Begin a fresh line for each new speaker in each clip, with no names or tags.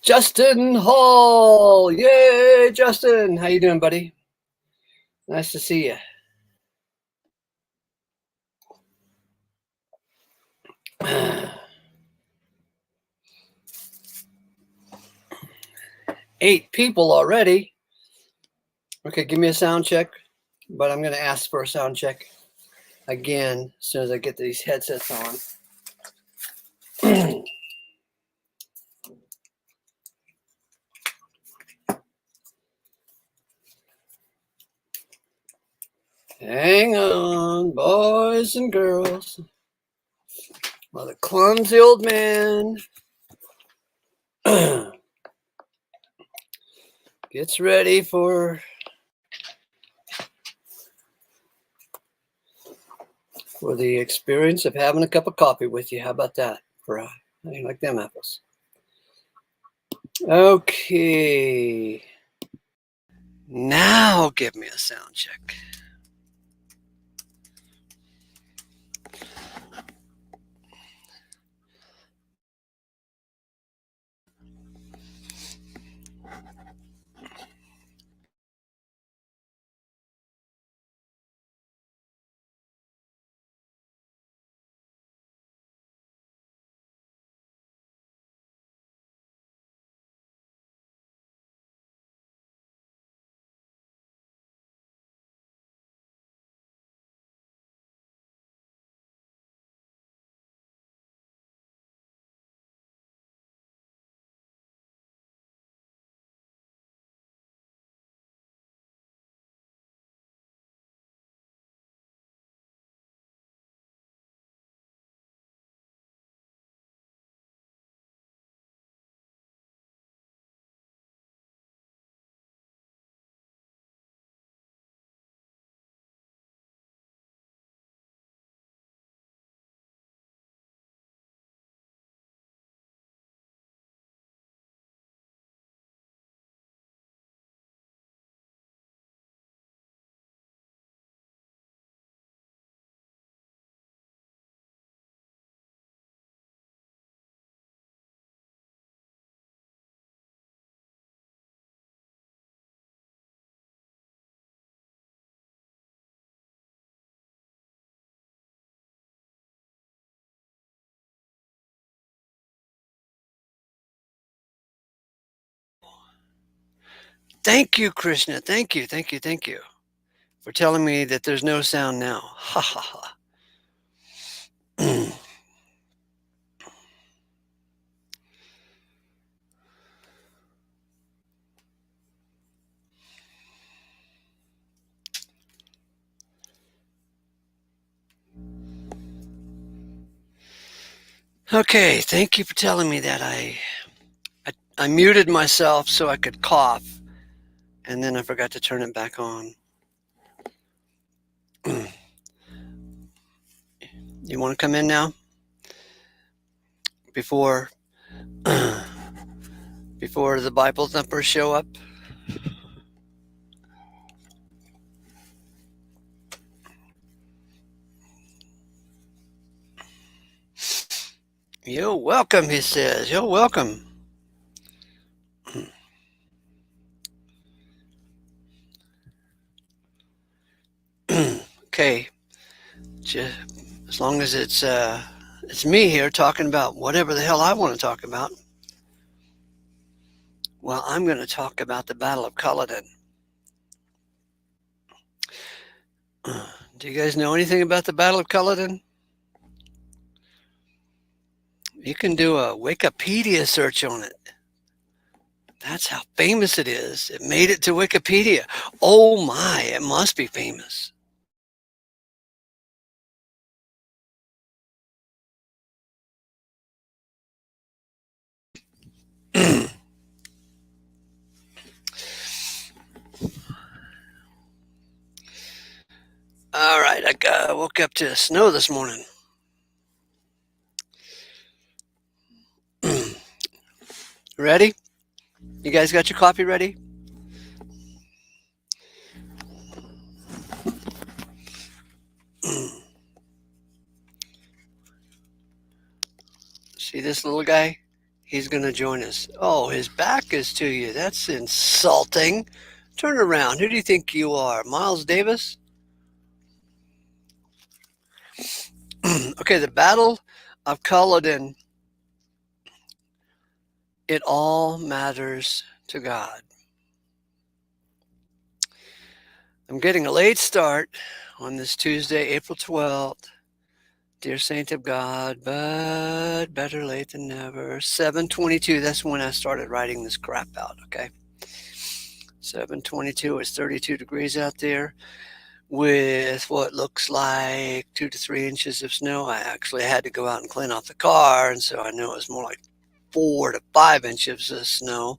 Justin Hall. Yay, Justin. How you doing, buddy? Nice to see you. Eight people already. Okay, give me a sound check, but I'm going to ask for a sound check again as soon as I get these headsets on. Hang on, boys and girls. Well, the clumsy old man gets ready for the experience of having a cup of coffee with you. How about that? For you like them apples? Okay. Now give me a sound check. Thank you, Krishna. Thank you for telling me that there's no sound now. Ha ha ha. Okay, thank you for telling me that. I muted myself so I could cough, and then I forgot to turn it back on. You want to come in now? Before the Bible thumpers show up? You're welcome, he says. You're welcome. Okay. Just, as long as it's me here talking about whatever the hell I want to talk about. Well, I'm going to talk about the Battle of Culloden. Do you guys know anything about the Battle of Culloden? You can do a Wikipedia search on it. That's how famous it is. It made it to Wikipedia. Oh my, it must be famous. All right, I woke up to snow this morning. Ready? You guys got your coffee ready? See this little guy? he's going to join us. Oh, his back is to you. That's insulting. Turn around. Who do you think you are? Miles Davis? Okay, the Battle of Culloden. It all matters to God. I'm getting a late start on this Tuesday, April 12th. Dear Saint of God, but better late than never. 7:22, that's when I started writing this crap out, okay? 7:22, it's 32 degrees out there with what looks like 2 to 3 inches of snow. I actually had to go out and clean off the car, and so I know it was more like 4 to 5 inches of snow.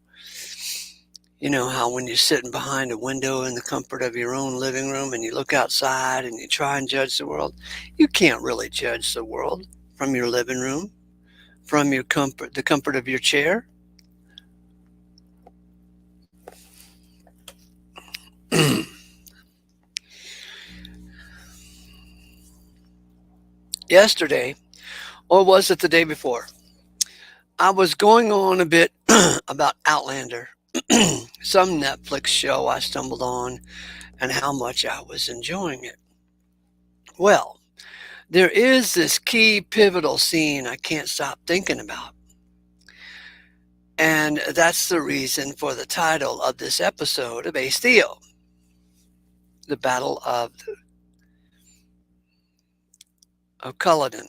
You know how when you're sitting behind a window in the comfort of your own living room and you look outside and you try and judge the world, you can't really judge the world from your living room, from your comfort, the comfort of your chair. Yesterday, or was it the day before? I was going on a bit about Outlander, some Netflix show I stumbled on, and how much I was enjoying it. Well, there is this key pivotal scene I can't stop thinking about. And that's the reason for the title of this episode of Ace Theo, the Battle of Culloden.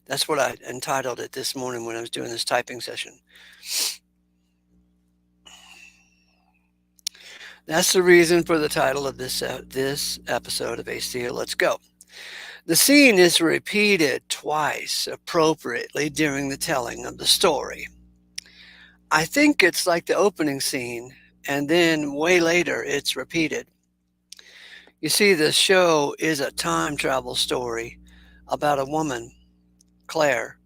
That's what I entitled it this morning when I was doing this typing session. That's the reason for the title of this episode of Ace Theo. Let's go. The scene is repeated twice appropriately during the telling of the story. I think it's like the opening scene, and then way later it's repeated. You see, the show is a time travel story about a woman, Claire,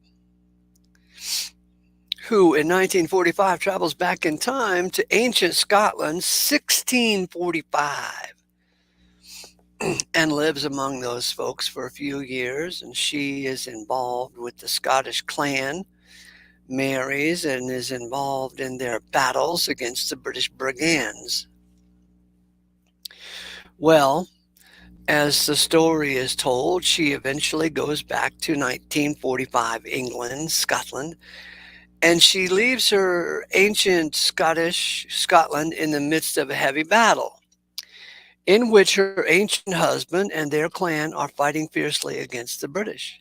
who in 1945 travels back in time to ancient Scotland, 1645, and lives among those folks for a few years. And she is involved with the Scottish clan, marries, and is involved in their battles against the British brigands. Well, as the story is told, she eventually goes back to 1945 England, Scotland, and she leaves her ancient Scottish Scotland in the midst of a heavy battle in which her ancient husband and their clan are fighting fiercely against the British.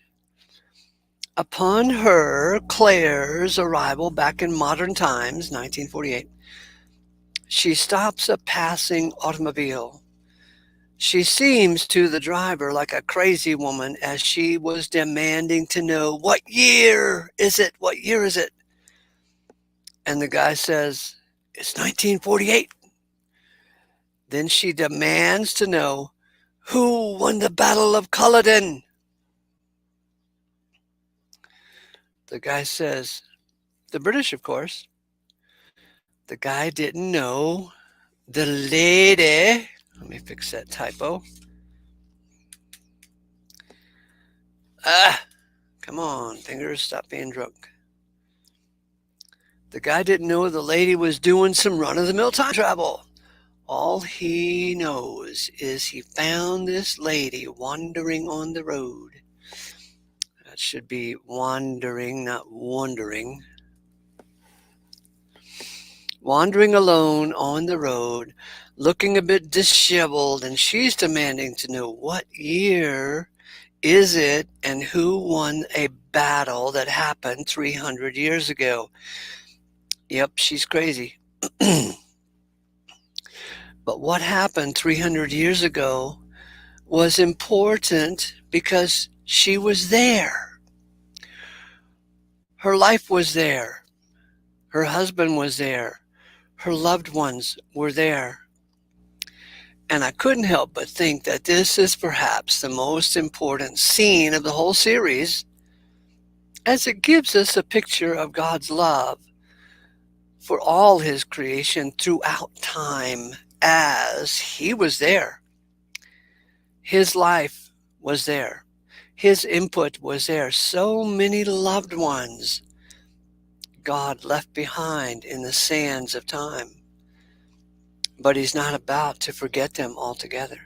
Upon her, Claire's arrival back in modern times, 1948, she stops a passing automobile. She seems to the driver like a crazy woman as she was demanding to know, what year is it? What year is it? And the guy says, it's 1948. Then she demands to know, who won the Battle of Culloden? The guy says, the British, of course. The guy didn't know the lady. Let me fix that typo. Come on, fingers, stop being drunk. The guy didn't know the lady was doing some run-of-the-mill time travel. All he knows is he found this lady wandering on the road. That should be wandering, not wandering. Wandering alone on the road, looking a bit disheveled, and she's demanding to know what year is it and who won a battle that happened 300 years ago. Yep, she's crazy. But what happened 300 years ago was important because she was there. Her life was there. Her husband was there. Her loved ones were there. And I couldn't help but think that this is perhaps the most important scene of the whole series, as it gives us a picture of God's love for all his creation throughout time, as he was there. His life was there. His input was there. So many loved ones God left behind in the sands of time. But he's not about to forget them altogether.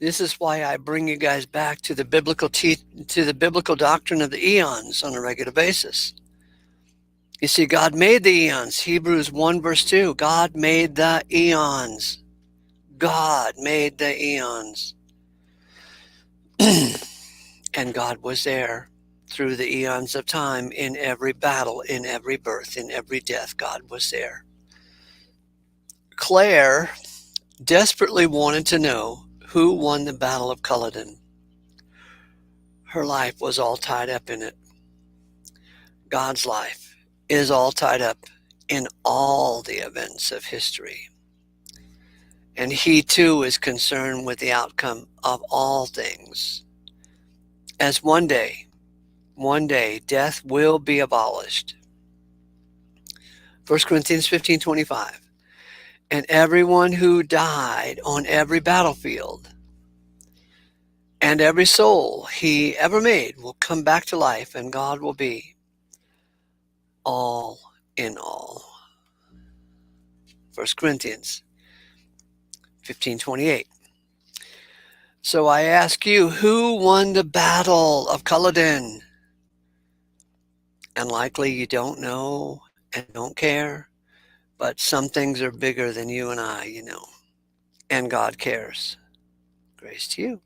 This is why I bring you guys back to the biblical doctrine of the eons on a regular basis. You see, God made the eons. Hebrews 1 verse 2. God made the eons. God made the eons. And God was there through the eons of time in every battle, in every birth, in every death. God was there. Claire desperately wanted to know who won the Battle of Culloden. Her life was all tied up in it. God's life is all tied up in all the events of history. And he too is concerned with the outcome of all things. As one day, death will be abolished. 1 Corinthians 15:25. And everyone who died on every battlefield and every soul he ever made will come back to life, and God will be all in all. 1 Corinthians 15:28. So I ask you, who won the Battle of Culloden? And likely you don't know and don't care, but some things are bigger than you and I, you know. And God cares. Grace to you.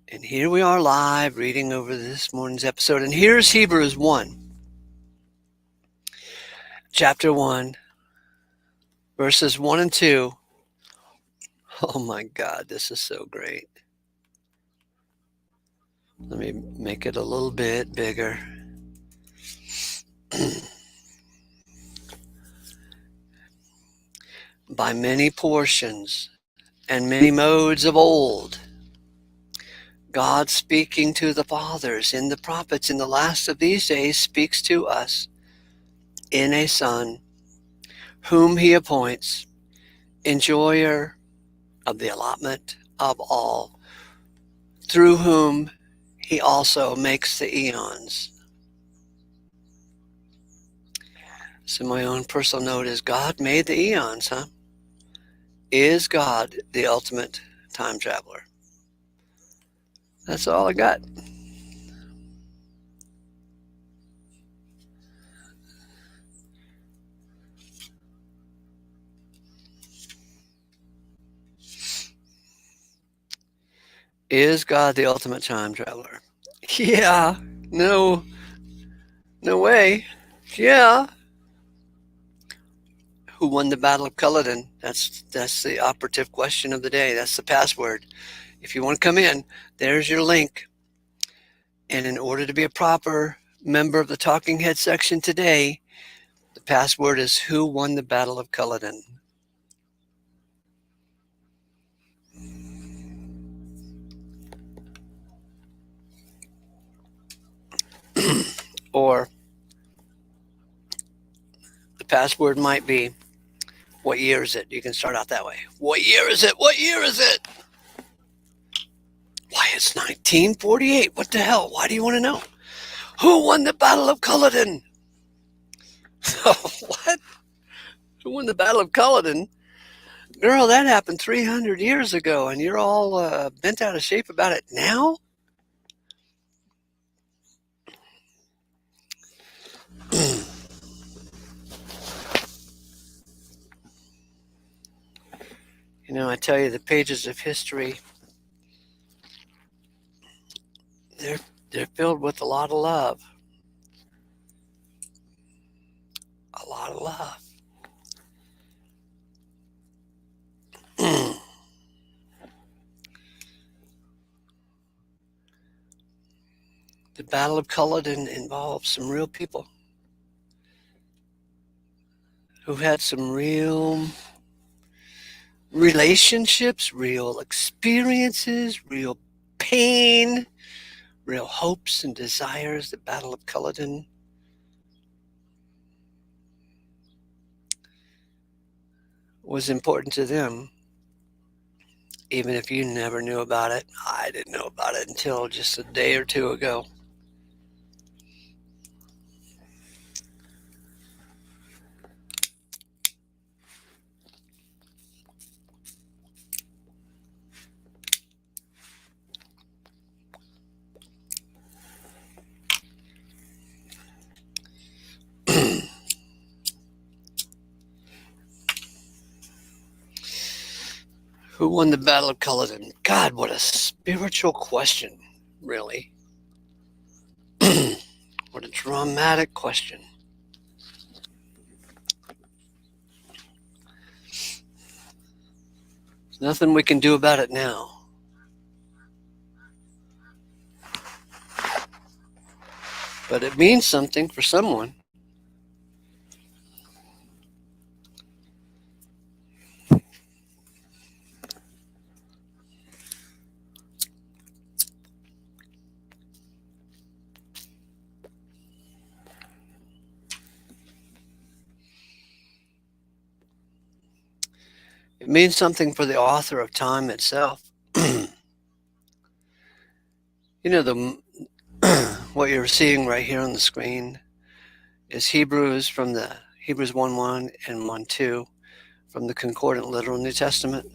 And here we are live reading over this morning's episode. And here's Hebrews 1, chapter 1, verses 1 and 2. Oh my God, this is so great. Let me make it a little bit bigger. By many portions and many modes of old, God speaking to the fathers in the prophets in the last of these days speaks to us in a Son, whom he appoints, enjoyer of the allotment of all, through whom he also makes the eons. So my own personal note is God made the eons, huh? Is God the ultimate time traveler? That's all I got. Is God the ultimate time traveler? Yeah. No way. Yeah. Who won the Battle of Culloden? That's the operative question of the day. That's the password. If you want to come in, there's your link. And in order to be a proper member of the Talking Head section today, the password is who won the Battle of Culloden. Or the password might be, what year is it? You can start out that way. What year is it? What year is it? Why, it's 1948. What the hell? Why do you want to know? Who won the Battle of Culloden? What? Who won the Battle of Culloden? Girl, that happened 300 years ago, and you're all bent out of shape about it now? You know, I tell you, the pages of history, they're filled with a lot of love. A lot of love. The Battle of Culloden involved some real people who had some real relationships, real experiences, real pain, real hopes and desires. The Battle of Culloden was important to them, even if you never knew about it. I didn't know about it until just a day or two ago. Who won the Battle of Culloden? God, what a spiritual question, really. What a dramatic question. There's nothing we can do about it now. But it means something for someone. It means something for the author of time itself. You know, the what you're seeing right here on the screen is Hebrews from the Hebrews 1:1 and 1:2 from the Concordant Literal New Testament.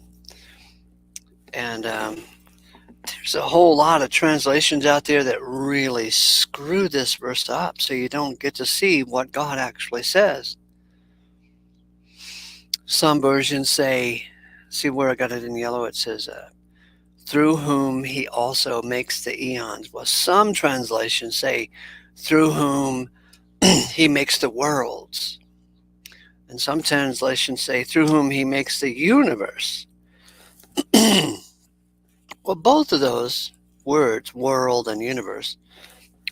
And there's a whole lot of translations out there that really screw this verse up so you don't get to see what God actually says. Some versions say, see where I got it in yellow, it says, through whom he also makes the eons. Well, some translations say, through whom he makes the worlds. And some translations say, through whom he makes the universe. Well, both of those words, world and universe,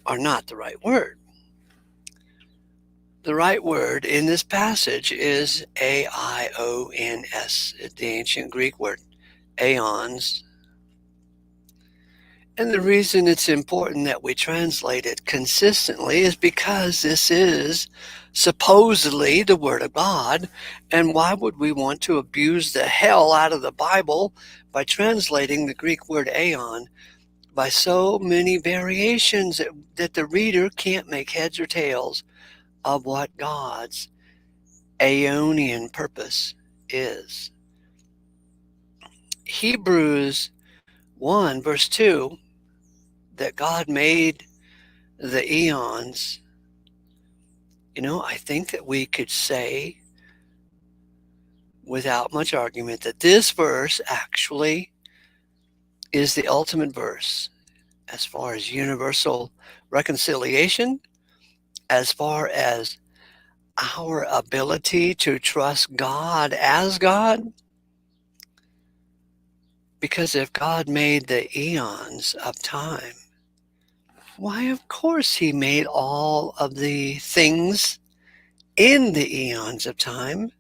are not the right word. The right word in this passage is aions, the ancient Greek word, aeons. And the reason it's important that we translate it consistently is because this is supposedly the Word of God. And why would we want to abuse the hell out of the Bible by translating the Greek word aeon by so many variations that the reader can't make heads or tails of what God's aeonian purpose is? Hebrews 1 verse 2, that God made the eons, I think that we could say without much argument that this verse actually is the ultimate verse as far as universal reconciliation, as far as our ability to trust God as God. Because if God made the eons of time, why, of course, he made all of the things in the eons of time.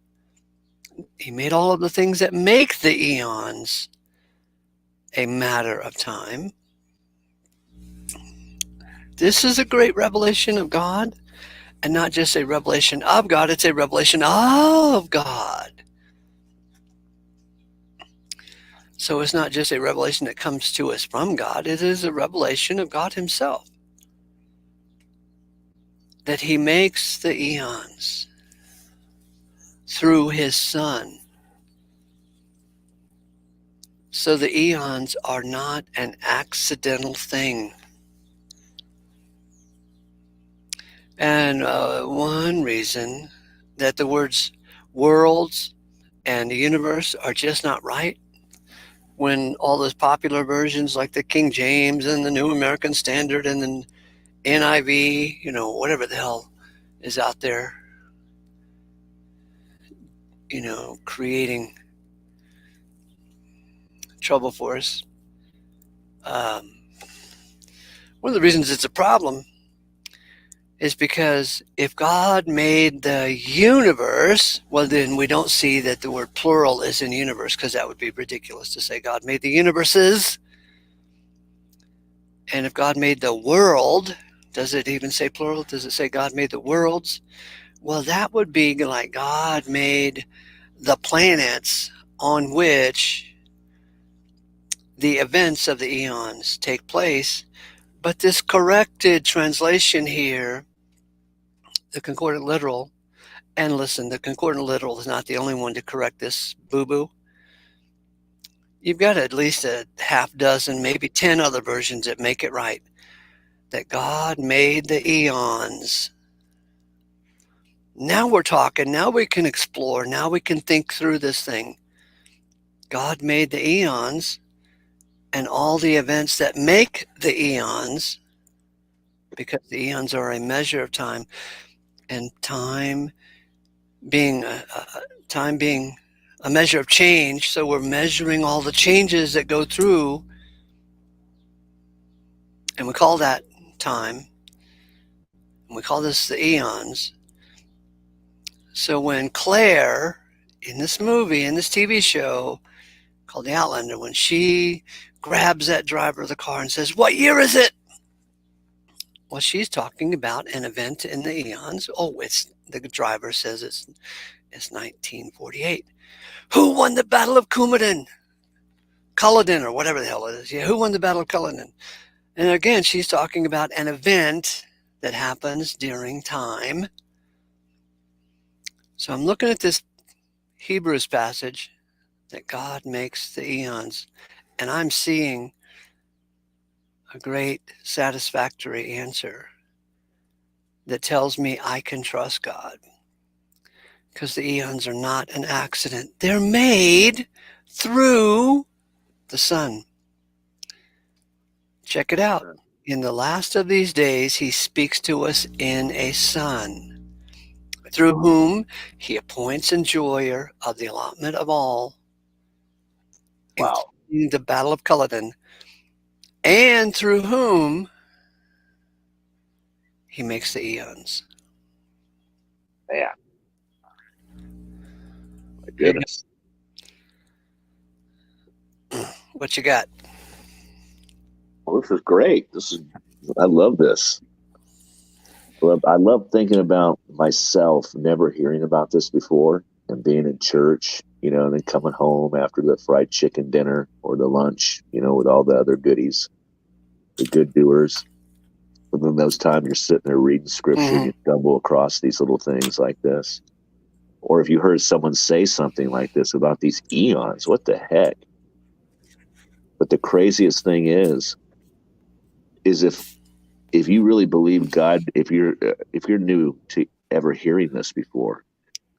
He made all of the things that make the eons a matter of time. This is a great revelation of God, and not just a revelation of God, it's a revelation of God. So it's not just a revelation that comes to us from God, it is a revelation of God himself. That he makes the eons through his Son. So the eons are not an accidental thing. And one reason that the words worlds and the universe are just not right, when all those popular versions like the King James and the New American Standard and the NIV, whatever the hell is out there, creating trouble for us. One of the reasons it's a problem is because if God made the universe, well, then we don't see that the word plural is in universe, because that would be ridiculous to say God made the universes. And if God made the world, does it even say plural? Does it say God made the worlds? Well, that would be like God made the planets on which the events of the eons take place. But this corrected translation here, the Concordant Literal, and listen, the Concordant Literal is not the only one to correct this boo-boo. You've got at least a half dozen, maybe 10 other versions that make it right. That God made the eons. Now we're talking. Now we can explore. Now we can think through this thing. God made the eons and all the events that make the eons, because the eons are a measure of time, and being a, time being a measure of change. So we're measuring all the changes that go through, and we call that time. And we call this the eons. So when Claire, in this movie, in this TV show called The Outlander, when she grabs that driver of the car and says, "What year is it?" Well, she's talking about an event in the eons. Oh, it's the driver says it's 1948. Who won the Battle of Culloden, or whatever the hell it is? Yeah, who won the Battle of Culloden? And again, she's talking about an event that happens during time. So I'm looking at this Hebrews passage that God makes the eons, and I'm seeing a great satisfactory answer that tells me I can trust God, because the eons are not an accident. They're made through the Son. Check it out. In the last of these days, he speaks to us in a Son, through whom he appoints enjoyer of the allotment of all,
Wow.
including the Battle of Culloden, and through whom he makes the eons.
Man, my
There you
goodness.
go. What you got?
Well, this is great. I love this. I love thinking about myself never hearing about this before and being in church, and then coming home after the fried chicken dinner or the lunch, with all the other goodies, the good doers. And then those times you're sitting there reading scripture and
Mm-hmm.
you stumble across these little things like this. Or if you heard someone say something like this about these eons, what the heck? But the craziest thing is if you really believe God, if you're new to ever hearing this before,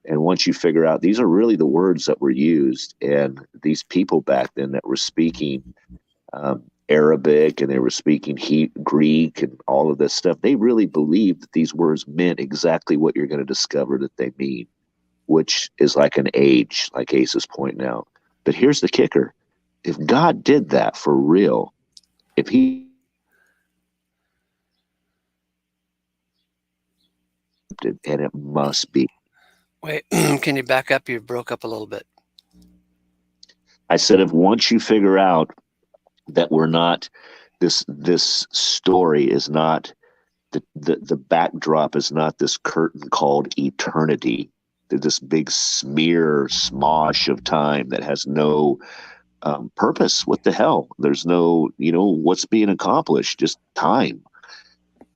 and once you figure out these are really the words that were used, and these people back then that were speaking Arabic and they were speaking Greek and all of this stuff, they really believed that these words meant exactly what you're going to discover that they mean, which is like an age, like Ace is pointing out. But here's the kicker: if God did that for real, if He did, and it must be.
Wait, can you back up? You broke up a little bit.
I said, if once you figure out that we're not, this story is not, the backdrop is not this curtain called eternity, this big smear smosh of time that has no purpose. What the hell? There's no, what's being accomplished, just time.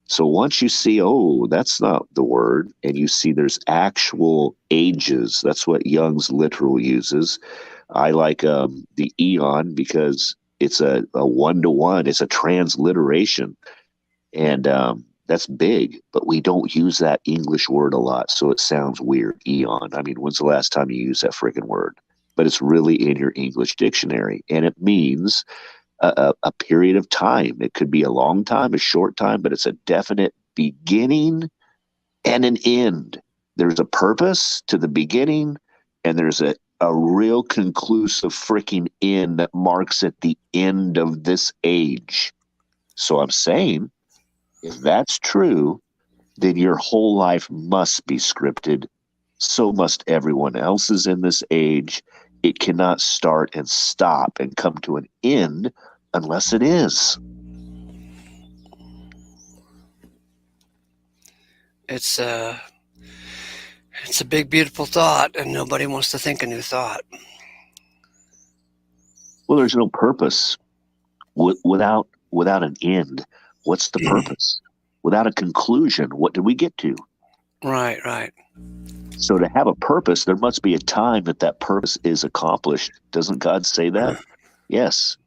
So once you see, oh, that's not the word, and you see there's actual ages, that's what Young's literal uses. I like the eon because it's a one-to-one, it's a transliteration. And that's big, but we don't use that English word a lot, so it sounds weird. Eon. I mean, when's the last time you used that friggin' word? But it's really in your English dictionary, and it means a period of time. It could be a long time, a short time, but it's a definite beginning and an end. There's a purpose to the beginning, and there's a real conclusive freaking end that marks at the end of this age. So I'm saying, if that's true, then your whole life must be scripted. So must everyone else's in this age. It cannot start and stop and come to an end unless it is.
It's a it's a big, beautiful thought, and nobody wants to think a new thought.
Well, there's no purpose without an end. What's the purpose? Without a conclusion, what did we get to?
Right, right.
So to have a purpose, there must be a time that that purpose is accomplished. Doesn't God say that? Yes.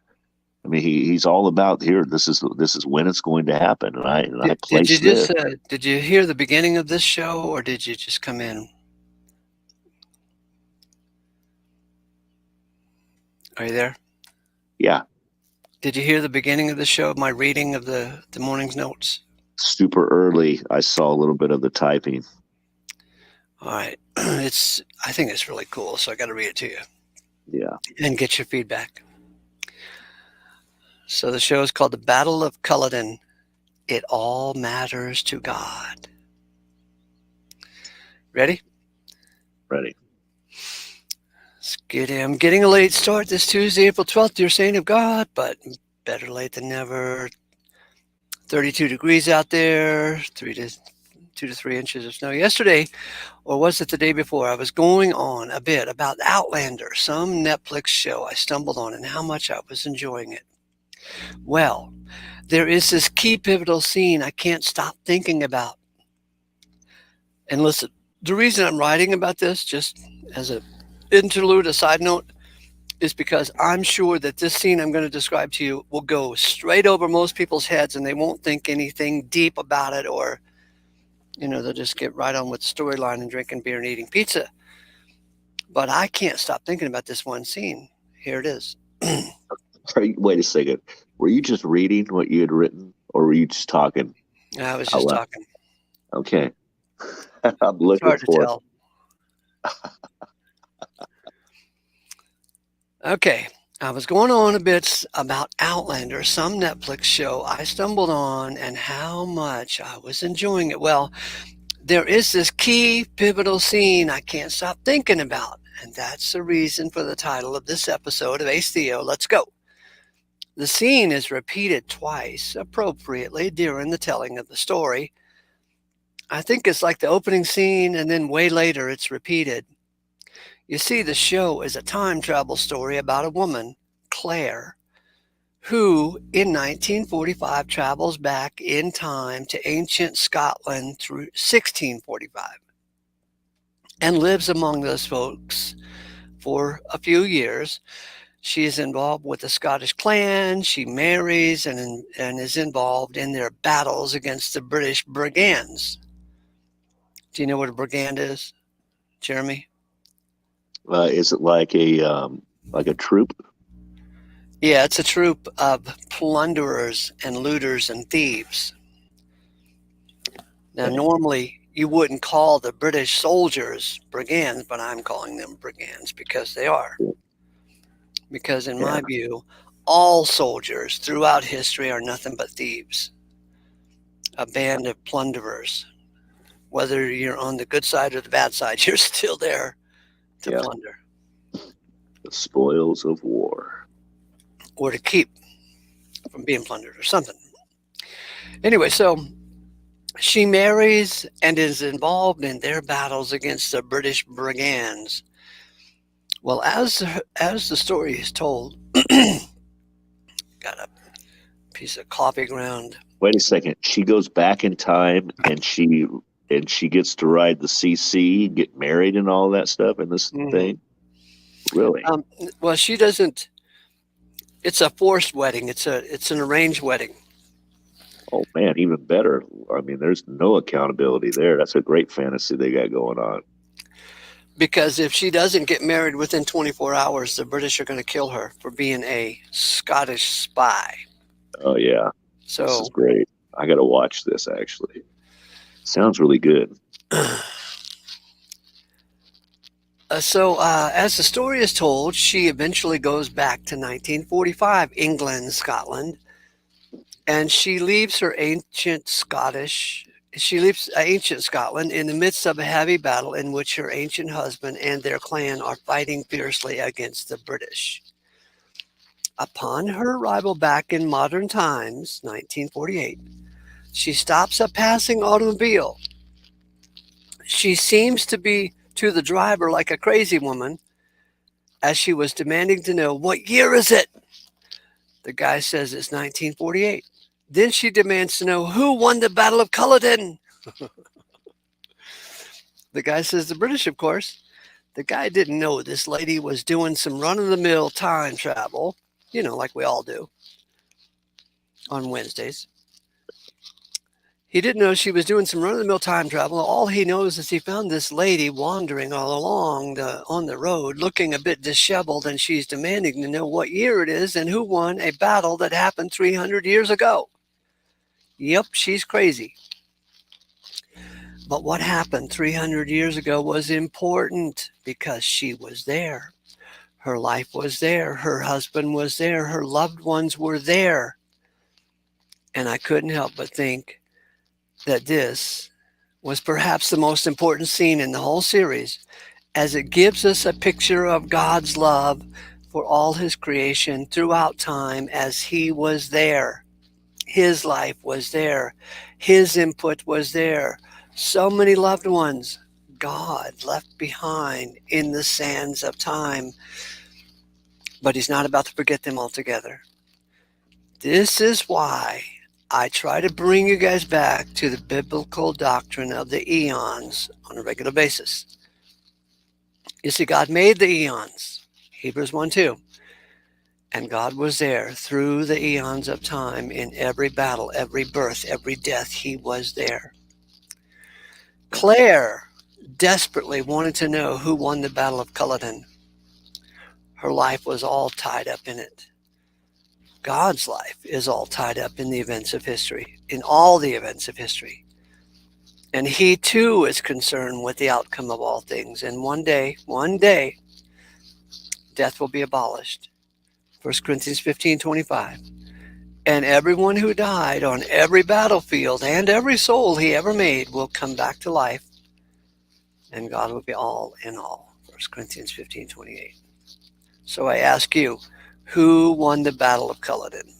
I mean, he's all about here. This is when it's going to happen, and I
Did you
place
just
this.
did you hear the beginning of this show, or did you just come in? Are you there?
Yeah,
Did you hear the beginning of the show, my reading of the morning's notes?
super early. I saw a little bit of the typing.
All right. I think it's really cool, so I got to read it to you
Yeah.
and get your feedback. So the show is called The Battle of Culloden. It all matters to God. Ready?
Ready.
I'm getting a late start this Tuesday, April 12th, dear saint of God, but better late than never. 32 degrees out there, 2 to 3 inches of snow yesterday, or was it the day before? I was going on a bit about Outlander, some Netflix show I stumbled on, and how much I was enjoying it. Well, there is this key pivotal scene I can't stop thinking about. And listen, the reason I'm writing about this, just as an interlude, a side note, is because I'm sure that this scene I'm going to describe to you will go straight over most people's heads and they won't think anything deep about it, or, they'll just get right on with the storyline and drinking beer and eating pizza. But I can't stop thinking about this one scene. Here it is.
Wait a second. Were you just reading what you had written, or were you just talking
I was
out
just
loud?
talking.
Okay. I'm
It's
looking
hard to
for it.
tell. Okay. I was going on a bit about Outlander, some Netflix show I stumbled on, and how much I was enjoying it. Well, there is this key pivotal scene I can't stop thinking about, and that's the reason for the title of this episode of Ace Theo. Let's go. The scene is repeated twice, appropriately, during the telling of the story. I think it's like the opening scene, and then way later it's repeated. You see, the show is a time travel story about a woman, Claire, who in 1945 travels back in time to ancient Scotland through 1645 and lives among those folks for a few years. She is involved with the Scottish clan. She marries and is involved in their battles against the British brigands. Do you know what a brigand is, Jeremy?
Is it like a troop?
Yeah, it's a troop of plunderers and looters and thieves. Now,
Okay.
normally you wouldn't call the British soldiers brigands, but I'm calling them brigands because they are. Because, in
Yeah.
my view, all soldiers throughout history are nothing but thieves, a band of plunderers. Whether you're on the good side or the bad side, you're still there to
Yeah.
plunder
The spoils of war.
or to keep from being plundered or something. Anyway, so she marries and is involved in their battles against the British brigands. Well, as the story is told, got a piece of coffee ground.
Wait a second. She goes back in time and she gets to ride the CC, get married and all that stuff in this
Hmm.
thing. Really?
Well, she doesn't. It's a forced wedding. It's an arranged wedding
Oh man, even better. I mean, there's no accountability there. That's a great fantasy they got going on.
because if she doesn't get married within 24 hours, the British are going to kill her for being a Scottish spy.
Oh yeah, this is
So,
great. I got to watch this actually. Sounds really good.
as the story is told, she eventually goes back to 1945, England, Scotland, and She leaves ancient Scotland in the midst of a heavy battle in which her ancient husband and their clan are fighting fiercely against the British. Upon her arrival back in modern times, 1948, she stops a passing automobile. She seems to be to the driver like a crazy woman, as she was demanding to know, "What year is it?" The guy says it's 1948. Then she demands to know, "Who won the Battle of Culloden?" The guy says, "The British, of course." The guy didn't know this lady was doing some run of the mill time travel, like we all do on Wednesdays. He didn't know she was doing some run-of-the-mill time travel. All he knows is he found this lady wandering all along on the road, looking a bit disheveled, and she's demanding to know what year it is and who won a battle that happened 300 years ago. Yep, she's crazy. But what happened 300 years ago was important because she was there. Her life was there. Her husband was there. Her loved ones were there. And I couldn't help but think that this was perhaps the most important scene in the whole series, as it gives us a picture of God's love for all his creation throughout time as he was there. His life was there. His input was there. So many loved ones God left behind in the sands of time, but he's not about to forget them altogether. This is why I try to bring you guys back to the biblical doctrine of the eons on a regular basis. You see, God made the eons, Hebrews 1:2, and God was there through the eons of time in every battle, every birth, every death. He was there. Claire desperately wanted to know who won the Battle of Culloden. Her life was all tied up in it. God's life is all tied up in the events of history, in all the events of history. And he too is concerned with the outcome of all things. And one day, death will be abolished. 1 Corinthians 15:25. And everyone who died on every battlefield and every soul he ever made will come back to life. And God will be all in all. 1 Corinthians 15:28. So I ask you, who won the Battle of Culloden?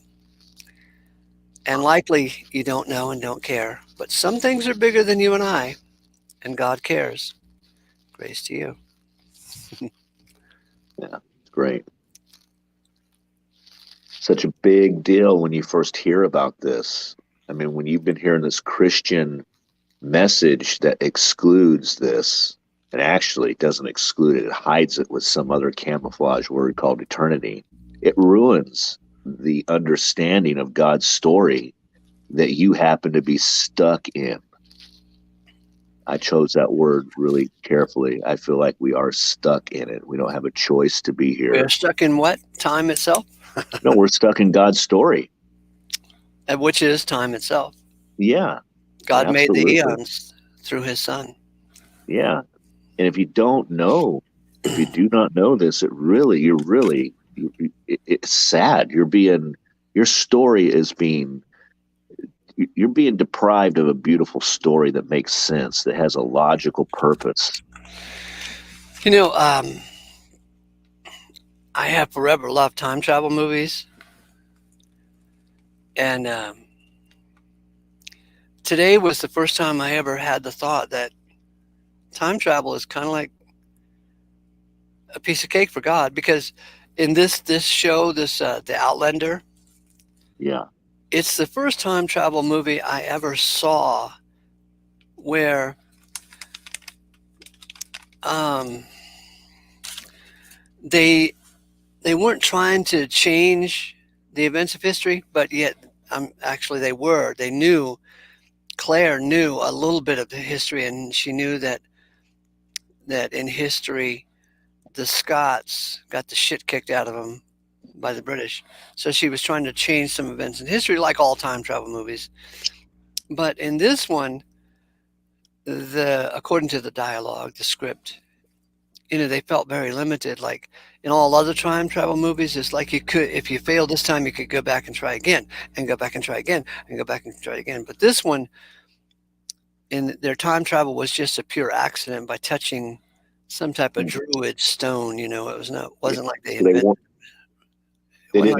And likely you don't know and don't care, but some things are bigger than you and I, and God cares. Grace to you.
Yeah, great. Such a big deal when you first hear about this. I mean, when you've been hearing this Christian message that excludes this, and actually doesn't exclude it, it hides it with some other camouflage word called eternity, it ruins the understanding of God's story that you happen to be stuck in. I chose that word really carefully. I feel like we are stuck in it. We don't have a choice to be
We are
here.
stuck in what? Time itself?
No, we're stuck in God's story.
Which is time itself.
Yeah,
God made the
absolutely.
eons through his son.
Yeah. And if you don't know, if you do not know this, it's sad. Your story is you're being deprived of a beautiful story that makes sense, that has a logical purpose.
You know, I have forever loved time travel movies. And today was the first time I ever had the thought that time travel is kind of like a piece of cake for God, because in this show, the Outlander,
Yeah.
it's the first time travel movie I ever saw where um, they weren't trying to change the events of history, but yet actually they were. They knew, Claire knew a little bit of the history, and she knew that in history the Scots got the shit kicked out of them by the British. So she was trying to change some events in history, like all time travel movies. But in this one, according to the dialogue, the script, they felt very limited. Like in all other time travel movies, it's like you could, if you failed this time, you could go back and try again, and go back and try again, and go back and try again. But this one, in their time travel, was just a pure accident by touching some type of druid stone. Wasn't like they
They
invented.
won't,
It
they
wasn't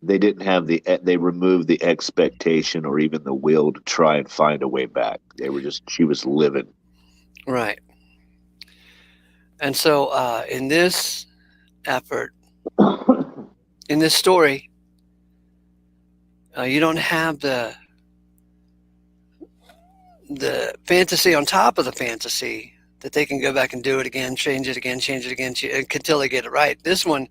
didn't
like,
have they removed the expectation or even the will to try and find a way back. She was living.
right. And so in this effort, in this story, you don't have the fantasy on top of the fantasy that they can go back and do it again, change it again, until they get it right. This one,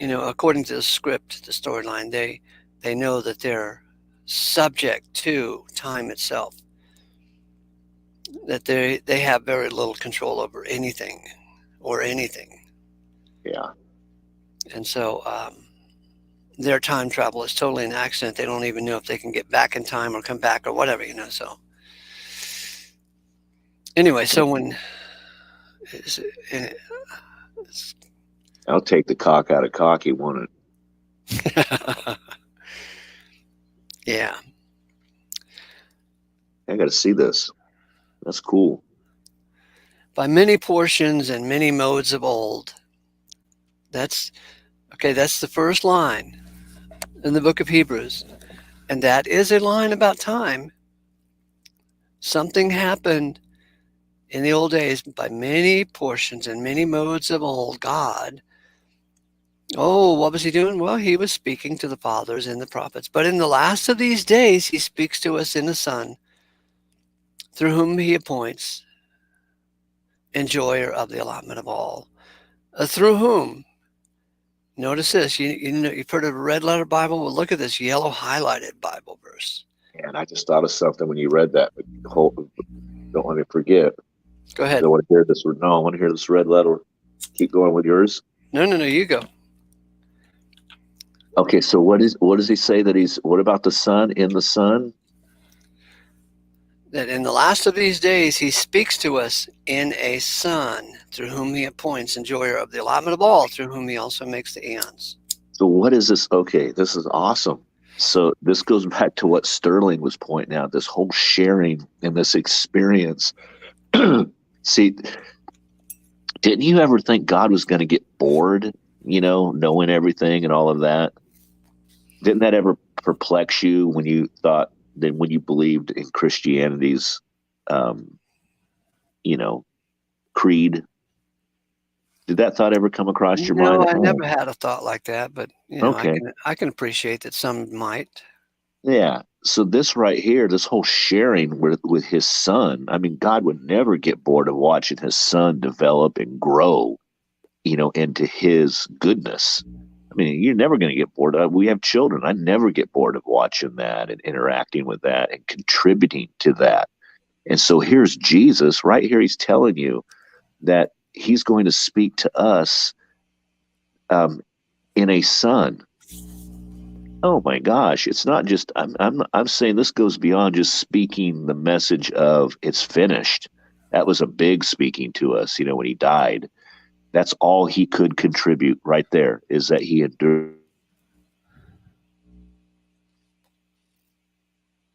according to the script, the storyline, they know that they're subject to time itself, that they have very little control over anything or anything.
Yeah.
And so their time travel is totally an accident. They don't even know if they can get back in time or come back or whatever, you know. So anyway, so when it's, it's,
I'll take the cock out of cocky, won't it?
yeah,
I got to see this. That's cool.
by many portions and many modes of old. That's okay. That's the first line in the book of Hebrews, and that is a line about time. Something happened in the old days by many portions and many modes of old. God, oh, what was he doing? Well, he was speaking to the fathers and the prophets. But in the last of these days, he speaks to us in the Son, through whom he appoints, enjoyer of the allotment of all. Through whom? Notice this. You know, you've heard of a red letter Bible? Well, look at this yellow highlighted Bible verse.
And I just thought of something when you read that, but don't let me forget.
Go ahead.
I want to hear this. No, I want to hear this red letter. Keep going with yours.
No, you go.
Okay, so what does he say that he's? What about the Son in the Son?
That in the last of these days, he speaks to us in a Son, through whom he appoints, enjoyer of the allotment of all, through whom he also makes the eons.
So what is this? Okay, this is awesome. So this goes back to what Sterling was pointing out, this whole sharing and this experience. See, didn't you ever think God was going to get bored, knowing everything and all of that? Didn't that ever perplex you when you thought that when you believed in Christianity's, creed? Did that thought ever come across your mind?
No, I never had a thought like that, but
Okay.
I can appreciate that some might.
Yeah. So this right here, this whole sharing with his son, I mean, God would never get bored of watching his son develop and grow, into his goodness. I mean, you're never going to get bored. We have children. I never get bored of watching that and interacting with that and contributing to that. And so here's Jesus right here. He's telling you that he's going to speak to us in a son. Oh my gosh! It's not just. I'm saying this goes beyond just speaking the message of it's finished. That was a big speaking to us. When he died, that's all he could contribute right there is that he endured.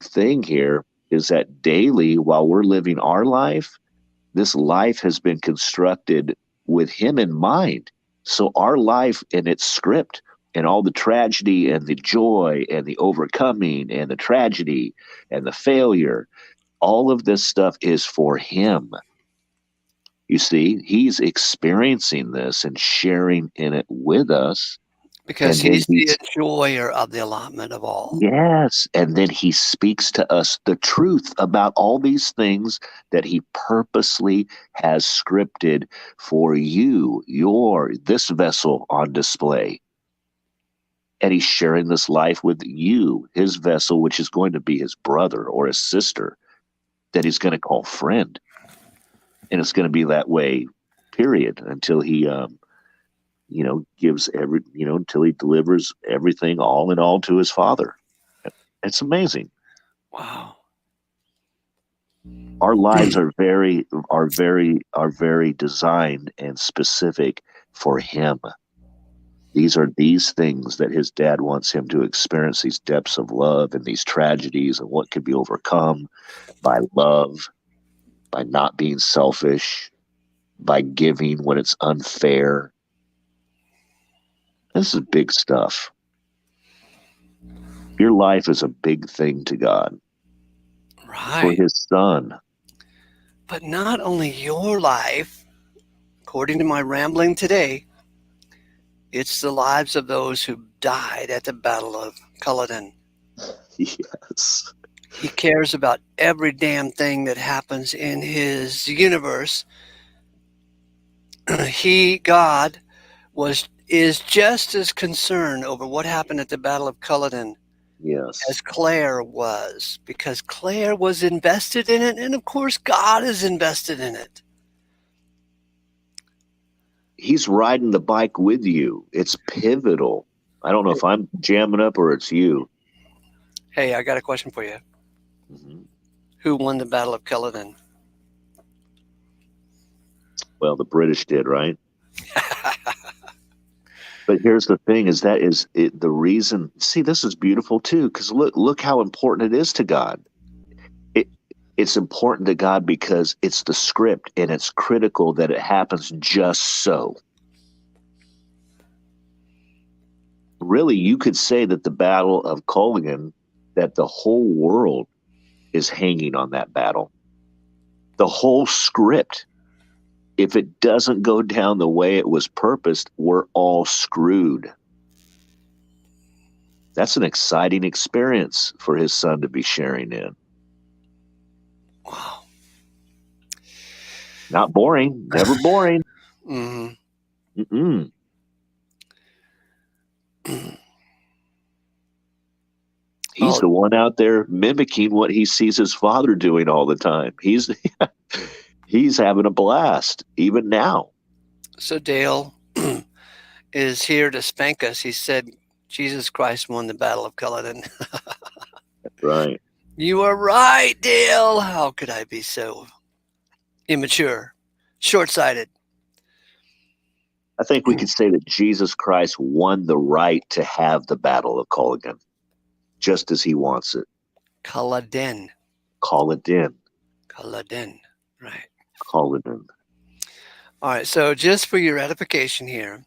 Thing here is that daily, while we're living our life, this life has been constructed with him in mind. So our life and its script and all the tragedy and the joy and the overcoming and the tragedy and the failure, all of this stuff is for him. You see, he's experiencing this and sharing in it with us.
Because he's the enjoyer of the allotment of all.
Yes. And then he speaks to us the truth about all these things that he purposely has scripted for you, this vessel on display. And he's sharing this life with you, his vessel, which is going to be his brother or his sister that he's going to call friend. And it's going to be that way, period, until he gives until he delivers everything all in all to his Father. It's amazing.
Wow.
Our lives are very designed and specific for him. These are these things that his dad wants him to experience, these depths of love and these tragedies and what can be overcome by love, by not being selfish, by giving when it's unfair. This is big stuff. Your life is a big thing to God.
Right.
For his son.
But not only your life, according to my rambling today, it's the lives of those who died at the Battle of Culloden.
Yes.
He cares about every damn thing that happens in his universe. God, is just as concerned over what happened at the Battle of Culloden
Yes.
as Claire was, because Claire was invested in it, and of course, God is invested in it.
He's riding the bike with you. It's pivotal. I don't know if I'm jamming up or it's you.
Hey, I got a question for you.
Mhm.
Who won the Battle of Culloden?
Well, the British did, right? But here's the thing: is that is it, the reason? See, this is beautiful too, because look how important it is to God. It it's important to God because it's the script, and it's critical that it happens just so. Really, you could say that the Battle of Culloden, that the whole world is hanging on that battle. The whole script. If it doesn't go down the way it was purposed, we're all screwed. That's an exciting experience for his son to be sharing in.
Wow.
Not boring, never boring.
Mm-hmm.
Mm-mm. He's
Well,
the one out there mimicking what he sees his father doing all the time. He's having a blast even now.
so Dale is here to spank us. He said Jesus Christ won the Battle of Culloden.
Right.
You are right, Dale. How could I be so immature, short sighted?
I think we could say that Jesus Christ won the right to have the Battle of Culloden, just as he wants it.
Culloden.
Call it in.
Culloden. Right.
Call it in.
All right. So, just for your edification here,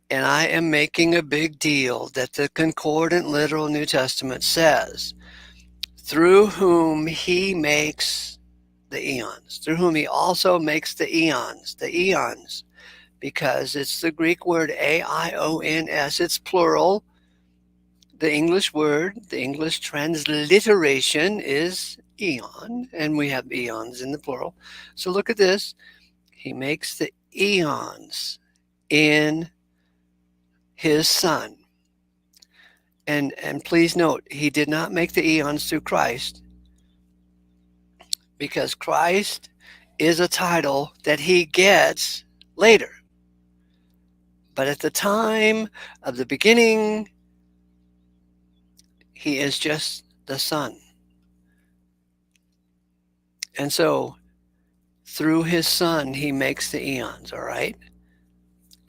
and I am making a big deal that the Concordant Literal New Testament says, through whom he makes the eons, through whom he also makes the eons, because it's the Greek word aions, it's plural. The English word, the English transliteration is eon, and we have eons in the plural. So look at this. He makes the eons in his son. And please note, he did not make the eons through Christ, because Christ is a title that he gets later. But at the time of the beginning, he is just the Son. And so through his Son, he makes the eons, all right?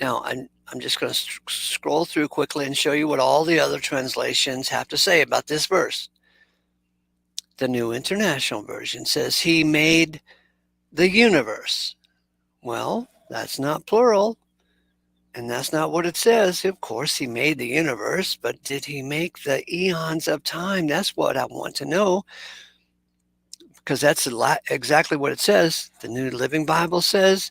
Now, I'm just going to scroll through quickly and show you what all the other translations have to say about this verse. The New International Version says, he made the universe. Well, that's not plural, and that's not what it says. Of course, he made the universe, but did he make the eons of time? That's what I want to know, because that's exactly what it says. The New Living Bible says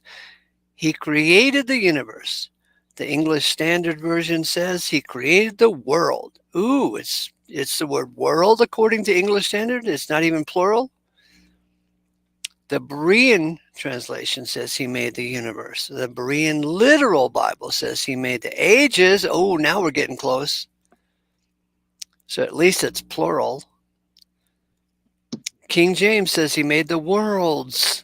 he created the universe. The English Standard Version says he created the world. Ooh, it's the word world according to English Standard. It's not even plural. The Berean translation says he made the universe. The Berean literal Bible says he made the ages. Oh, now we're getting close. So at least it's plural. King James says he made the worlds.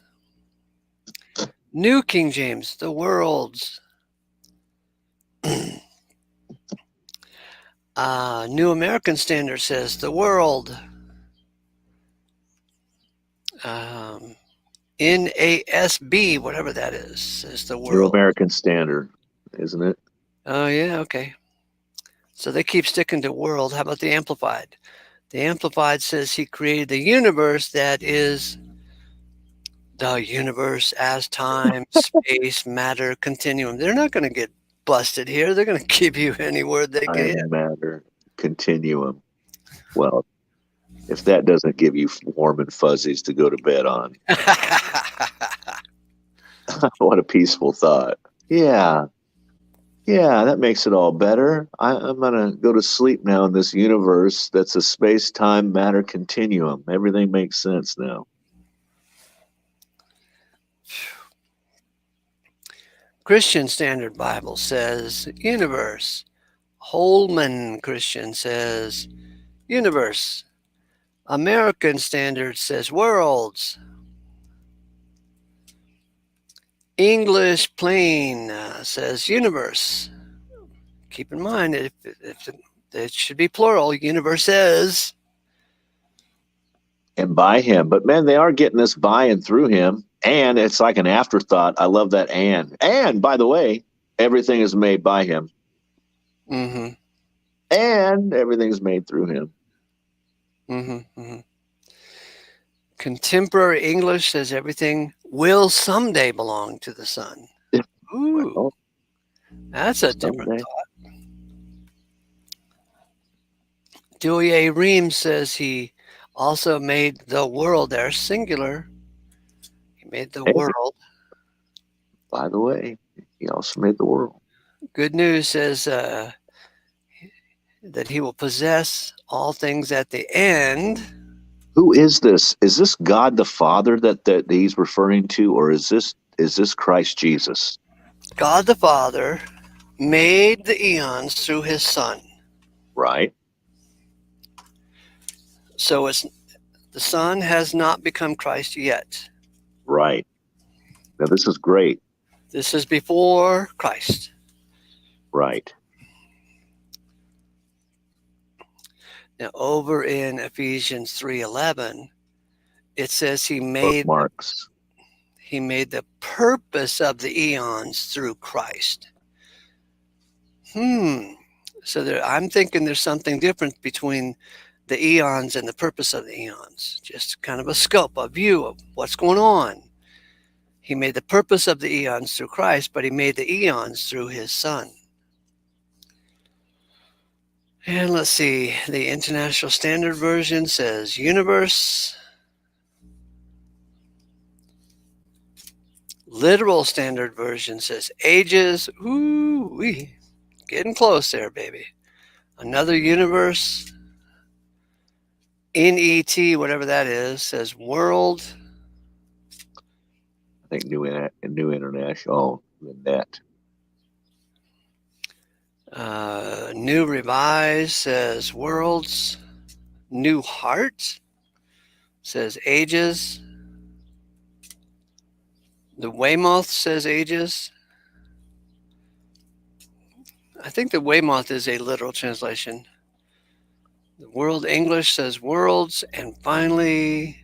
New King James, the worlds. New American Standard says the world. Um, NASB, whatever that is, says the
New
world.
American Standard, isn't it?
Oh, yeah, okay. So they keep sticking to world. How about the Amplified? The Amplified says he created the universe that is the universe as time, space, matter, continuum. They're not going to get busted here. They're going to give you any word they can
Time, matter, continuum. Well, if that doesn't give you warm and fuzzies to go to bed on,
hit.
what a peaceful thought. Yeah, yeah, that makes it all better. I'm going to go to sleep now in this universe that's a space time matter continuum. Everything makes sense now.
Christian Standard Bible says universe. Holman Christian says universe. American Standard says worlds. English Plain says universe. Keep in mind that if it should be plural, universes.
And by him. But man, they are getting this by and through him. And it's like an afterthought. I love that. And by the way, everything is made by him.
Mm-hmm.
And everything is made through him.
Mm-hmm. Mm-hmm. Contemporary English says everything will someday belong to the Son. Ooh,
Well,
that's a different
someday.
thought. Dewey Reams says he also made the world. There's singular. He made the
Hey,
world.
by the way, he also made the world.
Good News says that he will possess all things at the end.
Who is this? Is this God the Father that he's referring to, or is this Christ Jesus?
God the Father made the eons through his Son.
Right,
So the Son has not become Christ yet.
right. Now this is great.
This is before Christ.
Right.
Now over in Ephesians 3:11, it says he made
Bookmarks.
the purpose of the eons through Christ. So I'm thinking there's something different between the eons and the purpose of the eons. Just kind of a scope, a view of what's going on. He made the purpose of the eons through Christ, but he made the eons through his Son. And let's see, the International Standard Version says universe. Literal Standard Version says ages. Ooh, getting close there, baby. Another universe. NET, whatever that is, says world.
I think New International. Oh, net.
New Revised says worlds. New Heart says ages. The Weymouth says ages. I think the Weymouth is a literal translation. The World English says worlds. And finally,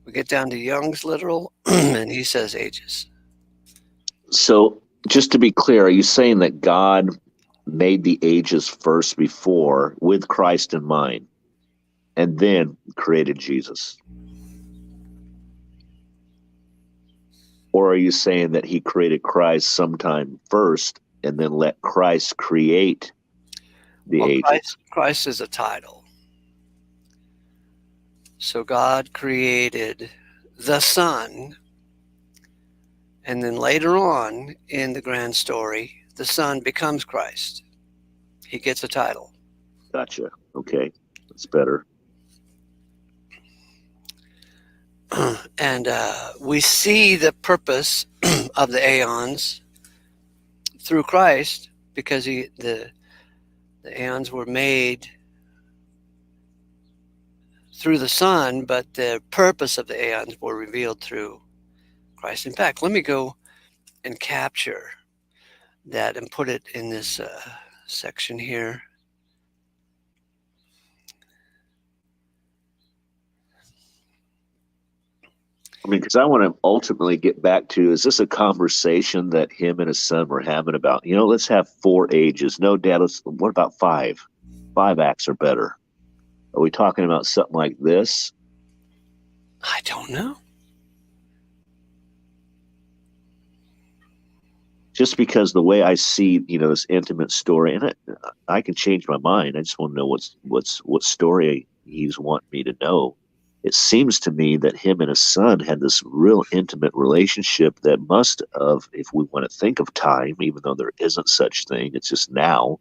we get down to Young's literal, and he says ages.
So just to be clear, are you saying that God made the ages first before with Christ in mind and then created Jesus? Or are you saying that he created Christ sometime first and then let Christ create the ages?
Christ is a title. So God created the Son, and then later on in the grand story, the Son becomes Christ. He gets a title.
Gotcha. Okay. That's better.
And we see the purpose of the aeons through Christ because the aeons were made through the Son, but the purpose of the aeons were revealed through Christ. In fact, let me go and capture that and put it in this section here.
I mean, because I want to ultimately get back to, is this a conversation that him and his son were having about, let's have 4 ages. No, Dad, what about 5? 5 acts are better. Are we talking about something like this?
I don't know.
Just because the way I see, this intimate story, and I can change my mind. I just want to know what story he's wanting me to know. It seems to me that him and his son had this real intimate relationship that must have, if we want to think of time, even though there isn't such thing, it's just now,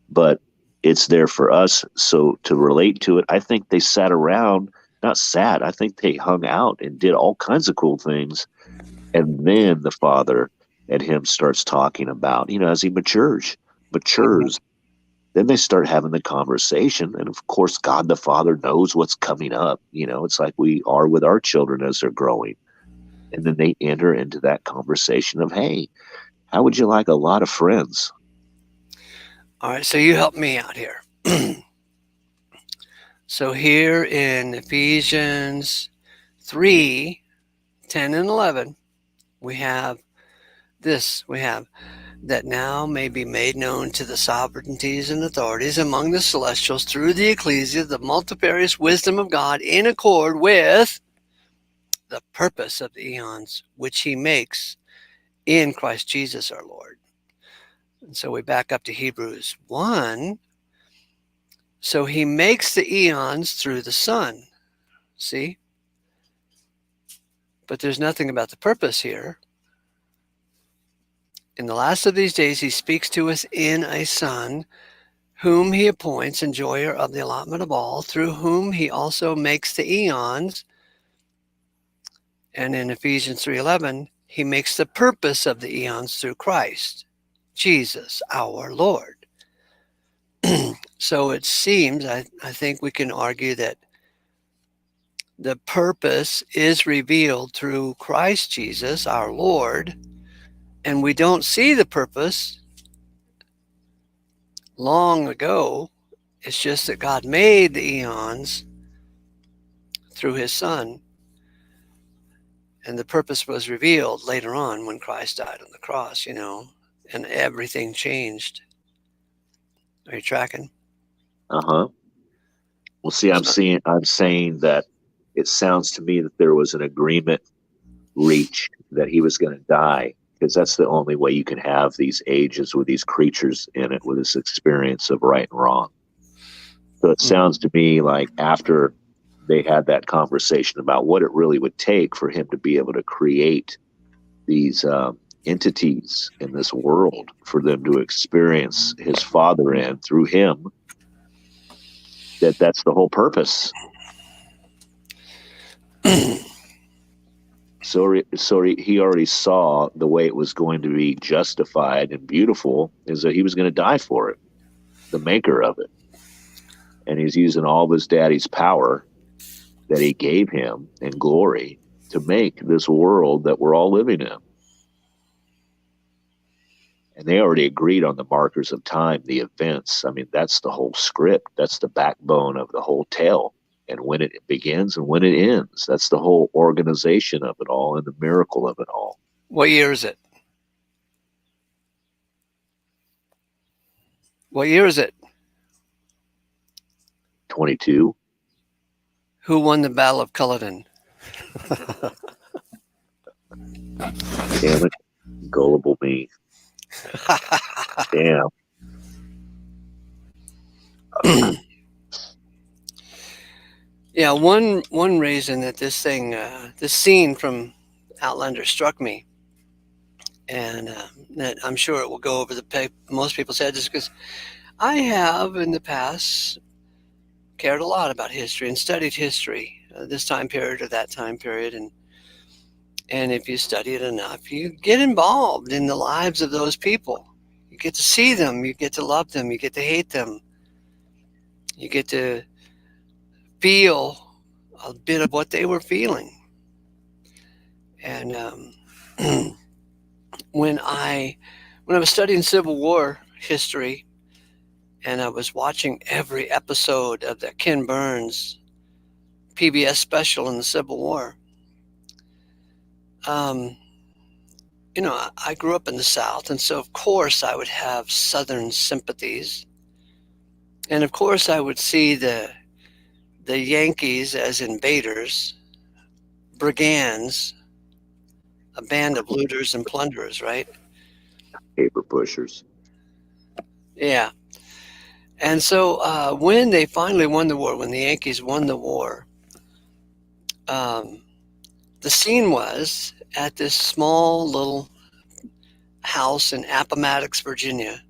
but it's there for us. So to relate to it, I think they sat around, not sat, I think they hung out and did all kinds of cool things. And then the father and him starts talking about, as he matures. Then they start having the conversation. And of course, God the Father knows what's coming up. It's like we are with our children as they're growing. And then they enter into that conversation of, hey, how would you like a lot of friends?
All right, so you help me out here. So here in Ephesians 3, 10 and 11, we have this. We have that now may be made known to the sovereignties and authorities among the celestials through the ecclesia, the multifarious wisdom of God in accord with the purpose of the eons, which he makes in Christ Jesus our Lord. And so we back up to Hebrews 1. So he makes the eons through the Son. See? But there's nothing about the purpose here. In the last of these days, he speaks to us in a Son, whom he appoints enjoyer of the allotment of all, through whom he also makes the eons. And in Ephesians 3:11, he makes the purpose of the eons through Christ, Jesus, our Lord. So it seems, I think we can argue that the purpose is revealed through Christ Jesus, our Lord, and we don't see the purpose long ago. It's just that God made the eons through his Son, and the purpose was revealed later on when Christ died on the cross, and everything changed. Are you tracking?
Uh-huh. Well, see, I'm saying that it sounds to me that there was an agreement reached that he was going to die, because that's the only way you can have these ages with these creatures in it, with this experience of right and wrong. So it sounds to me like after they had that conversation about what it really would take for him to be able to create these entities in this world, for them to experience his Father in through him, that's the whole purpose. So he already saw the way it was going to be justified and beautiful, is that he was going to die for it, the maker of it. And he's using all of his daddy's power that he gave him in glory to make this world that we're all living in. And they already agreed on the markers of time, the events. I mean, that's the whole script. That's the backbone of the whole tale. And when it begins and when it ends, that's the whole organization of it all and the miracle of it all.
What year is it? What year is it?
22.
Who won the Battle of Culloden?
Damn it. Gullible me. Damn.
Yeah, one reason that this scene from Outlander struck me, and that I'm sure it will go over most people's heads, is because I have in the past cared a lot about history and studied history, this time period or that time period, and if you study it enough, you get involved in the lives of those people. You get to see them, you get to love them, you get to hate them, you get to feel a bit of what they were feeling. And when I was studying Civil War history, and I was watching every episode of the Ken Burns PBS special in the Civil War, I grew up in the South, and so of course I would have Southern sympathies, and of course I would see the Yankees as invaders, brigands, a band of looters and plunderers, right?
Paper pushers.
Yeah. And so when they finally won the war, when the Yankees won the war, the scene was at this small little house in Appomattox, Virginia.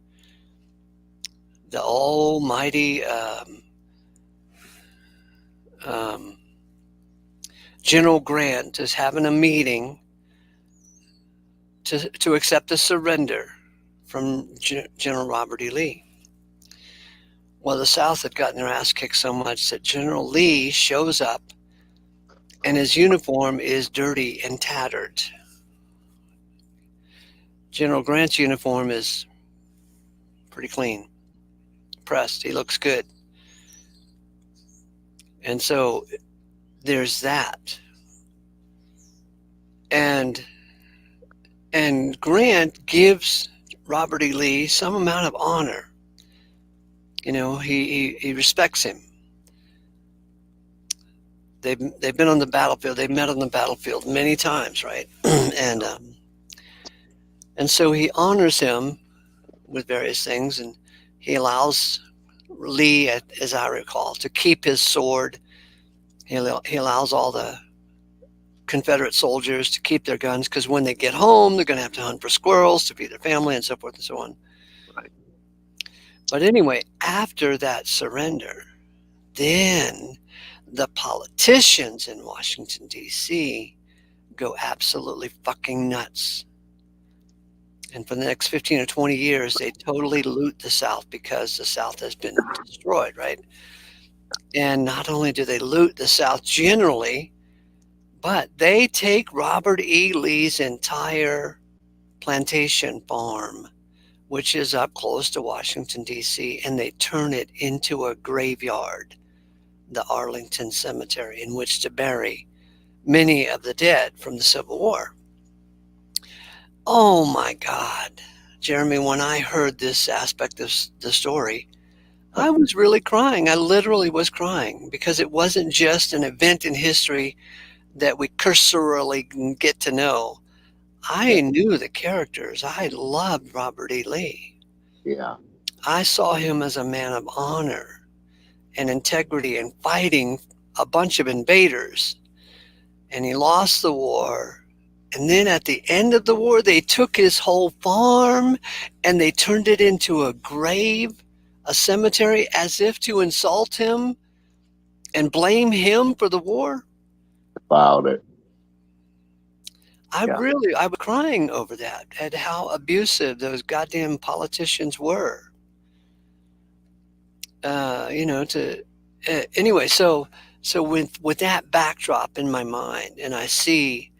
The almighty General Grant is having a meeting to accept a surrender from General Robert E. Lee. Well, the South had gotten their ass kicked so much that General Lee shows up and his uniform is dirty and tattered. General Grant's uniform is pretty clean, pressed. He looks good. And so there's that. And Grant gives Robert E. Lee some amount of honor. You know, he respects him. They've been on the battlefield. They've met on the battlefield many times, right? And so he honors him with various things, and he allows Lee, as I recall, to keep his sword. He allows all the Confederate soldiers to keep their guns because when they get home, they're going to have to hunt for squirrels to feed their family and so forth and so on.
Right.
But anyway, after that surrender, then the politicians in Washington, D.C. go absolutely fucking nuts. And for the next 15 or 20 years, they totally loot the South because the South has been destroyed, right? And not only do they loot the South generally, but they take Robert E. Lee's entire plantation farm, which is up close to Washington, D.C., and they turn it into a graveyard, the Arlington Cemetery, in which to bury many of the dead from the Civil War. Oh my God, Jeremy, when I heard this aspect of the story, I was really crying. I literally was crying because it wasn't just an event in history that we cursorily get to know. I knew the characters. I loved Robert E. Lee.
Yeah.
I saw him as a man of honor and integrity and fighting a bunch of invaders. And he lost the war. And then at the end of the war, they took his whole farm and they turned it into a grave, a cemetery, as if to insult him and blame him for the war.
Wow.
I was crying over that, at how abusive those goddamn politicians were. You know, anyway, so with that backdrop in my mind, and I see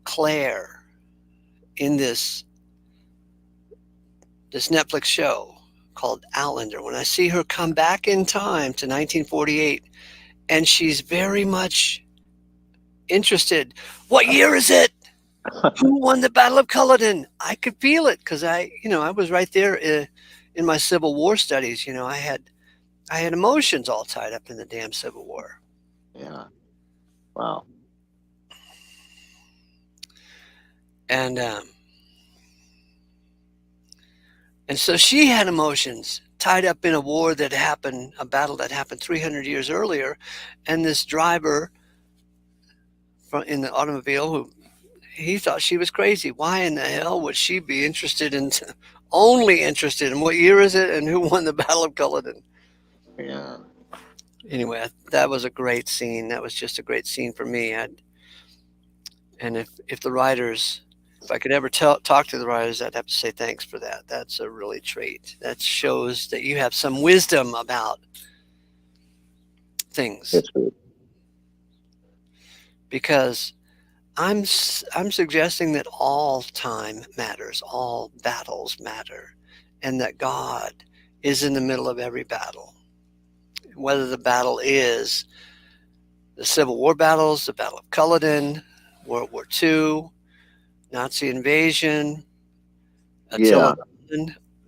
Claire in this Netflix show called Outlander, when I see her come back in time to 1948, and she's very much interested. What year is it? Who won the Battle of Culloden? I could feel it because I was right there in my Civil War studies. You know, I had emotions all tied up in the damn Civil War.
Yeah. Wow.
And so she had emotions tied up in a war that happened, a battle that happened 300 years earlier, and this driver in the automobile who he thought she was crazy. Why in the hell would she be only interested in what year is it and who won the Battle of Culloden?
Yeah.
Anyway, that was a great scene. That was just a great scene for me. And if the writers, if I could ever talk to the writers, I'd have to say thanks for that. That's a really trait. That shows that you have some wisdom about things.
It's good.
Because I'm suggesting that all time matters, all battles matter, and that God is in the middle of every battle. Whether the battle is the Civil War battles, the Battle of Culloden, World War II, Nazi invasion, Attila,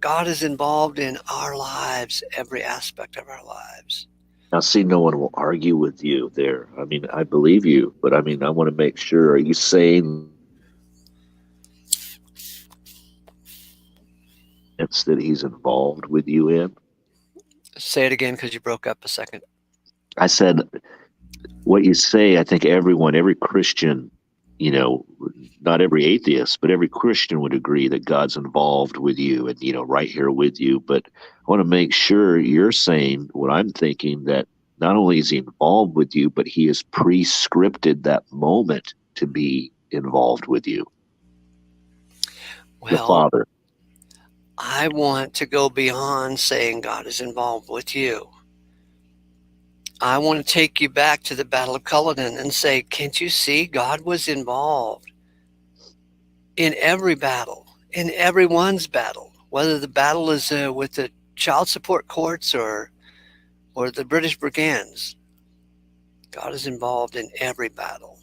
God is involved in our lives, every aspect of our lives.
Now, see, no one will argue with you there. I mean, I believe you, but I mean, I want to make sure. Are you saying it's that he's involved with you in?
Say it again because you broke up a second.
I said, what you say, I think every Christian, you know, not every atheist, but every Christian would agree that God's involved with you and, you know, right here with you. But I want to make sure you're saying what I'm thinking, that not only is he involved with you, but he has pre-scripted that moment to be involved with you.
Well,
The Father.
I want to go beyond saying God is involved with you. I want to take you back to the Battle of Culloden and say, can't you see God was involved in every battle, in everyone's battle, whether the battle is with the child support courts or the British brigands. God is involved in every battle.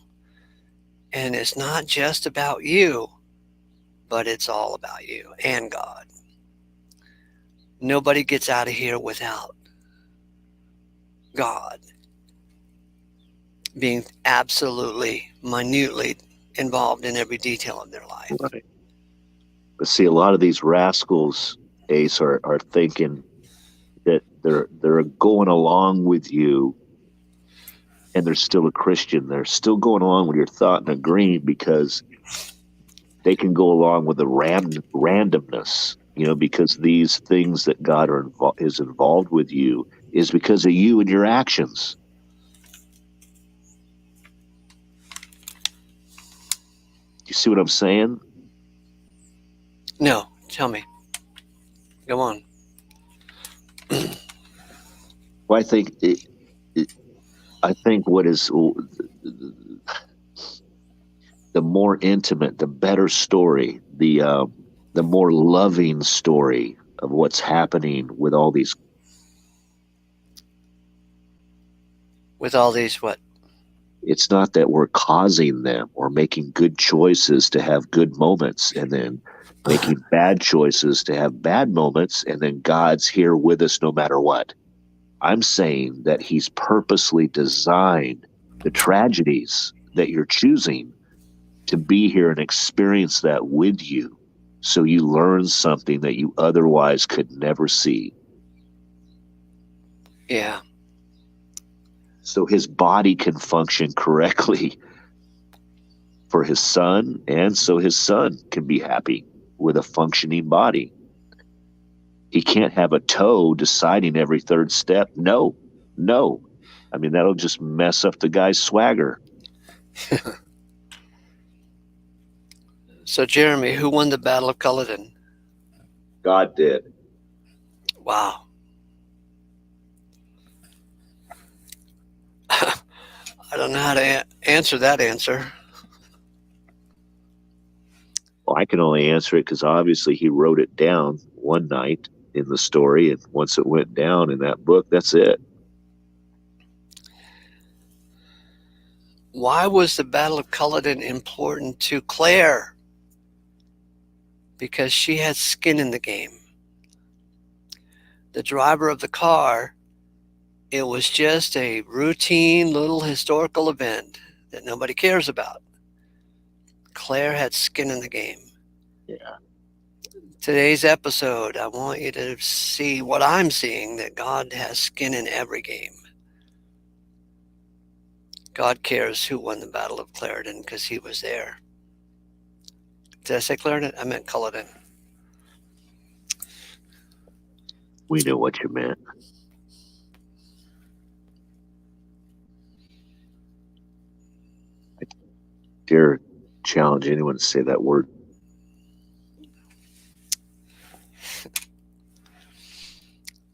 And it's not just about you, but it's all about you and God. Nobody gets out of here without God being absolutely, minutely involved in every detail of their life.
Right. But see, a lot of these rascals, Ace, are thinking that they're going along with you, and they're still a Christian. They're still going along with your thought and agreeing because they can go along with the randomness, because these things that God is involved with you is because of you and your actions. You see what I'm saying?
No, tell me. Go on.
Well, I think what is the more intimate, the better story, the more loving story of what's happening with all these.
With all these what?
It's not that we're causing them or making good choices to have good moments and then making bad choices to have bad moments, and then God's here with us no matter what. I'm saying that He's purposely designed the tragedies that you're choosing to be here and experience that with you, so you learn something that you otherwise could never see.
Yeah.
So His body can function correctly for His Son, and so His Son can be happy with a functioning body. He can't have a toe deciding every third step. No. I mean, that'll just mess up the guy's swagger.
So, Jeremy, who won the Battle of Culloden?
God did.
Wow. I don't know how to answer that answer.
Well, I can only answer it because obviously he wrote it down one night in the story, and once it went down in that book, that's it.
Why was the Battle of Culloden important to Claire? Because she had skin in the game. The driver of the car, it was just a routine little historical event that nobody cares about. Claire had skin in the game.
Yeah.
Today's episode, I want you to see what I'm seeing, that God has skin in every game. God cares who won the Battle of Clarendon because He was there. Did I say Clarendon? I meant Culloden.
We knew what you meant. I dare challenge anyone to say that word.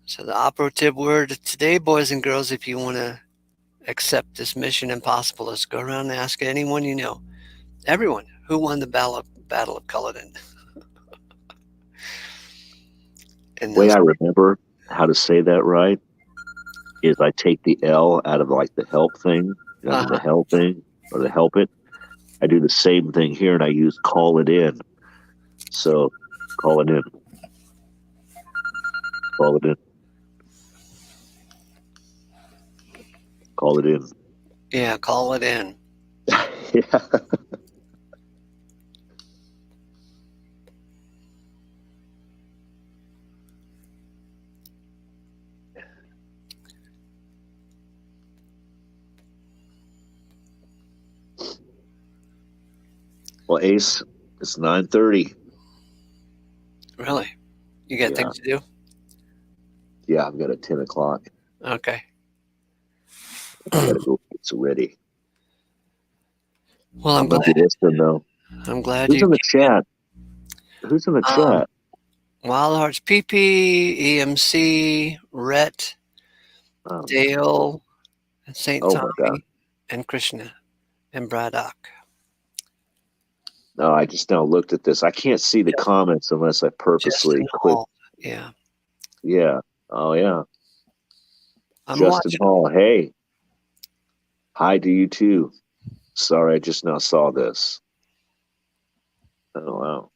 So the operative word today, boys and girls, if you want to accept this mission impossible, is go around and ask anyone you know, everyone, who won the Battle of Culloden.
The way I remember how to say that right is I take the L out of like the help thing, the hell thing, or the help it. I do the same thing here, and I use call it in. So call it in. Call it in. Call it in.
Yeah, call it in.
Yeah. Well, Ace, it's 9:30.
Really? You got things to do?
Yeah, I've got a 10 o'clock.
Okay.
I gotta go get ready.
Well, I'm
glad.
glad.
Listen, though.
I'm glad
Who's
you.
in the chat? Who's in the chat?
Wild Hearts PP, EMC, Rhett,
Um,
Dale, St.
oh my God.
Tommy, and Krishna, and Braddock.
No, I just now looked at this. I can't see the
Just,
comments unless I
Justin
purposely click.
Hall. Yeah,
Yeah. Oh yeah.
I'm
Justin
watching.
Hall. Hey, hi to you too. Sorry, I just now saw this. Oh wow.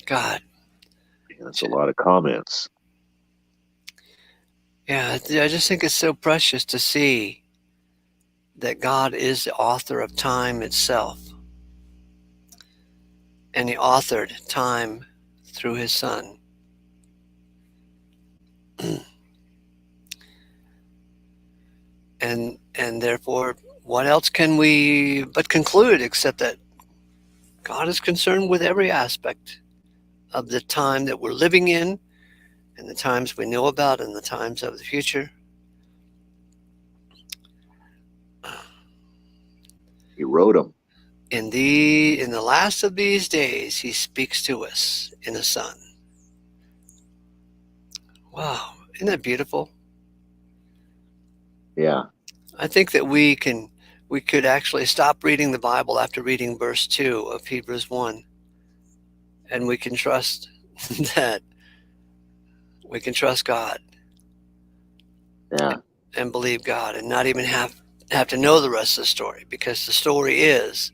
God.
Yeah, that's a lot of comments.
Yeah, I just think it's so precious to see that God is the author of time itself, and He authored time through His Son. And therefore, what else can we but conclude except that God is concerned with every aspect of the time that we're living in, and the times we know about, and the times of the future.
He wrote them.
In the last of these days, He speaks to us in a Son. Wow, isn't that beautiful?
Yeah.
I think that we could actually stop reading the Bible after reading verse 2 of Hebrews 1, and we can trust that we can trust God
Yeah.
and believe God and not even have to know the rest of the story, because the story is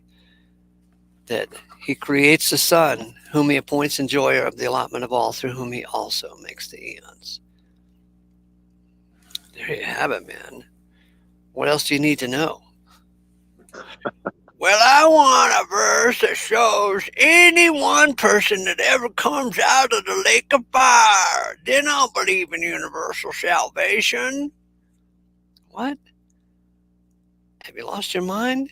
that He creates the Son, whom He appoints enjoyer of the allotment of all, through whom He also makes the eons. There you have it, man. What else do you need to know? Well, I want a verse that shows any one person that ever comes out of the lake of fire. Then I'll believe in universal salvation. What? Have you lost your mind?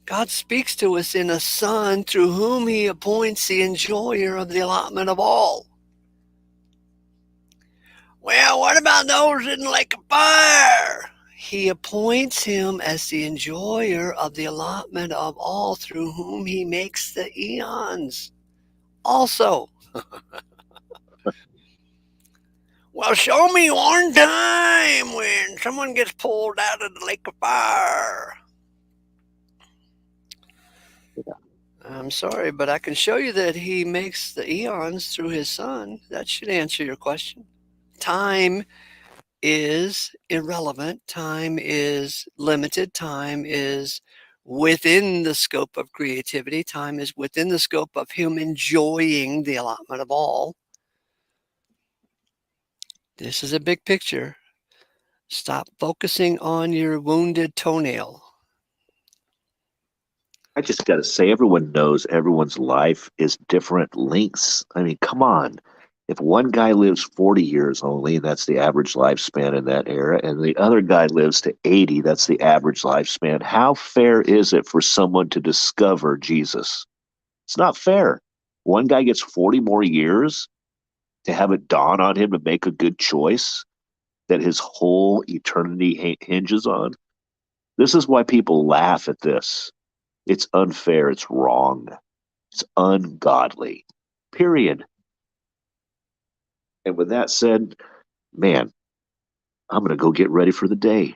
God speaks to us in a Son through whom He appoints the enjoyer of the allotment of all. Well, what about those in the lake of fire? He appoints him as the enjoyer of the allotment of all, through whom He makes the eons. Also, well, show me one time when someone gets pulled out of the lake of fire. I'm sorry, but I can show you that He makes the eons through His Son. That should answer your question. Time is irrelevant. Time is limited. Time is within the scope of creativity. Time is within the scope of Him enjoying the allotment of all. This is a big picture. Stop focusing on your wounded toenail.
I just got to say, everyone knows everyone's life is different lengths. I mean, come on. If one guy lives 40 years only, that's the average lifespan in that era, and the other guy lives to 80, that's the average lifespan. How fair is it for someone to discover Jesus? It's not fair. One guy gets 40 more years to have it dawn on him to make a good choice that his whole eternity hinges on. This is why people laugh at this. It's unfair. It's wrong. It's ungodly. Period. And with that said, man, I'm going to go get ready for the day.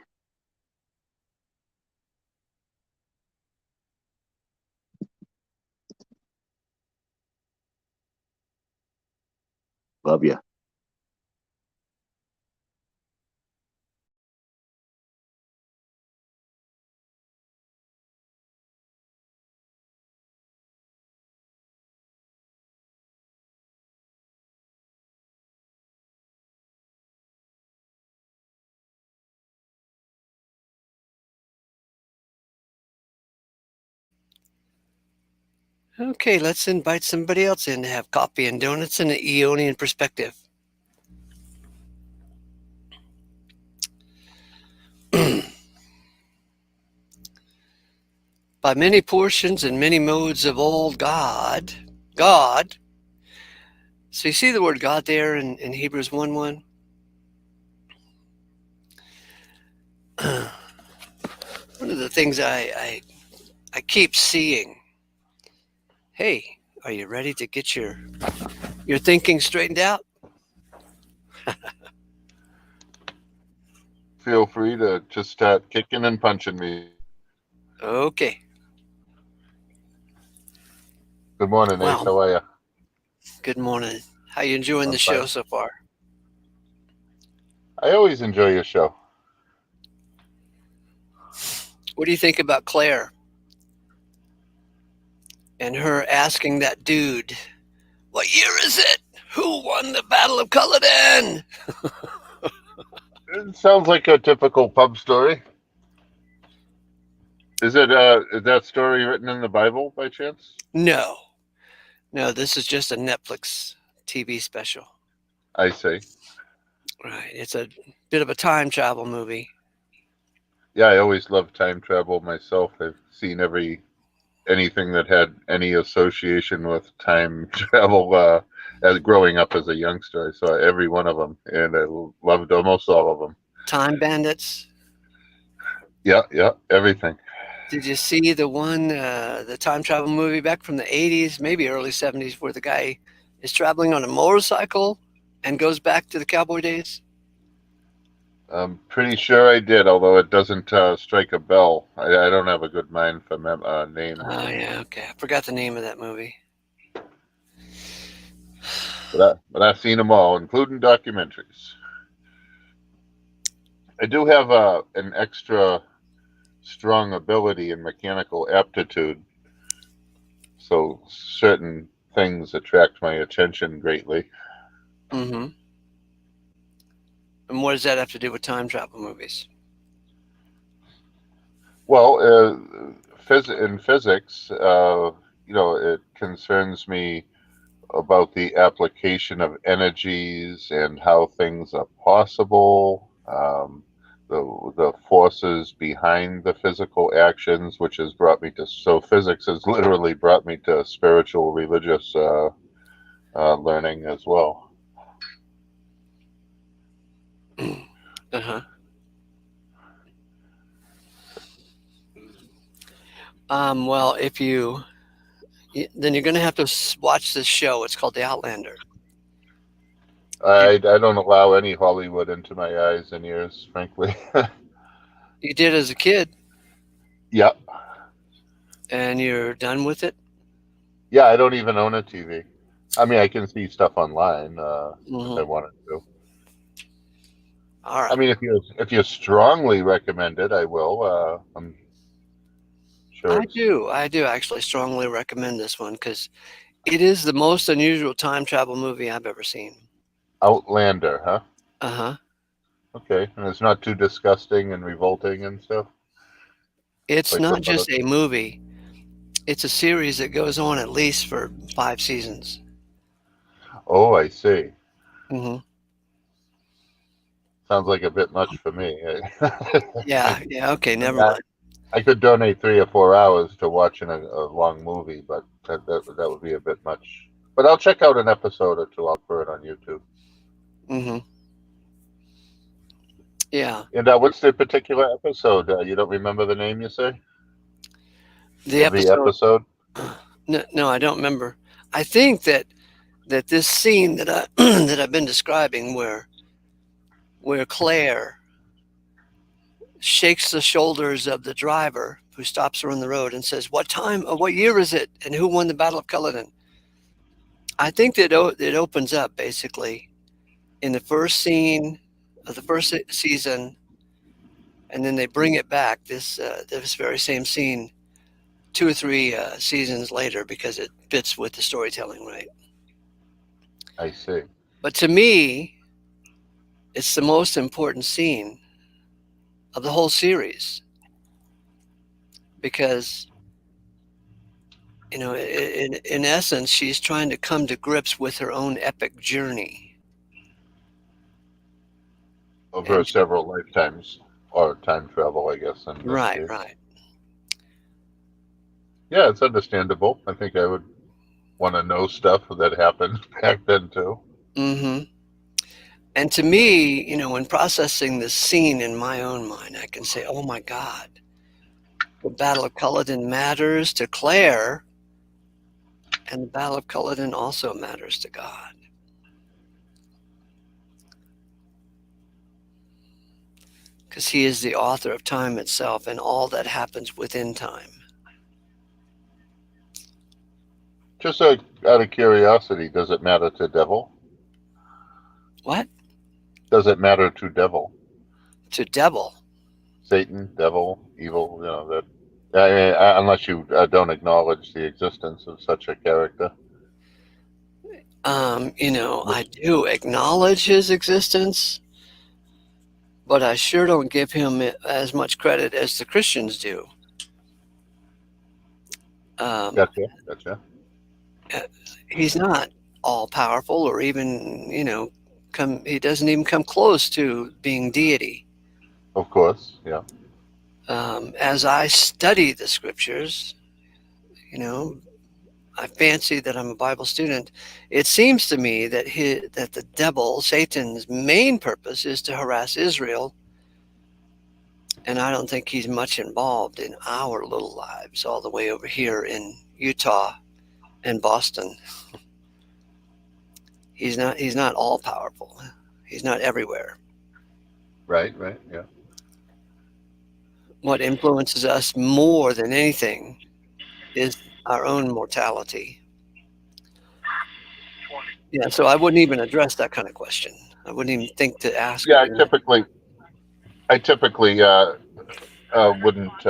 Love you.
Okay, let's invite somebody else in to have coffee and donuts and an Eonian perspective. By many portions and many modes of old God. So you see the word God there in Hebrews 1:1? One of the things I keep seeing. Hey, are you ready to get your thinking straightened out?
Feel free to just start kicking and punching me.
Okay.
Good morning, Ace.
Well,
How are you?
good morning. How you enjoying
I'm
the show
fine.
so far?
I always enjoy your show.
What do you think about Claire and her asking that dude, "What year is it? Who won the Battle of Culloden?"
It sounds like a typical pub story. Is that story written in the Bible by chance?
No, no, this is just a Netflix TV special.
I see.
Right. It's a bit of a time travel movie.
Yeah, I always loved time travel myself. I've seen anything that had any association with time travel as growing up as a youngster. I saw every one of them, and I loved almost all of them.
Time Bandits.
Yeah, yeah, everything.
Did you see the time travel movie back from the 80s, maybe early 70s, where the guy is traveling on a motorcycle and goes back to the cowboy days?
I'm pretty sure I did, although it doesn't strike a bell. I don't have a good mind for names,
Oh, yeah, okay. I forgot the name of that movie.
but I've seen them all, including documentaries. I do have an extra strong ability in mechanical aptitude, so certain things attract my attention greatly.
Mm-hmm. And what does that have to do with time travel movies?
Well, in physics, it concerns me about the application of energies and how things are possible, the forces behind the physical actions, which has brought me to physics has literally brought me to spiritual religious learning as well.
Uh-huh. Well, then you're going to have to watch this show. It's called The Outlander. And
I don't allow any Hollywood into my eyes and ears, frankly.
you did as a kid,
Yeah,
and you're done with it.
yeah, I don't even own a TV. I mean, I can see stuff online if I
Mm-hmm.
wanted to.
All
I
right.
mean, if you strongly recommend it, I will. I'm sure it's
I do actually strongly recommend this one because it is the most unusual time travel movie I've ever seen.
Outlander, huh?
Uh-huh.
Okay, and it's not too disgusting and revolting and stuff
It's
like
not
some other.
just a movie. It's a series that goes on at least for 5 seasons.
Oh, I see.
Hmm.
Sounds like a bit much for me. I,
Yeah, yeah, okay,
I mean,
never mind.
I could donate 3 or 4 hours to watching a long movie, but that would be a bit much. But I'll check out an episode or two. I'll put it on YouTube.
Hmm. Yeah.
And what's the particular episode? You don't remember the name, you say,
The
of the
episode,
episode?
no, no, I don't remember. I think that this scene that I that I've been describing where Claire shakes the shoulders of the driver who stops her on the road and says, what year is it, and who won the Battle of Culloden?" I think that it opens up basically in the first scene of the first season, and then they bring it back this very same scene 2 or 3 seasons later because it fits with the storytelling, right?
I see.
But to me, it's the most important scene of the whole series because in essence, she's trying to come to grips with her own epic journey.
Over
And
several lifetimes or time travel, I guess, in this
right,
case.
right.
Yeah, it's understandable. I think I would want to know stuff that happened back then too.
Hmm. And to me, when processing this scene in my own mind, I can say, oh my God, the Battle of Culloden matters to Claire, and the Battle of Culloden also matters to God. Because he is the author of time itself and all that happens within time.
Just out of curiosity, does it matter to devil?
What?
Does it matter to devil?
To devil.
Satan, devil, evil, unless you don't acknowledge the existence of such a character.
I do acknowledge his existence, but I sure don't give him as much credit as the Christians do.
Gotcha.
He's not all powerful, or even, he doesn't even come close to being deity.
Of course, yeah.
As I study the scriptures, I fancy that I'm a Bible student. It seems to me that the devil, Satan's main purpose is to harass Israel. And I don't think he's much involved in our little lives all the way over here in Utah and Boston. He's not all powerful. He's not everywhere.
Right, yeah.
What influences us more than anything is our own mortality. Yeah, so I wouldn't even address that kind of question. I wouldn't even think to ask.
Yeah, I typically wouldn't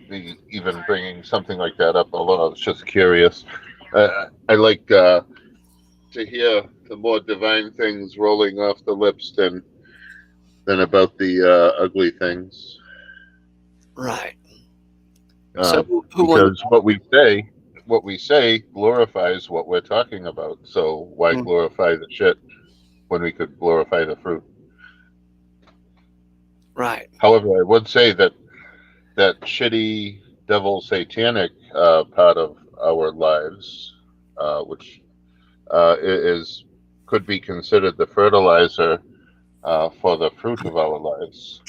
be even bringing something like that up, although I was just curious. I like to hear the more divine things rolling off the lips than about the ugly things.
Right. So who
because what we say glorifies what we're talking about. So why glorify the shit when we could glorify the fruit?
Right.
However, I would say that shitty devil satanic part of our lives, which could be considered the fertilizer for the fruit of our lives.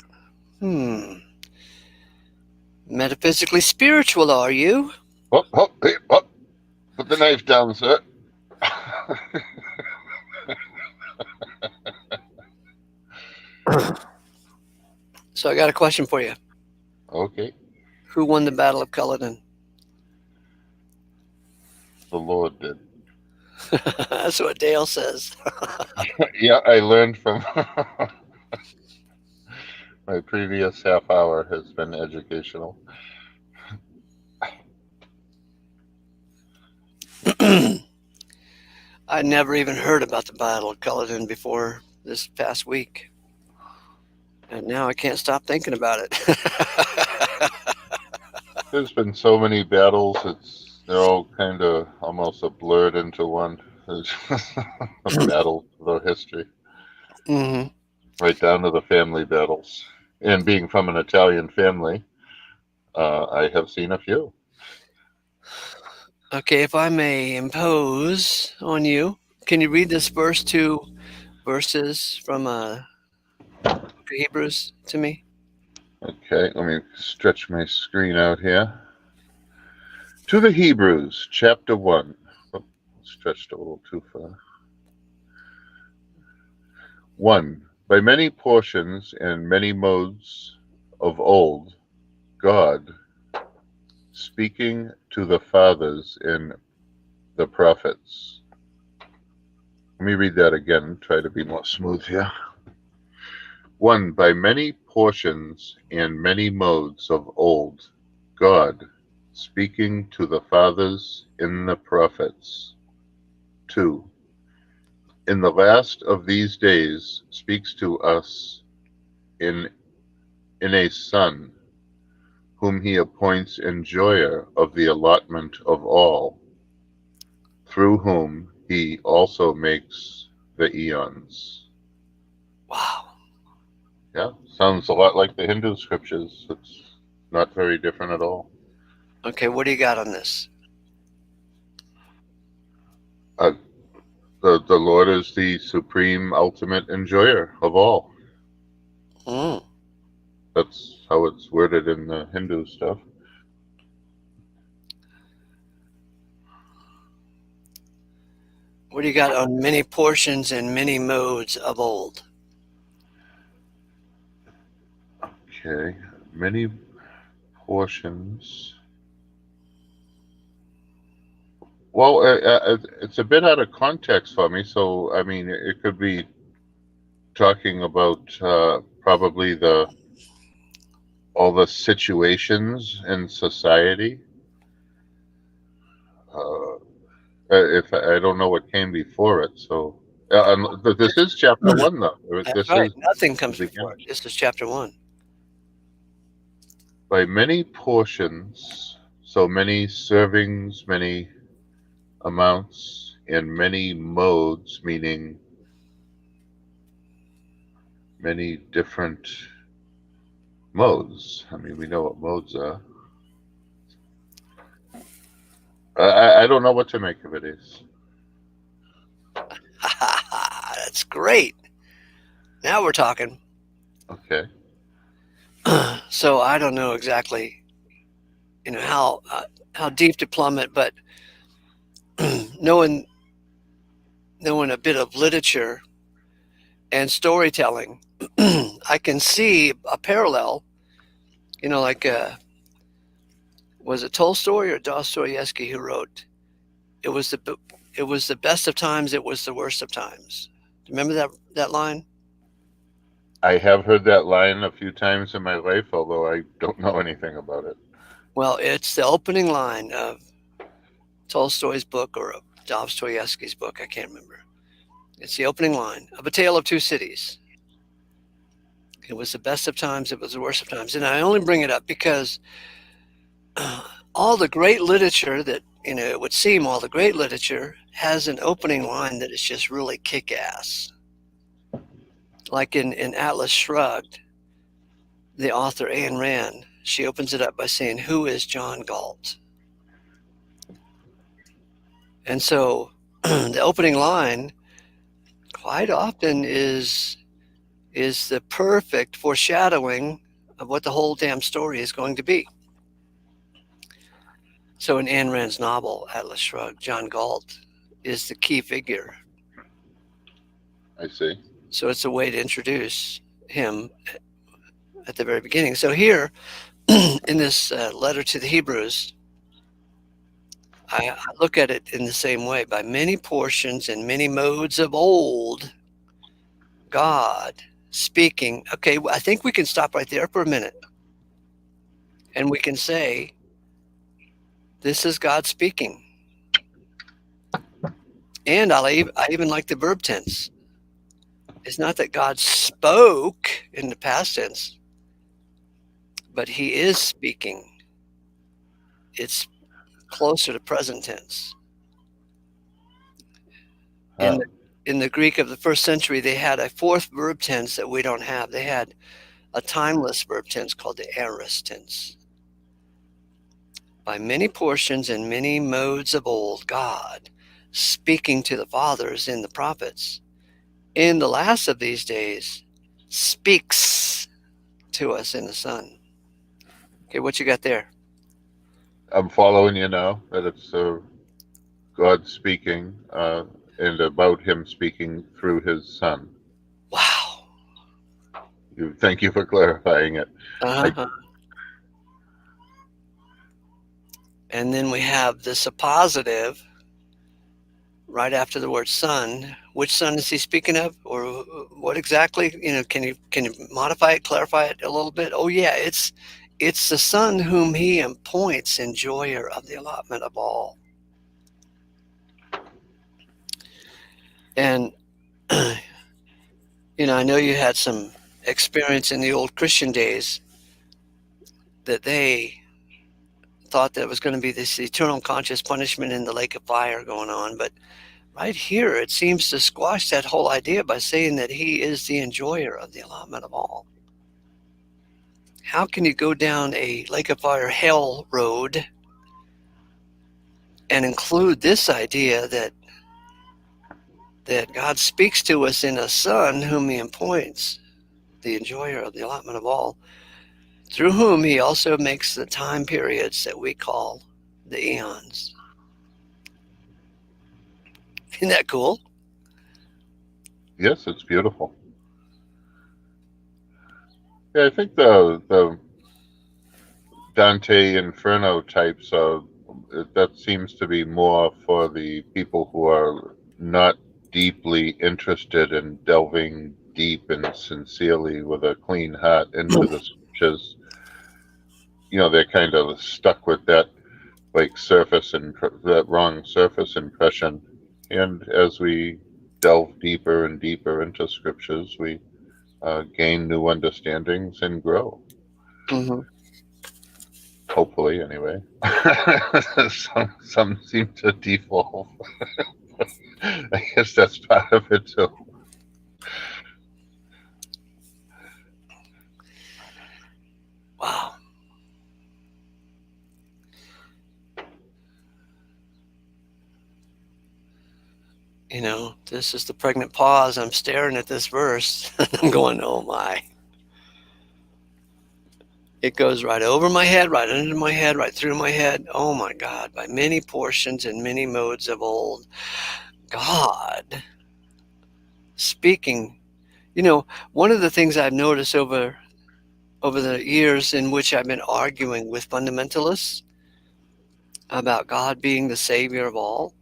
Metaphysically spiritual, are you?
Hey, put the knife down, sir.
So I got a question for you.
Okay.
Who won the Battle of Culloden?
The Lord did.
That's what Dale says.
Yeah, I learned from my previous half hour has been educational.
I never even heard about the Battle of Culloden before this past week. And now I can't stop thinking about it.
There's been so many battles, they're all kind of almost blurred into one. A battle of history.
Mm-hmm.
Right down to the family battles. And being from an Italian family, I have seen a few.
Okay, if I may impose on you, can you read this first 2 verses from Hebrews to me?
Okay, let me stretch my screen out here. To the Hebrews, chapter 1. Oh, stretched a little too far. 1. By many portions and many modes of old, God, speaking to the fathers in the prophets. Let me read that again, try to be more smooth here. 1. By many portions and many modes of old, God, speaking to the fathers in the prophets. 2. In the last of these days speaks to us in a Son, whom he appoints enjoyer of the allotment of all, through whom he also makes the eons.
Wow.
Yeah, sounds a lot like the Hindu scriptures. It's not very different at all.
Okay, what do you got on this?
The Lord is the supreme ultimate enjoyer of all.
Mm.
That's how it's worded in the Hindu stuff.
What do you got on many portions and many modes of old?
Okay, many portions. Well, it's a bit out of context for me, so I mean, it could be talking about probably all the situations in society. Uh, if I don't know what came before it, so this is chapter one, though.
That's
This
right.
is
Nothing
the
comes before
beginning.
it. This is chapter 1.
By many portions, so many servings, many amounts, and many modes, meaning many different modes. I mean, we know what modes are. I don't know what to make of it. Is
That's great. Now we're talking.
okay.
So I don't know exactly, how deep to plummet, but knowing a bit of literature and storytelling, I can see a parallel. Like was it Tolstoy or Dostoevsky who wrote, "It was the best of times. It was the worst of times." Remember that line?
I have heard that line a few times in my life, although I don't know anything about it.
Well, it's the opening line of Tolstoy's book or Dostoevsky's book. I can't remember. It's the opening line of A Tale of Two Cities. It was the best of times. It was the worst of times. And I only bring it up because all the great literature that, it would seem all the great literature has an opening line that is just really kick ass. Like in Atlas Shrugged, the author Ayn Rand, she opens it up by saying, "Who is John Galt?" And so the opening line quite often is the perfect foreshadowing of what the whole damn story is going to be. So in Ayn Rand's novel, Atlas Shrugged, John Galt is the key figure.
I see.
So it's a way to introduce him at the very beginning. So here, in this letter to the Hebrews, I look at it in the same way. By many portions and many modes of old, God speaking. Okay, I think we can stop right there for a minute. And we can say, this is God speaking. And I even like the verb tense. It's not that God spoke in the past tense, but he is speaking. It's closer to present tense. In the Greek of the first century, they had a fourth verb tense that we don't have. They had a timeless verb tense called the aorist tense. By many portions and many modes of old, God, speaking to the fathers in the prophets, in the last of these days, speaks to us in the Son. Okay, what you got there?
I'm following you now that it's God speaking and about him speaking through his son.
Wow.
Thank you for clarifying it.
Uh-huh. And then we have this appositive right after the word son. Which son is he speaking of, or what exactly? Can you modify it, clarify it a little bit? Oh yeah, it's the Son whom he appoints enjoyer of the allotment of all. And I know you had some experience in the old Christian days that they thought that was going to be this eternal conscious punishment in the lake of fire going on, but right here, it seems to squash that whole idea by saying that he is the enjoyer of the allotment of all. How can you go down a lake of fire hell road and include this idea that that God speaks to us in a Son whom he appoints, the enjoyer of the allotment of all, through whom he also makes the time periods that we call the eons. Isn't that cool?
Yes, it's beautiful. Yeah, I think the Dante Inferno types that seems to be more for the people who are not deeply interested in delving deep and sincerely with a clean heart into the scriptures. They're kind of stuck with that like that wrong surface impression. And as we delve deeper and deeper into scriptures, we gain new understandings and grow.
Mm-hmm.
Hopefully, anyway. Some seem to default. I guess that's part of it too.
Wow. This is the pregnant pause. I'm staring at this verse. I'm going, oh my. It goes right over my head, right under my head, right through my head. Oh my God. By many portions and many modes of old, God speaking. One of the things I've noticed over the years in which I've been arguing with fundamentalists about God being the savior of all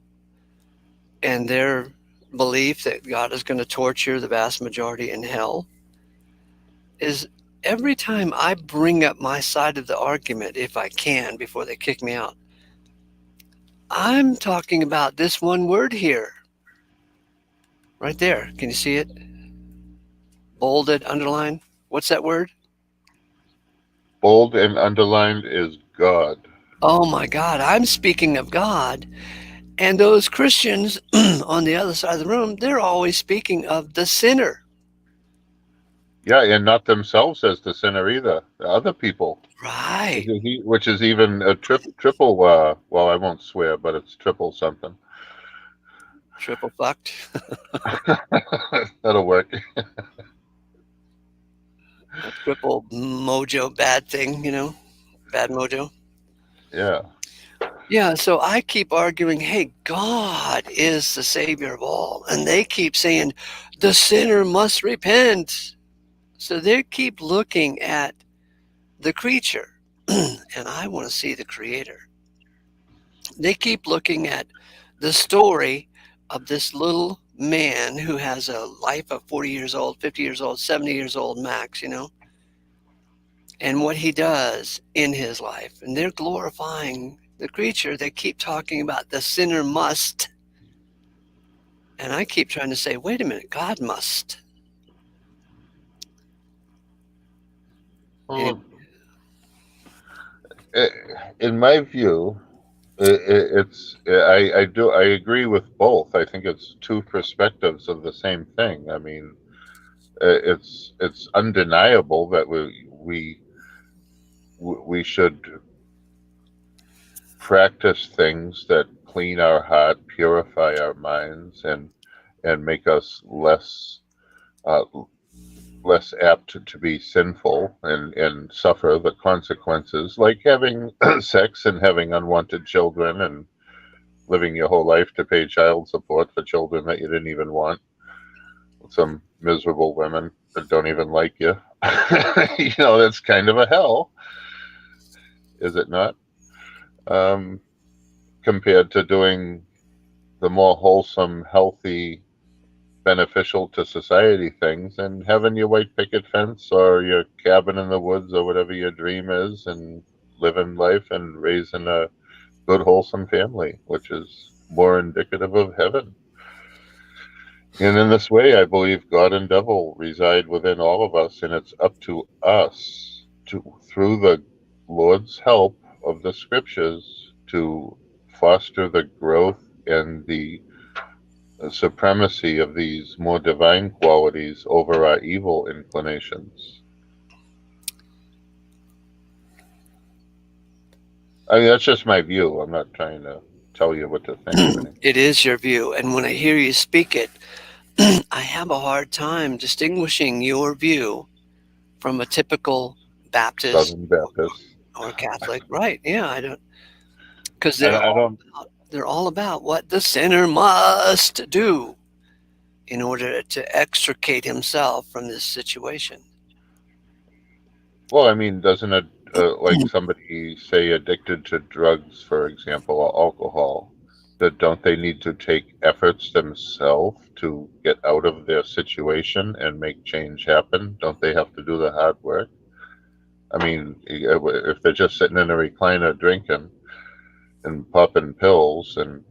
and their belief that God is going to torture the vast majority in hell is every time I bring up my side of the argument, if I can, before they kick me out, I'm talking about this one word here, right there. Can you see it? Bolded, underlined. What's that word?
Bold and underlined is God.
Oh my God, I'm speaking of God. And those Christians on the other side of the room, they're always speaking of the sinner.
Yeah, and not themselves as the sinner either. The other people,
Right.
which is even a triple. Well, I won't swear, but it's triple something.
Triple fucked.
That'll work.
A triple mojo bad thing, bad mojo.
Yeah.
Yeah, so I keep arguing, hey, God is the savior of all. And they keep saying, the sinner must repent. So they keep looking at the creature, and I want to see the creator. They keep looking at the story of this little man who has a life of 40 years old, 50 years old, 70 years old max, and what he does in his life. And they're glorifying the creature. They keep talking about the sinner must. And I keep trying to say, wait a minute, God must. Anyway,
Well, in my view, I agree with both. I think it's two perspectives of the same thing. I mean, it's undeniable that we should practice things that clean our heart, purify our minds, and make us uh, less apt to be sinful and suffer the consequences, like having sex and having unwanted children and living your whole life to pay child support for children that you didn't even want. Some miserable women that don't even like you. That's kind of a hell, is it not? Um, Compared to doing the more wholesome, healthy, beneficial to society things and having your white picket fence or your cabin in the woods or whatever your dream is and living life and raising a good, wholesome family, which is more indicative of heaven. And in this way, I believe God and devil reside within all of us, and it's up to us through the Lord's help of the scriptures, to foster the growth and the supremacy of these more divine qualities over our evil inclinations. I mean, that's just my view. I'm not trying to tell you what to think or anything.
It is your view. And when I hear you speak it, I have a hard time distinguishing your view from a typical Baptist
Southern Baptist.
or Catholic. Right. Yeah. I don't, because
And I don't.
they're all about what the sinner must do in order to extricate himself from this situation.
Well, I mean, doesn't it like somebody say addicted to drugs, for example, or alcohol? That don't they need to take efforts themselves to get out of their situation and make change happen? Don't they have to do the hard work? I mean, if they're just sitting in a recliner drinking and popping pills and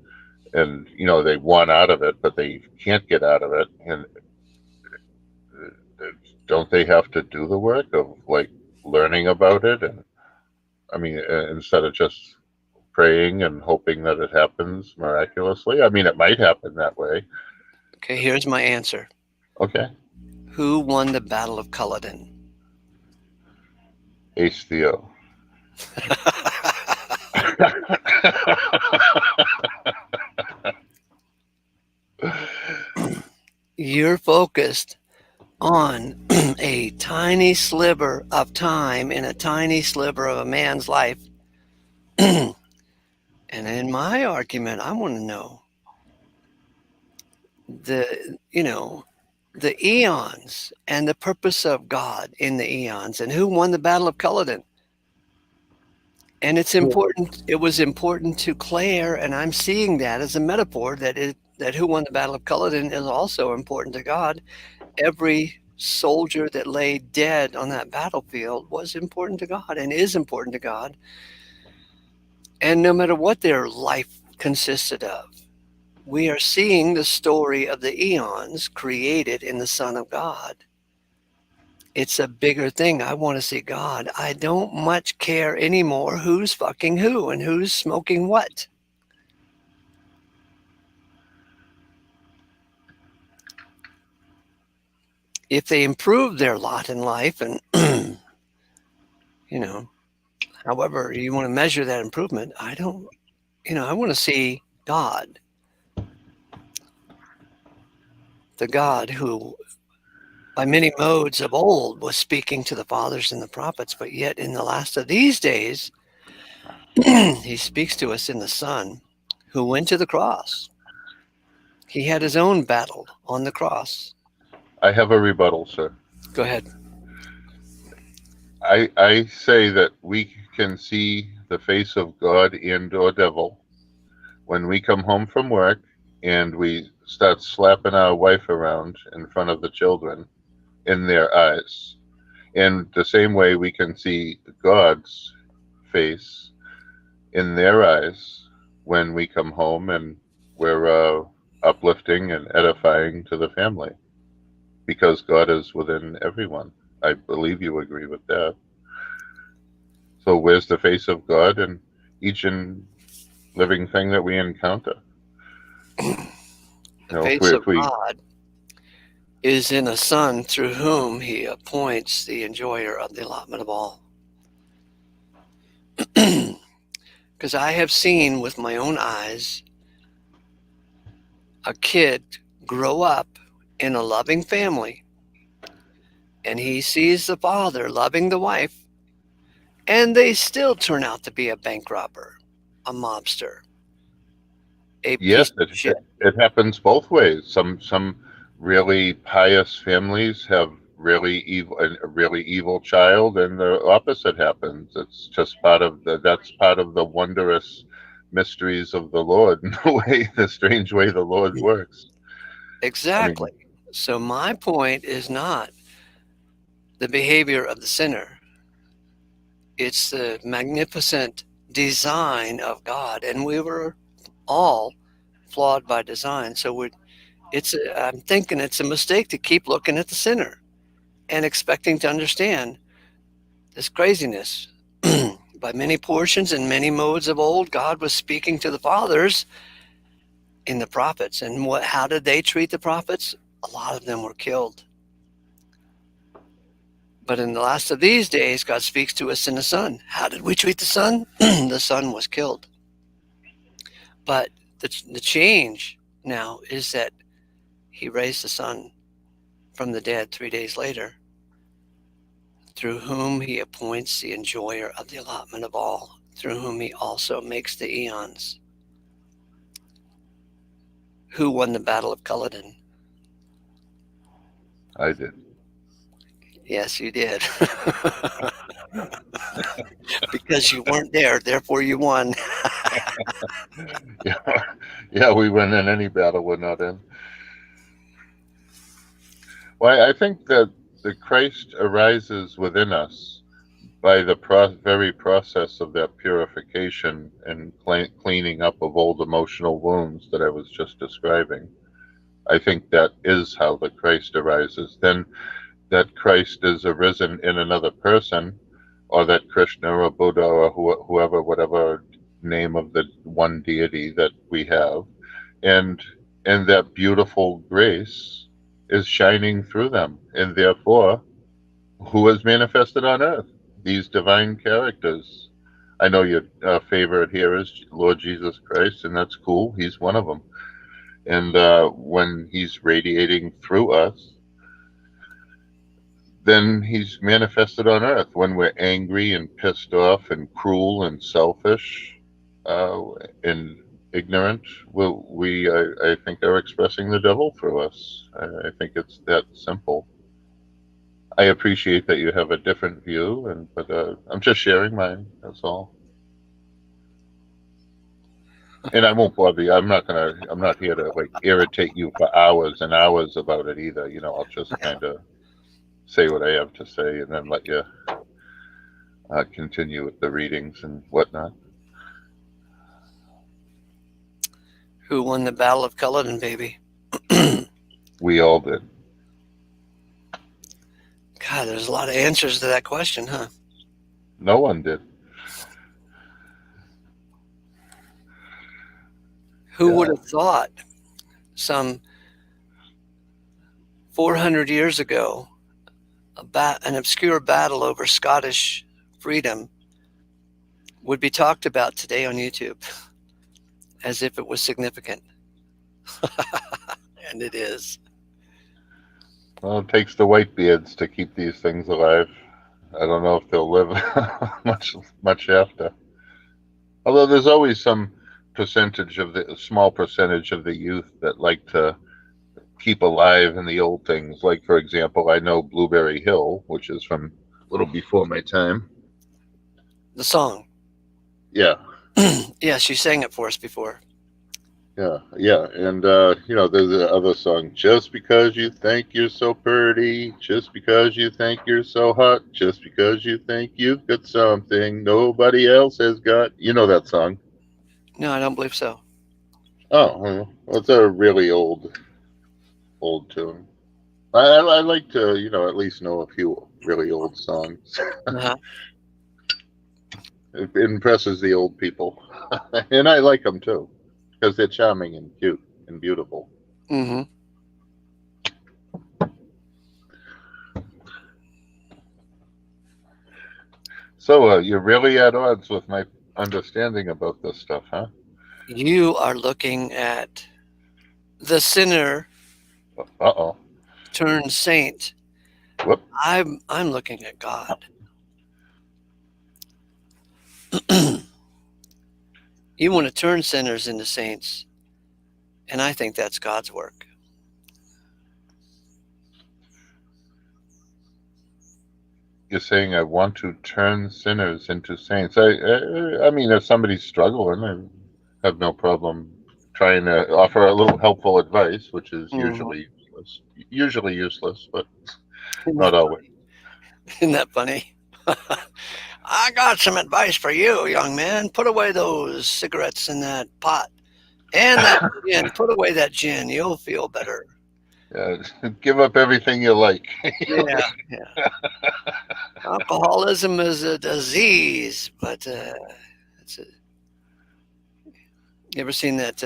you know they want out of it, but they can't get out of it, and don't they have to do the work of like learning about it? And I mean, instead of just praying and hoping that it happens miraculously. I mean, it might happen that way.
Okay, here's my answer.
Okay.
Who won the Battle of Culloden?
HCO.
You're focused on a tiny sliver of time in a tiny sliver of a man's life. And in my argument, I want to know the eons and the purpose of God in the eons and who won the Battle of Culloden. And it's important. It was important to Claire, and I'm seeing that as a metaphor that who won the Battle of Culloden is also important to God. Every soldier that lay dead on that battlefield was important to God and is important to God. And no matter what their life consisted of, we are seeing the story of the eons created in the Son of God. It's a bigger thing. I want to see God. I don't much care anymore who's fucking who and who's smoking what. If they improve their lot in life and, however you want to measure that improvement, I want to see God. The God who, by many modes of old, was speaking to the fathers and the prophets, but yet in the last of these days, he speaks to us in the Son who went to the cross. He had his own battle on the cross.
I have a rebuttal, sir.
Go ahead.
I say that we can see the face of God and or devil when we come home from work and we start slapping our wife around in front of the children in their eyes. In the same way we can see God's face in their eyes when we come home and we're uplifting and edifying to the family, because God is within everyone. I believe you agree with that. So where's the face of God in each and living thing that we encounter?
The face of God is in a Son through whom he appoints the enjoyer of the allotment of all. Because I have seen with my own eyes a kid grow up in a loving family, and he sees the father loving the wife, and they still turn out to be a bank robber, a mobster, a
Yes,
piece of shit.
it happens both ways. Some really pious families have a really evil child, and the opposite happens. It's just that's part of the wondrous mysteries of the Lord, and the strange way the Lord works.
Exactly. I mean, so my point is not the behavior of the sinner. It's the magnificent design of God, and we were all flawed by design. So I'm thinking it's a mistake to keep looking at the sinner and expecting to understand this craziness. By many portions and many modes of old, God was speaking to the fathers in the prophets. And how did they treat the prophets? A lot of them were killed. But in the last of these days, God speaks to us in the Son. How did we treat the Son? The Son was killed. But the change now is that he raised the Son from the dead 3 days later, through whom he appoints the enjoyer of the allotment of all, through whom he also makes the eons. Who won the Battle of Culloden?
I did.
Yes, you did. Because you weren't there, therefore you won.
Yeah, yeah, we win in any battle we're not in. Well, I think that the Christ arises within us by the very process of that purification and cleaning up of old emotional wounds that I was just describing. I think that is how the Christ arises. Then that Christ is arisen in another person, or that Krishna or Buddha or whoever, whatever name of the one deity that we have, and that beautiful grace is shining through them, and therefore, who is manifested on earth? These divine characters. I know your favorite here is Lord Jesus Christ, and that's cool. He's one of them. And when he's radiating through us, then he's manifested on earth. When we're angry and pissed off and cruel and selfish and ignorant, I think, are expressing the devil through us. I think it's that simple. I appreciate that you have a different view, but I'm just sharing mine. That's all. And I won't bother you. I'm not here to like irritate you for hours and hours about it either. I'll just kind of say what I have to say and then let you continue with the readings and whatnot.
Who won the Battle of Culloden, baby?
We all did.
God, there's a lot of answers to that question, huh?
No one did.
Who would have thought some 400 years ago an obscure battle over Scottish freedom would be talked about today on YouTube as if it was significant? And it is.
Well, it takes the Whitebeards to keep these things alive. I don't know if they'll live much after. Although there's always some small percentage of the youth that like to keep alive in the old things. Like, for example, I know Blueberry Hill, which is from a little before my time.
The song.
Yeah.
Yes, you sang it for us before.
Yeah. And, there's the other song, just because you think you're so pretty, just because you think you're so hot, just because you think you've got something nobody else has got. You know that song?
No, I don't believe so.
Oh, well, it's a really old tune. I like to, at least know a few really old songs.
Uh-huh.
It impresses the old people. And I like them too, because they're charming and cute and beautiful.
Mm-hmm.
So you're really at odds with my understanding about this stuff, huh?
You are looking at the sinner
Uh-oh.
turned saint.
Whoop.
I'm looking at God. You want to turn sinners into saints, and I think that's God's work.
You're saying I want to turn sinners into saints. I mean, if somebody's struggling, I have no problem trying to offer a little helpful advice, which is usually useless, but not always.
Isn't that funny? I got some advice for you, young man. Put away those cigarettes in that pot. And that gin. Put away that gin. You'll feel better.
Give up everything you like.
Yeah. Alcoholism is a disease, but you ever seen that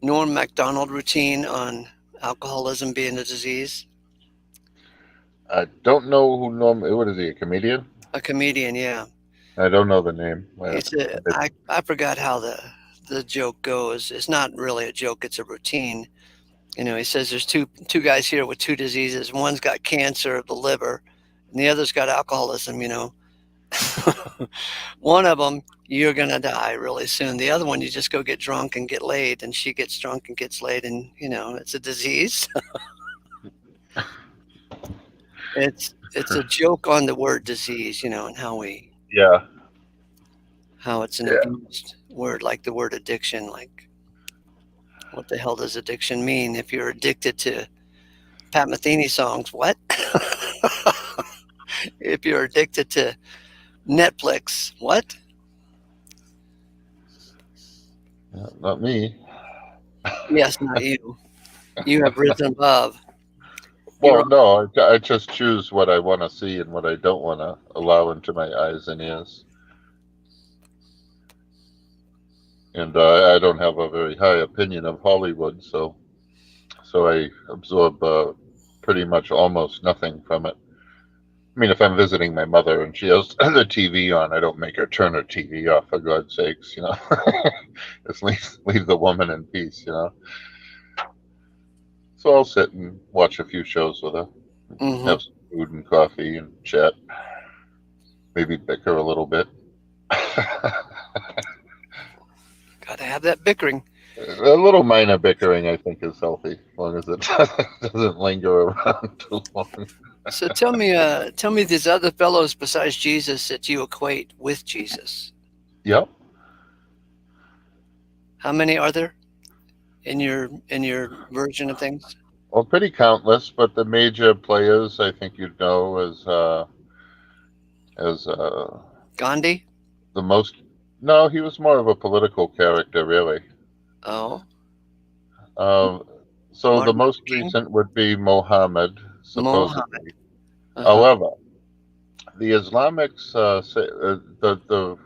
Norm Macdonald routine on alcoholism being a disease?
I don't know who Norm. What is he? A comedian?
A comedian, yeah.
I don't know the name.
He said, I forgot how the joke goes. It's not really a joke, it's a routine. He says there's two guys here with two diseases. One's got cancer of the liver, and the other's got alcoholism. One of them, you're gonna die really soon. The other one, you just go get drunk and get laid, and she gets drunk and gets laid, and it's a disease. It's a joke on the word disease, and
Yeah.
how it's an
Yeah.
abused word, like the word addiction. Like, what the hell does addiction mean? If you're addicted to Pat Metheny songs, what? If you're addicted to Netflix, what?
Not me.
Yes, not you. You have risen above. You're
Well, no, I just choose what I want to see and what I don't want to allow into my eyes and ears. And I don't have a very high opinion of Hollywood, so I absorb pretty much almost nothing from it. I mean, if I'm visiting my mother and she has the TV on, I don't make her turn her TV off, for God's sakes, Just leave the woman in peace. So I'll sit and watch a few shows with her,
mm-hmm.
have some food and coffee and chat, maybe bicker a little bit.
Got to have that bickering.
A little minor bickering, I think, is healthy, as long as it doesn't linger around too long.
So tell me these other fellows besides Jesus that you equate with Jesus.
Yep.
How many are there in your version of things?
Well, pretty countless, but the major players I think you'd know as
Gandhi?
the most. No, he was more of a political character, really.
Oh,
Um, so the
Martin Luther
most
King?
recent would be Mohammed,
Mohammed.
supposedly.
Uh-huh.
However, the Islamics say the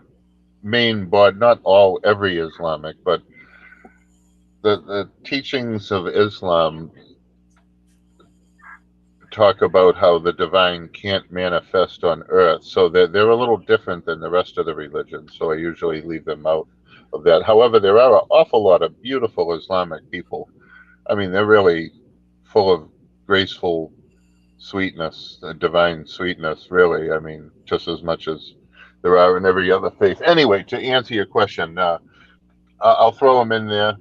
main body, not every Islamic, but the teachings of Islam talk about how the divine can't manifest on earth. So they're a little different than the rest of the religions. So I usually leave them out of that. However, there are an awful lot of beautiful Islamic people. I mean, they're really full of graceful sweetness, divine sweetness, really. I mean, just as much as there are in every other faith. Anyway, to answer your question, I'll throw them in there.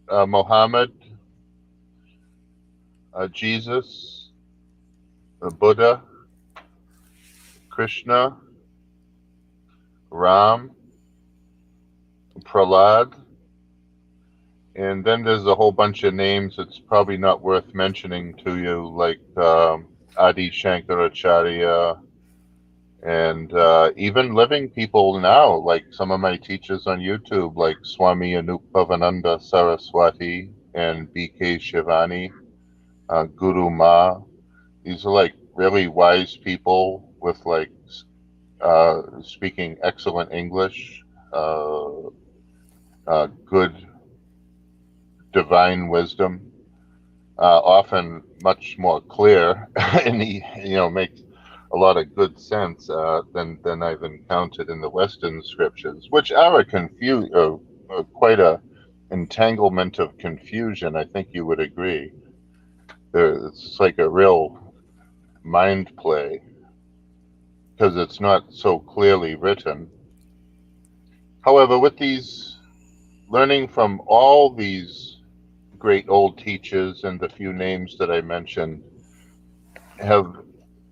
Muhammad, Jesus, Buddha, Krishna, Ram, Prahlad, and then there's a whole bunch of names that's probably not worth mentioning to you, like Adi Shankaracharya, and even living people now, like some of my teachers on YouTube, like Swami Anupbhavananda Saraswati and B.K. Shivani, Guru Ma. These are like really wise people with like speaking excellent English, good divine wisdom, often much more clear, and he makes a lot of good sense than I've encountered in the Western scriptures, which are quite a entanglement of confusion. I think you would agree. It's like a real mind play because it's not so clearly written. However, with these learning from all these great old teachers and the few names that I mentioned have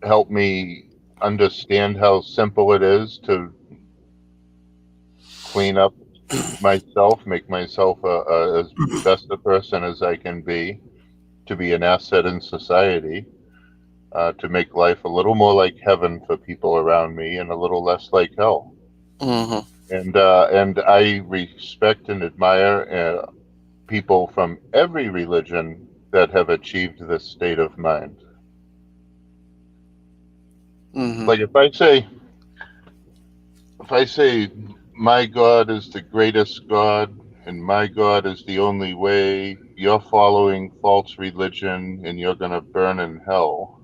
helped me understand how simple it is to clean up myself, make myself as best a person as I can be, to be an asset in society, to make life a little more like heaven for people around me and a little less like hell.
Mm-hmm.
And I respect and admire people from every religion that have achieved this state of mind.
Mm-hmm.
Like if I say my God is the greatest God and my God is the only way, you're following false religion and you're going to burn in hell.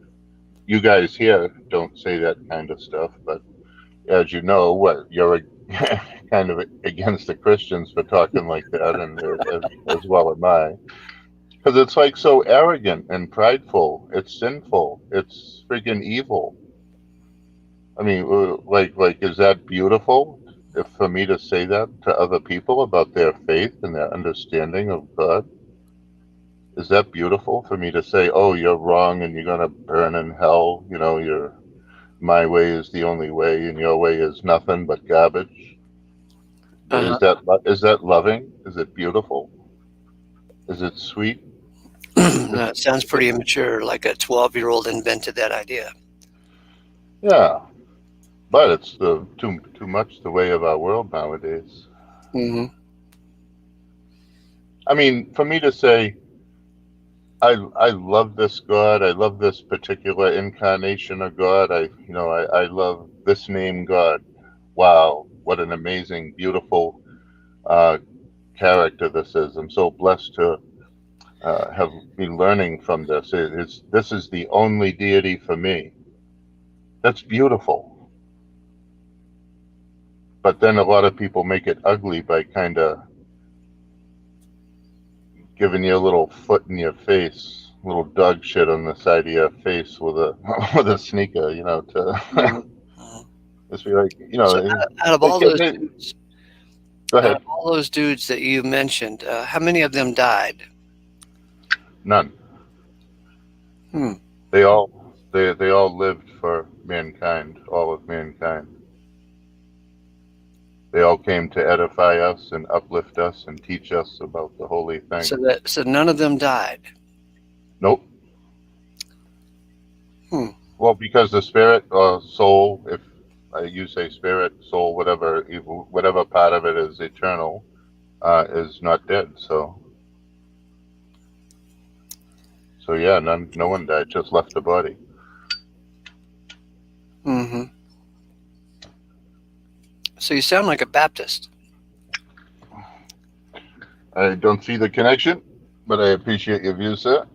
You guys here don't say that kind of stuff, but as you know, what you're kind of against the Christians for talking like that, and as well am I, because it's like so arrogant and prideful. It's sinful. It's freaking evil. I mean, like, is that beautiful? If for me to say that to other people about their faith and their understanding of God, is that beautiful for me to say, "Oh, you're wrong and you're gonna burn in hell"? You know, my way is the only way, and your way is nothing but garbage.
Uh-huh.
Is that loving? Is it beautiful? Is it sweet? Is
That sounds pretty immature, like a 12-year-old invented that idea.
Yeah, but it's the too much the way of our world nowadays.
Hmm.
I mean, for me to say I love this God, I love this particular incarnation of God, I love this name God. Wow, what an amazing, beautiful uh, character this is. I'm so blessed to have been learning from this. This is the only deity for me. That's beautiful. But then a lot of people make it ugly by kind of giving you a little foot in your face, little dog shit on the side of your face with a with a sneaker, to
Hmm.
just be like,
So out of
they,
all those
they,
dudes,
go
out
ahead.
of all those dudes that you mentioned, how many of them died?
None.
Hmm.
They all lived for mankind, all of mankind. They all came to edify us and uplift us and teach us about the holy
So
things.
none of them died.
Nope.
Hmm.
Well, because the spirit or soul, if you say spirit, soul, whatever part of it is eternal, is not dead. So yeah, no one died, just left the body.
Hmm. So you sound like a Baptist.
I don't see the connection, but I appreciate your view, sir.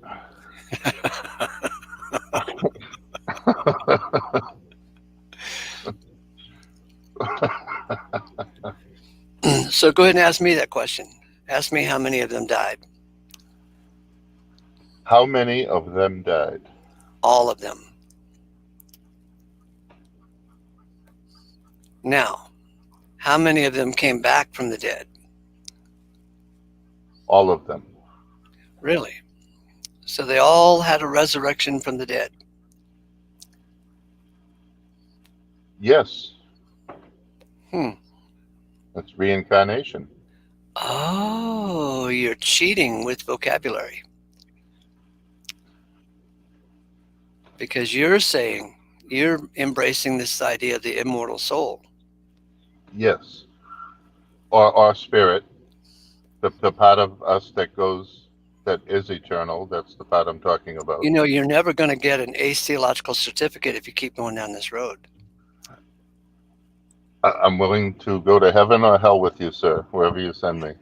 So go ahead and ask me that question. Ask me how many of them died.
How many of them died?
All of them. Now, how many of them came back from the dead?
All of them.
Really? So they all had a resurrection from the dead.
Yes,
Hmm.
that's reincarnation.
Oh, you're cheating with vocabulary because you're embracing this idea of the immortal soul.
Yes, or spirit, the part of us that is eternal. That's the part I'm talking about.
You know, you're never going to get an ace theological certificate if you keep going down this road.
I'm willing to go to heaven or hell with you, sir, wherever you send me.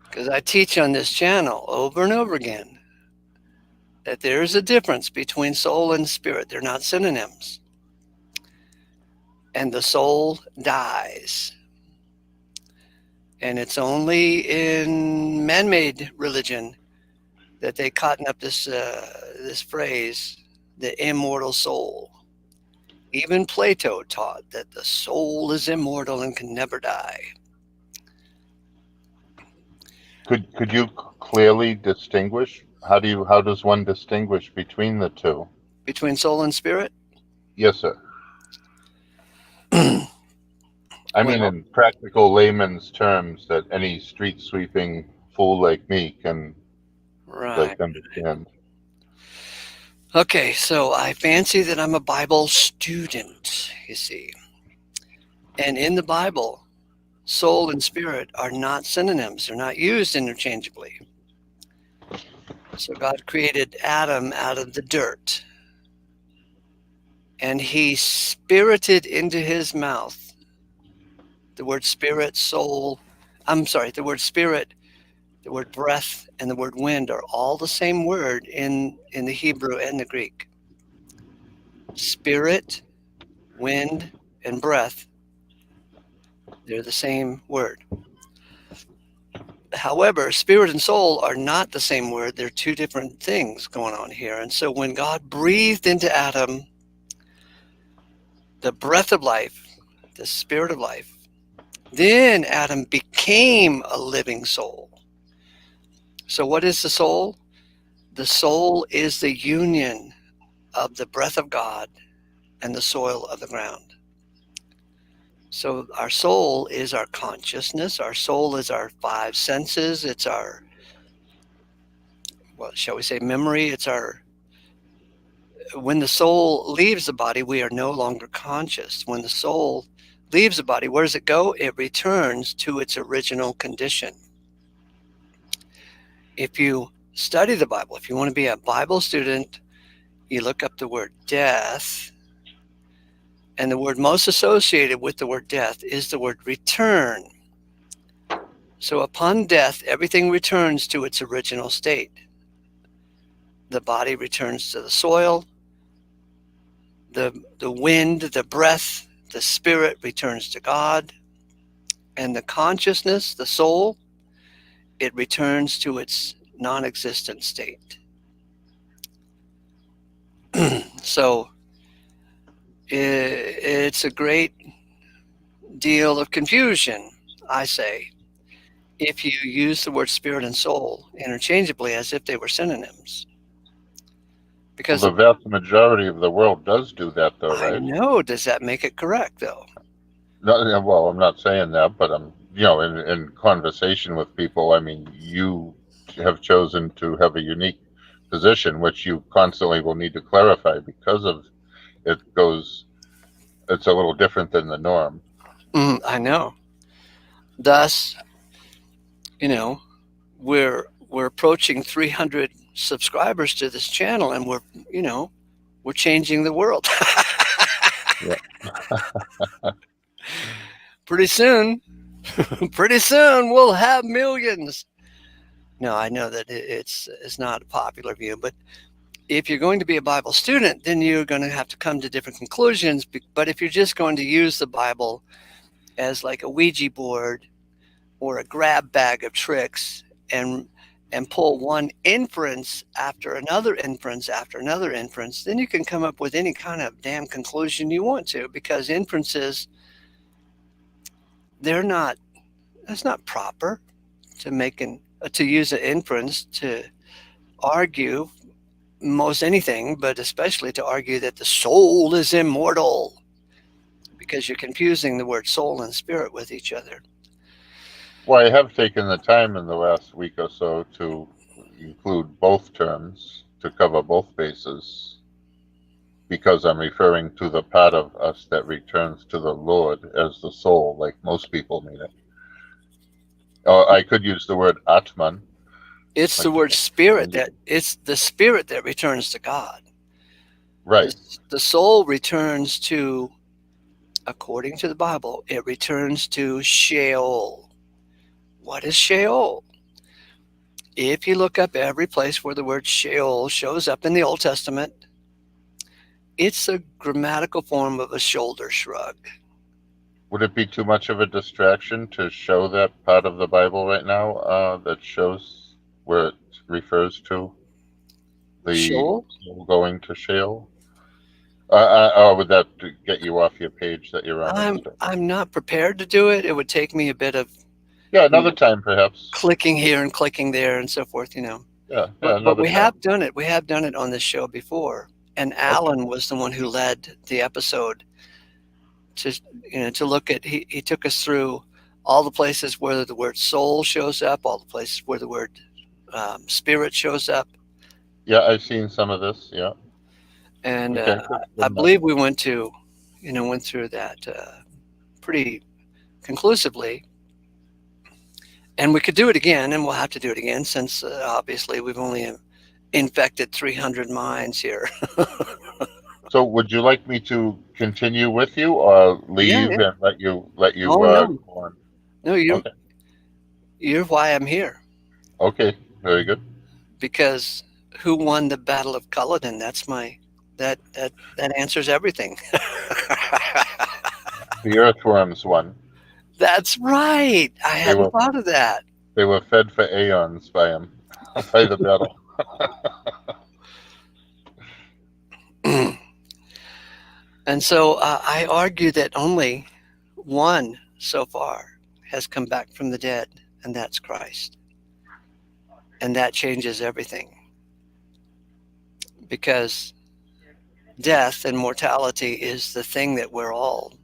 Because I teach on this channel over and over again that there is a difference between soul and spirit. They're not synonyms. And the soul dies. And it's only in man-made religion that they cotton up this phrase, the immortal soul. Even Plato taught that the soul is immortal and can never die.
Could you clearly distinguish? How does one distinguish between the two?
Between soul and spirit?
Yes, sir. I mean,
Well,
in practical layman's terms, that any street sweeping fool like me can
right.
like understand.
Okay, so I fancy that I'm a Bible student, you see. And in the Bible, soul and spirit are not synonyms, they're not used interchangeably. So God created Adam out of the dirt, and he spirited into his mouth the word spirit, soul. I'm sorry, the word spirit, The word breath and the word wind are all the same word in the Hebrew and the Greek. Spirit, wind, and breath, they're the same word. However, spirit and soul are not the same word. They're two different things going on here. And so when God breathed into Adam the breath of life, the spirit of life, then Adam became a living soul. So what is the soul? The soul is the union of the breath of God and the soil of the ground. So our soul is our consciousness. Our soul is our five senses. It's our, what shall we say, memory. It's our, when the soul leaves the body, we are no longer conscious. When the soul leaves the body, where does it go? It returns to its original condition. If you study the Bible, if you want to be a Bible student, you look up the word death, and the word most associated with the word death is the word return. So upon death, everything returns to its original state. The body returns to the soil, the wind, the breath, the spirit returns to God, and the consciousness, the soul, it returns to its non-existent state. So it's a great deal of confusion, I say, if you use the word spirit and soul interchangeably as if they were synonyms. Because
the vast majority of the world does do that, though,
I
right?
know, does that make it correct, though?
No, well, I'm not saying that, but I'm, in conversation with people, I mean, you have chosen to have a unique position, which you constantly will need to clarify because of it's a little different than the norm.
I know. Thus, we're approaching 300 subscribers to this channel, and we're changing the world.
Yeah.
Pretty soon we'll have millions. No, I know that it's not a popular view, but if you're going to be a Bible student, then you're going to have to come to different conclusions. But if you're just going to use the Bible as like a Ouija board or a grab bag of tricks and pull one inference after another inference after another inference, then you can come up with any kind of damn conclusion you want to, because inferences, that's not proper to use an inference to argue most anything, but especially to argue that the soul is immortal, because you're confusing the word soul and spirit with each other.
Well, I have taken the time in the last week or so to include both terms to cover both bases, because I'm referring to the part of us that returns to the Lord as the soul, like most people mean it. I could use the word Atman.
It's the word spirit, it's the spirit that returns to God.
Right.
The soul returns to, according to the Bible, it returns to Sheol. What is Sheol? If you look up every place where the word Sheol shows up in the Old Testament, it's a grammatical form of a shoulder shrug.
Would it be too much of a distraction to show that part of the Bible right now that shows where it refers to the
Sheol?
going to Sheol? Or would that get you off your page that you're on?
I'm not prepared to do it. It would take me a bit of
another time perhaps.
Clicking here and clicking there and so forth,
Yeah,
but we
time.
have done it. We have done it on this show before. And Alan was the one who led the episode to look at, he took us through all the places where the word soul shows up, all the places where the word spirit shows up.
Yeah, I've seen some of this. Yeah.
And I believe we went through that pretty conclusively. And we could do it again, and we'll have to do it again since obviously we've only infected 300 minds here.
So would you like me to continue with you or leave and let you
no.
go on?
No, you're why I'm here.
Okay, very good.
Because who won the Battle of Culloden? That answers everything.
The earthworms won.
That's right. I
They
hadn't
were
thought of that.
they were fed for aeons by him, by the battle.
And so I argue that only one so far has come back from the dead, and that's Christ. And that changes everything because death and mortality is the thing that we're all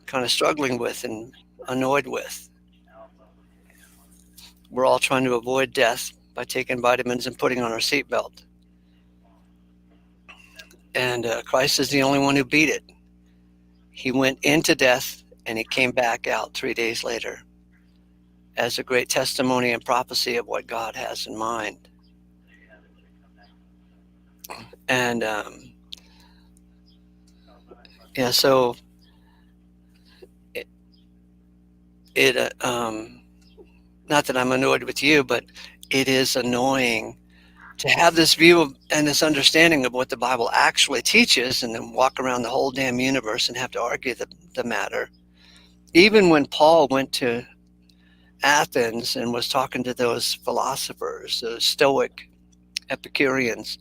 kind of struggling with and annoyed with. We're all trying to avoid death by taking vitamins and putting on our seatbelt. And Christ is the only one who beat it. He went into death and he came back out 3 days later as a great testimony and prophecy of what God has in mind. And yeah, so it not that I'm annoyed with you, but it is annoying to have this view of, and this understanding of what the Bible actually teaches, and then walk around the whole damn universe and have to argue the matter. Even when Paul went to Athens and was talking to those philosophers, those Stoic Epicureans,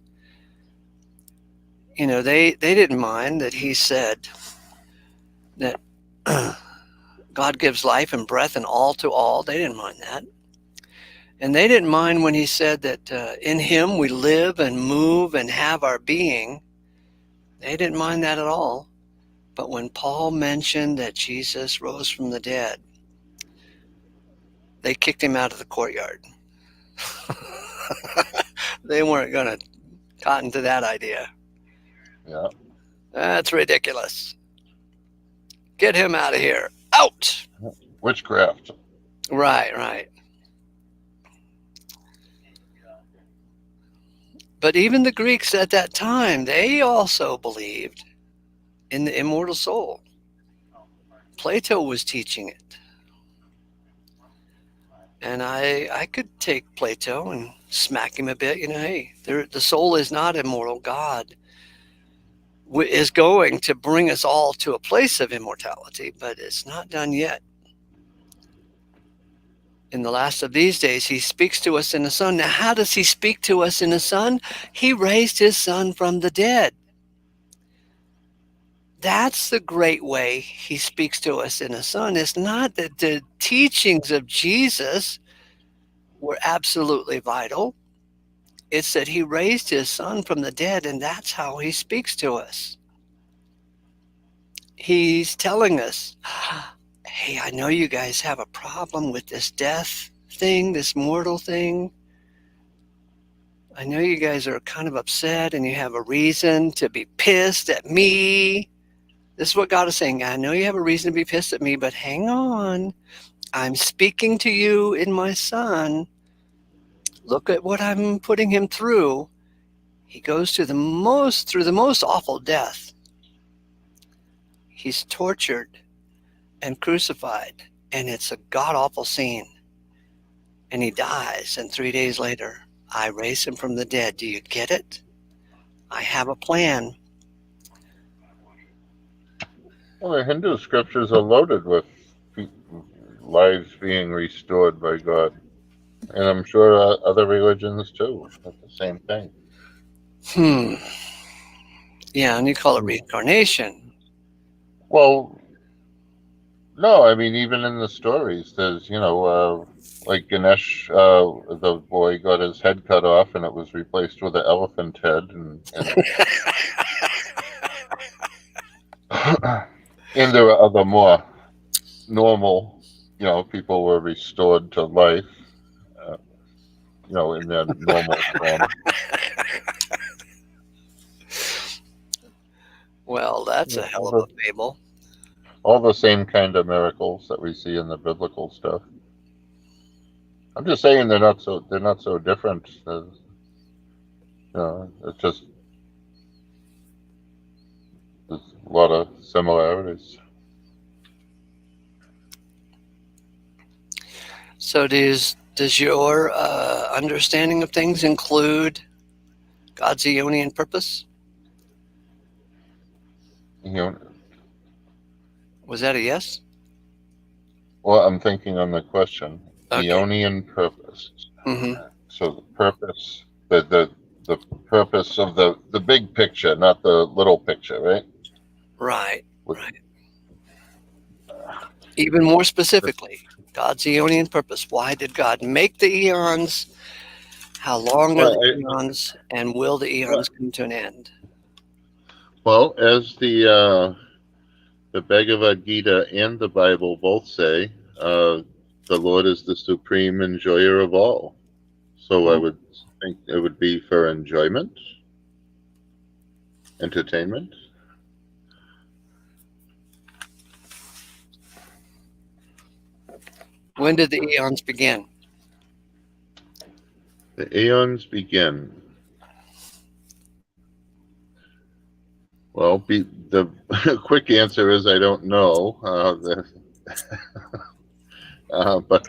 they didn't mind that he said that God gives life and breath and all to all. They didn't mind that. And they didn't mind when he said that in him we live and move and have our being. They didn't mind that at all. But when Paul mentioned that Jesus rose from the dead, they kicked him out of the courtyard. They weren't going to cotton to that idea.
Yeah.
That's ridiculous. Get him out of here. Out!
Witchcraft.
Right. But even the Greeks at that time, they also believed in the immortal soul. Plato was teaching it. And I could take Plato and smack him a bit. Hey, the soul is not immortal. God is going to bring us all to a place of immortality, but it's not done yet. In the last of these days, he speaks to us in the Son. Now, how does he speak to us in the Son? He raised his Son from the dead. That's the great way he speaks to us in the Son. It's not that the teachings of Jesus were absolutely vital. It's that he raised his Son from the dead, and that's how he speaks to us. He's telling us, hey, I know you guys have a problem with this death thing, this mortal thing. I know you guys are kind of upset and you have a reason to be pissed at me. This is what God is saying. I know you have a reason to be pissed at me, but hang on. I'm speaking to you in my Son. Look at what I'm putting him through. He goes through the most awful death. He's tortured and crucified, and it's a god-awful scene. And he dies, and 3 days later, I raise him from the dead. Do you get it? I have a plan.
Well, the Hindu scriptures are loaded with lives being restored by God. And I'm sure other religions too. That's the same thing.
Yeah, and you call it reincarnation.
Well, no, I mean, even in the stories, there's, like Ganesh, the boy got his head cut off and it was replaced with an elephant head. And there were other more normal, people were restored to life, in their normal form.
Well, that's a hell of a fable.
All the same kind of miracles that we see in the biblical stuff. I'm just saying they're not so different. It's just there's a lot of similarities.
So Does your understanding of things include God's Aeonian purpose?
You know,
Was that a yes?
well, I'm thinking on the question,
Okay.
Eonian purpose.
Hmm.
So the purpose, the purpose of the big picture, not the little picture, right?
Right.
Would-
Right. Even more specifically, God's Aeonian purpose. Why did God make the eons? How long are
Well,
the eons? And will the eons come to an end?
well, as the Bhagavad Gita and the Bible both say, the Lord is the supreme enjoyer of all. So I would think it would be for enjoyment, entertainment.
When did the eons begin?
The aeons begin. Well, the quick answer is I don't know. But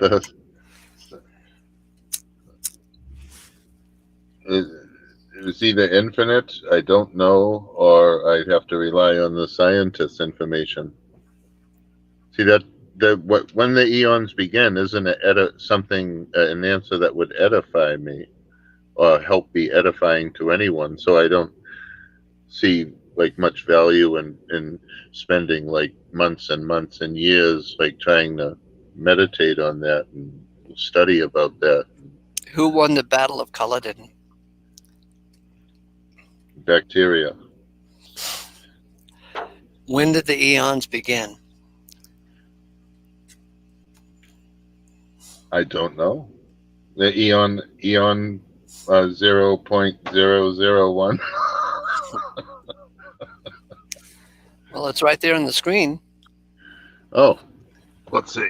it's either infinite, I don't know, or I'd have to rely on the scientist's information. See when the eons begin, isn't it something an answer that would edify me or help be edifying to anyone? So I don't see like much value in spending like months and months and years like trying to meditate on that and study about that.
Who won the Battle of Culloden?
Bacteria.
When did the eons begin?
I don't know. The eon 0.001.
Well, it's right there on the screen.
Oh, let's see.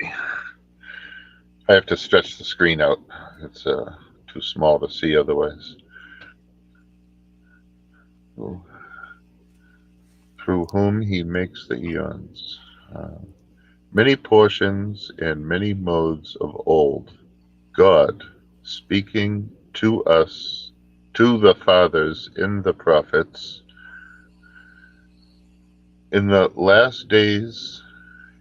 I have to stretch the screen out. It's too small to see otherwise. Through whom he makes the eons. Many portions and many modes of old. God, speaking to us, to the fathers in the prophets, in the last days,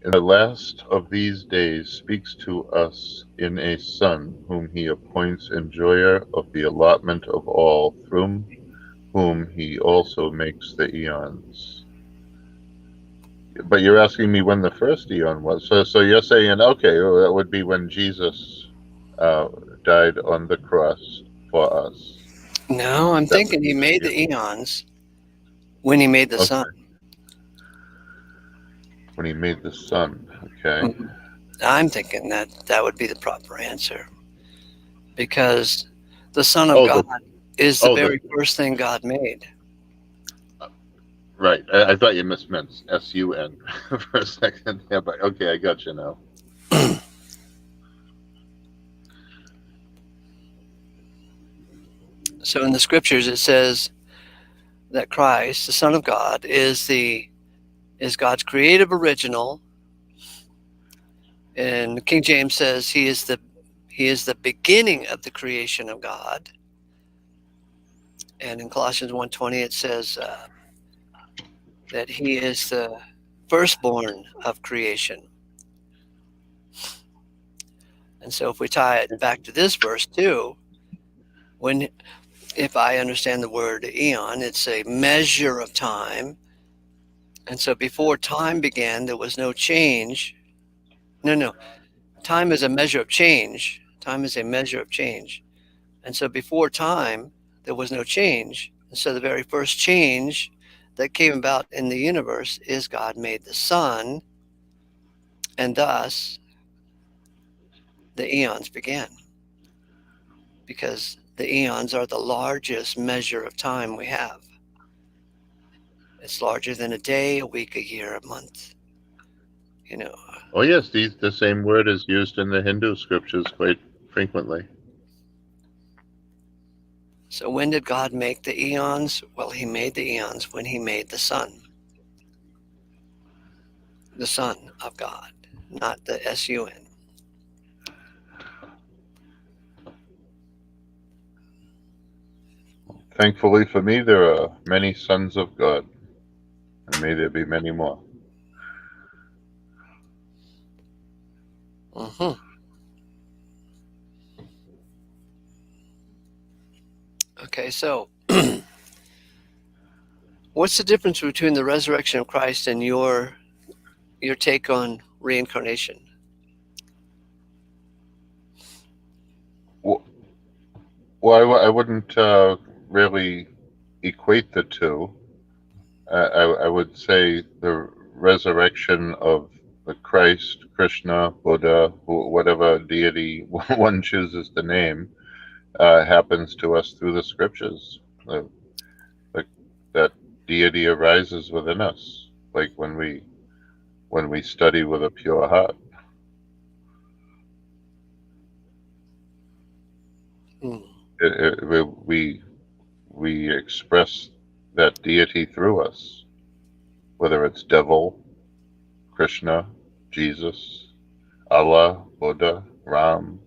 in the last of these days, speaks to us in a Son, whom he appoints enjoyer of the allotment of all, through whom he also makes the eons. But you're asking me when the first eon was. So you're saying, okay, well, that would be when Jesus died on the cross for us.
No, I'm
That would
thinking he
be
made the eons when he made the
okay.
sun.
When he made the sun. Okay.
Mhm. I'm thinking that would be the proper answer, because the Son of
Oh,
God is the
the
very first thing God made.
right. I thought you meant SUN for a second. Yeah, but okay, I got you now.
So in the scriptures it says that Christ, the Son of God, is God's creative original. And King James says he is the beginning of the creation of God. And in Colossians 1:20 it says that he is the firstborn of creation. And so if we tie it back to this verse too, when if I understand the word eon, it's a measure of time. And so before time began, there was no change. No. Time is a measure of change. Time is a measure of change. And so before time, there was no change. And so the very first change that came about in the universe is God made the sun, and thus the eons began. Because the eons are the largest measure of time we have. It's larger than a day, a week, a year, a month. You know.
Oh yes, the same word is used in the Hindu scriptures quite frequently.
So when did God make the eons? Well, he made the eons when he made the sun. The Son of God, not the SUN.
Thankfully for me, there are many sons of God, and may there be many more.
Mm-hmm. Okay, so what's the difference between the resurrection of Christ and your take on reincarnation?
Well, I wouldn't really equate the two. I would say the resurrection of the Christ, Krishna, Buddha, whatever deity one chooses to name, happens to us through the scriptures. The, that deity arises within us, like when we study with a pure heart.
Mm.
We express that deity through us, whether it's devil, Krishna, Jesus, Allah, Buddha, Ram,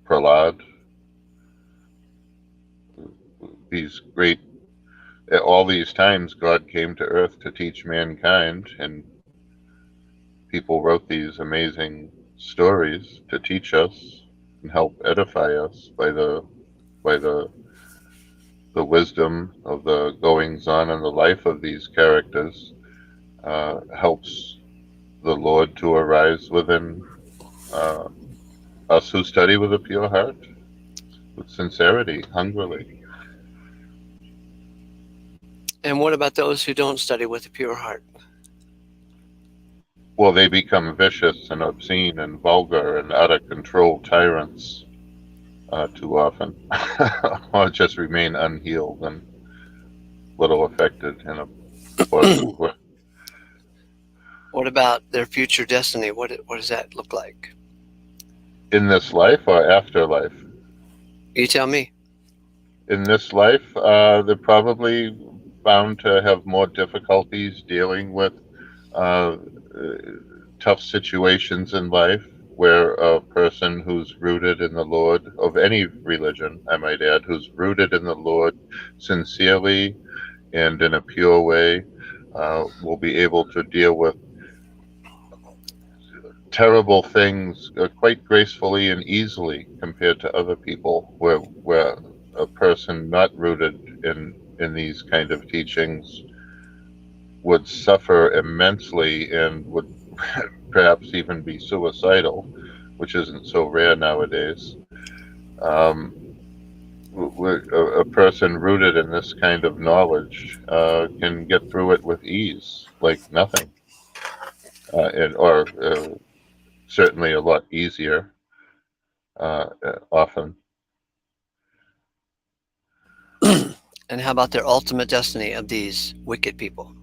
Prahlad, these great, all these times God came to earth to teach mankind, and people wrote these amazing stories to teach us and help edify us by the wisdom of the goings on in the life of these characters. Helps the Lord to arise within us who study with a pure heart, with sincerity, hungrily.
And what about those who don't study with a pure heart?
Well, they become vicious and obscene and vulgar and out of control tyrants too often, or just remain unhealed and little affected in a positive way.
What about their future destiny? What does that look like?
In this life or afterlife?
You tell me.
In this life, they're probably bound to have more difficulties dealing with tough situations in life, where a person who's rooted in the Lord, of any religion, I might add, who's rooted in the Lord sincerely and in a pure way, will be able to deal with terrible things quite gracefully and easily compared to other people, where a person not rooted in these kind of teachings would suffer immensely and would perhaps even be suicidal, which isn't so rare nowadays. A person rooted in this kind of knowledge can get through it with ease, like nothing, or certainly a lot easier, often.
And how about their ultimate destiny of these wicked people?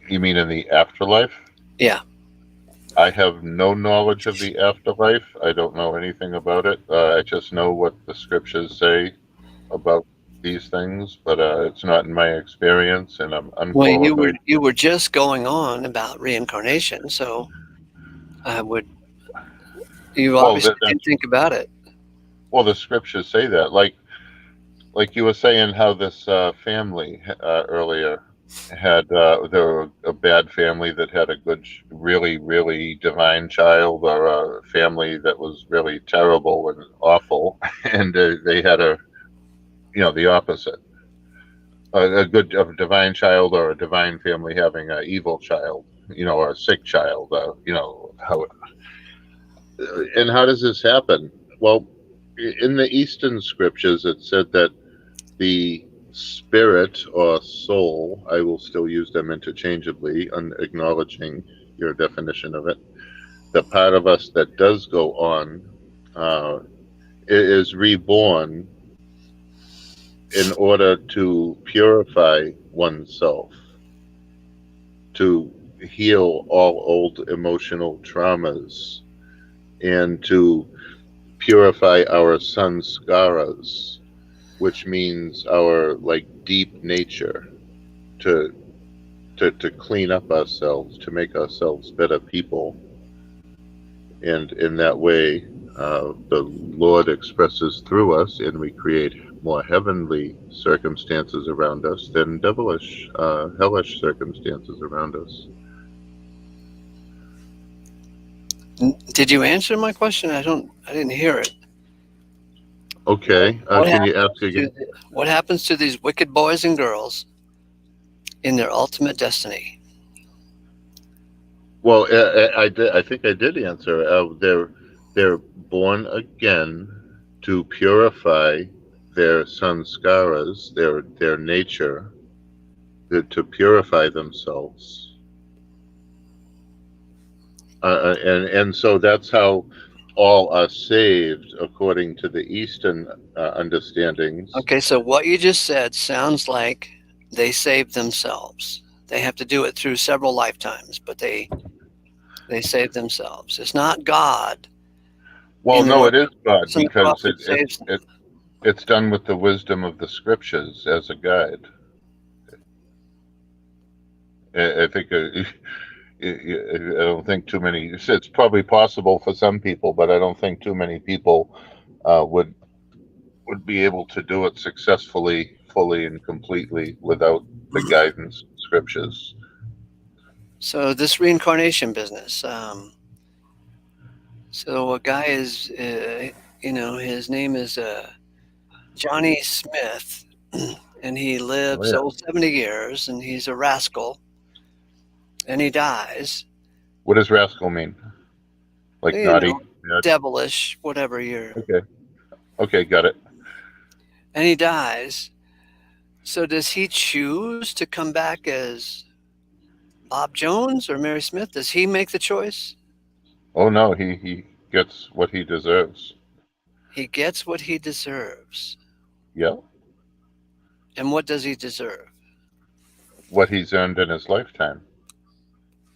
You mean in the afterlife?
Yeah.
I have no knowledge of the afterlife. I don't know anything about it. I just know what the scriptures say about these things, but it's not in my experience, and I'm
Well,
unqualified.
you were just going on about reincarnation, so I would. You
Well,
obviously did think about it.
well, the scriptures say that, like you were saying, how this family earlier had they were a bad family that had a good, really, really divine child, or a family that was really terrible and awful, and they had the opposite. A good, a divine child or a divine family having an evil child, or a sick child, how. And how does this happen? Well, in the Eastern scriptures, it said that the spirit or soul, I will still use them interchangeably, acknowledging your definition of it, the part of us that does go on is reborn in order to purify oneself, to heal all old emotional traumas, and to purify our sanskaras, which means our deep nature, to clean up ourselves, to make ourselves better people. And in that way, the Lord expresses through us, and we create more heavenly circumstances around us than devilish, hellish circumstances around us.
Did you answer my question? I didn't hear it.
Okay,
What
can you ask
happens to
again?
what happens to these wicked boys and girls in their ultimate destiny?
Well, I did. I think I did answer. They're born again to purify their sanskaras, their nature, to purify themselves, and so that's how all are saved according to the Eastern understandings.
Okay, so what you just said sounds like they saved themselves. They have to do it through several lifetimes, but they save themselves. It's not God
Well,
in the
no,
work
it is God
on the cross
because
that saves them.
it's done with the wisdom of the scriptures as a guide. I think I don't think too many. It's probably possible for some people, but I don't think too many people would be able to do it successfully, fully, and completely without the guidance of scriptures.
So this reincarnation business. So a guy is, his name is Johnny Smith, and he
Oh
lives
yeah.
70 years, and he's a rascal, and he dies.
What does rascal mean? Like
You know,
naughty? Bad?
devilish, whatever you're.
Okay. Okay, got it.
And he dies. So does he choose to come back as Bob Jones or Mary Smith? Does he make the choice?
Oh no, he gets what he deserves.
He gets what he deserves.
Yeah,
And what does he deserve?
what he's earned in his lifetime.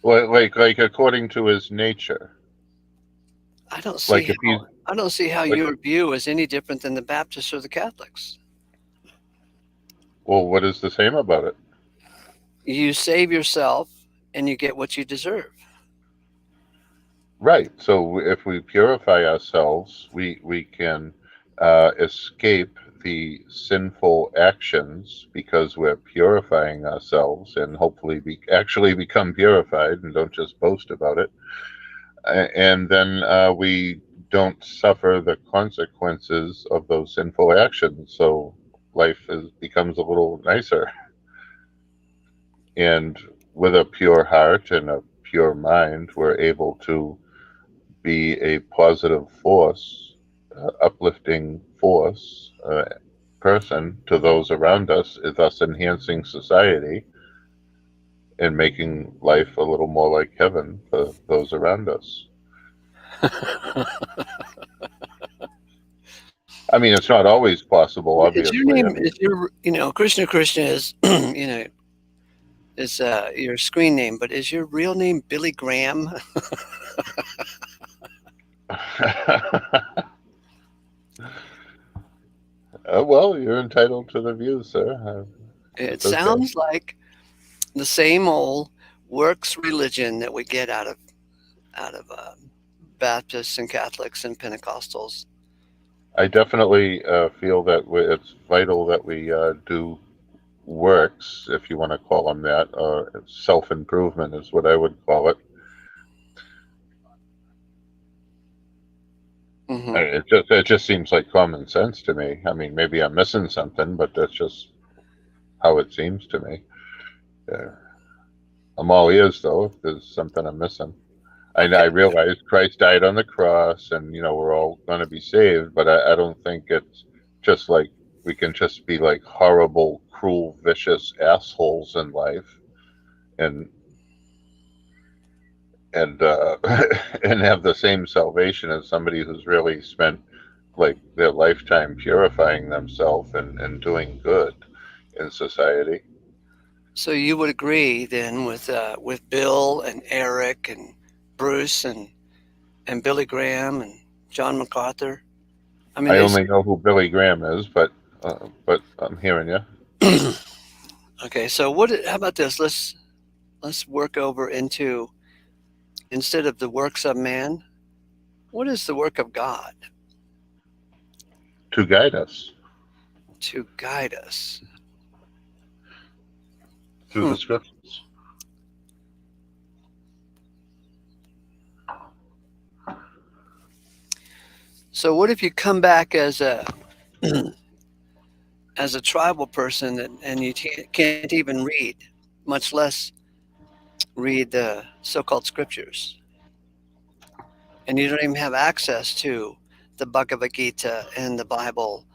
Well, like according to his nature.
I don't see
Like if
how
he's
I don't see how
like,
your view is any different than the Baptists or the Catholics.
well, what is the same about it?
You save yourself and you get what you deserve.
Right. So if we purify ourselves, we can escape the sinful actions because we're purifying ourselves, and hopefully actually become purified and don't just boast about it. And then we don't suffer the consequences of those sinful actions. So becomes a little nicer. And with a pure heart and a pure mind, we're able to be a positive force, uplifting force, person to those around us, thus enhancing society and making life a little more like heaven for those around us. I mean, it's not always possible,
Is your
obviously. I
name
mean,
is your Krishna is is your screen name, but is your real name Billy Graham?
well, you're entitled to the view, sir.
It
It's okay.
sounds like the same old works religion that we get out of Baptists and Catholics and Pentecostals.
I definitely feel that it's vital that we do works, if you want to call them that, or self-improvement is what I would call it.
Hmm.
It just seems like common sense to me. I mean, maybe I'm missing something, but that's just how it seems to me. Uh, I'm all ears though if there's something I'm missing. I
Okay,
realize Christ died on the cross, and we're all going to be saved, but I don't think it's just like we can just be like horrible, cruel, vicious assholes in life, and and and have the same salvation as somebody who's really spent like their lifetime purifying themselves and doing good in society.
so you would agree then with Bill and Eric and Bruce and Billy Graham and John MacArthur. I mean,
I
there's
only know who Billy Graham is, but I'm hearing you.
okay. So what? How about this? Let's work over into instead of the works of man, what is the work of God?
To guide us.
to guide us.
through
Hmm.
the scriptures.
So what if you come back as a as a tribal person and you can't even read, much less read the so-called scriptures, and you don't even have access to the Bhagavad Gita and the Bible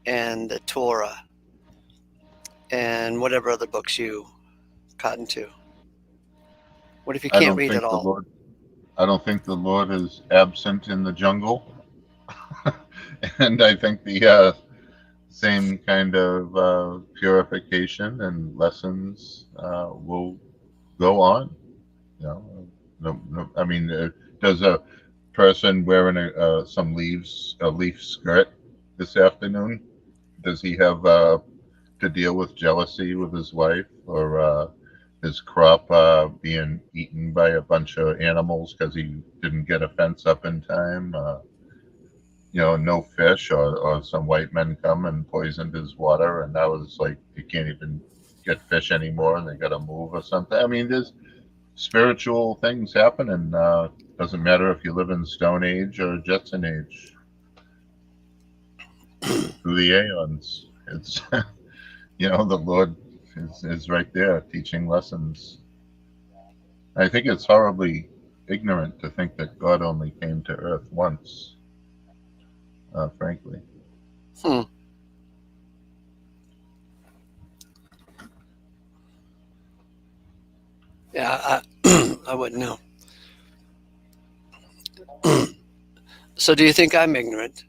and the Torah and whatever other books you cotton to? What if you
I
can't
don't
read
think
at
the
all?
Lord. I don't think the Lord is absent in the jungle, and I think the same kind of purification and lessons will go on. You know, I mean, does a person wearing some a leaf skirt this afternoon? Does he have to deal with jealousy with his wife, or his crop being eaten by a bunch of animals because he didn't get a fence up in time? No fish, or some white men come and poisoned his water, and now it's like you can't even get fish anymore, and they got to move or something. I mean, there's spiritual things happening. Doesn't matter if you live in Stone Age or Jetson Age, through the aeons. It's the Lord is right there teaching lessons. I think it's horribly ignorant to think that God only came to Earth once. Frankly,
Hmm. Yeah, I wouldn't know. So do you think I'm ignorant?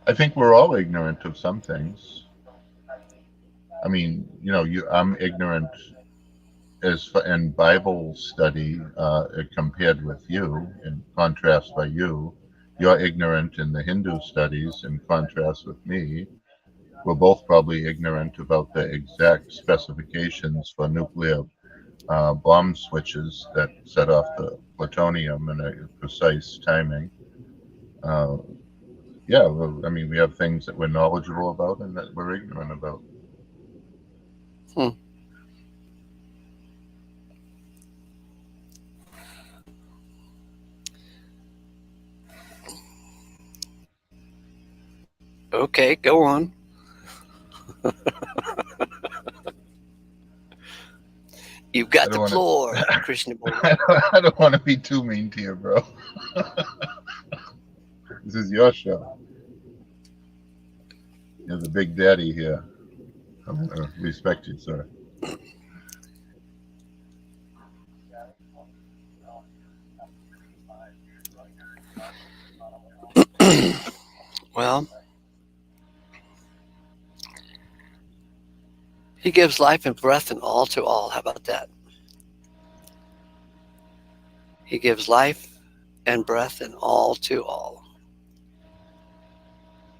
I think we're all ignorant of some things. I mean, I'm ignorant in Bible study compared with you, in contrast by you. You're ignorant in the Hindu studies in contrast with me. We're both probably ignorant about the exact specifications for nuclear bomb switches that set off the plutonium in a precise timing. Uh, yeah, well, I mean, we have things that we're knowledgeable about and that we're ignorant about.
Hmm. Okay, go on. You've
I
got the
don't want
floor,
to.
Krishna Boy.
I don't want to be too mean to you, bro. This is your show. You're the big daddy here. I'm gonna respect you, sir.
Well, he gives life and breath and all to all. How about that? He gives life and breath and all to all.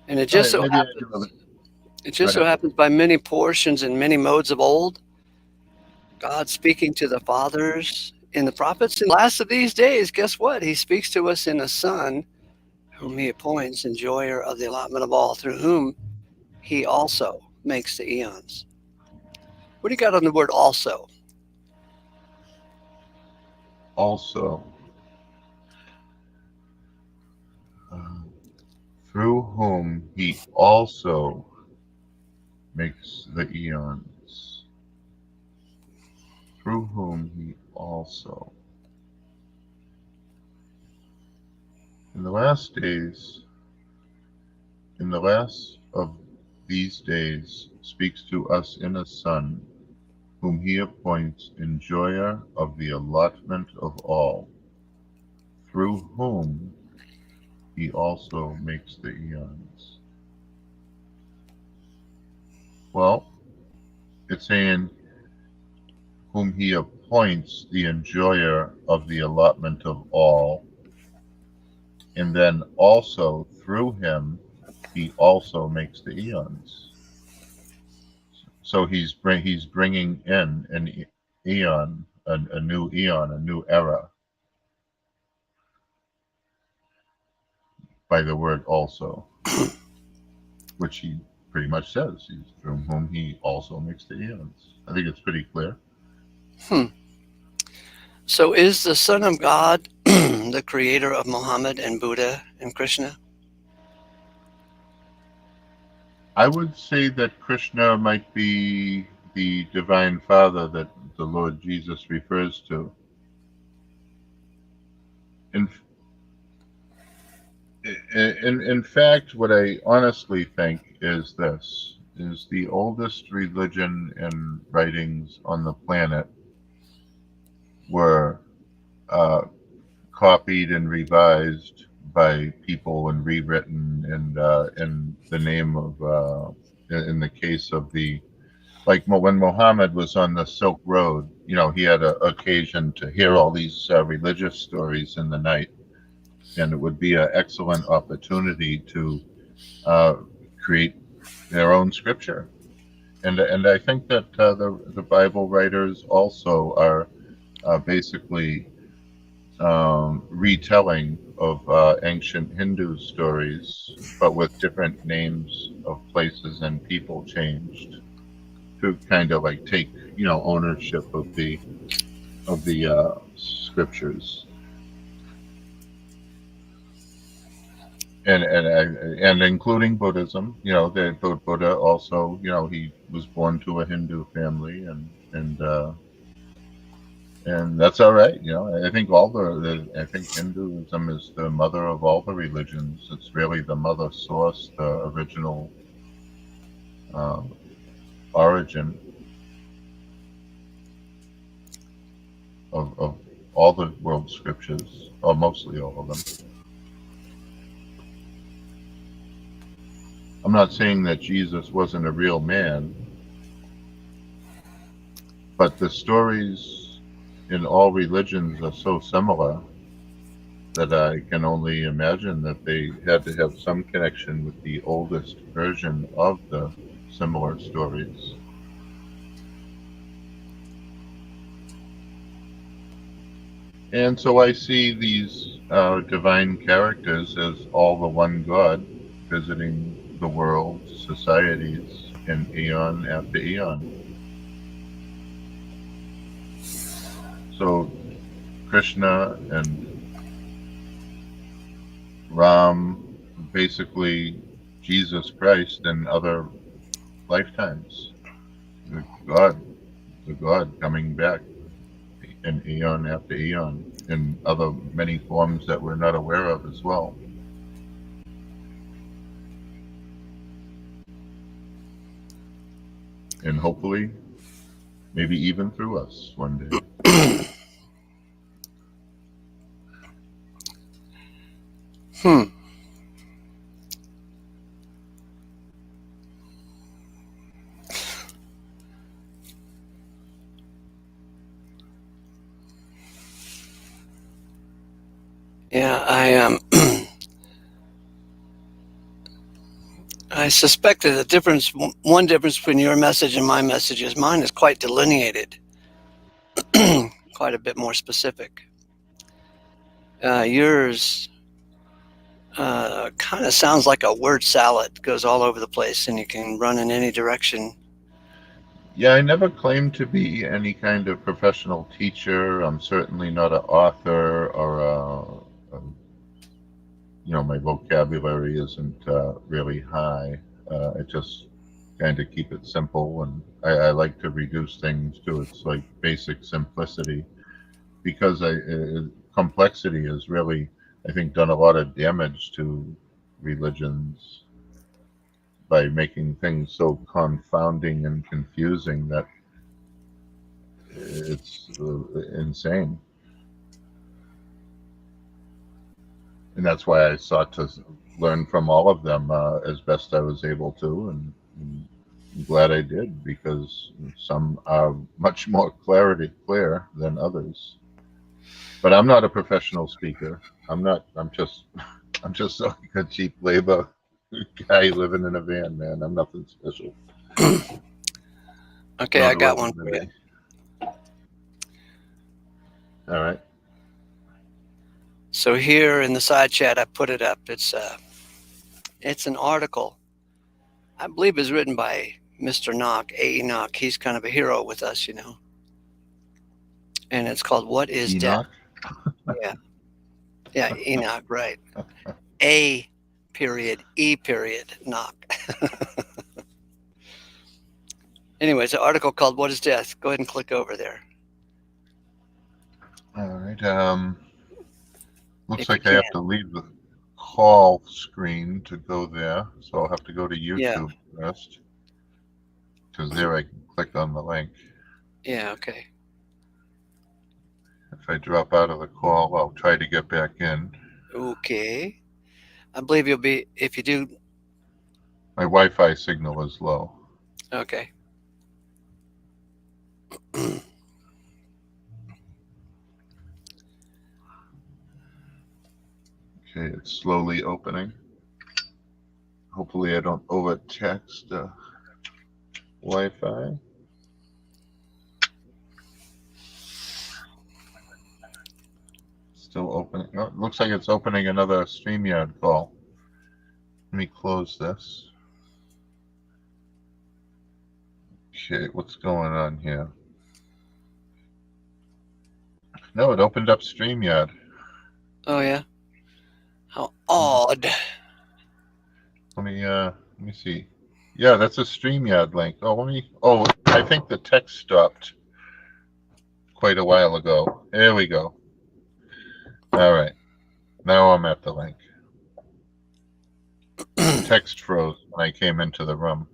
And
All right, maybe I do.
it
Go
just so
ahead.
happens by many portions and many modes of old, God speaking to the fathers in the prophets. In the last of these days, guess what? He speaks to us in a Son, whom he appoints, enjoyer of the allotment of all, through whom he also makes the eons. What do you got on the word also?
Also, uh, through whom he also makes the eons. Through whom he also. In the last days, in the last of these days, speaks to us in a Son, whom he appoints enjoyer of the allotment of all, through whom he also makes the eons. Well, it's saying whom he appoints the enjoyer of the allotment of all, and then also through him he also makes the eons. So he's bringing in an eon, a new eon, a new era by the word also, which he pretty much says he's from whom he also makes the eons. I think it's pretty clear.
Hmm. So is the Son of God the creator of Muhammad and Buddha and Krishna?
I would say that Krishna might be the divine father that the Lord Jesus refers to. In, in fact, what I honestly think is this is the oldest religion and writings on the planet were uh, copied and revised by people and rewritten in the name of in the case of the like when Muhammad was on the Silk Road, you know, he had an occasion to hear all these religious stories in the night, and it would be an excellent opportunity to uh, create their own scripture. And I think that the Bible writers also are basically retelling of ancient Hindu stories, but with different names of places and people changed to kind of like take ownership of the scriptures. And including Buddhism, the Buddha also, he was born to a Hindu family, and that's all right. I think I think Hinduism is the mother of all the religions. It's really the mother source, the original uh, origin of all the world scriptures, or mostly all of them. I'm not saying that Jesus wasn't a real man, but the stories in all religions are so similar that I can only imagine that they had to have some connection with the oldest version of the similar stories. And so I see these divine characters as all the one God visiting the world, societies, in eon after eon. So Krishna and Ram, basically Jesus Christ in other lifetimes. The God, the God coming back in eon after eon in other many forms that we're not aware of as well. And hopefully, maybe even through us one day.
Hmm. Yeah, I suspect that one difference between your message and my message is mine is quite delineated, quite a bit more specific. Yours kind of sounds like a word salad, goes all over the place, and you can run in any direction.
Yeah, I never claimed to be any kind of professional teacher. I'm certainly not an author or my vocabulary isn't really high. I just kind of keep it simple, and I like to reduce things to its like basic simplicity because complexity has really, I think, done a lot of damage to religions by making things so confounding and confusing that it's insane. And that's why I sought to learn from all of them as best I was able to, and I'm glad I did because some are much more clear than others. But I'm not a professional speaker. I'm not. I'm just like a cheap labor guy living in a van, man. I'm nothing special.
Okay,
Not
I got one for you.
All right.
So here in the side chat, I put it up. It's an article I believe it's written by Mr. Knock, A. Knock. He's kind of a hero with us, you know. And it's called What is Death?
Enoch.
Yeah. Yeah, Enoch, right. A period, E period, Knock. Anyway, it's an article called What is Death? Go ahead and click over there.
All right. Looks
If you
like I
can.
have to leave the call screen to go there, so I'll have to go to
Yeah.
YouTube first, because there I can click on the link.
Yeah, okay.
If I drop out of the call, I'll try to get back in.
Okay. I believe you'll be, if you do,
My Wi-Fi signal is low.
okay.
Okay, it's slowly opening. Hopefully I don't over-text Wi-Fi. Still opening. Oh, it looks like it's opening another StreamYard call. Let me close this. Okay, what's going on here? No, it opened up StreamYard.
Oh, yeah? How odd.
Let me see. Yeah, that's a StreamYard link. Oh, I think the text stopped quite a while ago. There we go. All right. Now I'm at the link. The text froze when I came into the room.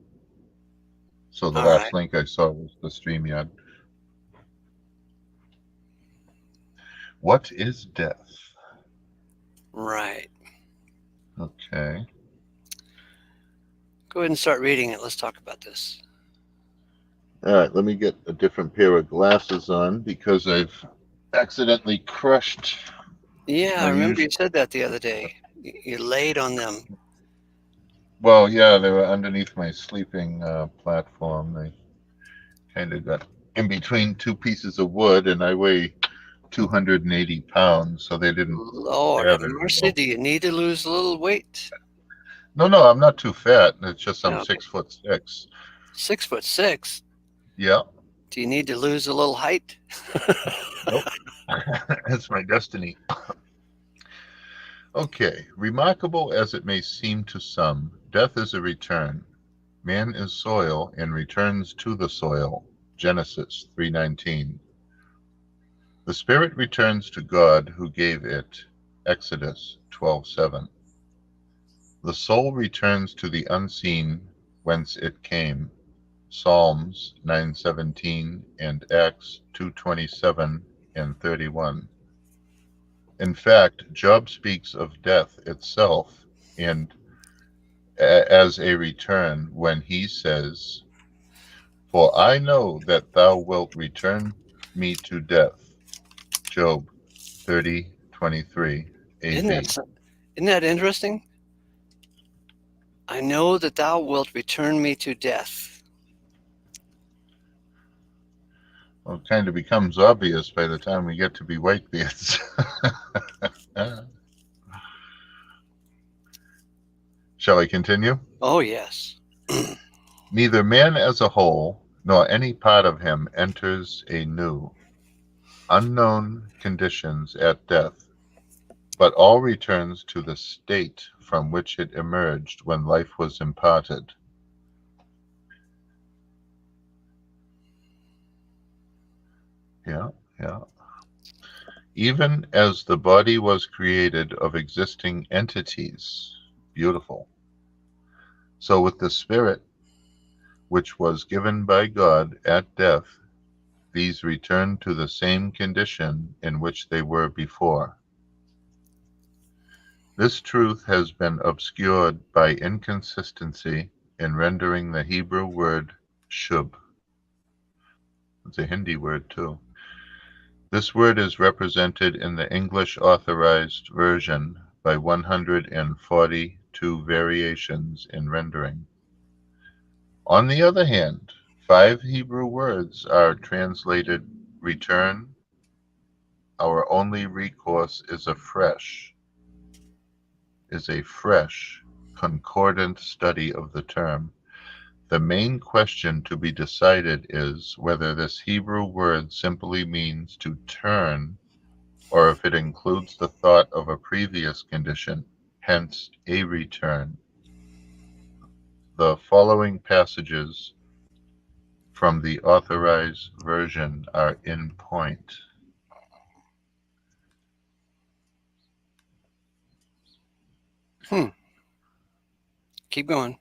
So the
All
last
right.
link I saw was the StreamYard. What is death?
Right.
Okay.
Go ahead and start reading it. Let's talk about this.
All right, let me get a different pair of glasses on because I've accidentally crushed
Yeah, I
my
remember
usual.
you said that the other day. You laid on them.
Well, yeah, they were underneath my sleeping platform. They kind of got in between two pieces of wood, and I weigh 280 pounds, so they didn't
Lord
bear
have
very
mercy.
well.
Do you need to lose a little weight?
No, I'm not too fat. It's just I'm
No, okay.
6'6".
6'6".
Yeah.
Do you need to lose a little height?
Nope. That's my destiny. Okay. Remarkable as it may seem to some, death is a return. Man is soil and returns to the soil. Genesis 3:19. The spirit returns to God who gave it. Exodus 12:7. The soul returns to the unseen whence it came. Psalms 9:17 and Acts 2:27 and 31. In fact, Job speaks of death itself and as a return when he says, "For I know that thou wilt return me to death." Job 30:23
Isn't that,
AB.
isn't that interesting? I know that thou wilt return me to death.
Well, it kind of becomes obvious by the time we get to be whitebeards. Shall I continue?
Oh, yes.
Neither man as a whole, nor any part of him enters a new, unknown conditions at death, but all returns to the state from which it emerged when life was imparted. Yeah, yeah. Even as the body was created of existing entities. Beautiful. So with the spirit, which was given by God at death, these return to the same condition in which they were before. This truth has been obscured by inconsistency in rendering the Hebrew word shub. It's a Hindi word too. This word is represented in the English Authorized Version by 142 variations in rendering. On the other hand, 5 Hebrew words are translated return. Our only recourse is a fresh, concordant study of the term. The main question to be decided is whether this Hebrew word simply means to turn, or if it includes the thought of a previous condition, hence a return. The following passages from the Authorized Version are in point.
Keep going.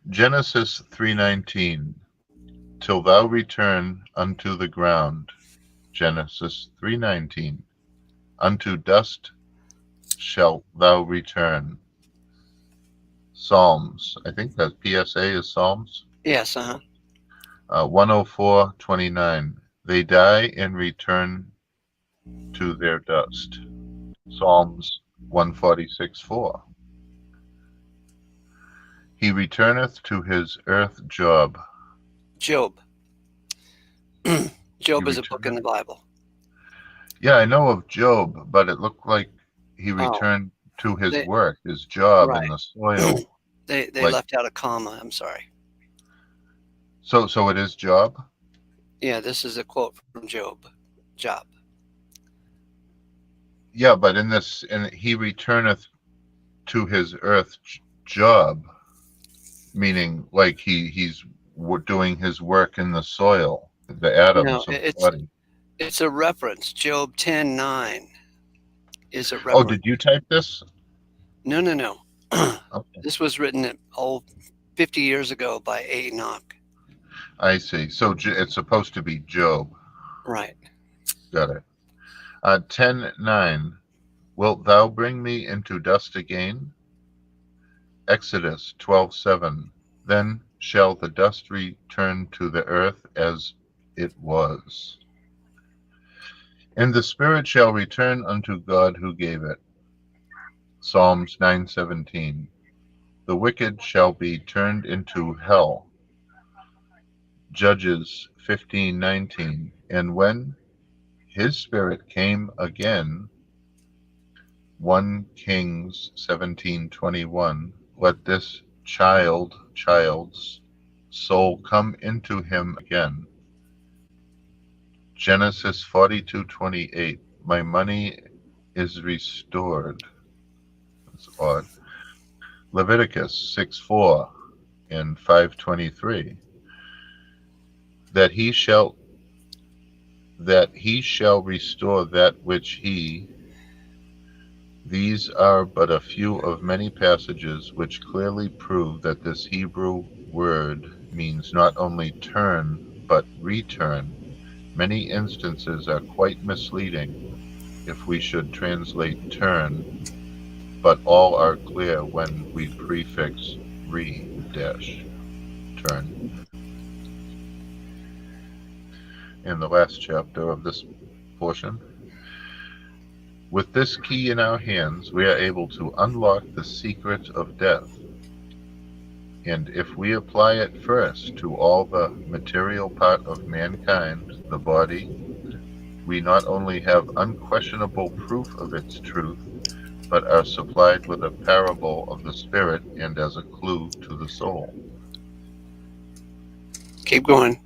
Genesis 3:19, till thou return unto the ground. Genesis 3:19, unto dust shalt thou return. Psalms, I think that PSA is Psalms.
Yes,
104:29, they die and return to their dust. Psalms 146:4, he returneth to his earth job.
Job.
He
Job is a book in
returneth.
the Bible.
Yeah, I know of Job, but it looked like he
Oh,
returned to his
they
work, his job in
right.
the soil.
They
Like,
left out a comma. I'm sorry.
so it is job?
Yeah, this is a quote from Job. Job.
Yeah, but in this, and he returneth to his earth job, meaning like he's doing his work in the soil, the
No,
atoms of the body.
it's a reference. Job 10:9 is a
Oh,
reference.
did you type this?
No.
Okay,
This was written 50 years ago by Enoch.
I see. So it's supposed to be Job.
Right.
Got it. 10:9, wilt thou bring me into dust again? Exodus 12:7, then shall the dust return to the earth as it was, and the spirit shall return unto God who gave it. Psalms 9:17, the wicked shall be turned into hell. Judges 15:19, and when his spirit came again. 1 Kings 17:21, let this child's soul come into him again. Genesis 42:28, my money is restored. That's odd. Leviticus 6:4 and 5:23, that he shall restore that which he. These are but a few of many passages which clearly prove that this Hebrew word means not only turn, but return. Many instances are quite misleading if we should translate turn, but all are clear when we prefix turn. In the last chapter of this portion, with this key in our hands, we are able to unlock the secret of death. And if we apply it first to all the material part of mankind, the body, we not only have unquestionable proof of its truth, but are supplied with a parable of the spirit and as a clue to the soul.
Keep going.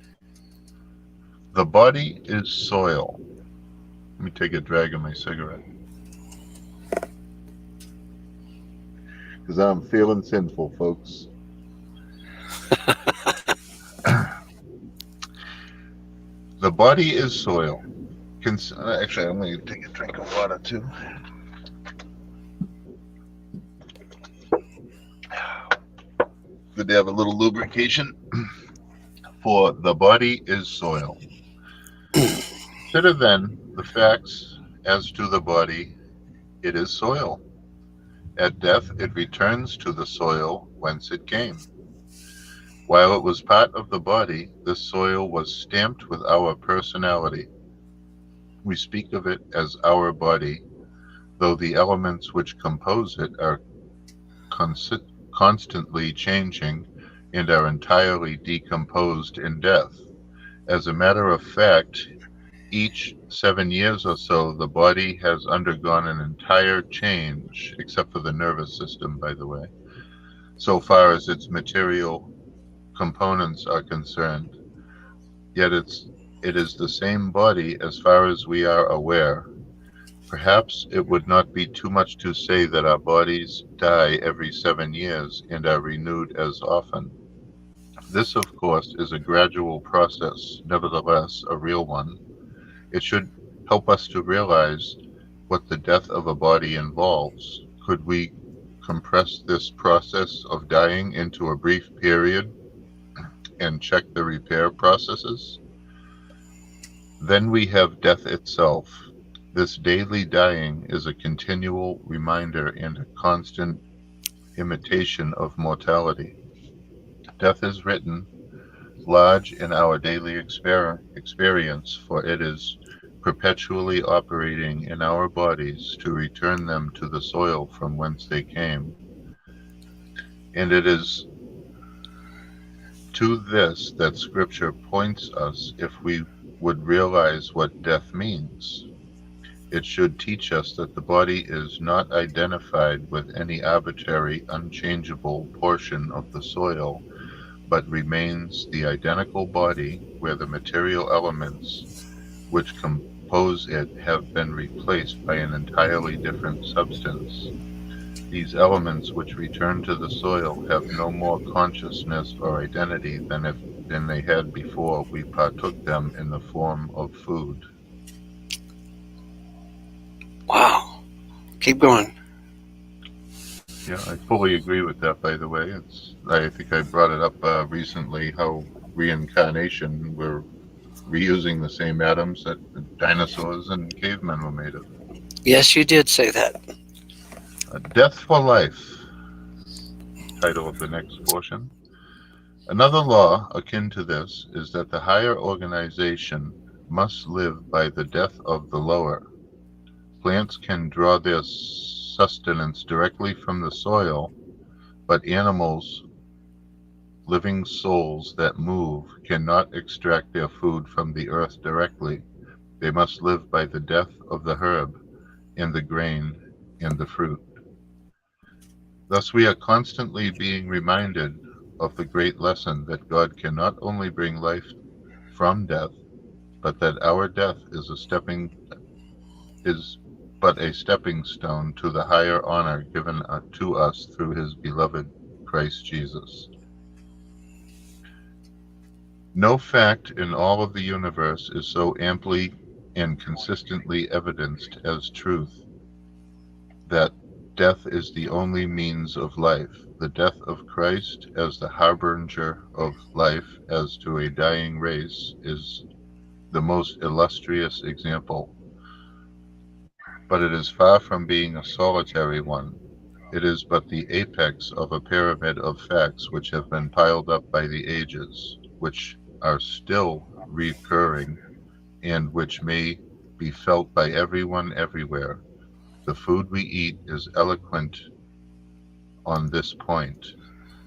The body is soil. Let me take a drag of my cigarette, because I'm feeling sinful, folks. The body is soil. Actually, I'm going to take a drink of water too. Good to have a little lubrication. For the body is soil. Consider then the facts as to the body. It is soil. At death, it returns to the soil whence it came. While it was part of the body, this soil was stamped with our personality. We speak of it as our body, though the elements which compose it are constantly changing and are entirely decomposed in death. As a matter of fact, each 7 years or so, the body has undergone an entire change, except for the nervous system, by the way. so far as its material components are concerned. Yet it is the same body as far as we are aware. Perhaps it would not be too much to say that our bodies die every 7 years and are renewed as often. This, of course, is a gradual process, nevertheless a real one. It should help us to realize what the death of a body involves. Could we compress this process of dying into a brief period and check the repair processes? Then we have death itself. This daily dying is a continual reminder and a constant imitation of mortality. Death is written large in our daily experience, for it is perpetually operating in our bodies to return them to the soil from whence they came. And it is to this that Scripture points us if we would realize what death means. It should teach us that the body is not identified with any arbitrary, unchangeable portion of the soil, but remains the identical body where the material elements which compose it have been replaced by an entirely different substance. These elements which return to the soil have no more consciousness or identity than they had before we partook them in the form of food.
Wow. Keep going.
Yeah, I fully agree with that, by the way. I think I brought it up recently, how reincarnation, we're reusing the same atoms that dinosaurs and cavemen were made of.
Yes, you did say that.
Death for Life, title of the next portion. Another law akin to this is that the higher organization must live by the death of the lower. Plants can draw their sustenance directly from the soil, but animals, living souls that move, cannot extract their food from the earth directly. They must live by the death of the herb, and the grain, and the fruit. Thus we are constantly being reminded of the great lesson that God can not only bring life from death, but that our death is but a stepping stone to the higher honor given to us through his beloved Christ Jesus. No fact in all of the universe is so amply and consistently evidenced as truth that death is the only means of life. The death of Christ as the harbinger of life as to a dying race is the most illustrious example. But it is far from being a solitary one. It is but the apex of a pyramid of facts which have been piled up by the ages, which are still recurring, and which may be felt by everyone everywhere. The food we eat is eloquent on this point.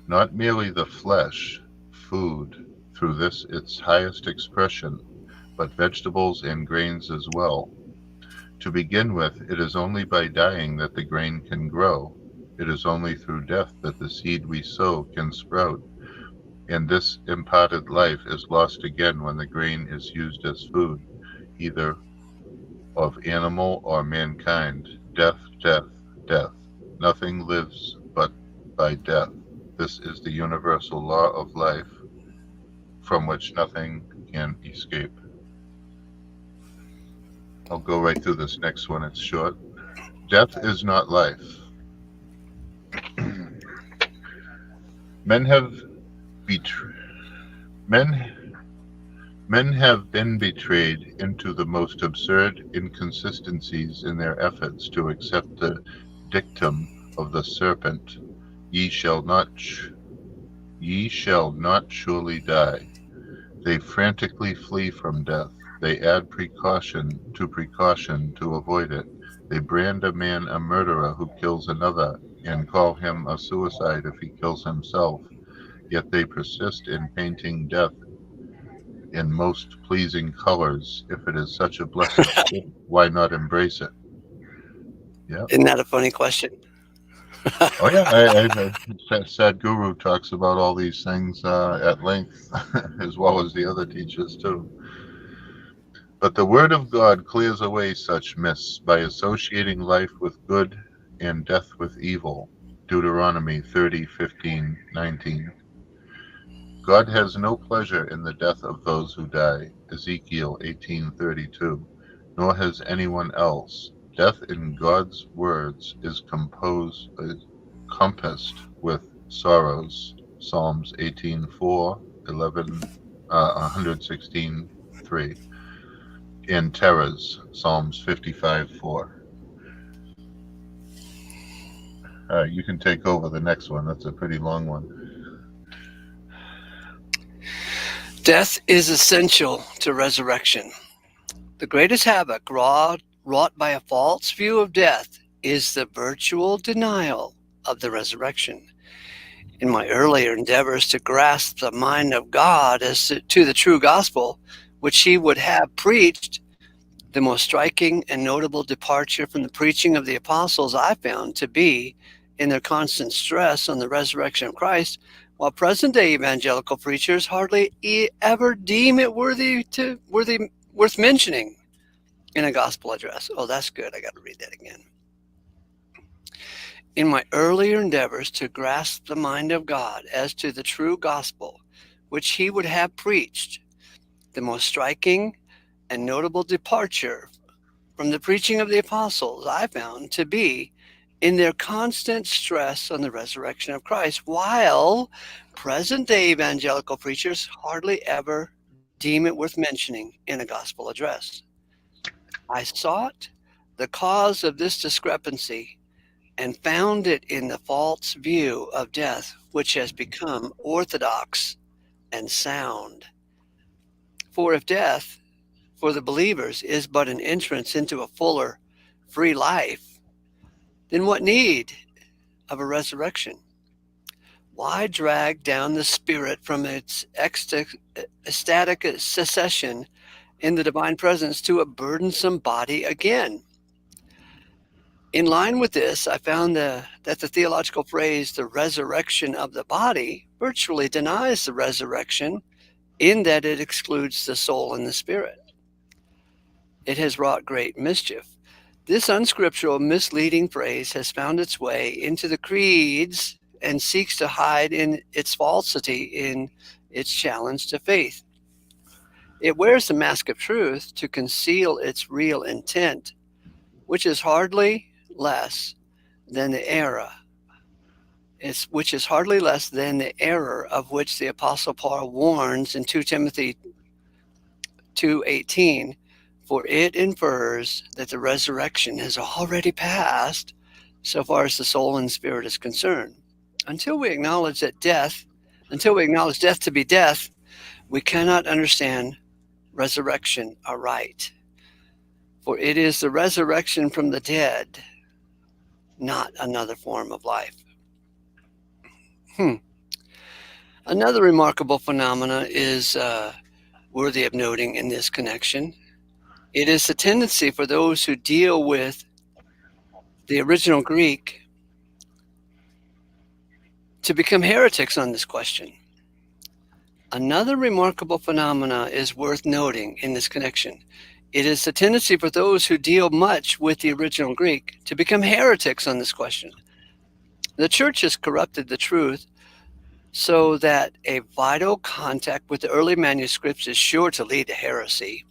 Not merely the flesh, food, through this its highest expression, but vegetables and grains as well. To begin with, it is only by dying that the grain can grow. It is only through death that the seed we sow can sprout. And this imparted life is lost again when the grain is used as food, either of animal or mankind. Death, death, death. Nothing lives but by death. This is the universal law of life, from which nothing can escape. I'll go right through this next one, it's short. Death is not life. Men have been betrayed into the most absurd inconsistencies in their efforts to accept the dictum of the serpent, ye shall not surely die. They frantically flee from death. They add precaution to avoid it. They brand a man a murderer who kills another, and call him a suicide if he kills himself. Yet they persist in painting death in most pleasing colors. If it is such a blessed gift, why not embrace it? Yeah.
Isn't that a funny question?
Oh yeah, Sadhguru talks about all these things at length, as well as the other teachers too. But the Word of God clears away such myths by associating life with good and death with evil. Deuteronomy 30:15-19. God has no pleasure in the death of those who die. Ezekiel 18:32. Nor has anyone else. Death in God's words is compassed with sorrows. Psalms 18:4, 116:3. And terrors. Psalms 55:4. You can take over the next one. That's a pretty long one.
Death is essential to resurrection. The greatest havoc wrought by a false view of death is the virtual denial of the resurrection. In my earlier endeavors to grasp the mind of God as to the true gospel, which he would have preached, the most striking and notable departure from the preaching of the apostles I found to be in their constant stress on the resurrection of Christ, while present day evangelical preachers hardly ever deem it worth mentioning in a gospel address. Oh, that's good. I got to read that again. In my earlier endeavors to grasp the mind of God as to the true gospel, which he would have preached, the most striking and notable departure from the preaching of the apostles I found to be in their constant stress on the resurrection of Christ, while present day evangelical preachers hardly ever deem it worth mentioning in a gospel address. I sought the cause of this discrepancy and found it in the false view of death, which has become orthodox and sound. For if death, for the believers, is but an entrance into a fuller, free life, then what need of a resurrection? Why drag down the spirit from its ecstatic secession in the divine presence to a burdensome body again? In line with this, I found that the theological phrase, the resurrection of the body, virtually denies the resurrection in that it excludes the soul and the spirit. It has wrought great mischief. This unscriptural, misleading phrase has found its way into the creeds and seeks to hide in its falsity in its challenge to faith. It wears the mask of truth to conceal its real intent, which is hardly less than the error. Which is hardly less than the error of which the Apostle Paul warns in 2 Timothy 2:18, for it infers that the resurrection has already passed so far as the soul and spirit is concerned. Until we acknowledge death to be death, we cannot understand resurrection aright. For it is the resurrection from the dead, not another form of life. Another remarkable phenomena is worthy of noting in this connection. It is the tendency for those who deal with the original Greek to become heretics on this question. Another remarkable phenomena is worth noting in this connection. It is the tendency for those who deal much with the original Greek to become heretics on this question. The church has corrupted the truth so that a vital contact with the early manuscripts is sure to lead to heresy.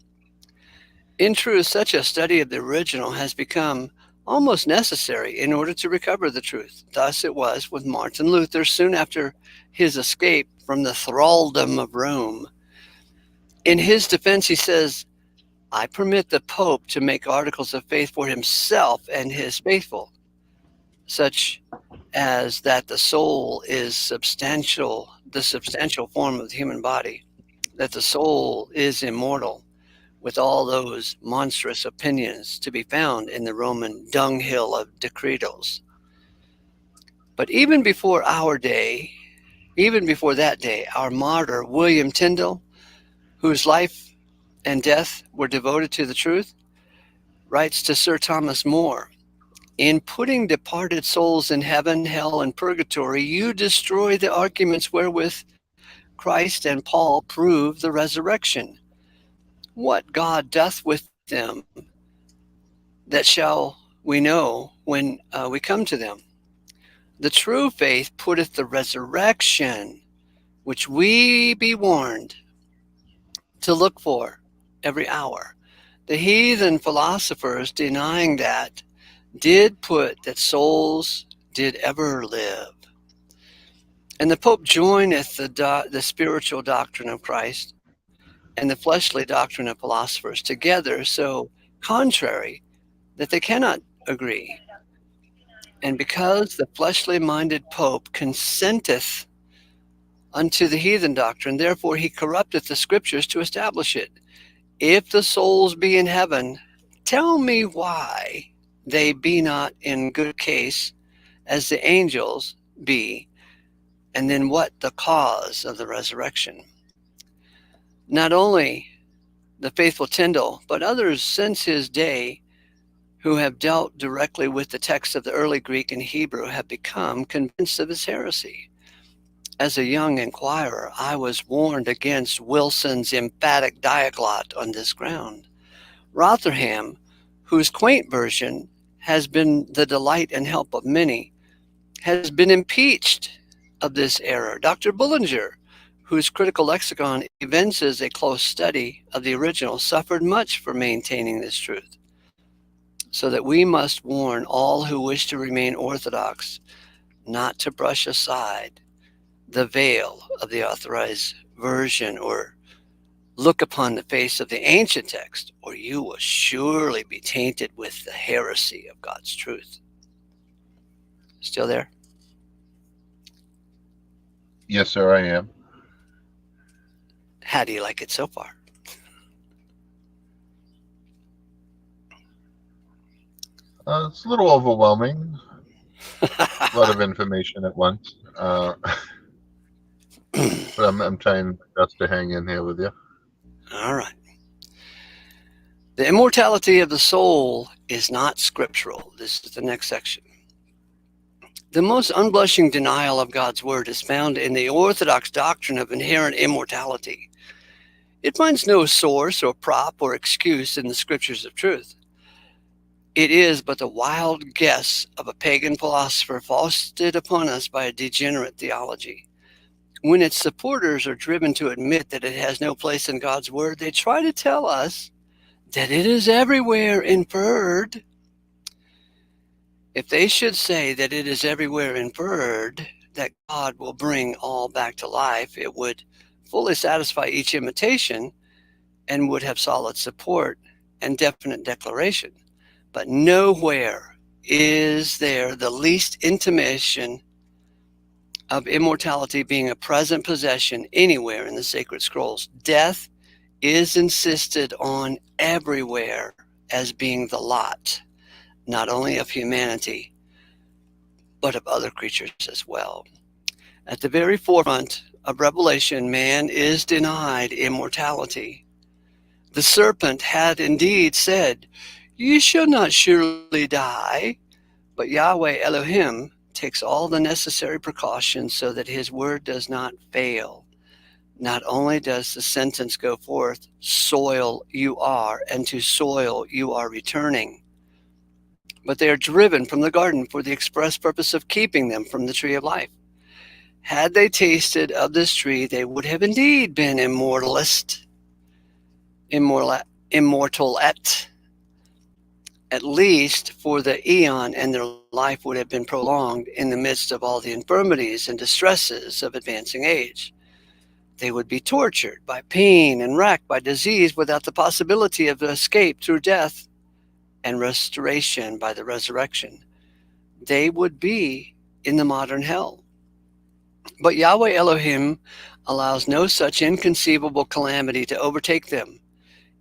In truth, such a study of the original has become almost necessary in order to recover the truth. Thus it was with Martin Luther soon after his escape from the thraldom of Rome. In his defense, he says, I permit the Pope to make articles of faith for himself and his faithful, such as that the soul is the substantial form of the human body, that the soul is immortal, with all those monstrous opinions to be found in the Roman dunghill of decretals. But even before that day, our martyr William Tyndale, whose life and death were devoted to the truth, writes to Sir Thomas More, In putting departed souls in heaven, hell, and purgatory, you destroy the arguments wherewith Christ and Paul prove the resurrection. What God doth with them, that shall we know when we come to them. The true faith putteth the resurrection, which we be warned to look for every hour. The heathen philosophers, denying that, did put that souls did ever live. And the Pope joineth the spiritual doctrine of Christ and the fleshly doctrine of philosophers together so contrary that they cannot agree. And because the fleshly minded Pope consenteth unto the heathen doctrine, therefore he corrupteth the scriptures to establish it. If the souls be in heaven, tell me why they be not in good case as the angels be, and then what the cause of the resurrection. Not only the faithful Tyndale, but others since his day who have dealt directly with the text of the early Greek and Hebrew have become convinced of his heresy. As a young inquirer, I was warned against Wilson's emphatic diaglot on this ground. Rotherham, whose quaint version has been the delight and help of many, has been impeached of this error. Dr. Bullinger, whose critical lexicon evinces a close study of the original, suffered much for maintaining this truth. So that we must warn all who wish to remain orthodox not to brush aside the veil of the authorized version or look upon the face of the ancient text, or you will surely be tainted with the heresy of God's truth. Still there?
Yes, sir, I am.
How do you like it so far?
It's a little overwhelming. A lot of information at once. But I'm trying just to hang in here with you.
All right. The immortality of the soul is not scriptural. This is the next section. The most unblushing denial of God's word is found in the orthodox doctrine of inherent immortality. It finds no source or prop or excuse in the scriptures of truth. It is but the wild guess of a pagan philosopher foisted upon us by a degenerate theology. When its supporters are driven to admit that it has no place in God's word, they try to tell us that it is everywhere inferred. If they should say that it is everywhere inferred that God will bring all back to life, it would fully satisfy each imitation and would have solid support and definite declaration. But nowhere is there the least intimation of immortality being a present possession anywhere in the sacred scrolls. Death is insisted on everywhere as being the lot, not only of humanity, but of other creatures as well. At the very forefront of Revelation, man is denied immortality. The serpent had indeed said, "You shall not surely die," but Yahweh Elohim takes all the necessary precautions so that his word does not fail. Not only does the sentence go forth, "Soil you are, and to soil you are returning," but they are driven from the garden for the express purpose of keeping them from the tree of life. Had they tasted of this tree, they would have indeed been immortal at least for the eon, and their life would have been prolonged in the midst of all the infirmities and distresses of advancing age. They would be tortured by pain and racked by disease without the possibility of escape through death and restoration by the resurrection. They would be in the modern hell. But Yahweh Elohim allows no such inconceivable calamity to overtake them.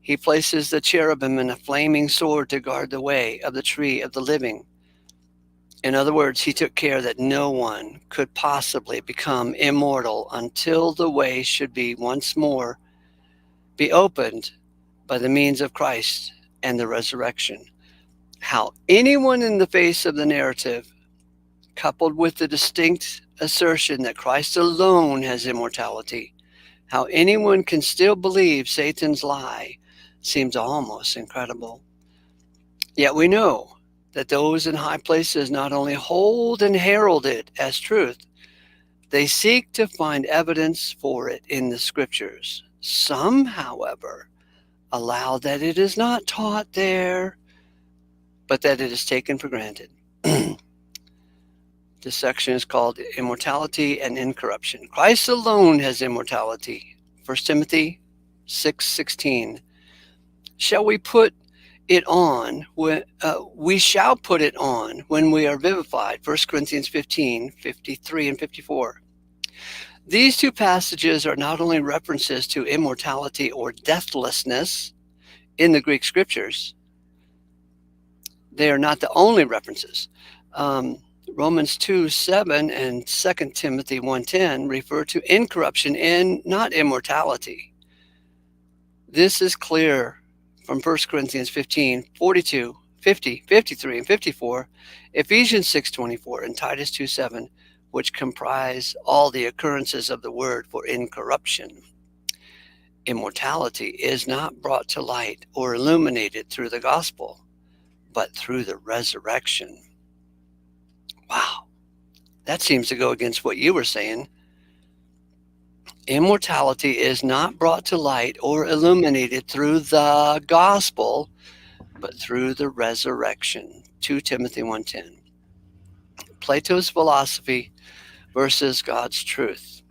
He places the cherubim and a flaming sword to guard the way of the tree of the living. In other words, he took care that no one could possibly become immortal until the way should be once more be opened by the means of Christ and the resurrection. How anyone in the face of the narrative, coupled with the distinct assertion that Christ alone has immortality, how anyone can still believe Satan's lie seems almost incredible. Yet we know that those in high places not only hold and herald it as truth, they seek to find evidence for it in the scriptures. Some, however, allow that it is not taught there, but that it is taken for granted. This section is called Immortality and Incorruption. Christ alone has immortality. 1 Timothy 6:16. Shall we put it on? We shall put it on when we are vivified. 1 Corinthians 15:53 and 54. These two passages are not only references to immortality or deathlessness in the Greek scriptures, they are not the only references. Romans 2:7 and 2 Timothy 1:10 refer to incorruption and not immortality. This is clear from 1 Corinthians 15:42, 50, 53, and 54, Ephesians 6:24, and Titus 2:7, which comprise all the occurrences of the word for incorruption. Immortality is not brought to light or illuminated through the gospel, but through the resurrection. Wow, that seems to go against what you were saying. Immortality is not brought to light or illuminated through the gospel, but through the resurrection. 2 Timothy 1:10. Plato's philosophy versus God's truth.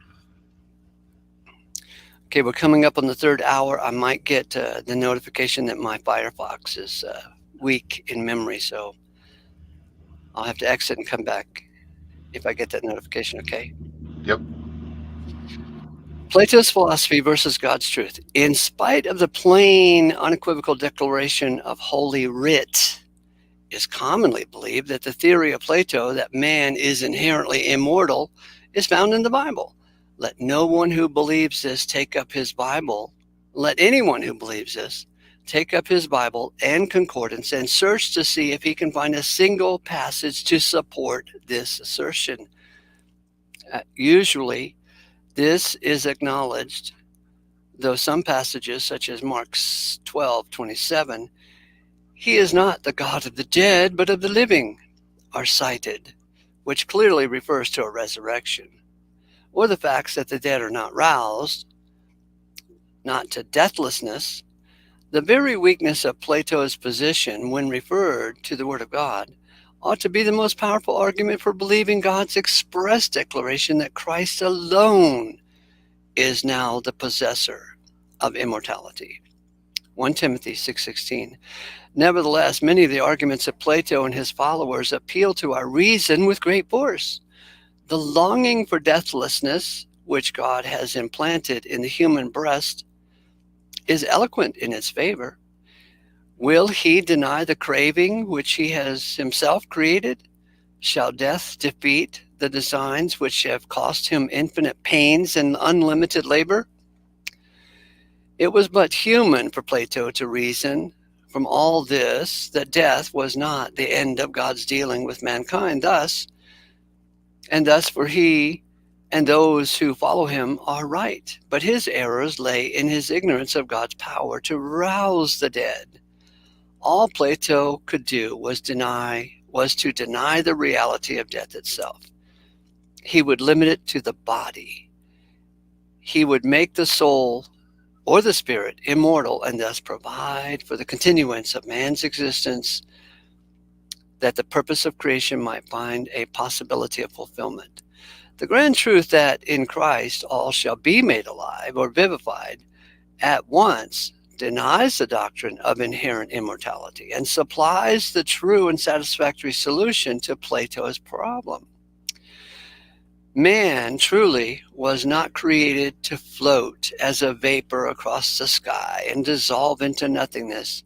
Okay, we're coming up on the third hour. I might get the notification that my Firefox is weak in memory, so I'll have to exit and come back if I get that notification, okay?
Yep.
Plato's philosophy versus God's truth. In spite of the plain, unequivocal declaration of Holy Writ, it is commonly believed that the theory of Plato that man is inherently immortal is found in the Bible. Let no one who believes this take up his Bible. Let anyone who believes this take up his Bible and concordance and search to see if he can find a single passage to support this assertion. Usually, this is acknowledged, though some passages, such as Mark 12:27, he is not the God of the dead, but of the living, are cited, which clearly refers to a resurrection, or the facts that the dead are not roused, not to deathlessness. The very weakness of Plato's position when referred to the Word of God ought to be the most powerful argument for believing God's express declaration that Christ alone is now the possessor of immortality. 1 Timothy 6:16. Nevertheless, many of the arguments of Plato and his followers appeal to our reason with great force. The longing for deathlessness, which God has implanted in the human breast, is eloquent in its favor. Will he deny the craving which he has himself created? Shall death defeat the designs which have cost him infinite pains and unlimited labor? It was but human for Plato to reason from all this that death was not the end of God's dealing with mankind. Thus for he and those who follow him are right. But his errors lay in his ignorance of God's power to rouse the dead. All Plato could do was to deny the reality of death itself. He would limit it to the body. He would make the soul or the spirit immortal and thus provide for the continuance of man's existence, that the purpose of creation might find a possibility of fulfillment. The grand truth that in Christ all shall be made alive or vivified at once denies the doctrine of inherent immortality and supplies the true and satisfactory solution to Plato's problem. Man truly was not created to float as a vapor across the sky and dissolve into nothingness.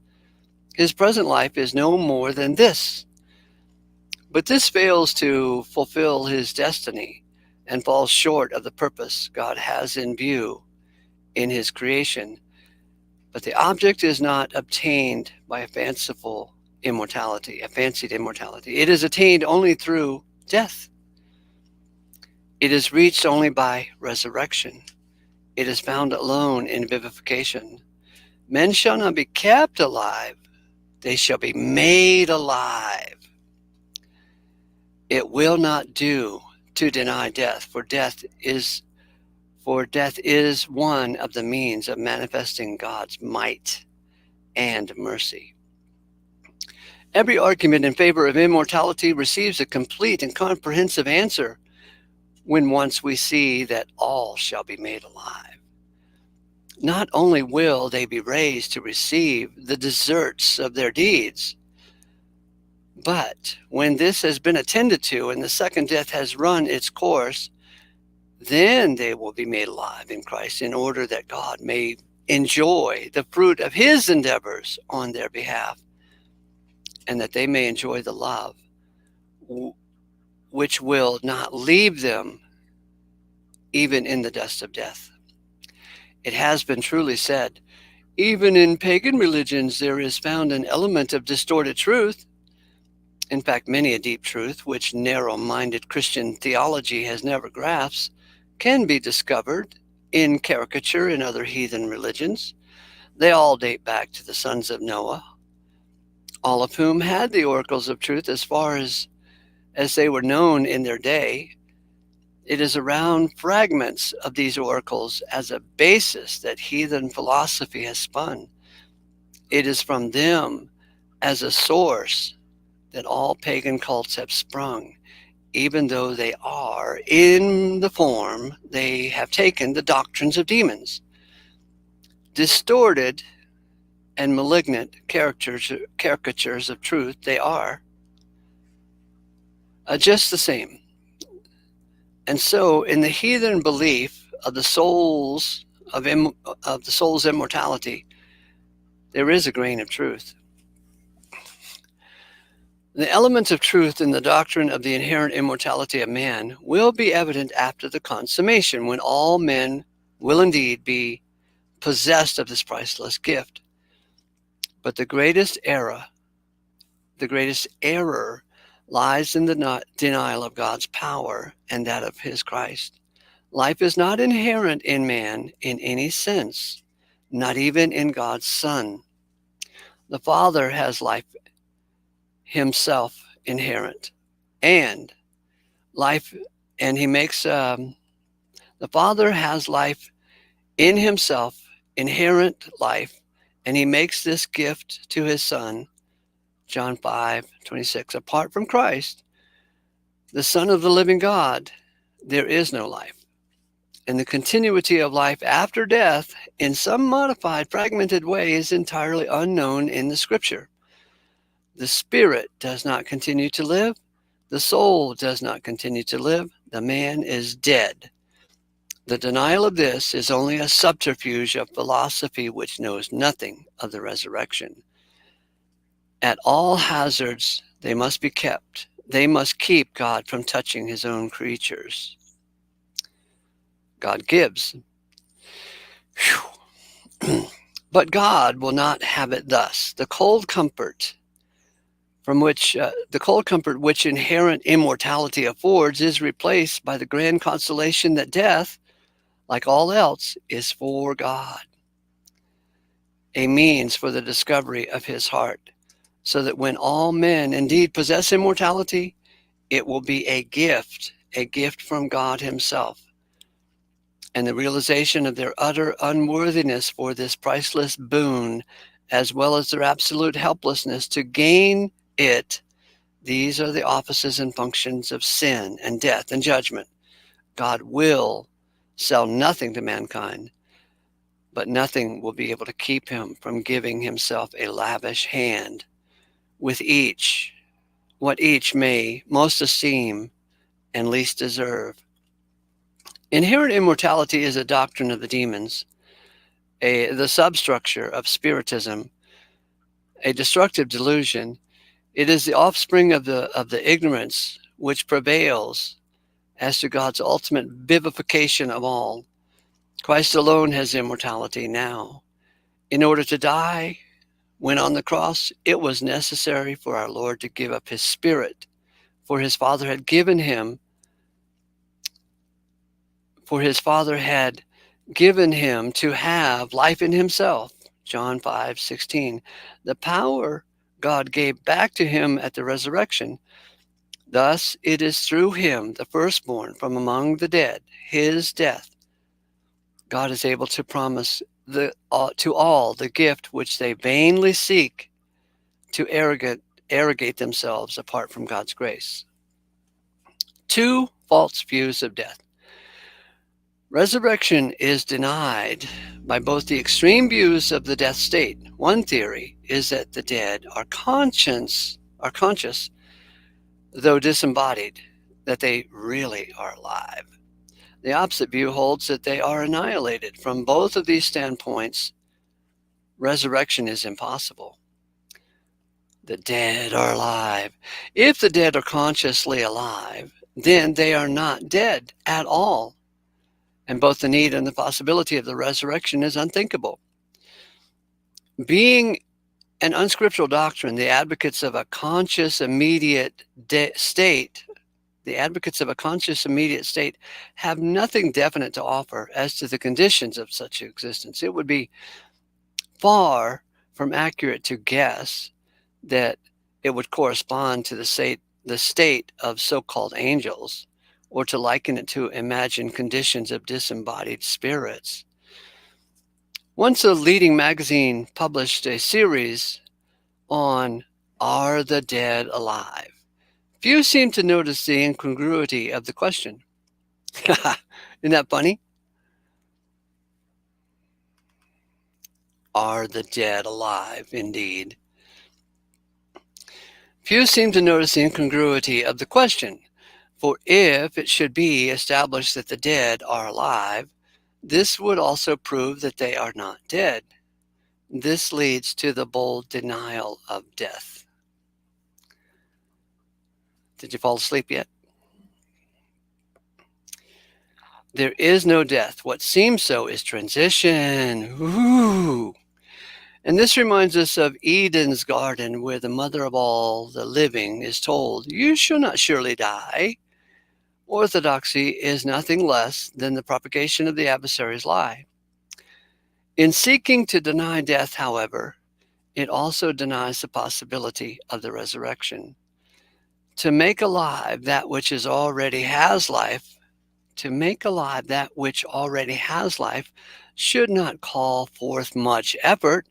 His present life is no more than this. But this fails to fulfill his destiny and falls short of the purpose God has in view in his creation. But the object is not obtained by a fanciful immortality, a fancied immortality. It is attained only through death. It is reached only by resurrection. It is found alone in vivification. Men shall not be kept alive, they shall be made alive. It will not do to deny death, for death is one of the means of manifesting God's might and mercy. Every argument in favor of immortality receives a complete and comprehensive answer when once we see that all shall be made alive. Not only will they be raised to receive the deserts of their deeds, but when this has been attended to and the second death has run its course, then they will be made alive in Christ in order that God may enjoy the fruit of his endeavors on their behalf, and that they may enjoy the love which will not leave them even in the dust of death. It has been truly said, even in pagan religions there is found an element of distorted truth. In fact, many a deep truth, which narrow-minded Christian theology has never grasped, can be discovered in caricature in other heathen religions. They all date back to the sons of Noah, all of whom had the oracles of truth as far as they were known in their day. It is around fragments of these oracles as a basis that heathen philosophy has spun. It is from them as a source that all pagan cults have sprung, even though they are, in the form they have taken, the doctrines of demons. Distorted and malignant caricatures of truth they are, just the same. And so, in the heathen belief of the soul's immortality, there is a grain of truth. The elements of truth in the doctrine of the inherent immortality of man will be evident after the consummation, when all men will indeed be possessed of this priceless gift. But the greatest error lies in the denial of God's power and that of his Christ. Life is not inherent in man in any sense, not even in God's Son. The Father has life himself inherent, and he makes the Father has life in himself, inherent life, and he makes this gift to his Son. John 5:26. Apart from Christ, the Son of the living God, there is no life. And the continuity of life after death, in some modified, fragmented way, is entirely unknown in the Scripture. The spirit does not continue to live. The soul does not continue to live. The man is dead. The denial of this is only a subterfuge of philosophy which knows nothing of the resurrection. At all hazards, they must be kept. They must keep God from touching his own creatures. God gives. But God will not have it thus. The cold comfort which inherent immortality affords is replaced by the grand consolation that death, like all else, is for God, a means for the discovery of his heart, so that when all men indeed possess immortality, it will be a gift from God himself, and the realization of their utter unworthiness for this priceless boon, as well as their absolute helplessness to gain it. These are the offices and functions of sin and death and judgment. God will sell nothing to mankind, but nothing will be able to keep him from giving himself a lavish hand with what each may most esteem and least deserve. Inherent immortality is a doctrine of the demons, the substructure of Spiritism, a destructive delusion. It is the offspring of the ignorance which prevails as to God's ultimate vivification of all. Christ alone has immortality now. In order to die When on the cross, it was necessary for our Lord to give up his spirit, for his Father had given him, for his Father had given him to have life in himself. John 5:16. The power God gave back to him at the resurrection. Thus it is through him, the firstborn from among the dead, his death, God is able to promise to all the gift which they vainly seek to arrogate themselves apart from God's grace. Two false views of death. Resurrection is denied by both the extreme views of the death state. One theory is that the dead are conscious, though disembodied, that they really are alive. The opposite view holds that they are annihilated. From both of these standpoints, resurrection is impossible. The dead are alive. If the dead are consciously alive, then they are not dead at all. And both the need and the possibility of the resurrection is unthinkable. Being an unscriptural doctrine, the advocates of a conscious immediate state have nothing definite to offer as to the conditions of such existence. It would be far from accurate to guess that it would correspond to the state of so-called angels, or to liken it to imagined conditions of disembodied spirits. Once a leading magazine published a series on Are the Dead Alive? Few seem to notice the incongruity of the question. Isn't that funny? Are the dead alive, indeed? Few seem to notice the incongruity of the question, for if it should be established that the dead are alive, this would also prove that they are not dead. This leads to the bold denial of death. Did you fall asleep yet? There is no death. What seems so is transition. Ooh. And this reminds us of Eden's garden, where the mother of all the living is told, "You shall not surely die." Orthodoxy is nothing less than the propagation of the adversary's lie. In seeking to deny death, however, it also denies the possibility of the resurrection. To make alive that which already has life, should not call forth much effort.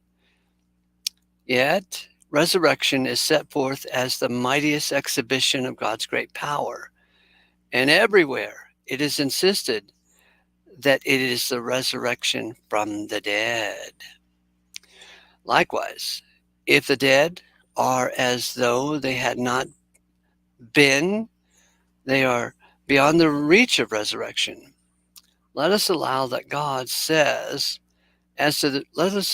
Yet, resurrection is set forth as the mightiest exhibition of God's great power. And everywhere it is insisted that it is the resurrection from the dead. Likewise, if the dead are as though they had not been, they are beyond the reach of resurrection. Let us allow that God says as to the let us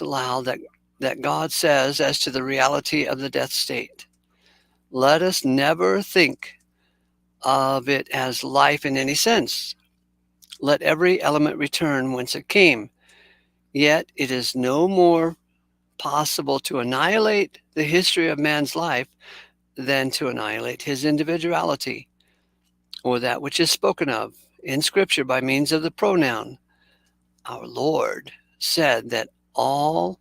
allow that God says as to the reality of the death state. Let us never think of it as life in any sense. Let every element return whence it came. Yet it is no more possible to annihilate the history of man's life than to annihilate his individuality, or that which is spoken of in Scripture by means of the pronoun. Our Lord said that all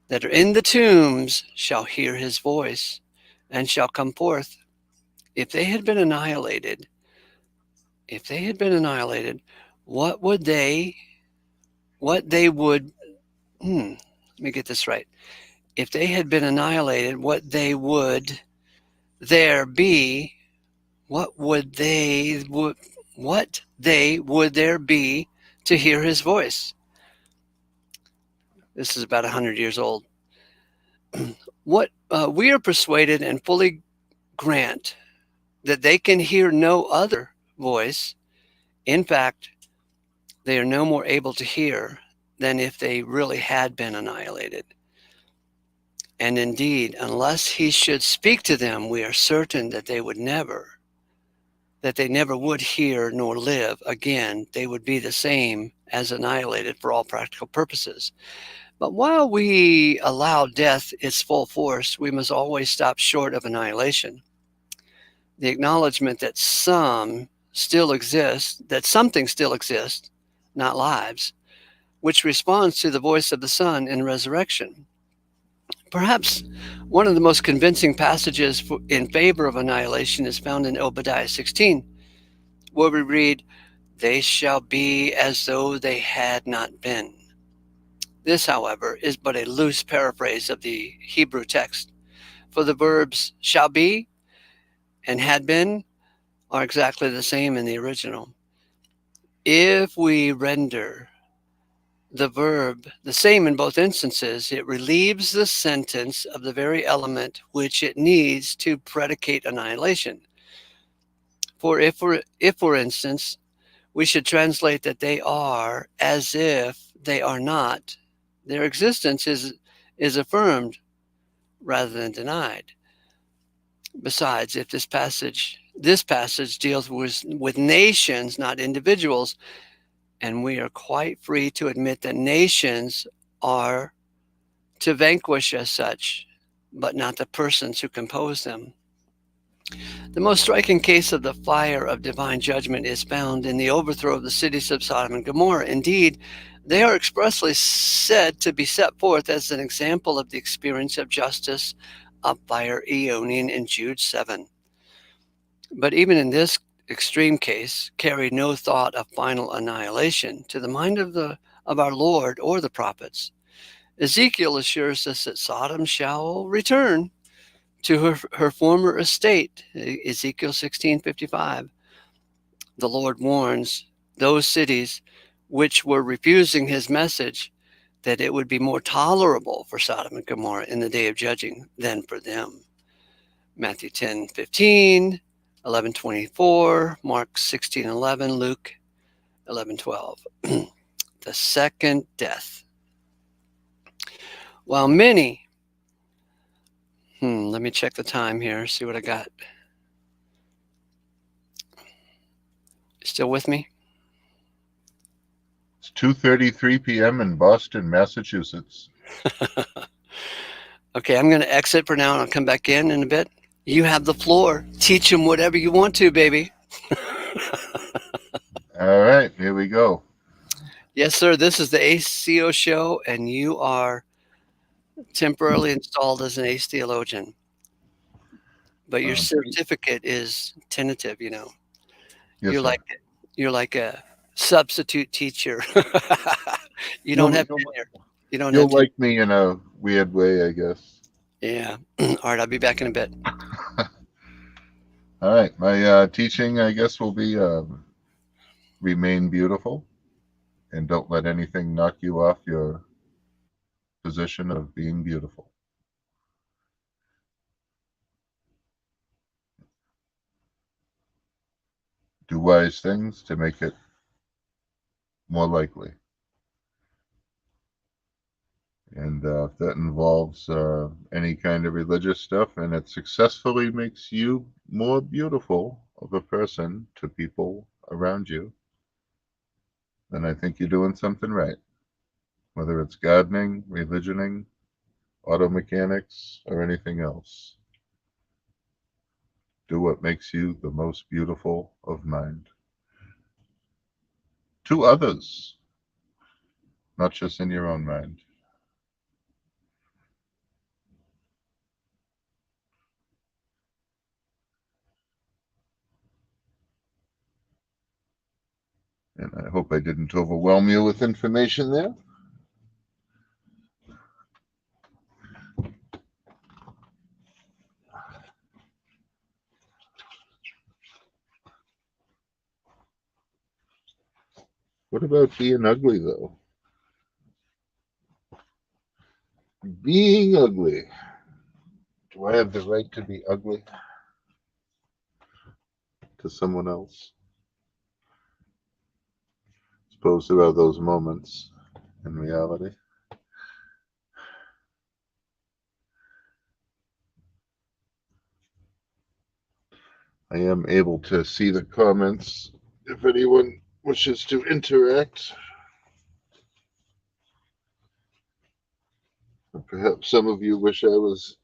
that are in the tombs shall hear his voice and shall come forth. If they had been annihilated, what they would, let me get this right. If they had been annihilated, what would there be to hear his voice? This is about 100 years old. We are persuaded and fully grant that they can hear no other voice. In fact, they are no more able to hear than if they really had been annihilated. And indeed, unless he should speak to them, we are certain that they never would hear nor live again. They would be the same as annihilated for all practical purposes. But while we allow death its full force, we must always stop short of annihilation. The acknowledgement that something still exists, not lives, which responds to the voice of the Son in resurrection. Perhaps one of the most convincing passages in favor of annihilation is found in Obadiah 16, where we read, "They shall be as though they had not been." This, however, is but a loose paraphrase of the Hebrew text, for the verbs shall be and had been are exactly the same in the original. If we render the verb the same in both instances, it relieves the sentence of the very element which it needs to predicate annihilation. For instance, we should translate that they are as if they are not. Their existence is affirmed rather than denied. Besides, if this passage deals with nations, not individuals, and we are quite free to admit that nations are to vanquish as such, but not the persons who compose them. The most striking case of the fire of divine judgment is found in the overthrow of the cities of Sodom and Gomorrah. Indeed, they are expressly said to be set forth as an example of the experience of justice of fire Aeonian in Jude 7. But even in this extreme case, carried no thought of final annihilation to the mind of our Lord or the prophets. Ezekiel assures us that Sodom shall return to her former estate, Ezekiel 16:55. The Lord warns those cities which were refusing his message that it would be more tolerable for Sodom and Gomorrah in the day of judging than for them. Matthew 10:15, 11:24, Mark 16:11, Luke 11:12. The second death. While many, let me check the time here, see what I got. Still with me?
It's 2:33 p.m. in Boston, Massachusetts.
Okay, I'm going to exit for now and I'll come back in a bit. You have the floor. Teach them whatever you want to, baby.
All right, here we go.
Yes, sir. This is the ACO show, and you are temporarily installed as an ace theologian. But your certificate is tentative, you know.
Yes,
You're
sir.
like you're like a substitute teacher. You don't have tenure. You don't have
You'll
tenure.
like me in a weird way, I guess.
Yeah. All right, I'll be back in a bit.
All right, my teaching, I guess, will be remain beautiful and don't let anything knock you off your position of being beautiful. Do wise things to make it more likely. And if that involves any kind of religious stuff and it successfully makes you more beautiful of a person to people around you, then I think you're doing something right. Whether it's gardening, religioning, auto mechanics, or anything else. Do what makes you the most beautiful of mind. To others, not just in your own mind. And I hope I didn't overwhelm you with information there. What about being ugly, though? Being ugly. Do I have the right to be ugly to someone else? Suppose there are those moments in reality. I am able to see the comments if anyone wishes to interact. Perhaps some of you wish I was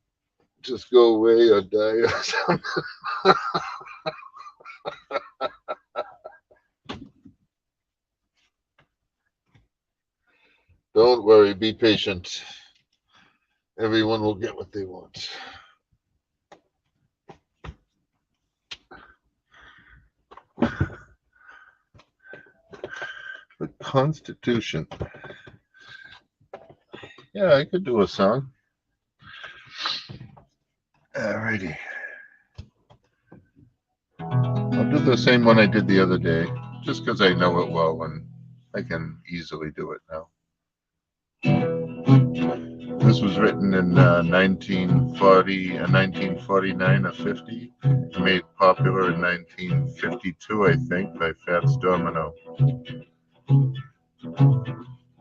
just go away or die or something. Don't worry, be patient. Everyone will get what they want. The Constitution. Yeah, I could do a song. Alrighty. I'll do the same one I did the other day, just because I know it well and I can easily do it now. This was written in 1940, 1949, or 50. Made popular in 1952, I think, by Fats Domino.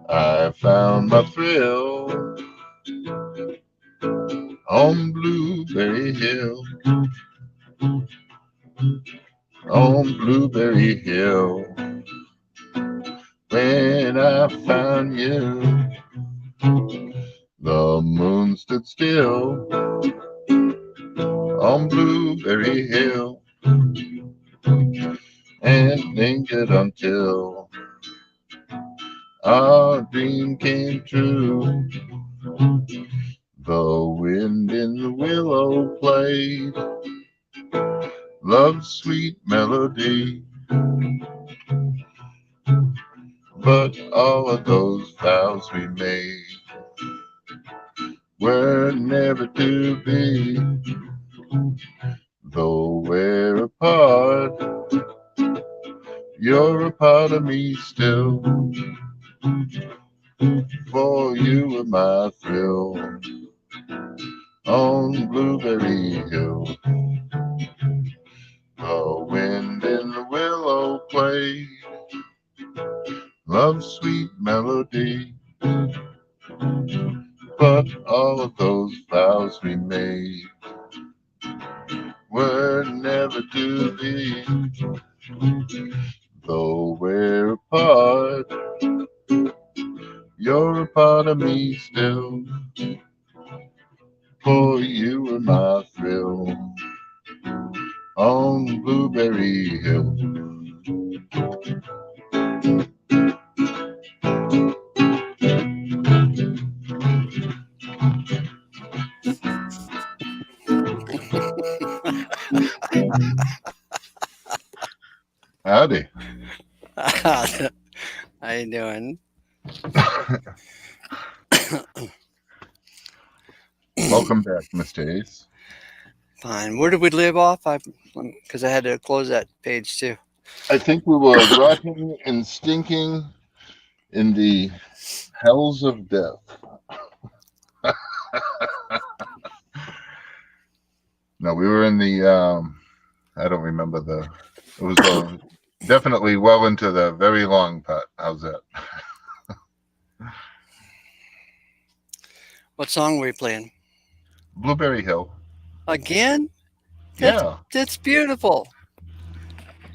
I found my thrill on Blueberry Hill, on Blueberry Hill. When I found you, the moon stood still on Blueberry Hill and lingered until our dream came true. The wind in the willow played love's sweet melody, but all of those vows we made were never to be. Though we're apart, you're a part of me still, for you were my thrill on Blueberry Hill. The wind in the willow played love's sweet melody, but all of those vows we made were never to be. Though we're apart, you're a part of me still, for you were my thrill on Blueberry Hill. Howdy.
How you doing?
Welcome back, Mr. Ace.
Fine. Where did we leave off? Because I had to close that page too.
I think we were rotting and stinking in the hells of death. No, we were in the, I don't remember it was definitely well into the very long part. How's that?
What song were you playing?
Blueberry Hill.
Again?
Yeah.
That's beautiful.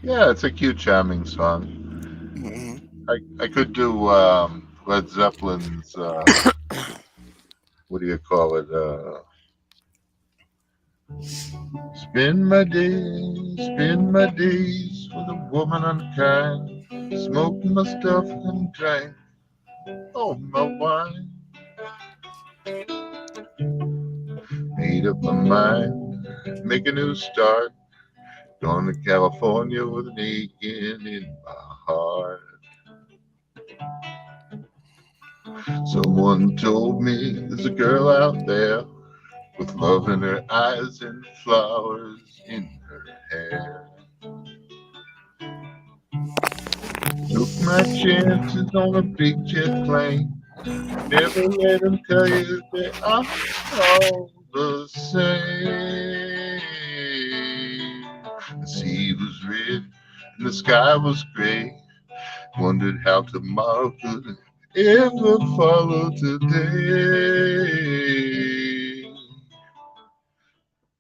Yeah, it's a cute, charming song. I could do Led Zeppelin's, what do you call it? Spend my days with a woman unkind. Smoked my stuff and drank all my wine. Made up my mind, make a new start. Going to California with an aching in my heart. Someone told me there's a girl out there with love in her eyes and flowers in her hair. Took my chances on a big jet plane. Never let them tell you they are all the same. The sea was red and the sky was gray. Wondered how tomorrow could ever follow today.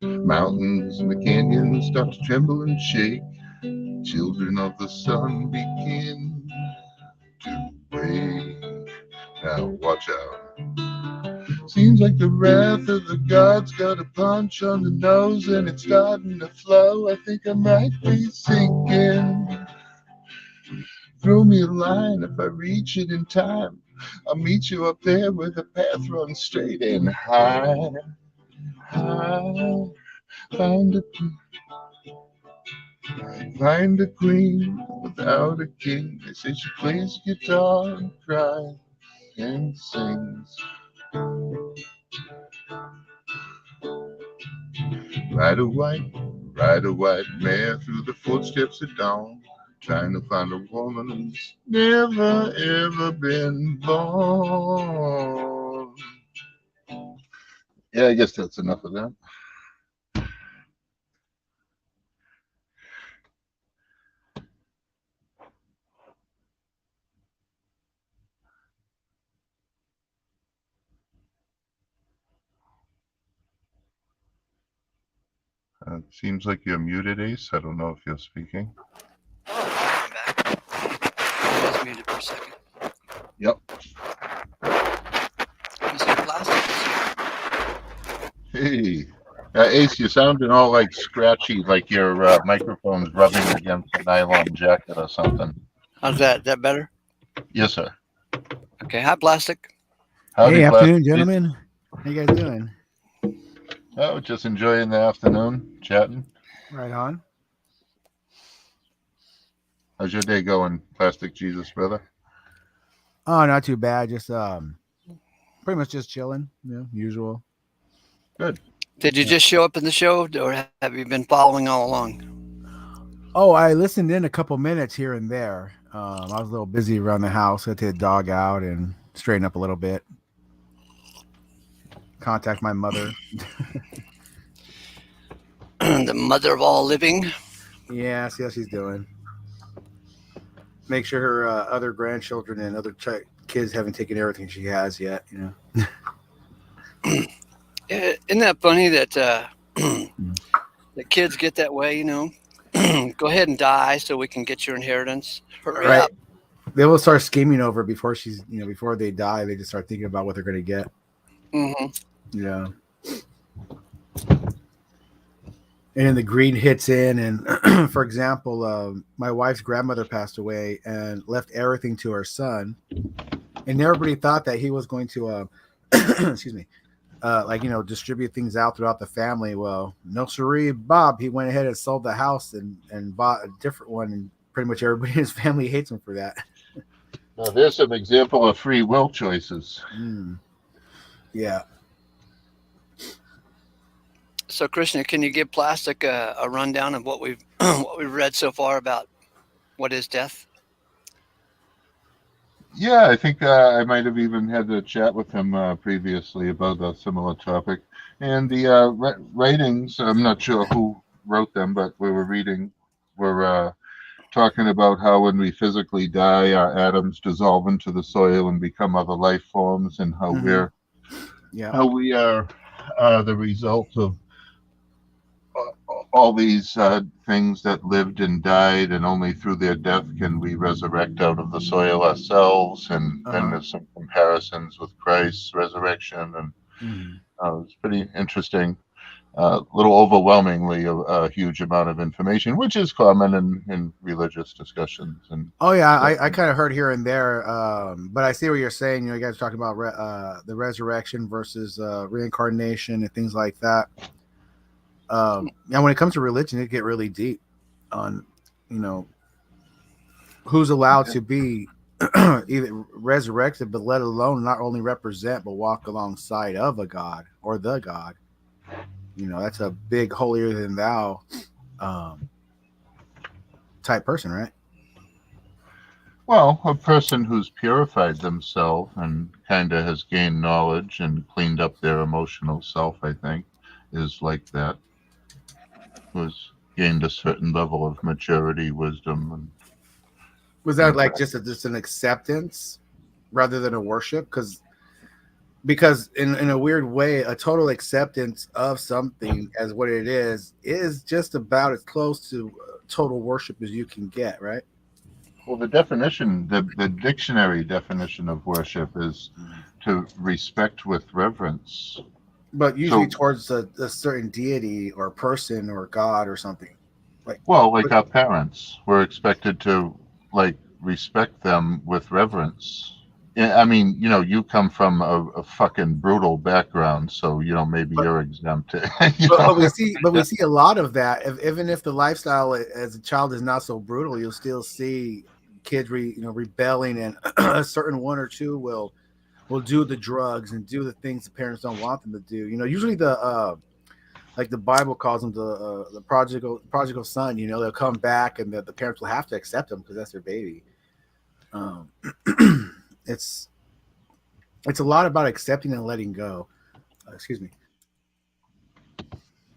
Mountains and the canyons start to tremble and shake. Children of the sun begin to wake. Now watch out. Seems like the wrath of the gods got a punch on the nose and it's starting to flow. I think I might be sinking. Throw me a line if I reach it in time. I'll meet you up there where the path runs straight and high. High. Find a, find a queen without a king. They say she plays guitar and cries and sings. Ride a white mare through the footsteps of dawn, trying to find a woman who's never ever been born. Yeah, I guess that's enough of that. It seems like you're muted, Ace. I don't know if you're speaking.
I'm back. I was muted for a second.
Yep.
Mr. Plastic is here.
Hey. Ace, you're sounding all like scratchy, like your microphone's rubbing against a nylon jacket or something.
How's that? Is that better?
Yes, sir.
Okay. Hi, Plastic.
Howdy,
Hey, afternoon,
Plastic.
gentlemen. How you guys doing?
Oh, just enjoying the afternoon, chatting.
Right on.
How's your day going, Plastic Jesus, brother?
Oh, not too bad. Just pretty much just chilling. Usual.
Good.
Did you just show up in the show, or have you been following all along?
Oh, I listened in a couple minutes here and there. I was a little busy around the house. I had to take the dog out and straighten up a little bit. Contact my mother.
The mother of all living.
Yeah, see how she's doing. Make sure her other grandchildren and other kids haven't taken everything she has yet.
Isn't that funny that the kids get that way? Go ahead and die so we can get your inheritance. Hurry
Right.
up.
They will start scheming over before before they die. They just start thinking about what they're going to get.
Mm-hmm.
Yeah. And then the greed hits in. And for example, my wife's grandmother passed away and left everything to her son. And everybody thought that he was going to, excuse me, distribute things out throughout the family. Well, no siree, Bob. He went ahead and sold the house and bought a different one. And pretty much everybody in his family hates him for that.
Now, there's an example of free will choices.
Yeah.
So, Krishna, can you give Plastic a rundown of what we've read so far about what is death?
Yeah, I think I might have even had a chat with him previously about a similar topic. And the writings, I'm not sure who wrote them, but we were reading, were talking about how when we physically die, our atoms dissolve into the soil and become other life forms, and how we are the result of all these things that lived and died, and only through their death can we resurrect out of the soil ourselves. And then there's some comparisons with Christ's resurrection, and it's pretty interesting. A little overwhelmingly a huge amount of information, which is common in religious discussions. And
I kind of heard here and there, but I see what you're saying. You guys are talking about the resurrection versus reincarnation and things like that. And when it comes to religion, it get really deep on, who's allowed to be either resurrected, but let alone not only represent, but walk alongside of a god or the god. That's a big holier than thou type person, right?
Well, a person who's purified themselves and kind of has gained knowledge and cleaned up their emotional self, I think, is like that. Who's gained a certain level of maturity, wisdom. And
was that like just an acceptance rather than a worship? Because in a weird way, a total acceptance of something as what it is just about as close to total worship as you can get, right?
Well, the dictionary definition of worship is to respect with reverence.
But usually
So,
towards a certain deity or person or God or something. Like,
well, like our parents, we're expected to like respect them with reverence. Yeah, I mean, you come from a fucking brutal background, so maybe
but
you're exempt.
but we see a lot of that. Even if the lifestyle as a child is not so brutal, you'll still see kids rebelling, and a certain one or two will do the drugs and do the things the parents don't want them to do. Usually the like the Bible calls them the prodigal son. They'll come back, and the parents will have to accept them because that's their baby. Um, it's it's a lot about accepting and letting go. Excuse me.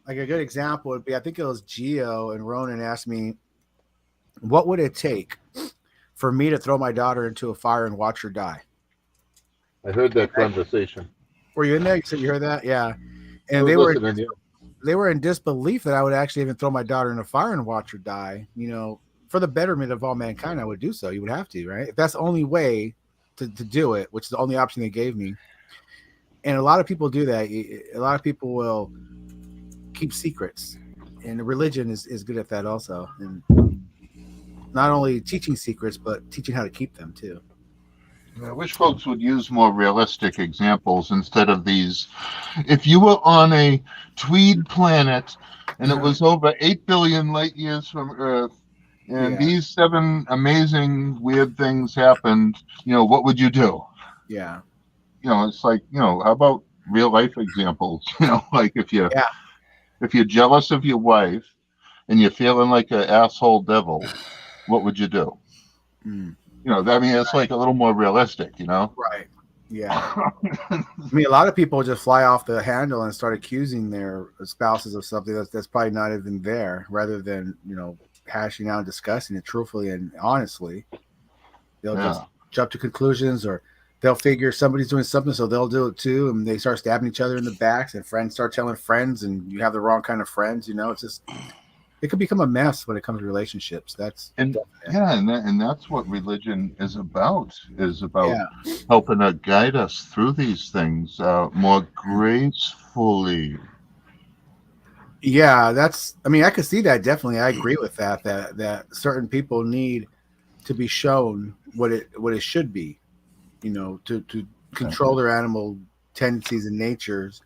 Like a good example would be, I think it was Gio and Ronan asked me, what would it take for me to throw my daughter into a fire and watch her die?
I heard that conversation.
Were you in there? You said you heard that? Yeah.
I
And
was
they were
listening.
they were in disbelief that I would actually even throw my daughter in a fire and watch her die. For the betterment of all mankind, I would do so. You would have to, right? If that's the only way to do it, which is the only option they gave me. And a lot of people do that. A lot of people will keep secrets, and religion is good at that also. And not only teaching secrets, but teaching how to keep them too.
I wish folks would use more realistic examples instead of these. If you were on a Tweed planet and it was over 8 billion light years from Earth, and these 7 amazing weird things happened, what would you do?
Yeah.
It's like, how about real life examples? Like if you're jealous of your wife and you're feeling like an asshole devil, what would you do? I mean, it's like a little more realistic,
Right. Yeah. I mean, a lot of people just fly off the handle and start accusing their spouses of something that's probably not even there, rather than, hashing out and discussing it truthfully and honestly. They'll just jump to conclusions, or they'll figure somebody's doing something, so they'll do it too. And they start stabbing each other in the backs, and friends start telling friends, and you have the wrong kind of friends. It's just, it could become a mess when it comes to relationships.
And that's what religion is about helping to guide us through these things more gracefully.
Yeah, I could see that. Definitely. I agree with that certain people need to be shown what it should be, to control their animal tendencies and natures,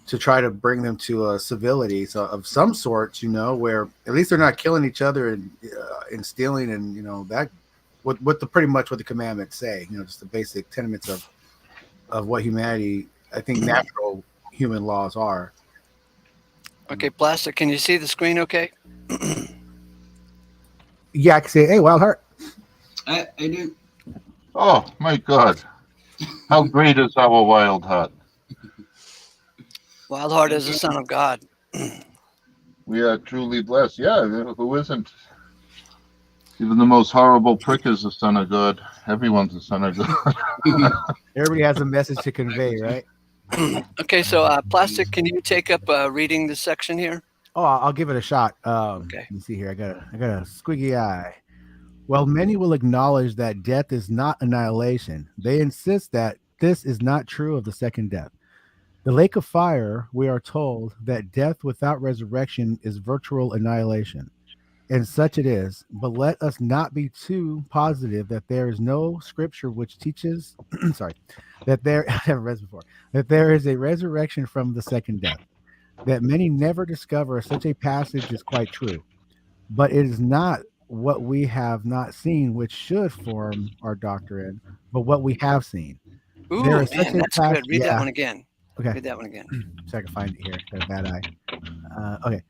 to try to bring them to a civility of some sort, where at least they're not killing each other and stealing, and that what the commandments say, just the basic tenements of what humanity, I think, natural human laws are.
Okay, Plastic, can you see the screen okay?
Yeah, I can say, hey, Wild Heart.
I do.
Oh my God, how great is our Wild Heart?
Wild Heart is the son of God.
We are truly blessed. Yeah, who isn't? Even the most horrible prick is the son of God. Everyone's the son of God.
Everybody has a message to convey, right?
Okay, so Plastic, can you take up reading this section here?
Oh, I'll give it a shot.
Okay.
Let me see here. I got a squiggy eye. Well, many will acknowledge that death is not annihilation. They insist that this is not true of the second death. The lake of fire, we are told that death without resurrection is virtual annihilation. And such it is. But let us not be too positive that there is no scripture which teaches, that there, I haven't read before, that there is a resurrection from the second death. That many never discover such a passage is quite true. But it is not what we have not seen which should form our doctrine, but what we have seen.
Ooh,
There is
man,
such a
that's
pass-
good. Read that one again.
Okay.
Read that one again.
So I can find it here. Got a bad eye. Okay.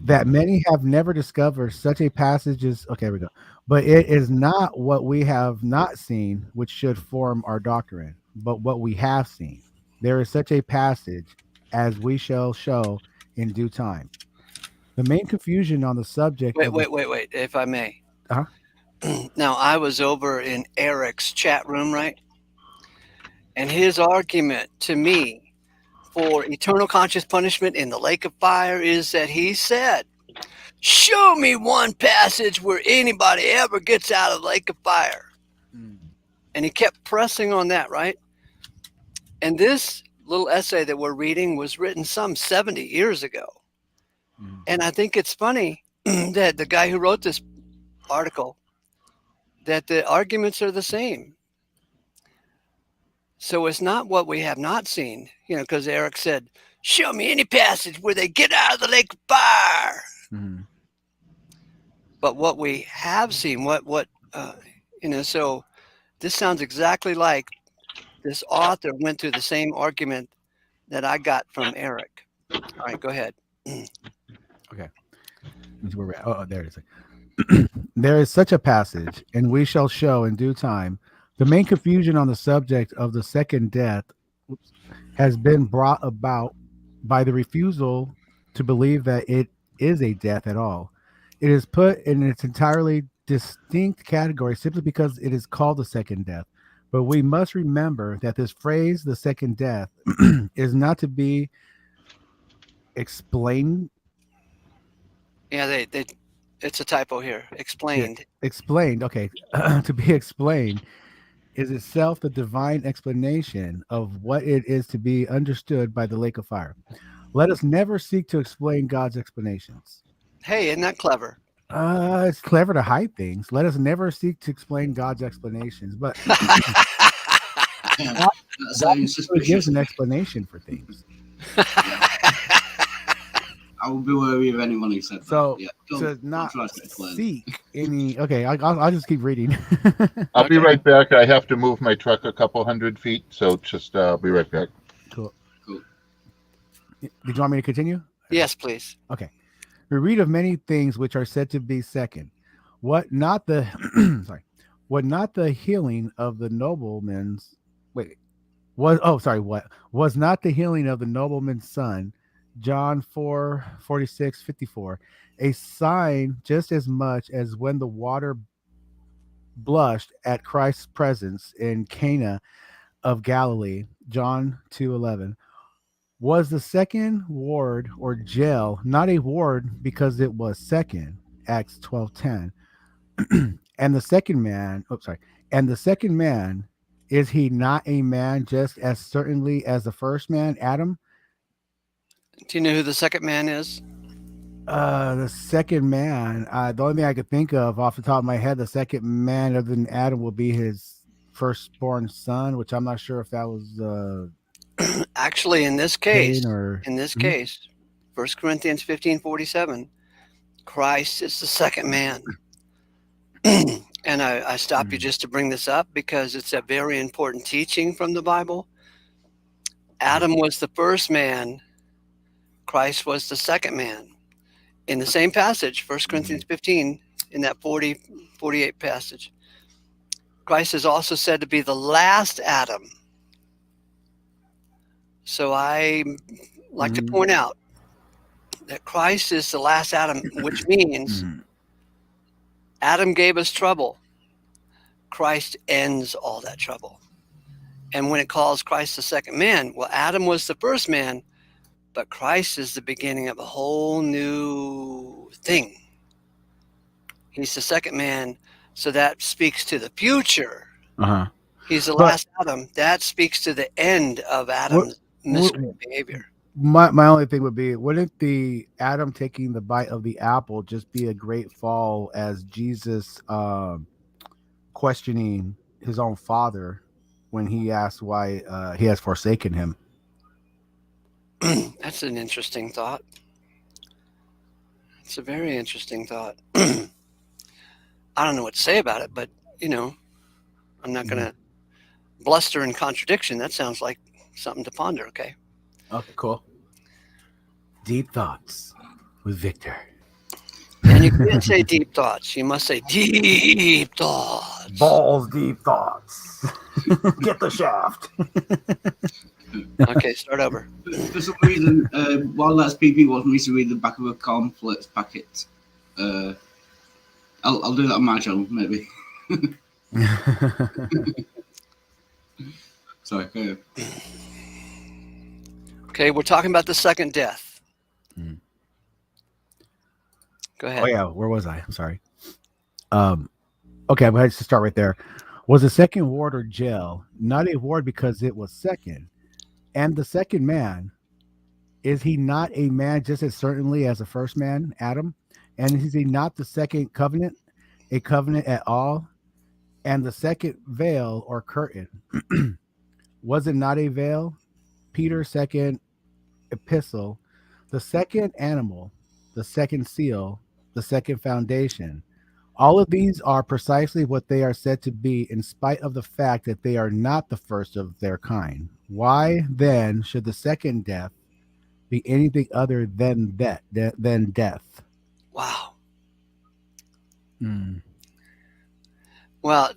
That many have never discovered such a passage is, okay, here we go. But it is not what we have not seen which should form our doctrine, but what we have seen. There is such a passage as we shall show in due time. The main confusion on the subject.
Wait, if I may.
Uh-huh.
Now, I was over in Eric's chat room, right? And his argument to me for eternal conscious punishment in the lake of fire is that he said Show me one passage where anybody ever gets out of the lake of fire. And he kept pressing on that, right? And this little essay that we're reading was written some 70 years ago. And I think it's funny that the guy who wrote this article, that the arguments are the same. So it's not what we have not seen, because Eric said, show me any passage where they get out of the lake of fire. But what we have seen, so this sounds exactly like this author went through the same argument that I got from Eric. All right, go ahead.
Okay. Oh, there it is. There is such a passage, and we shall show in due time. The main confusion on the subject of the second death has been brought about by the refusal to believe that it is a death at all. It is put in its entirely distinct category simply because it is called the second death. But we must remember that this phrase, the second death, is not to be explained.
Yeah, it's a typo here. Explained.
Yeah, explained. Okay. To be explained is itself the divine explanation of what it is to be understood by the lake of fire. Let us never seek to explain God's explanations.
Hey, isn't that clever?
It's clever to hide things. Let us never seek to explain God's explanations, but
Yeah,
God gives an explanation for things.
I will be wary of anyone who said
So,
that.
to not seek any. Okay, I'll just keep reading.
I'll be right back. I have to move my truck a couple 100 feet, so just be right back.
Cool. Did you want me to continue?
Yes, please.
Okay. We read of many things which are said to be second. What not the healing of the nobleman's what was not the healing of the nobleman's son, John 4:46-54, a sign just as much as when the water blushed at Christ's presence in Cana of Galilee, John 2:11. Was the second ward or jail not a ward because it was second, Acts 12:10, and the second man, is he not a man just as certainly as the first man, Adam?
Do you know who the second man is?
The second man, the only thing I could think of off the top of my head, the second man other than Adam will be his firstborn son, which I'm not sure if that was
actually in this case,
or
1 Corinthians 15:47, Christ is the second man. And I stop you just to bring this up because it's a very important teaching from the Bible. Adam was the first man. Christ was the second man. In the same passage, 1 Corinthians 15, in that 48 passage, Christ is also said to be the last Adam. So I like to point out that Christ is the last Adam, which means Adam gave us trouble. Christ ends all that trouble. And when it calls Christ the second man, well, Adam was the first man, but Christ is the beginning of a whole new thing. He's the second man, so that speaks to the future. He's the last Adam. That speaks to the end of Adam's miscreant behavior.
My only thing would be, wouldn't the Adam taking the bite of the apple just be a great fall as Jesus questioning his own father when he asked why he has forsaken him?
That's an interesting thought. It's a very interesting thought. I don't know what to say about it, but, I'm not going to bluster in contradiction. That sounds like something to ponder, okay?
Okay, cool. Deep thoughts with Victor.
And you can't say deep thoughts. You must say deep thoughts.
Balls deep thoughts. Get the shaft.
Okay, start over.
For some reason, while that's PP wants me to read the back of a cornflakes packet, I'll do that on my channel, maybe. Sorry, go ahead.
Okay, we're talking about the second death. Go ahead.
Oh yeah, where was I? I'm sorry. Okay, I'm going to start right there. Was the second ward or jail not a ward because it was second? And the second man, is he not a man just as certainly as the first man, Adam? And is he not the second covenant, a covenant at all? And the second veil or curtain, was it not a veil? Peter's second epistle, the second animal, the second seal, the second foundation. All of these are precisely what they are said to be, in spite of the fact that they are not the first of their kind. Why then should the second death be anything other than than death?
Wow.
Mm.
Well,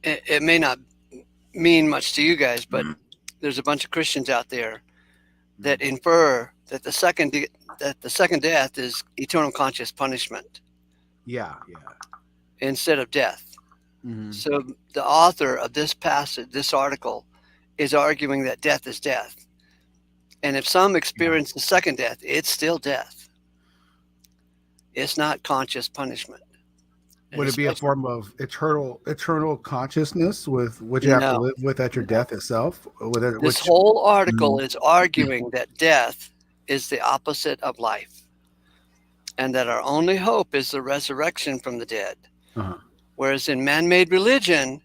it may not mean much to you guys, but there's a bunch of Christians out there that infer that the second death is eternal conscious punishment
Yeah.
instead of death.
Mm-hmm.
So the author of this passage, this article, is arguing that death is death. And if some experience the second death, it's still death. It's not conscious punishment.
Would it be a form of eternal consciousness with which you have to live with at your death itself?
This whole article is arguing that death is the opposite of life, and that our only hope is the resurrection from the dead.
Uh-huh.
Whereas in man-made religion,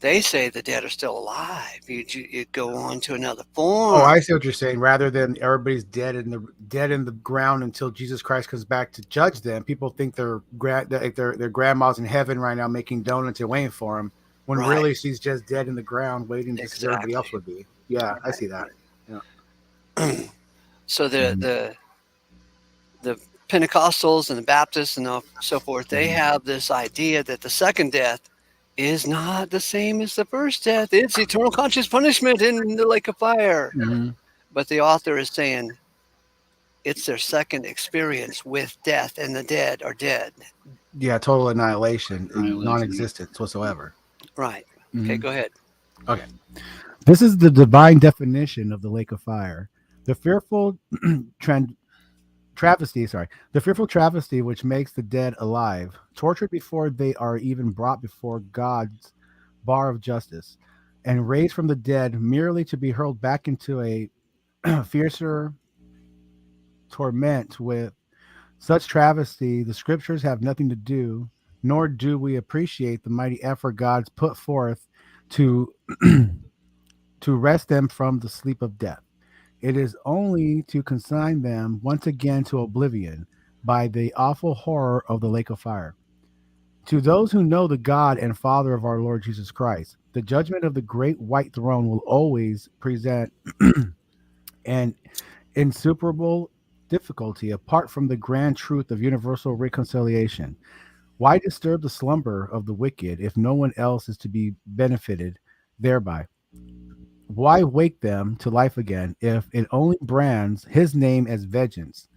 they say the dead are still alive. You go on to another form.
Oh, I see what you're saying. Rather than everybody's dead in the ground until Jesus Christ comes back to judge them, people think their grandma's in heaven right now making donuts and waiting for him, when really she's just dead in the ground waiting to see everybody else would be. Yeah, right. I see that. Yeah.
So the Pentecostals and the Baptists and so forth, they have this idea that the second death is not the same as the first death. It's eternal conscious punishment in the lake of fire.
Mm-hmm.
But the author is saying it's their second experience with death, and the dead are dead.
Yeah, total annihilation. Non-existence whatsoever.
Right.
Mm-hmm.
Okay, go ahead.
Okay. This is the divine definition of the lake of fire. The fearful travesty which makes the dead alive, tortured before they are even brought before God's bar of justice, and raised from the dead merely to be hurled back into a fiercer torment. With such travesty, the scriptures have nothing to do, nor do we appreciate the mighty effort God's put forth to to rest them from the sleep of death. It is only to consign them once again to oblivion by the awful horror of the lake of fire. To those who know the God and Father of our Lord Jesus Christ, the judgment of the great white throne will always present an insuperable difficulty apart from the grand truth of universal reconciliation. Why disturb the slumber of the wicked if no one else is to be benefited thereby? Why wake them to life again if it only brands his name as vengeance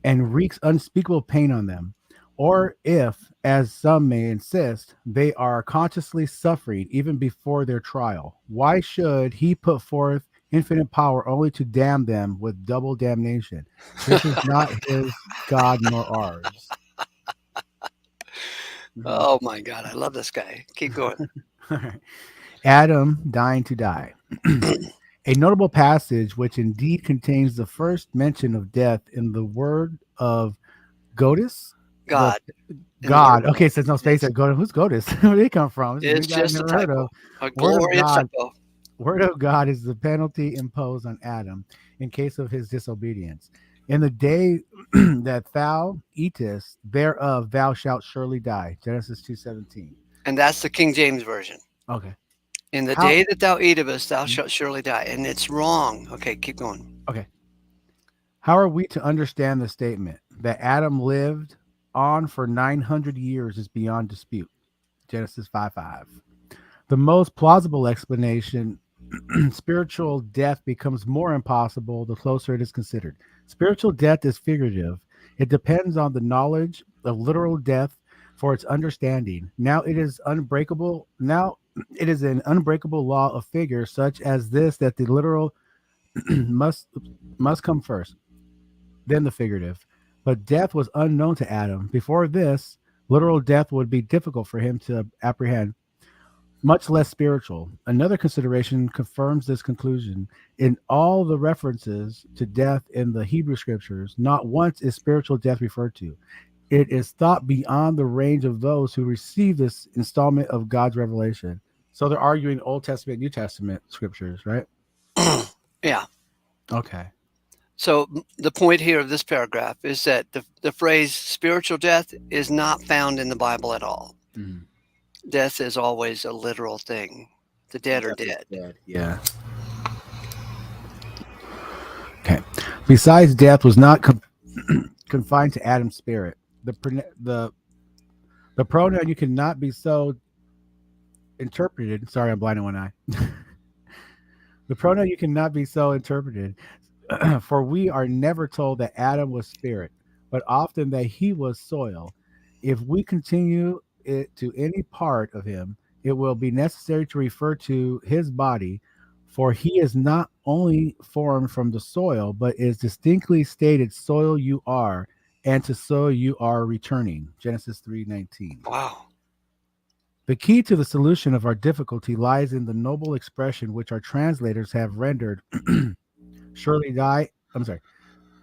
and wreaks unspeakable pain on them? Or if, as some may insist, they are consciously suffering even before their trial, why should he put forth infinite power only to damn them with double damnation? This is not his God nor ours.
Oh my God, I love this guy. Keep going.
Adam dying to die. A notable passage which indeed contains the first mention of death in the word of Godus.
God.
God. Okay, so there's no space there. Godus. Who's Godus? Where did they come from?
It's just a typo. A glorious typo.
Word of God is the penalty imposed on Adam in case of his disobedience. In the day that thou eatest thereof, thou shalt surely die. Genesis 2:17.
And that's the King James Version.
Okay.
In the day that thou eat of us, thou shalt surely die. And it's wrong. Okay, keep going.
Okay. How are we to understand the statement that Adam lived on for 900 years is beyond dispute? Genesis 5:5. The most plausible explanation, spiritual death becomes more impossible the closer it is considered. Spiritual death is figurative. It depends on the knowledge of literal death for its understanding. Now it is unbreakable. Now it is an unbreakable law of figure such as this, that the literal must come first, then the figurative. but death was unknown to Adam. Before this, literal death would be difficult for him to apprehend, much less spiritual. Another consideration confirms this conclusion. In all the references to death in the Hebrew scriptures, not once is spiritual death referred to. It is thought beyond the range of those who receive this installment of God's revelation. So they're arguing Old Testament, New Testament scriptures, right?
Yeah.
Okay.
So the point here of this paragraph is that the phrase spiritual death is not found in the Bible at all.
Mhm.
Death is always a literal thing. The dead are dead.
Yeah. Okay. Besides, death was not confined to Adam's spirit. The pronoun you cannot be so interpreted. Sorry, I'm blind in one eye. The pronoun you cannot be so interpreted, for we are never told that Adam was spirit, but often that he was soil. If we continue it to any part of him, it will be necessary to refer to his body, for he is not only formed from the soil, but is distinctly stated, soil you are, and to soil you are returning. Genesis 3:19.
Wow.
The key to the solution of our difficulty lies in the noble expression which our translators have rendered surely die. I'm sorry,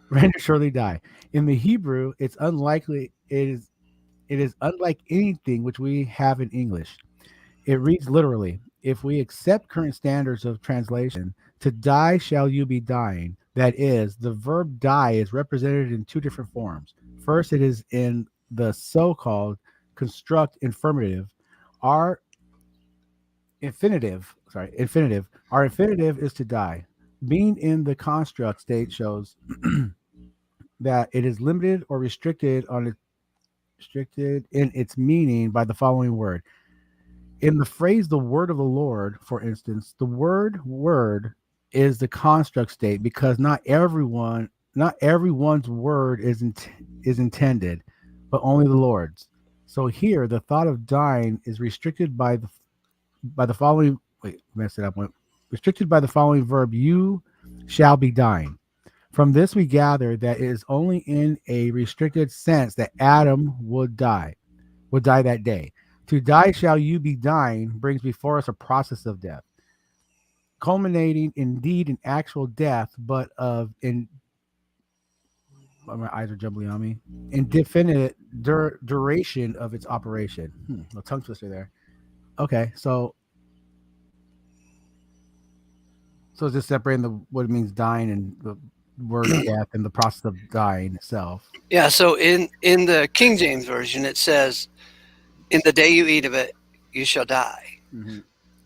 render surely die. In the Hebrew, it's unlikely it is unlike anything which we have in English. It reads literally, if we accept current standards of translation, to die shall you be dying. That is, the verb die is represented in two different forms. First, it is in the so-called construct infinitive. Our infinitive, our infinitive is to die. Being in the construct state shows that it is limited or restricted in its meaning by the following word. In the phrase "the word of the Lord," for instance, the word is the construct state because not everyone's word is intended, but only the Lord's. So here, the thought of dying is restricted by the following. Wait, messed it up. Restricted by the following verb: "You shall be dying." From this, we gather that it is only in a restricted sense that Adam would die that day. To die shall you be dying brings before us a process of death, culminating indeed in actual death, but my eyes are jumbling on me, indefinite duration of its operation. A tongue twister there. Okay, so it's just separating what it means dying and the word death and the process of dying itself.
Yeah, so in the King James Version, it says, in the day you eat of it, you shall die.
Mm-hmm.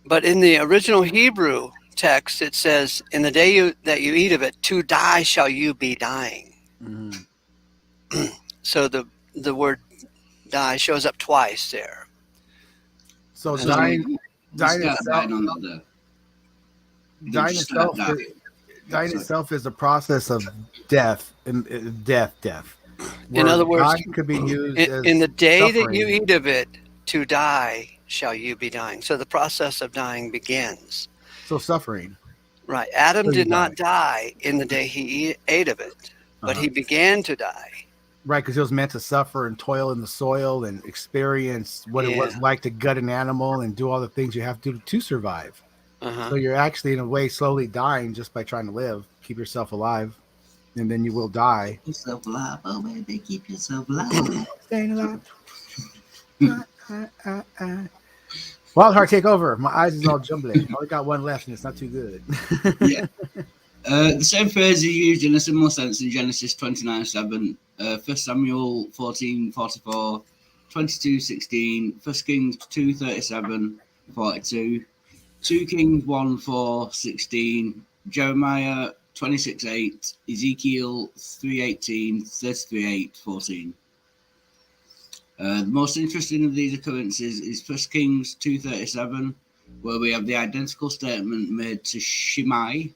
But in the original Hebrew text, it says, in the day that you eat of it, to die shall you be dying.
Mm-hmm.
So the word die shows up twice there.
So
So
dying
you start
itself,
dying on that day. You
dying
just start
itself,
dying.
dying
Sorry.
itself is a process of death, and death.
In other words,
dying could be used as
in the day that
suffering.
you eat of it, to die shall you be dying. So the process of dying begins.
So suffering.
Right. Adam
So you
did not die in the day he ate of it, but he began to die.
Right, because he was meant to suffer and toil in the soil and experience what it was like to gut an animal and do all the things you have to do to survive.
Uh-huh.
So you're actually, in a way, slowly dying just by trying to live. Keep yourself alive, and then you will die.
Keep yourself alive. Oh, baby, keep yourself alive.
Staying alive. Wild Heart, take over. My eyes is all jumbling. I only got one left, and it's not too good.
Yeah. The same phrase is used in a similar sense in Genesis 29:7, 1 Samuel 14:44, 22:16, 1 Kings 2:37, 42, 2 Kings 1:4-16, Jeremiah 26:8, Ezekiel 3:18, 33:8-14. The most interesting of these occurrences is 1 Kings 2:37, where we have the identical statement made to Shimei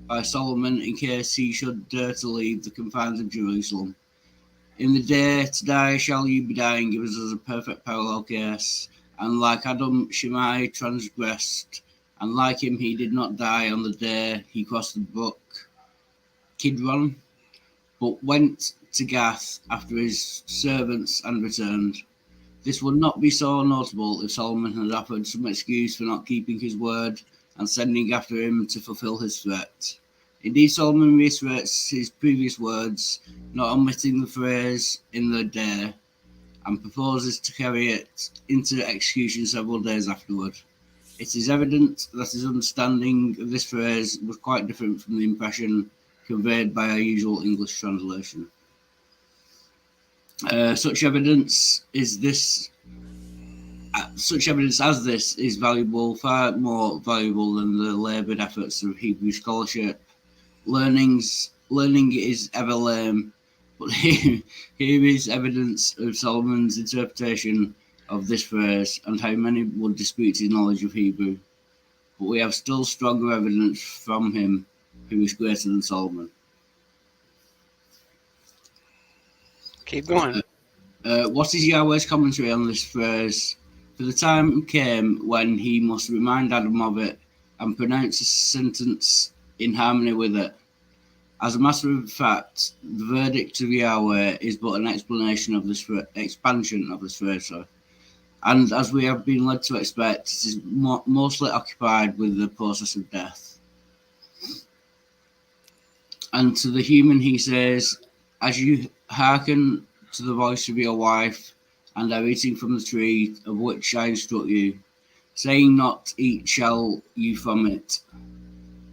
by Solomon in case he should dare to leave the confines of Jerusalem. In the day to die shall you be dying gives us a perfect parallel case, and like Adam, Shimei transgressed, and like him he did not die on the day he crossed the brook Kidron, but went to Gath after his servants and returned. This would not be so notable if Solomon had offered some excuse for not keeping his word and sending after him to fulfill his threat. Indeed, Solomon reiterates his previous words, not omitting the phrase "in the day," and proposes to carry it into execution several days afterward. It is evident that his understanding of this phrase was quite different from the impression conveyed by our usual English translation. Such evidence as this is valuable, far more valuable than the laboured efforts of Hebrew scholarship. Learning is ever lame, but here is evidence of Solomon's interpretation of this phrase, and how many would dispute his knowledge of Hebrew. But we have still stronger evidence from him, who is greater than Solomon.
Keep going.
What is Yahweh's commentary on this phrase? For the time came when he must remind Adam of it and pronounce a sentence in harmony with it. As a matter of fact, the verdict of Yahweh is but an explanation of this expansion of this phrase. And as we have been led to expect, it is mostly occupied with the process of death. And to the human he says, as you hearken to the voice of your wife, and are eating from the tree of which I instruct you, saying not, eat shall you from it.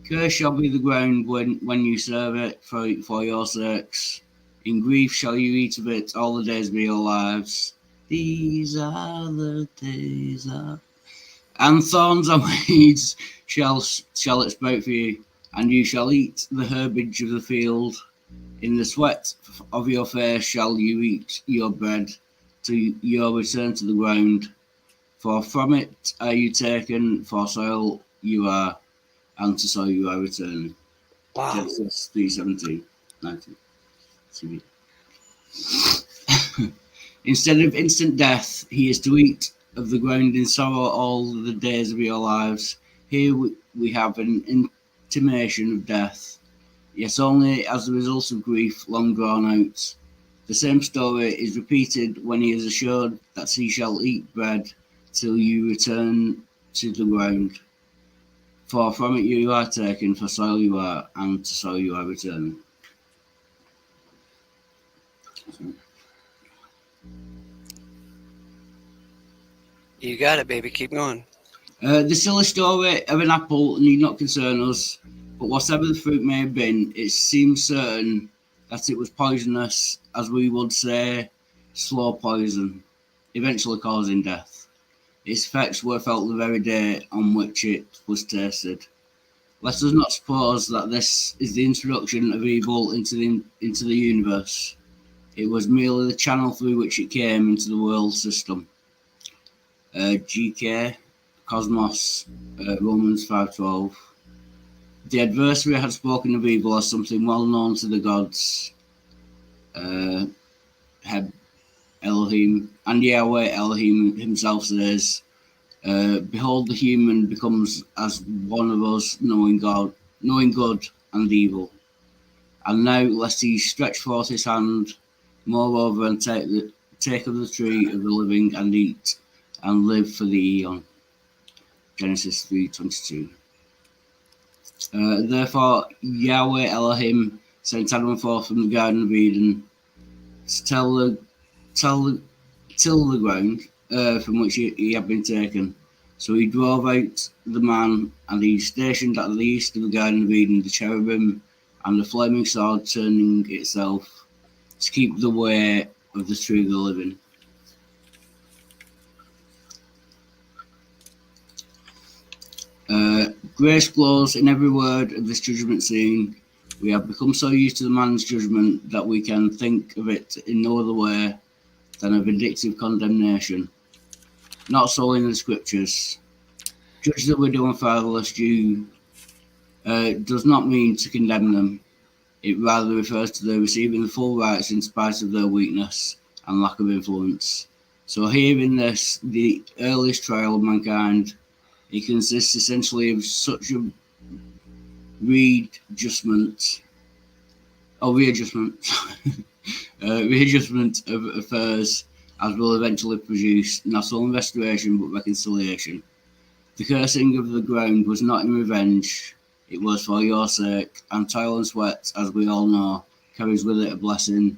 Cursed shall be the ground when you serve it for your sakes. In grief shall you eat of it all the days of your lives. These are the days of... And thorns and weeds shall it sprout for you, and you shall eat the herbage of the field. In the sweat of your face shall you eat your bread, to your return to the ground. For from it are you taken, for soil you are, and to soil you are returning.
Wow.
Genesis 3:17, 19. Instead of instant death, he is to eat of the ground in sorrow all the days of your lives. Here we have an intimation of death, yet only as the result of grief long drawn out. The same story is repeated when he is assured that he shall eat bread till you return to the ground. For from it you are taken, for soil you are, and to soil you are returning.
You got it, baby. Keep going.
The silly story of an apple need not concern us, but whatever the fruit may have been, it seems certain that it was poisonous, as we would say, slow poison, eventually causing death. Its effects were felt the very day on which it was tasted. Let us not suppose that this is the introduction of evil into the universe. It was merely the channel through which it came into the world system. GK, Cosmos, Romans 5:12. The adversary had spoken of evil as something well known to the gods, Heb, Elohim, and Yahweh Elohim himself says, behold, the human becomes as one of us, knowing good and evil. And now lest he stretch forth his hand, moreover, and take of the tree of the living and eat, and live for the eon. Genesis 3:22. Therefore, Yahweh Elohim sent Adam forth from the Garden of Eden to till the ground from which he had been taken. So he drove out the man, and he stationed at the east of the Garden of Eden the cherubim and the flaming sword turning itself to keep the way of the tree of the living. Grace glows in every word of this judgment scene. We have become so used to the man's judgment that we can think of it in no other way than a vindictive condemnation. Not so in the scriptures. Judge the widow and fatherless Jew does not mean to condemn them. It rather refers to their receiving the full rights in spite of their weakness and lack of influence. So here in this, the earliest trial of mankind, it consists essentially of such a readjustment readjustment of affairs as will eventually produce not only restoration but reconciliation. The cursing of the ground was not in revenge, it was for your sake, and toil and sweat, as we all know, carries with it a blessing.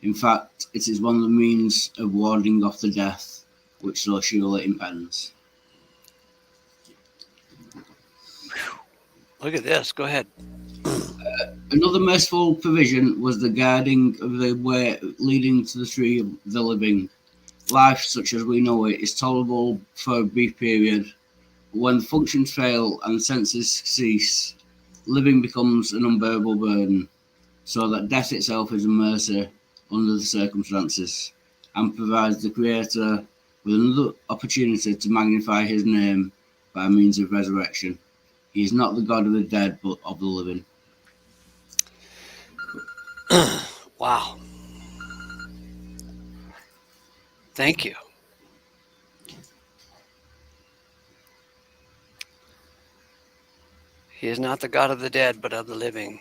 In fact, it is one of the means of warding off the death which so surely impends.
Look at this. Go ahead.
Another merciful provision was the guarding of the way leading to the tree of the living. Life, such as we know it, is tolerable for a brief period. When the functions fail and the senses cease, living becomes an unbearable burden, so that death itself is a mercy under the circumstances, and provides the Creator with another opportunity to magnify His name by means of resurrection. He is not the God of the dead, but of the living.
Wow. Thank you. He is not the God of the dead, but of the living.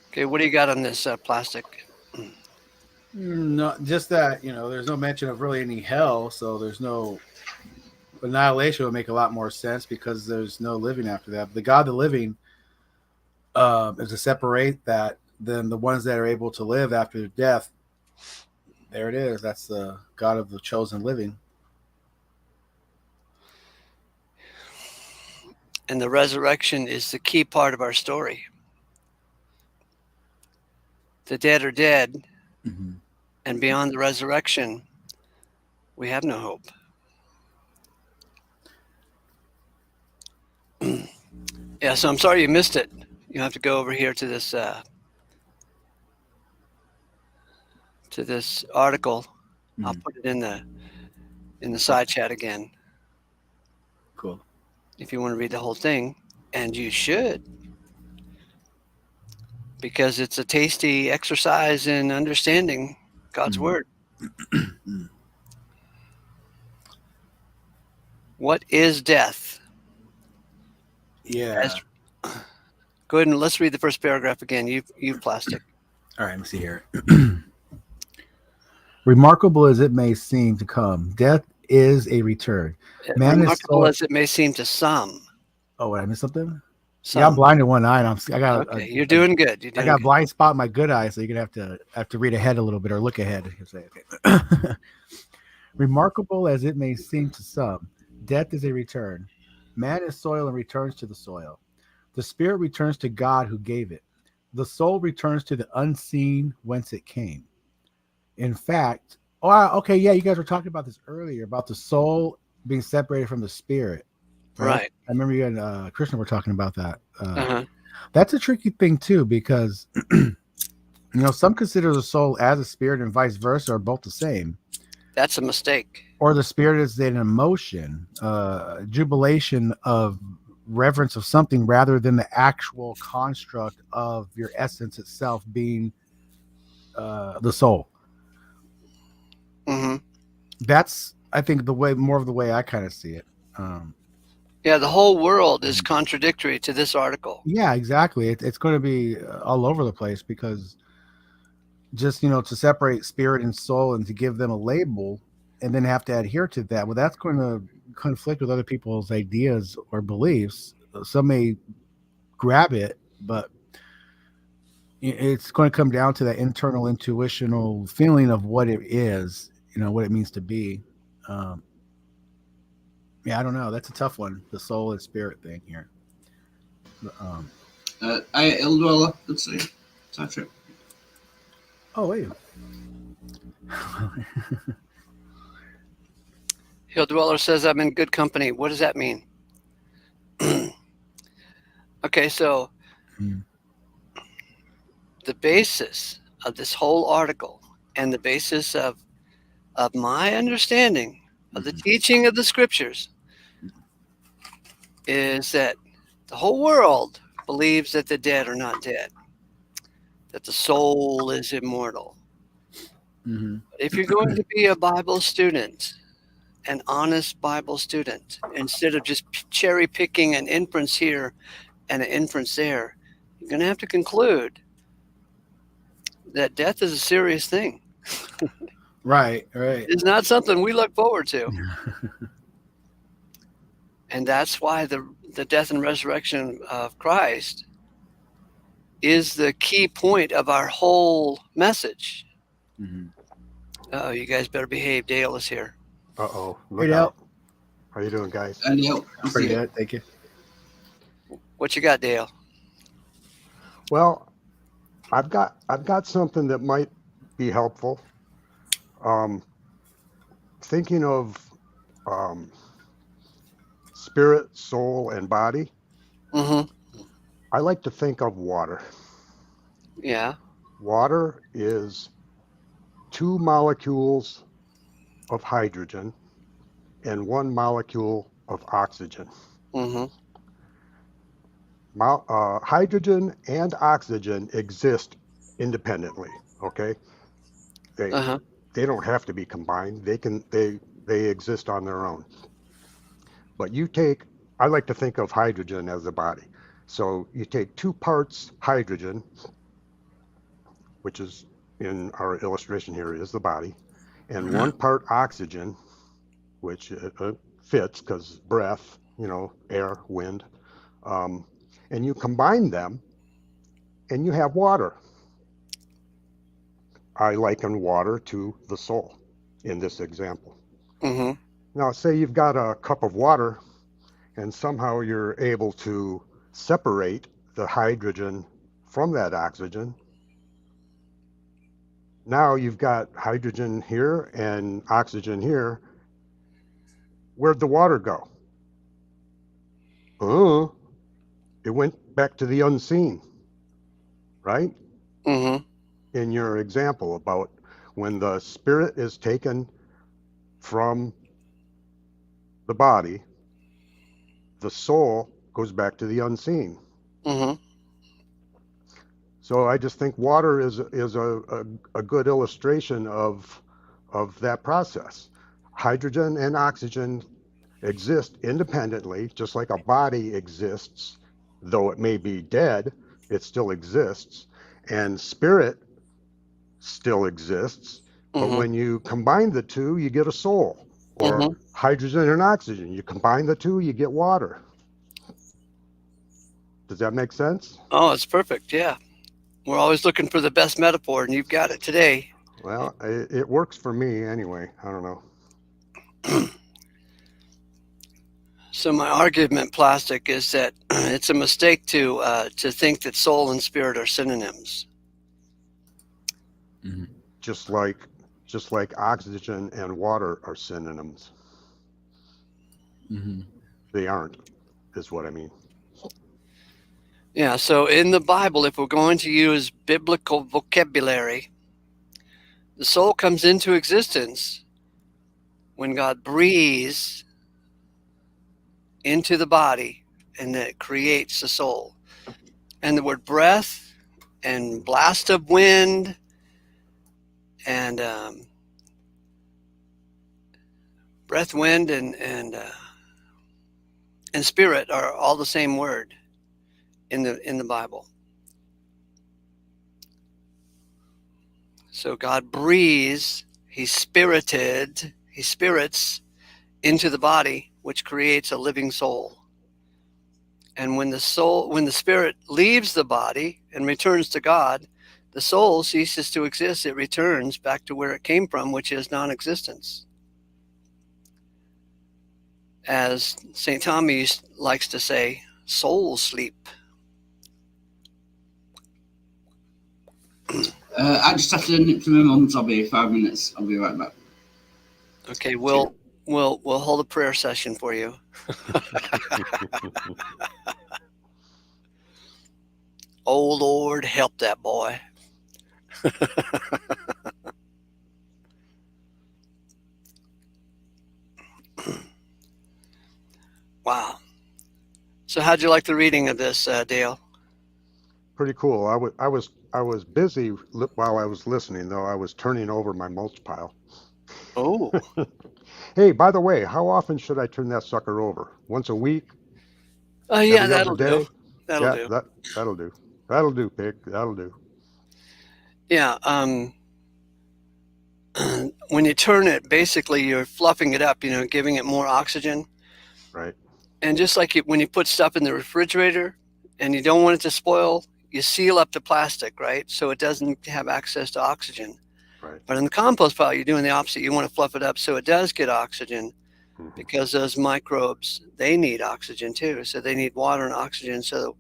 Okay, what do you got on this plastic?
No, just that, there's no mention of really any hell, so there's no annihilation would make a lot more sense because there's no living after that. The God of the living is to separate that, then the ones that are able to live after their death, there it is. That's the God of the chosen living.
And the resurrection is the key part of our story. The dead are dead, and beyond the resurrection, we have no hope. Yeah, so I'm sorry you missed it. You have to go over here to this article. I'll put it in the side chat again.
Cool.
If you want to read the whole thing, and you should, because it's a tasty exercise in understanding God's word. What is death?
Yeah.
Go ahead and let's read the first paragraph again. You plastic.
All right, let me see here. Remarkable as it may seem to come, death is a return. Man
Remarkable
is
as it may seem to some.
Oh, I missed something?
Some.
Yeah, I'm blind in one eye. And
You're doing good.
I got a blind spot in my good eye, so you're gonna have to read ahead a little bit or look ahead. Okay. Remarkable as it may seem to some, death is a return. Man is soil and returns to the soil. The spirit returns to God who gave it. The soul returns to the unseen whence it came. In fact, you guys were talking about this earlier about the soul being separated from the spirit.
Right.
I remember you and Krishna were talking about that. That's a tricky thing too, because some consider the soul as a spirit and vice versa are both the same.
That's a mistake.
Or the spirit is an emotion, jubilation of reverence of something rather than the actual construct of your essence itself being the soul. That's, I think, more of the way I kind of see it.
Yeah, the whole world is contradictory to this article.
Yeah, exactly. It's going to be all over the place because just, to separate spirit and soul and to give them a label and then have to adhere to that, well, that's going to conflict with other people's ideas or beliefs. Some may grab it, but it's going to come down to that internal intuitional feeling of what it is, what it means to be. Yeah, I don't know. That's a tough one. The soul and spirit thing here.
Ildwella, let's see. Touch it.
Oh, wait.
Hill Dweller says I'm in good company. What does that mean? Okay, so the basis of this whole article and the basis of my understanding of the teaching of the scriptures is that the whole world believes that the dead are not dead, that the soul is immortal. If you're going to be a Bible student, an honest Bible student, instead of just cherry picking an inference here and an inference there, you're going to have to conclude that death is a serious thing.
Right.
It's not something we look forward to. And that's why the death and resurrection of Christ is the key point of our whole message.
Mhm.
Oh, you guys better behave. Dale is here.
Uh-oh.
Hey,
Look
Dale.
out. How you doing, guys?
And yep,
Pretty good. Thank you.
What you got, Dale?
Well, I've got something that might be helpful. Thinking of spirit, soul, and body,
Mm-hmm.
I like to think of water.
Yeah.
Water is 2 molecules of hydrogen and 1 molecule of oxygen.
Mm-hmm.
Hydrogen and oxygen exist independently. Okay,
Uh-huh.
they don't have to be combined. They exist on their own. But I like to think of hydrogen as a body. So you take 2 parts hydrogen, which is in our illustration here is the body, and 1 part oxygen, which fits because breath, air, wind, and you combine them and you have water. I liken water to the soul in this example.
Mm-hmm.
Now, say you've got a cup of water and somehow you're able to separate the hydrogen from that oxygen. Now you've got hydrogen here and oxygen here. Where'd the water go? It went back to the unseen, right?
Mm-hmm.
In your example about when the spirit is taken from the body, the soul goes back to the unseen.
Mm-hmm.
So I just think water is a good illustration of that process. Hydrogen and oxygen exist independently, just like a body exists, though it may be dead, it still exists, and spirit still exists. But
Mm-hmm.
when you combine the two, you get a soul, or
Mm-hmm.
hydrogen and oxygen. You combine the two, you get water. Does that make sense?
Oh, it's perfect. Yeah. We're always looking for the best metaphor, and you've got it today.
Well, it works for me anyway. I don't know.
So my argument, plastic, is that it's a mistake to think that soul and spirit are synonyms.
Mhm.
Just like oxygen and water are synonyms.
Mhm.
They aren't, is what I mean.
Yeah. So in the Bible, if we're going to use biblical vocabulary, the soul comes into existence when God breathes into the body, and that creates the soul. And the word breath and blast of wind and breath, wind, and spirit are all the same word in the Bible. So God breathes, He spirits into the body, which creates a living soul. And when the spirit leaves the body and returns to God, the soul ceases to exist. It returns back to where it came from, which is non-existence. As St. Thomas likes to say, soul sleep.
I just have to nip to my mum's. I'll be 5 minutes. I'll be right back.
Okay, we'll hold a prayer session for you. Oh Lord, help that boy. Wow. So how'd you like the reading of this, Dale?
Pretty cool. I was busy while I was listening, though. I was turning over my mulch pile.
Oh.
Hey, by the way, how often should I turn that sucker over? Once a week?
Yeah,
Every
that'll
other day?
do. That'll
Yeah,
do.
that'll do. That'll do, Pig. That'll do.
Yeah. When you turn it, basically you're fluffing it up, giving it more oxygen.
Right.
And just like when you put stuff in the refrigerator and you don't want it to spoil, you seal up the plastic, right? So it doesn't have access to oxygen.
Right.
But in the compost pile, you're doing the opposite. You want to fluff it up so it does get oxygen,
Mhm.
because those microbes, they need oxygen too. So they need water and oxygen. So,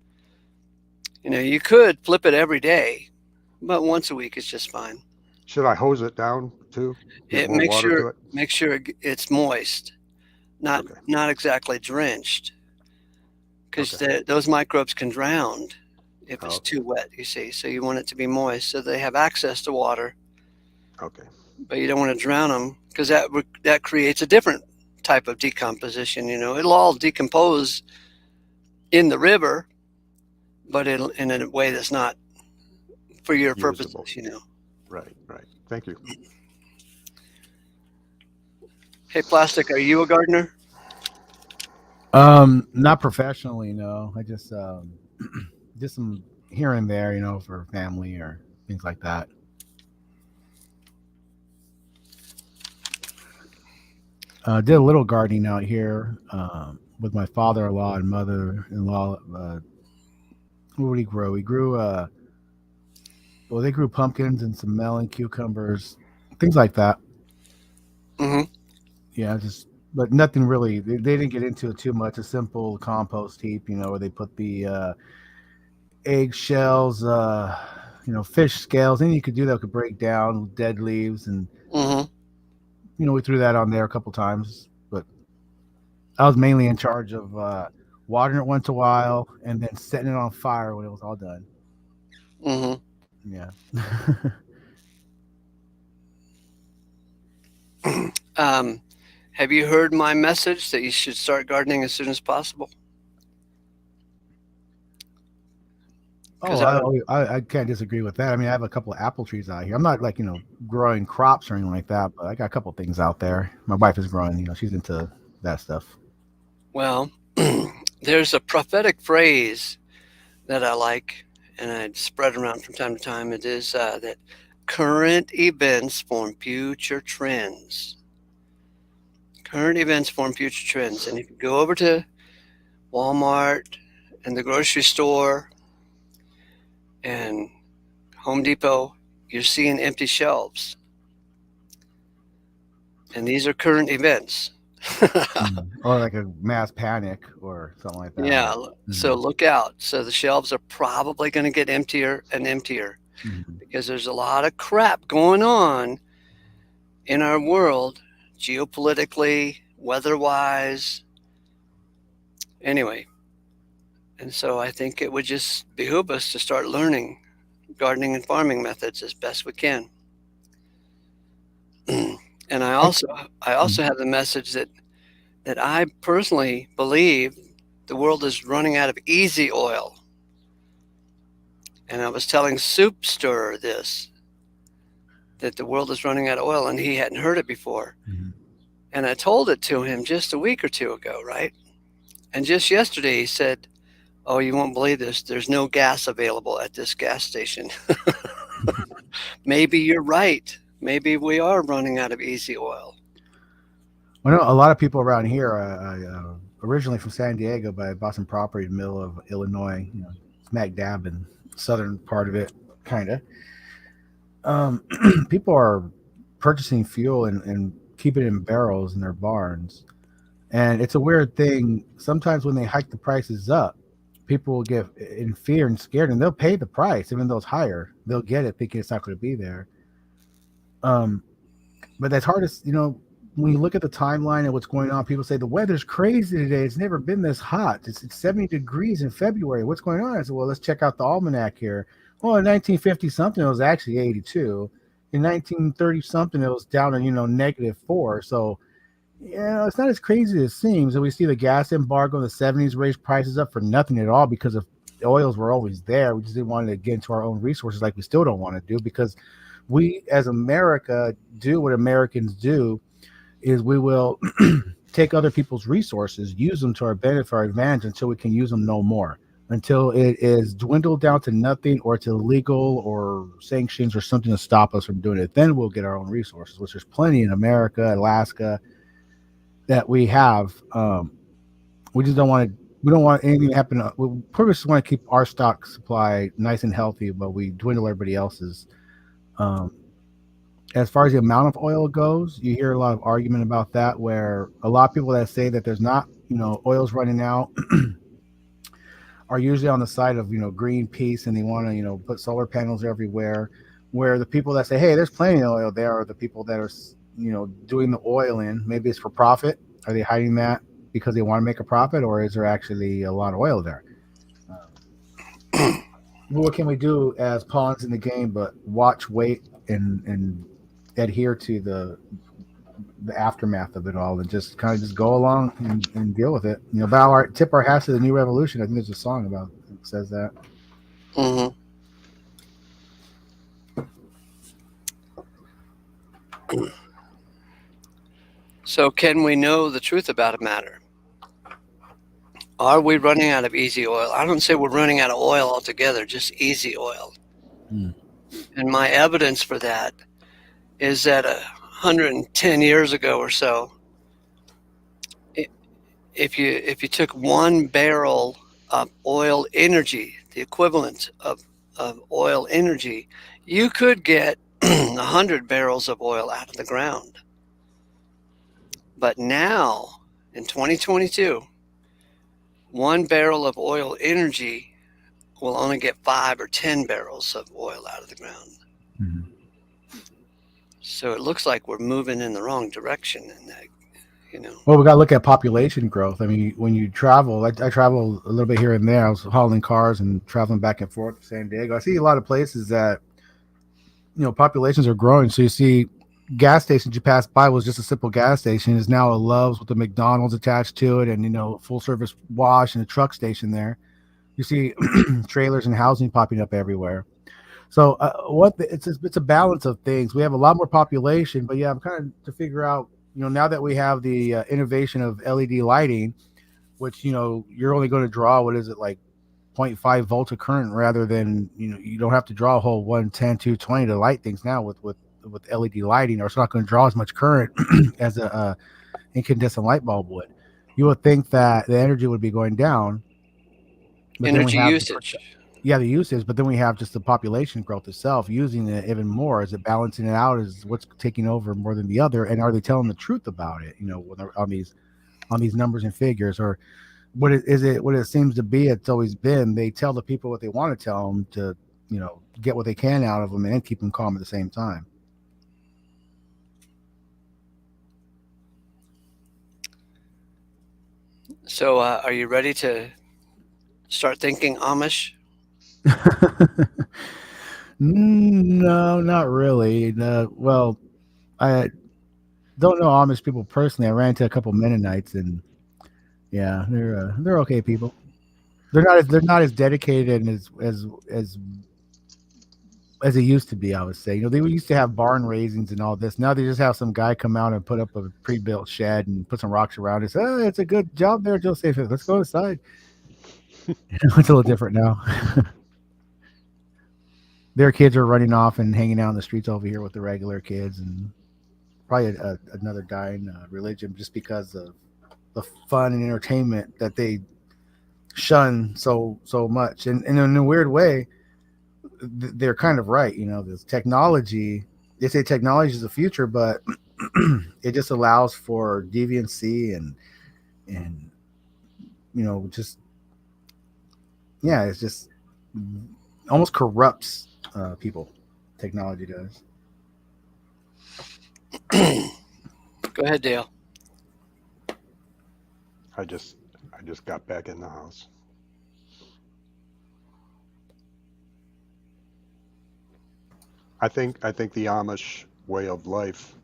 you could flip it every day, but once a week is just fine.
Should I hose it down too? Get
It
more
makes
water to
sure
it?
make sure it's moist, not
Okay.
not exactly drenched, because
Okay.
those microbes can drown if it's
Okay.
too wet. You see, so you want it to be moist so they have access to water,
Okay.
but you don't want to drown them, because that creates a different type of decomposition. It'll all decompose in the river, but in a way that's not for your
Usable.
purposes.
Right. Right. Thank you.
Hey, Plastic, are you a gardener?
Not professionally, no. I just some here and there, for family or things like that. Did a little gardening out here with my father-in-law and mother-in-law. What would he grow? He grew they grew pumpkins and some melon, cucumbers, things like that.
Mm-hmm.
Yeah, but nothing really. They didn't get into it too much. A simple compost heap, where they put the egg shells, fish scales. Anything you could do that could break down, dead leaves, and
Mm-hmm.
we threw that on there a couple times. But I was mainly in charge of watering it once a while and then setting it on fire when it was all done.
Mm-hmm.
Yeah.
Have you heard my message that you should start gardening as soon as possible?
I can't disagree with that. I mean, I have a couple of apple trees out here. I'm not like, growing crops or anything like that, but I got a couple of things out there. My wife is growing, she's into that stuff.
Well, there's a prophetic phrase that I like, and I'd spread around from time to time. It is that current events form future trends. Current events form future trends. And if you go over to Walmart and the grocery store and Home Depot, you're seeing empty shelves. And these are current events.
Or like a mass panic or something like that.
Yeah. So look out. So the shelves are probably going to get emptier and emptier, because there's a lot of crap going on in our world, geopolitically, weather-wise. Anyway, and so I think it would just behoove us to start learning gardening and farming methods as best we can. And I also have the message that I personally believe the world is running out of easy oil. And I was telling Soup Stirrer this, that the world is running out of oil, and he hadn't heard it before. And I told it to him just a week or two ago, right? And just yesterday he said, "Oh, you won't believe this. There's no gas available at this gas station." Maybe you're right. Maybe we are running out of easy oil.
Well, I know a lot of people around here. I originally from San Diego, but I bought some property in the middle of Illinois, smack dab in the southern part of it, kind of. People are purchasing fuel and keeping it in barrels in their barns. And it's a weird thing. Sometimes when they hike the prices up, people will get in fear and scared, and they'll pay the price, even though it's higher. They'll get it thinking it's not going to be there. But that's hard to, when you look at the timeline and what's going on, people say the weather's crazy today. It's never been this hot. It's 70 degrees in February. What's going on? I said, well, let's check out the almanac here. Well, in 1950 something, it was actually 82. In 1930 something, it was down to, -4. So, it's not as crazy as it seems. And we see the gas embargo in the 70s raise prices up for nothing at all, because of the oils were always there. We just didn't want to get into our own resources, like we still don't want to do, because we as America do what Americans do, is we will take other people's resources, use them to our benefit, our advantage, until we can use them no more. until it is dwindled down to nothing or it's illegal or sanctions or something to stop us from doing it. Then we'll get our own resources, which there's plenty in America, Alaska that we have. We just don't want to. We don't want anything to happen. We probably just want to keep our stock supply nice and healthy, but we dwindle everybody else's. Um, as far as the amount of oil goes, you hear a lot of argument about that, where a lot of people that say that there's not, oil's running out are usually on the side of, Greenpeace, and they want to, put solar panels everywhere. Where the people that say, hey, there's plenty of oil there, are the people that are, doing the oil in. Maybe it's for profit. Are they hiding that because they want to make a profit, or is there actually a lot of oil there? What can we do as pawns in the game but watch, wait, and adhere to the aftermath of it all, and just kind of just go along and deal with it. Bow our tip our hats to the new revolution. I think there's a song about it that says that.
Mm-hmm. So, can we know the truth about a matter? Are we running out of easy oil? I don't say we're running out of oil altogether, just easy oil. And my evidence for that is that 110 years ago or so, if you took 1 barrel of oil energy, the equivalent of oil energy, you could get 100 barrels of oil out of the ground. But now, in 2022, 1 barrel of oil energy will only get 5 or 10 barrels of oil out of the ground.
Mm-hmm.
So it looks like we're moving in the wrong direction in that,
Well, we got to look at population growth. I mean, when you travel, I travel a little bit here and there. I was hauling cars and traveling back and forth to San Diego. I see a lot of places that, populations are growing. So you see gas stations you pass by was just a simple gas station is now a Love's with the McDonald's attached to it, and full service wash and a truck station there. You see trailers and housing popping up everywhere. So it's a balance of things. We have a lot more population, but I'm kind of to figure out, now that we have the innovation of LED lighting, which you're only going to draw, what is it, like 0.5 volts of current, rather than you don't have to draw a whole 110 220 to light things now with LED lighting, or it's not going to draw as much current as a incandescent light bulb would. You would think that the energy would be going down, but
energy
then we have
usage.
the usage, but then we have just the population growth itself using it even more. Is it balancing it out? Is what's taking over more than the other? And are they telling the truth about it? When they're on these numbers and figures, or what is it? What it seems to be, it's always been. They tell the people what they want to tell them to, get what they can out of them and keep them calm at the same time.
So, are you ready to start thinking Amish?
No, not really. Well, I don't know Amish people personally. I ran into a couple Mennonites, and yeah, they're okay people. They're not as dedicated and as it used to be. I would say, they used to have barn raisings and all this. Now they just have some guy come out and put up a pre-built shed and put some rocks around it. Say, oh, it's a good job there, Joseph. Let's go inside. It's a little different now. Their kids are running off and hanging out in the streets over here with the regular kids, and probably another dying religion, just because of the fun and entertainment that they shun so much. And in a weird way, they're kind of right. This technology, they say technology is the future, but it just allows for deviancy and just, it's just almost corrupts people. Technology does.
Go ahead, Dale.
I just got back in the house. I think the Amish way of life,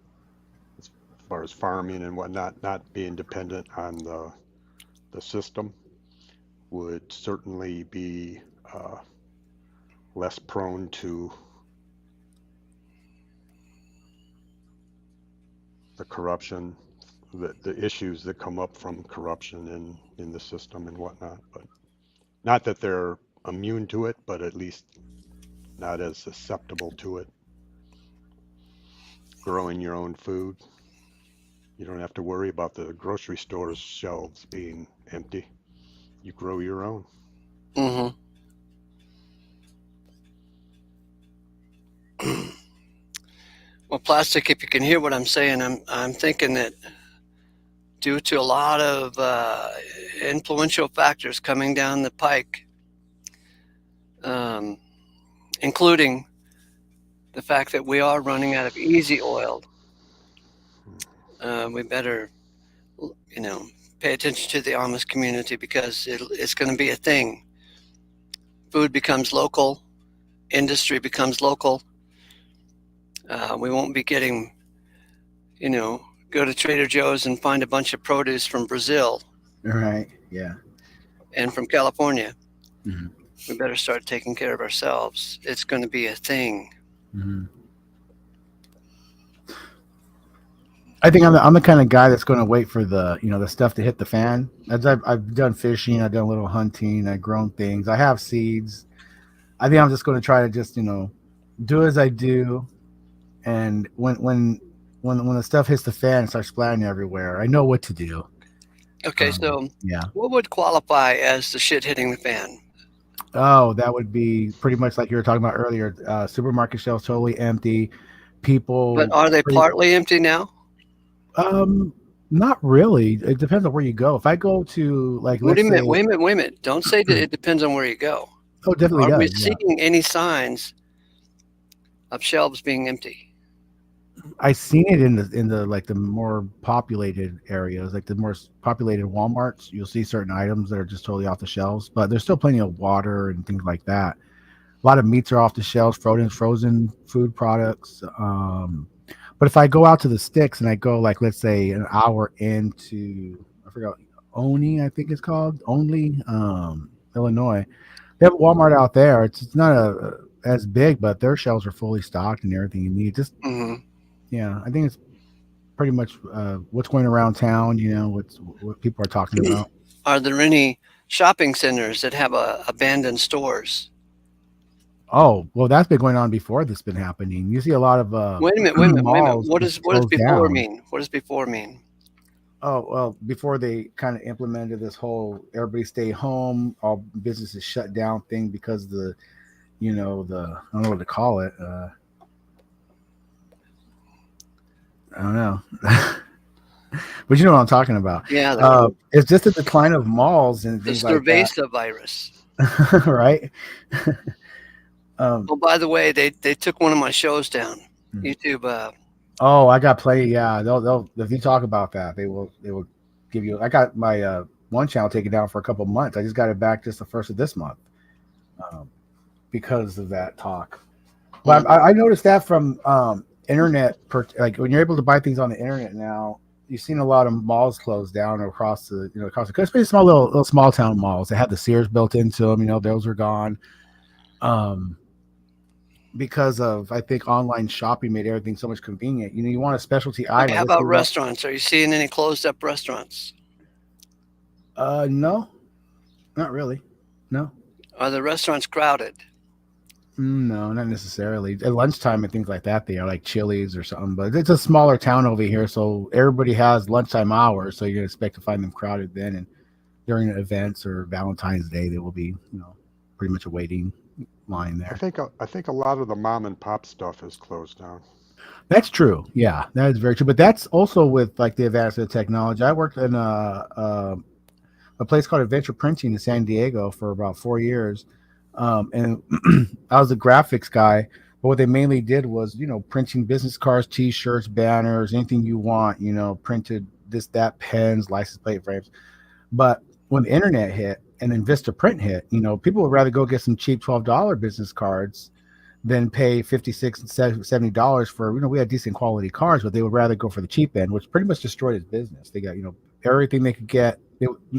as far as farming and whatnot, not being dependent on the system, would certainly be less prone to the corruption, the issues that come up from corruption in the system and whatnot. But Not that they're immune to it, but at least not as susceptible to it. Growing your own food. You don't have to worry about the grocery store's shelves being empty. You grow your own.
Mm-hmm. Well, plastic, if you can hear what I'm saying, I'm thinking that due to a lot of influential factors coming down the pike, including the fact that we are running out of easy oil, we better, pay attention to the Amish community, because it's going to be a thing. Food becomes local, industry becomes local. We won't be getting, go to Trader Joe's and find a bunch of produce from Brazil
Right. Yeah.
and from California.
Mm-hmm.
We better start taking care of ourselves. It's going to be a thing.
Mm-hmm. I think I'm the kind of guy that's going to wait for the stuff to hit the fan. As I've done fishing, I've done a little hunting, I've grown things, I have seeds. I think I'm just going to try to just do as I do, and when the stuff hits the fan and starts splattering everywhere, I know what to do.
Okay, so
Yeah.
what would qualify as the shit hitting the fan?
Oh, that would be pretty much like you were talking about earlier. Supermarket shelves totally empty. People.
But are they partly empty now?
Not really. It depends on where you go. If I go to
Wait a minute. Don't say that it depends on where you go.
Oh, definitely
Are we
does. Yeah.
seeing any signs of shelves being empty?
I've seen it in the like the more populated areas, like the more populated Walmarts. You'll see certain items that are just totally off the shelves, but there's still plenty of water and things like that. A lot of meats are off the shelves, frozen food products. But if I go out to the sticks and I go, like, let's say an hour into, I forgot, Oni, I think it's called, Only, Illinois. They have a Walmart out there. It's not as big, but their shelves are fully stocked and everything you need. Just, yeah, I think it's pretty much what's going around town, what people are talking about.
Are there any shopping centers that have abandoned stores?
Oh, well, that's been going on before this been happening. You see a lot of
wait a minute. What does before mean? What does before mean?
Oh, well, before they kind of implemented this whole everybody stay home, all businesses shut down thing because I don't know what to call it. I don't know. But you know what I'm talking about.
Yeah.
It's just a decline of malls and
the
things like that.
cerveza virus.
Right?
Oh, by the way, they took one of my shows down. YouTube.
Oh, I got plenty. Yeah, they'll if you talk about that, they will give you. I got my one channel taken down for a couple months. I just got it back just the first of this month because of that talk. But I noticed that from internet, like when you're able to buy things on the internet now, you've seen a lot of malls closed down across the especially small little small town malls. They had the Sears built into them. Those are gone. Because of, I think, online shopping made everything so much convenient. You want a specialty item.
How about restaurants? Are you seeing any closed up restaurants?
No, not really. No.
Are the restaurants crowded?
No, not necessarily. At lunchtime and things like that, they are like Chili's or something. But it's a smaller town over here, so everybody has lunchtime hours. So you're gonna expect to find them crowded then. And during events or Valentine's Day, they will be, pretty much a waiting line there.
I think a lot of the mom and pop stuff is closed down.
That's true. Yeah, that is very true. But that's also with like the advance of technology. I worked in a place called Adventure Printing in San Diego for about 4 years, and I was a graphics guy. But what they mainly did was, printing business cards, T-shirts, banners, anything you want. Printed this, that, pens, license plate frames. But when the internet hit and then Vistaprint hit, people would rather go get some cheap $12 business cards than pay $56 and $70 for, we had decent quality cards, but they would rather go for the cheap end, which pretty much destroyed his business. They got, everything they could get.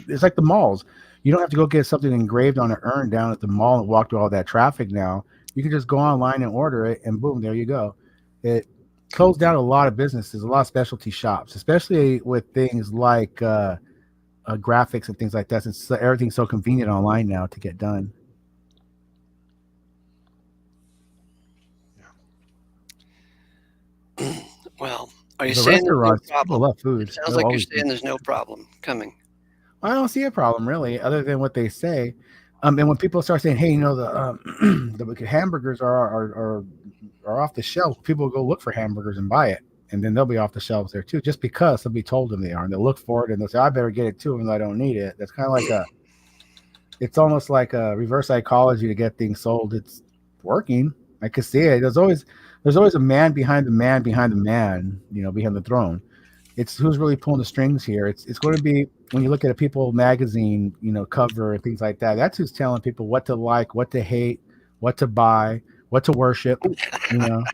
It's like the malls. You don't have to go get something engraved on an urn down at the mall and walk through all that traffic now. You can just go online and order it, and boom, there you go. It closed down a lot of businesses, a lot of specialty shops, especially with things like graphics and things like that. Since everything's so convenient online now to get done.
Well, are you
The
saying there's no
restaurants, people
problem?
love food.
It sounds
They'll
like you're
always
saying there's no problem coming.
I don't see a problem really, other than what they say. And when people start saying, "Hey, you know, the hamburgers are off the shelf," people go look for hamburgers and buy it, and then they'll be off the shelves there too, just because somebody told them they are, and they'll look for it and they'll say, "I better get it too," even though I don't need it. That's kind of like it's almost like a reverse psychology to get things sold. It's working. I can see it. There's always a man behind the man behind the man, you know, behind the throne. It's who's really pulling the strings here. It's going to be when you look at a People magazine, you know, cover and things like that. That's who's telling people what to like, what to hate, what to buy, what to worship. You know,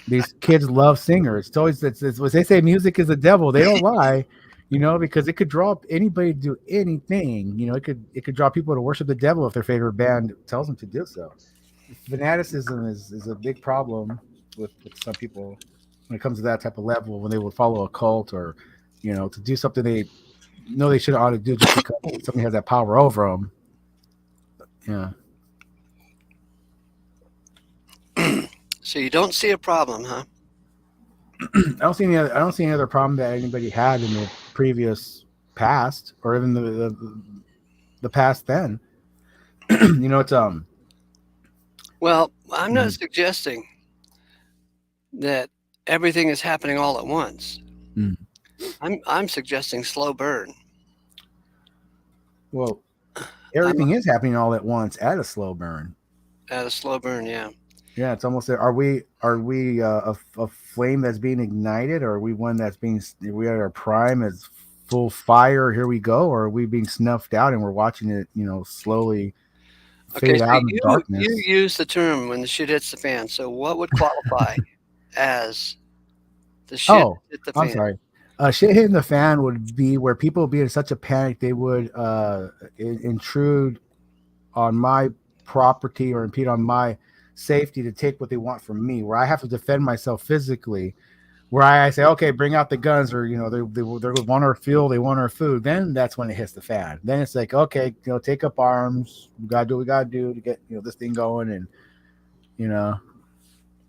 these kids love singers. It's what they say. Music is the devil. They don't lie, you know, because it could draw anybody to do anything. You know, it could draw people to worship the devil if their favorite band tells them to do so. Fanaticism is a big problem with some people when it comes to that type of level, when they would follow a cult or, you know, to do something they know they should ought to do just because somebody has that power over them. Yeah.
So you don't see a problem, huh?
I don't see any other problem that anybody had in the previous past or even the past then. You know, it's
Well, I'm not suggesting that everything is happening all at once.
Mm.
I'm suggesting slow burn.
well, everything is happening all at once at a slow burn.
At a slow burn, yeah.
Yeah, it's almost there. Are we a flame that's being ignited, or are we one that's being? Are we at our prime as full fire? Here we go, or are we being snuffed out and we're watching it, you know, slowly
Okay,
fade
so
out in the darkness?
you use the term when the shit hits the fan. So what would qualify as the shit
Oh,
hit the fan?
I'm sorry. Shit hitting the fan would be where people would be in such a panic they would intrude on my property or impede on my safety to take what they want from me, where I have to defend myself physically, where I say, okay, bring out the guns, or, you know, they want our fuel, they want our food. Then that's when it hits the fan. Then it's like, okay, you know, take up arms. We gotta do what we gotta do to get, you know, this thing going. And, you know,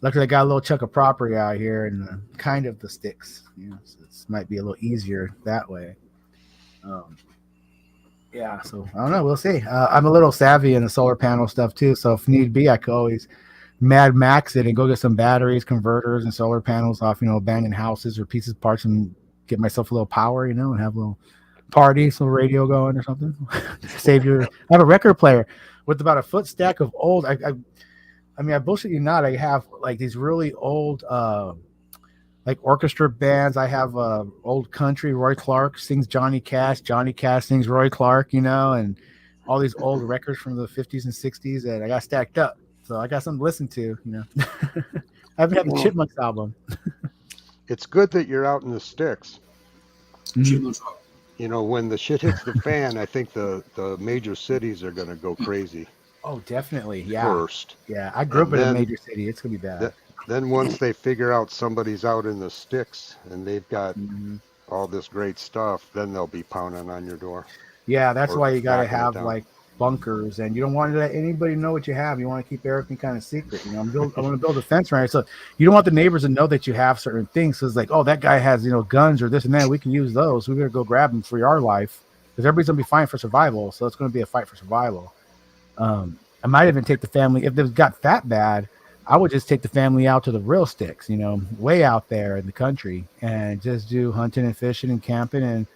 luckily I got a little chunk of property out here and kind of the sticks, you know, so this might be a little easier that way. Yeah, so I don't know. We'll see. I'm a little savvy in the solar panel stuff too, so if need be, I could always Mad Max it and go get some batteries, converters, and solar panels off, you know, abandoned houses or pieces, parts, and get myself a little power, you know, and have a little party, some radio going or something. Save your. I have a record player with about a foot stack of old. I mean, I bullshit you not. I have like these really old like orchestra bands. I have old country. Roy Clark sings Johnny Cash. Johnny Cash sings Roy Clark, you know, and all these old records from the 50s and 60s that I got stacked up. So I got something to listen to, you know. I haven't had the Chipmunks album.
It's good that you're out in the sticks.
Chipmunks rock.
You know, when the shit hits the fan, I think the major cities are going to go crazy.
Oh, definitely. Yeah.
First.
Yeah. I grew up in a major city. It's going to be bad.
Then once they figure out somebody's out in the sticks and they've got all this great stuff, then they'll be pounding on your door.
Yeah, that's why you got to
knocking it
have
down.
like bunkers, and you don't want to let anybody know what you have. You want to keep everything kind of secret. You know, I want to build a fence around it, so you don't want the neighbors to know that you have certain things. So it's like, oh, that guy has, you know, guns or this and that. We can use those. We're gonna go grab them for our life because everybody's gonna be fighting for survival. So it's gonna be a fight for survival. I might even take the family if they've got that bad. I would just take the family out to the real sticks, you know, way out there in the country, and just do hunting and fishing and camping and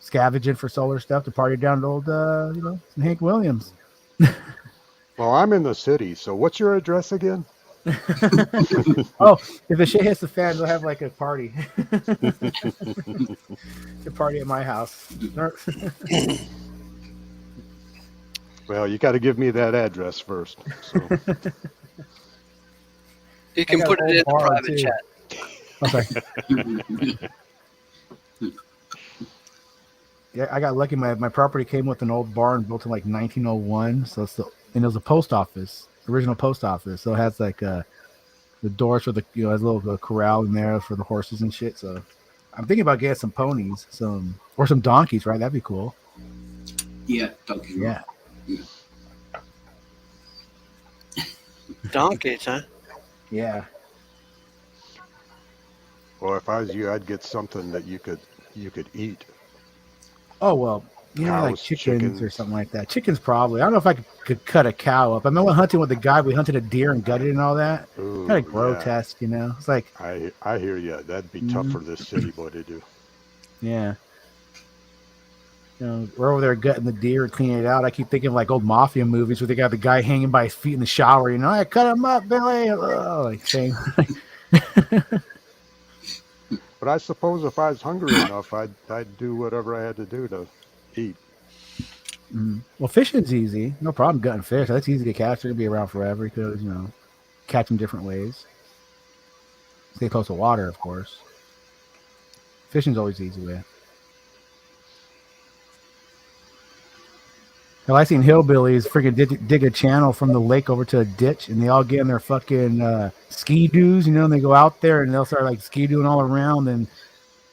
scavenging for solar stuff to party down to old, you know, Hank Williams.
Well, I'm in the city, so what's your address again?
Oh, if the shit hits the fan, they'll have like a party. A party at my house.
Well, you got to give me that address first. So.
You can put it in the private chat.
Okay. Yeah, I got lucky. My property came with an old barn built in like 1901. So and it was a post office, original post office. So it has like the doors for the, you know, has a little corral in there for the horses and shit. So I'm thinking about getting some ponies, or some donkeys, right? That'd be cool.
Yeah, donkeys.
Yeah.
Donkeys, huh?
Yeah.
Well, if I was you, I'd get something that you could eat.
Oh well, like
Cows,
chickens or
chickens.
something like that. Chickens probably. I don't know if I could cut a cow up. I remember hunting with the guy. We hunted a deer and gutted it and all that. Kind
Ooh,
of
yeah.
grotesque, It's like,
I hear you. That'd be tough for this city boy to do.
yeah. We're over there gutting the deer and cleaning it out. I keep thinking of like old mafia movies where they got the guy hanging by his feet in the shower. I cut him up, Billy. Oh, like same.
But I suppose if I was hungry enough, I'd do whatever I had to do to eat.
Well, fishing's easy. No problem gutting fish. That's easy to catch. They're gonna be around forever because catch them different ways. Stay close to water, of course. Fishing's always the easy way. Hell, I seen hillbillies freaking dig a channel from the lake over to a ditch, and they all get in their fucking ski-doos, and they go out there and they'll start like ski-dooing all around and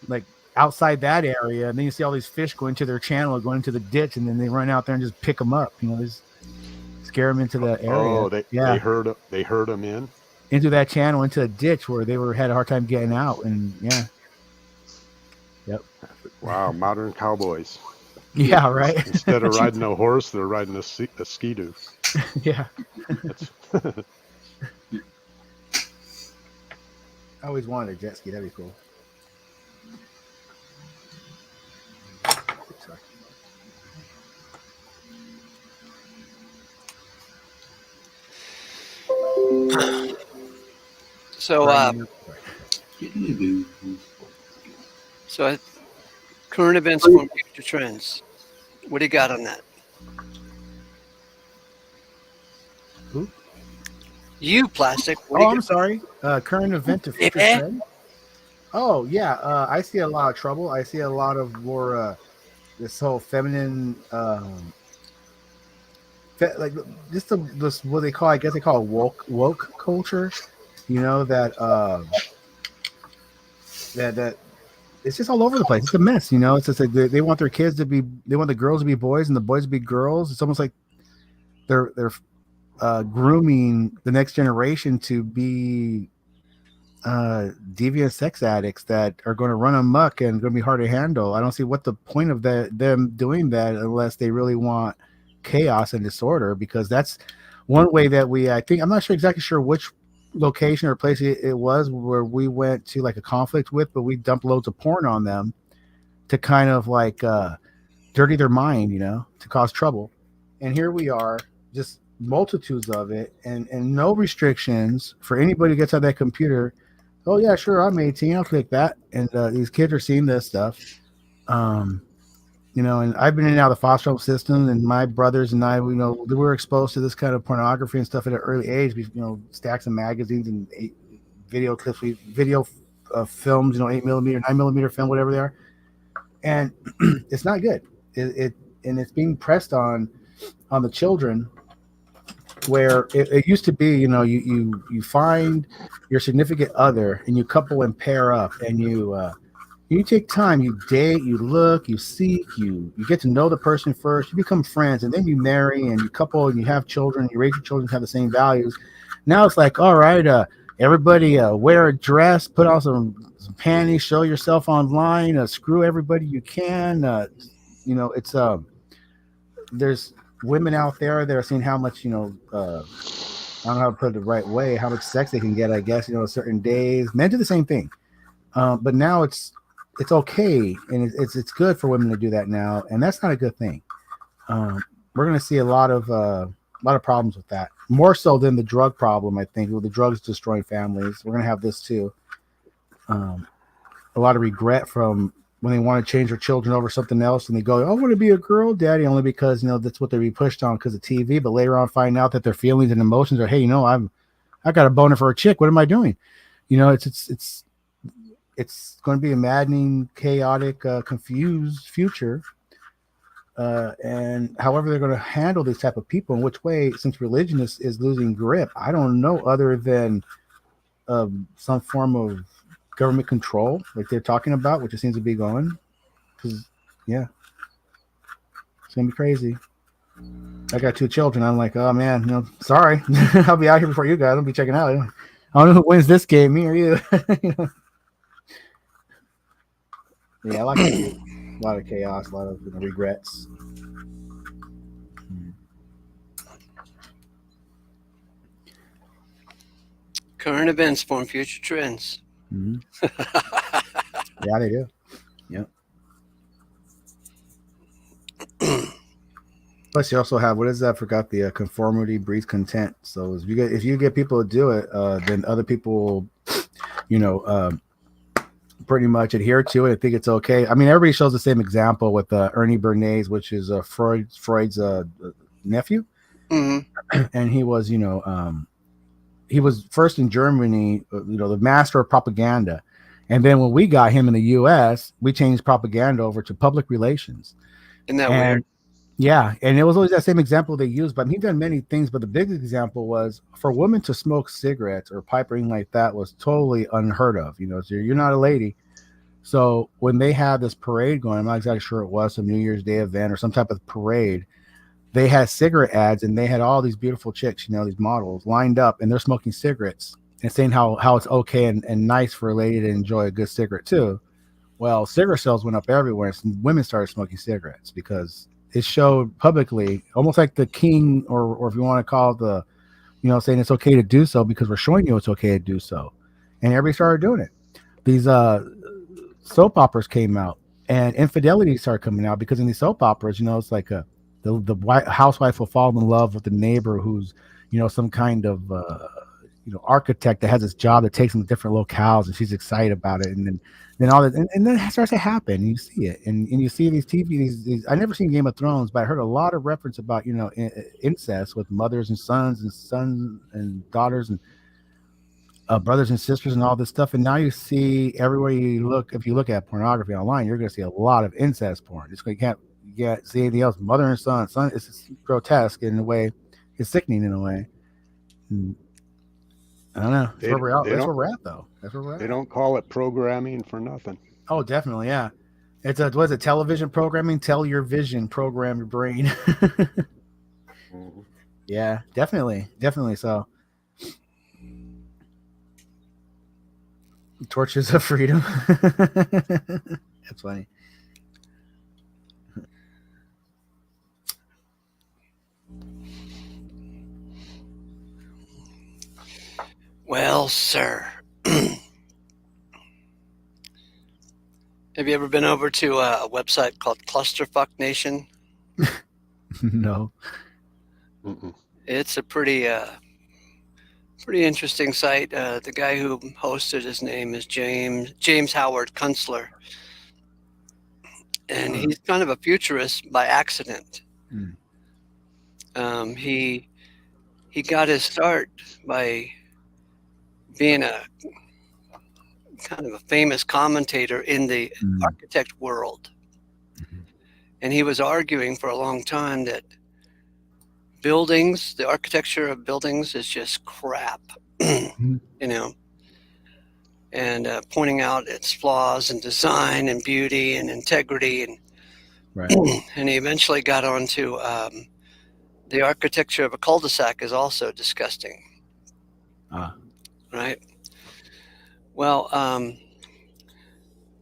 like outside that area, and then you see all these fish going to their channel, going into the ditch, and then they run out there and just pick them up. Just scare them into the area.
Oh, they herd them
into that channel, into a ditch where they had a hard time getting out, and yeah. Yep.
Wow, modern cowboys.
Yeah, right.
Instead of riding a horse, they're riding a ski-doo.
Yeah. I always wanted a jet ski. That'd be cool.
So current events form future trends. What do you got on that?
Who?
You, Plastic.
I'm sorry. Current event to future trend. Oh yeah, I see a lot of trouble. I see a lot of more this whole feminine, like this what they call. I guess they call it woke culture. That it's just all over the place. It's a mess. It's just like they want their kids to be. They want the girls to be boys and the boys to be girls. It's almost like they're grooming the next generation to be deviant sex addicts that are going to run amok and going to be hard to handle. I don't see what the point of them doing that unless they really want chaos and disorder, because that's one way that I think, I'm not exactly sure which location or place it was where we went to like a conflict with, but we dumped loads of porn on them to kind of like dirty their mind, to cause trouble. And here we are, just multitudes of it, and no restrictions for anybody who gets on that computer. Oh yeah, sure, I'm 18, I'll click that. And these kids are seeing this stuff. And I've been in and out of the foster home system, and my brothers and I, we were exposed to this kind of pornography and stuff at an early age. Stacks of magazines and video clips, video films, 8mm, 9mm film, whatever they are. And it's not good. And it's being pressed on the children, where it used to be, you find your significant other and you couple and pair up, and you take time, you date, you look, you seek, you get to know the person first, you become friends, and then you marry and you couple and you have children, you raise your children to have the same values. Now it's like, all right, everybody wear a dress, put on some panties, show yourself online, screw everybody you can. It's there's women out there that are seeing how much, I don't know how to put it the right way, how much sex they can get, I guess, certain days. Men do the same thing. But now it's okay, and it's good for women to do that now, and that's not a good thing. We're going to see a lot of problems with that, more so than the drug problem. I think with the drugs destroying families, we're going to have this too. A lot of regret from when they want to change their children over something else, and they go, "Oh, I want to be a girl daddy," only because that's what they're being pushed on because of TV. But later on, find out that their feelings and emotions are, "Hey, I got a boner for a chick. What am I doing?" It's going to be a maddening, chaotic, confused future. And however they're going to handle these type of people, in which way, since religion is losing grip, I don't know, other than some form of government control, like they're talking about, which it seems to be going. Because yeah, it's gonna be crazy. I got 2 children. I'm like, oh man, sorry, I'll be out here before you guys. I'll be checking out. I don't know who wins this game, me or you. Yeah, like a lot of chaos, a lot of regrets.
Current events form future trends.
Mm-hmm. Yeah, they do. Yep. Plus, you also have, what is that? I forgot the conformity breeds content. So if you get people to do it, then other people will, pretty much adhere to it. I think it's okay. I mean, everybody shows the same example with Ernie Bernays, which is Freud's nephew, and he was, he was first in Germany, the master of propaganda, and then when we got him in the U.S., we changed propaganda over to public relations.
Isn't that weird?
Yeah, and it was always that same example they used, but he's done many things. But the biggest example was for women to smoke cigarettes or pipe or anything like that was totally unheard of. So you're not a lady. So when they had this parade going, I'm not exactly sure it was some New Year's Day event or some type of parade, they had cigarette ads and they had all these beautiful chicks, these models lined up and they're smoking cigarettes and saying how it's okay and nice for a lady to enjoy a good cigarette too. Well, cigarette sales went up everywhere and women started smoking cigarettes because it showed publicly, almost like the king, or if you want to call it the, saying it's okay to do so because we're showing you it's okay to do so. And everybody started doing it. These soap operas came out and infidelity started coming out because in these soap operas, it's like the white housewife will fall in love with the neighbor who's, some kind of, architect that has this job that takes them to different locales and she's excited about it. And then all that, and then it starts to happen. And you see it, and you see these TV. These I never seen Game of Thrones, but I heard a lot of reference about incest with mothers and sons and daughters and brothers and sisters and all this stuff. And now you see everywhere you look. If you look at pornography online, you're going to see a lot of incest porn. You can't see anything else. Mother and son. It's grotesque in a way. It's sickening in a way. And I don't know. That's where we're at. That's where we're at, though. That's where we're at.
They don't call it programming for nothing.
Oh, definitely, yeah. It's was it television programming? Tell your vision, program your brain.
Mm-hmm.
Yeah, definitely so. Torches of freedom. That's funny.
Well, sir. Have you ever been over to a website called Clusterfuck Nation?
No.
Mm-mm.
It's a pretty interesting site. The guy who hosted, his name is James Howard Kunstler, and he's kind of a futurist by accident. He got his start by being a kind of a famous commentator in the architect world. And he was arguing for a long time that buildings, the architecture of buildings is just crap, and pointing out its flaws in design and beauty and integrity. And
right.
And he eventually got onto the architecture of a cul-de-sac is also disgusting. Right. Well,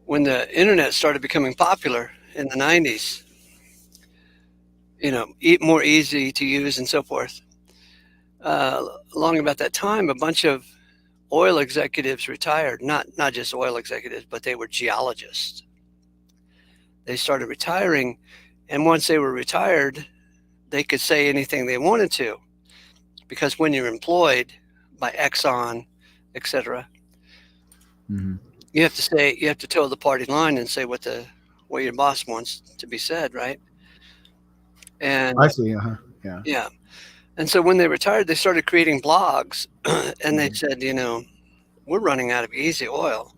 when the internet started becoming popular in the 90s, more easy to use and so forth. Along about that time, a bunch of oil executives retired, not just oil executives, but they were geologists. They started retiring, and once they were retired, they could say anything they wanted to, because when you're employed by Exxon, etc., you have to toe the party line and say what your boss wants to be said, right? And
I see. Yeah.
And so when they retired, they started creating blogs, and they said, we're running out of easy oil,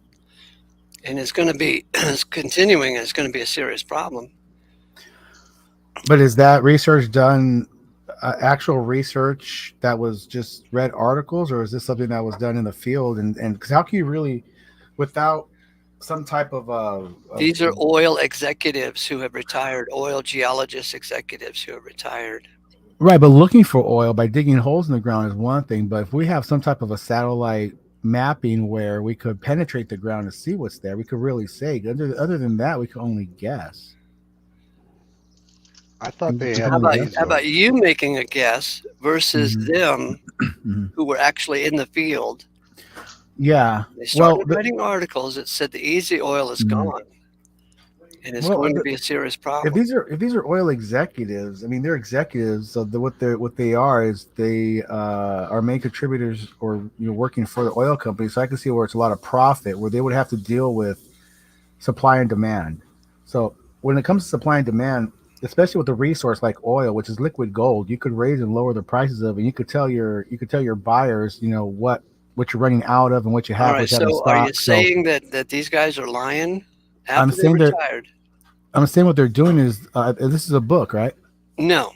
and it's going to be continuing, and it's going to be a serious problem.
But is that research done, actual research that was just read articles, or is this something that was done in the field? And because how can you really without some type of
These are oil executives who have retired, oil geologist executives who have retired.
right, but looking for oil by digging holes in the ground is one thing. But if we have some type of a satellite mapping where we could penetrate the ground to see what's there, we could really say. Other than that, we could only guess.
I thought they
We could
had
only
ways
How
of.
about you making a guess versus
Mhm.
them
Mhm.
who were actually in the field?
Yeah.
They
Well,
started writing articles that said the easy oil is
Mhm.
gone, and it's
well,
going to be a serious
if
problem.
these are oil executives, I mean they're executives. So what they are is they are main contributors or working for the oil company. So I can see where it's a lot of profit, where they would have to deal with supply and demand. So when it comes to supply and demand, especially with a resource like oil, which is liquid gold, you could raise and lower the prices of it. And you could tell your buyers, what you're running out of and what
All right,
what you have in
so are you
stock. So
saying that these guys are lying
I'm
after they
saying they're
retired?
I'm saying what they're doing is this is a book, right?
No,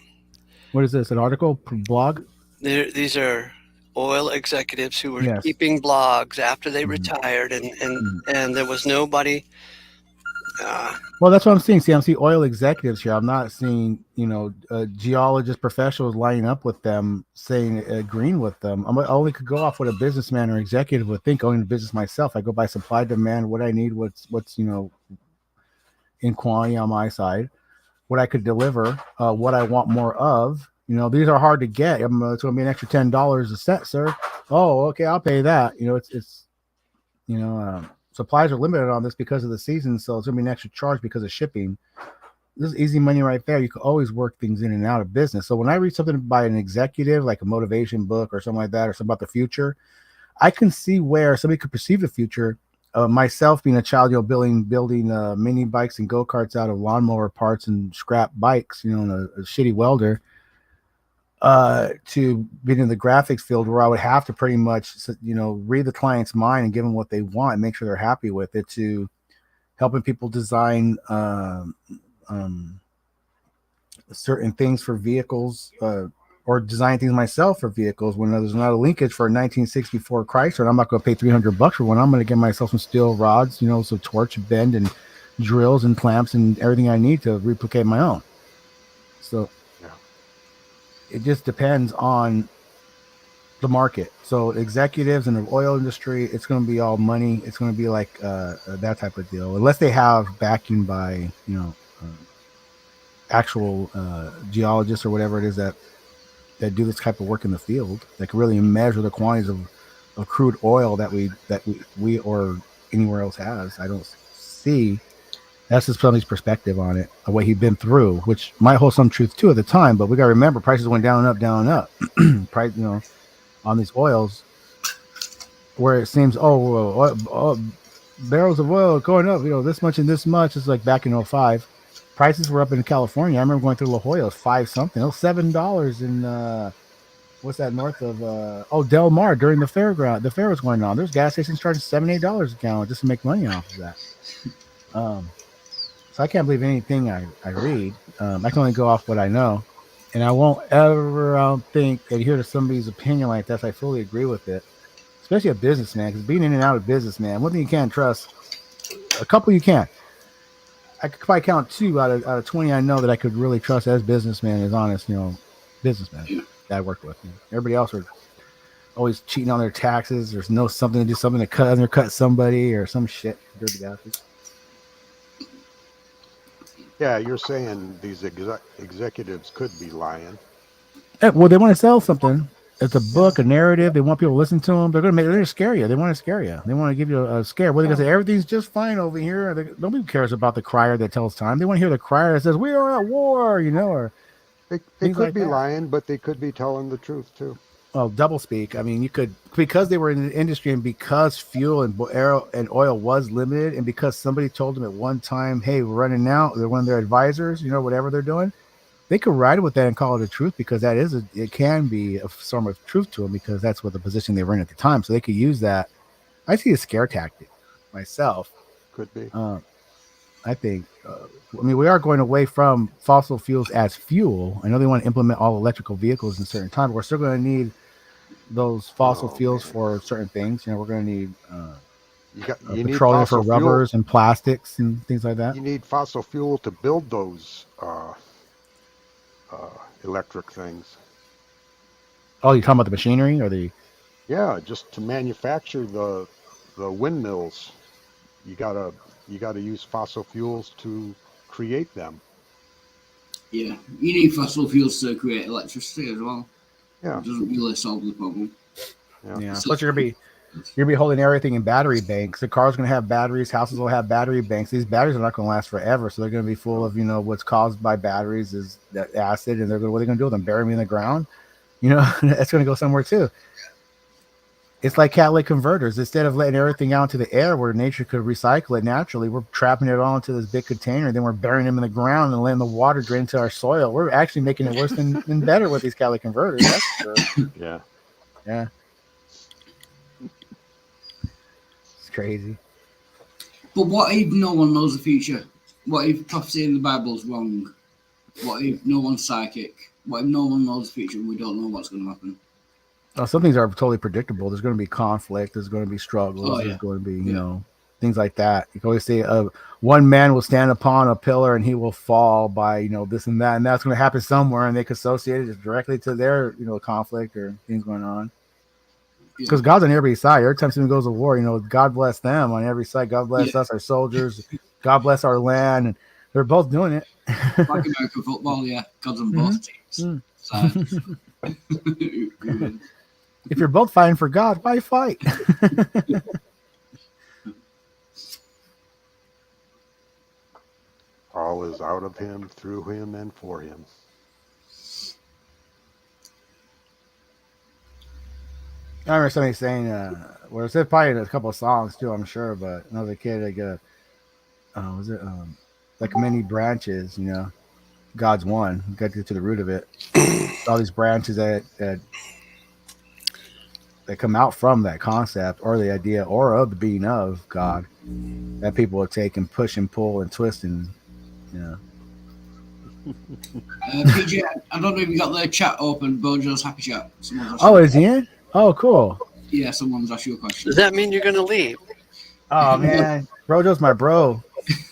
What is this? An article, blog?
these are oil executives who were
Yes.
keeping blogs after they
Mhm.
retired,
Mhm.
and there was nobody. Uh,
Well, that's what I'm seeing. See, I'm seeing oil executives here. I'm not seeing, geologist professionals lining up with them, saying agreeing with them. I only could go off what a businessman or executive would think. Owning a business myself, I go by supply, demand, what I need, what's in quantity on my side, what I could deliver, what I want more of. These are hard to get. It's going to be an extra $10 a set, sir. Oh, okay, I'll pay that. It's supplies are limited on this because of the season, so it's going to be an extra charge because of shipping. This is easy money right there. You can always work things in and out of business. So when I read something by an executive, like a motivation book or something like that, or something about the future, I can see where somebody could perceive the future. Myself being a child, building mini bikes and go karts out of lawnmower parts and scrap bikes, and a shitty welder, to being in the graphics field where I would have to pretty much, read the client's mind and give them what they want and make sure they're happy with it, to helping people design um, certain things for vehicles, or design things myself for vehicles when there's not a linkage for a 1964 Chrysler. And I'm not going to pay $300 for one. I'm going to get myself some steel rods, some torch bend and drills and clamps and everything I need to replicate my own. So
Yeah.
it just depends on the market. So executives in the oil industry, it's going to be all money. It's going to be like that type of deal, unless they have backing by actual geologists or whatever it is that do this type of work in the field, that can really measure the quantities of crude oil that we or anywhere else has. I don't see. That's just somebody's perspective on it, of what he'd been through, which might hold some truth too at the time. But we got to remember, prices went down and up, down and up. Price, on these oils, where it seems, barrels of oil going up, this much and this much. It's like back in '05, prices were up in California. I remember going through La Jolla, it was five something. It was $7 in what's that, north of Del Mar, during the fair was going on. There's gas stations charging $7, $8 a gallon just to make money off of that. So I can't believe anything I read. I can only go off what I know, and I won't ever think adhere to somebody's opinion like that. So I fully agree with it, especially a businessman, because being in and out of business, man, one thing you can't trust. A couple you can. I could probably count two out of 20 I know that I could really trust as businessmen, as honest, businessmen that I worked with. Everybody else are always cheating on their taxes. There's no something to do, something to undercut somebody or some shit. Dirty bastards.
Yeah, you're saying these executives could be lying.
Well, they want to sell something. It's a book,
Yeah.
a narrative. They want people to listen to them. They're going to scare you. They want to scare you. They want to give you a scare. What are they going to say? Everything's just fine over here. Nobody cares about the crier that tells time. They want to hear the crier that says, "We are at war," or
They
things
could
like
be
that.
lying, but they could be telling the truth too.
Well, double speak. I mean, you could, because they were in the industry, and because fuel and oil was limited, and because somebody told them at one time, "Hey, we're running out." They're one of their advisors, whatever they're doing. They could ride with that and call it a truth, because it can be a form of truth to them, because that's what the position they were in at the time. So they could use that. I see a scare tactic myself.
Could be.
I think. I mean, we are going away from fossil fuels as fuel. I know they want to implement all electrical vehicles in a certain time, but we're still going to need those fossil
Oh
fuels
man.
for certain things. We're going to need
You need
petroleum for
fossil fuel.
rubbers and plastics and things like that.
You need fossil fuel to build those electric things.
Oh, you're talking about the machinery or the?
Yeah, just to manufacture the windmills, you gotta use fossil fuels to create them.
Yeah, you need fossil fuels to create electricity as well.
Yeah.
It doesn't really solve the problem.
Yeah. Plus, you're gonna be holding everything in battery banks. The car's gonna have batteries. Houses will have battery banks. These batteries are not gonna last forever, so they're gonna be full of what's caused by batteries is that acid, and what are they gonna do with them? Bury them in the ground? That's gonna go somewhere too. It's like catalytic converters. Instead of letting everything out into the air where nature could recycle it naturally, we're trapping it all into this big container. Then we're burying them in the ground and letting the water drain into our soil. We're actually making it worse than better with these catalytic converters. That's for sure.
Yeah.
Yeah. It's crazy.
But what if no one knows the future? What if prophecy in the Bible is wrong? What if no one's psychic? What if no one knows the future and we don't know what's going to happen?
Some things are totally predictable. There's going to be conflict. There's going to be struggles.
Oh, yeah.
There's going to be, things like that. You can always say one man will stand upon a pillar and he will fall by, this and that. And that's going to happen somewhere. And they can associate it directly to their, conflict or things going on. Because God's on every side. Every time someone goes to war, God bless them on every side. God bless us, our soldiers. God bless our land. And they're both doing it.
Like American football, yeah. God's on both teams.
If you're both fighting for God, why fight?
All is out of him, through him, and for him.
I remember somebody saying, it's probably in a couple of songs too, I'm sure, but another kid, like many branches, God's one. You got to get to the root of it. All these branches that come out from that concept or the idea or of the being of God that people will take and push and pull and twist and
PJ, I don't know if you got the chat open. Bojo's happy chat.
Is he in? Oh, cool.
Yeah, someone's asked you a question.
Does that mean you're going to leave?
Oh man, Brojo's my bro.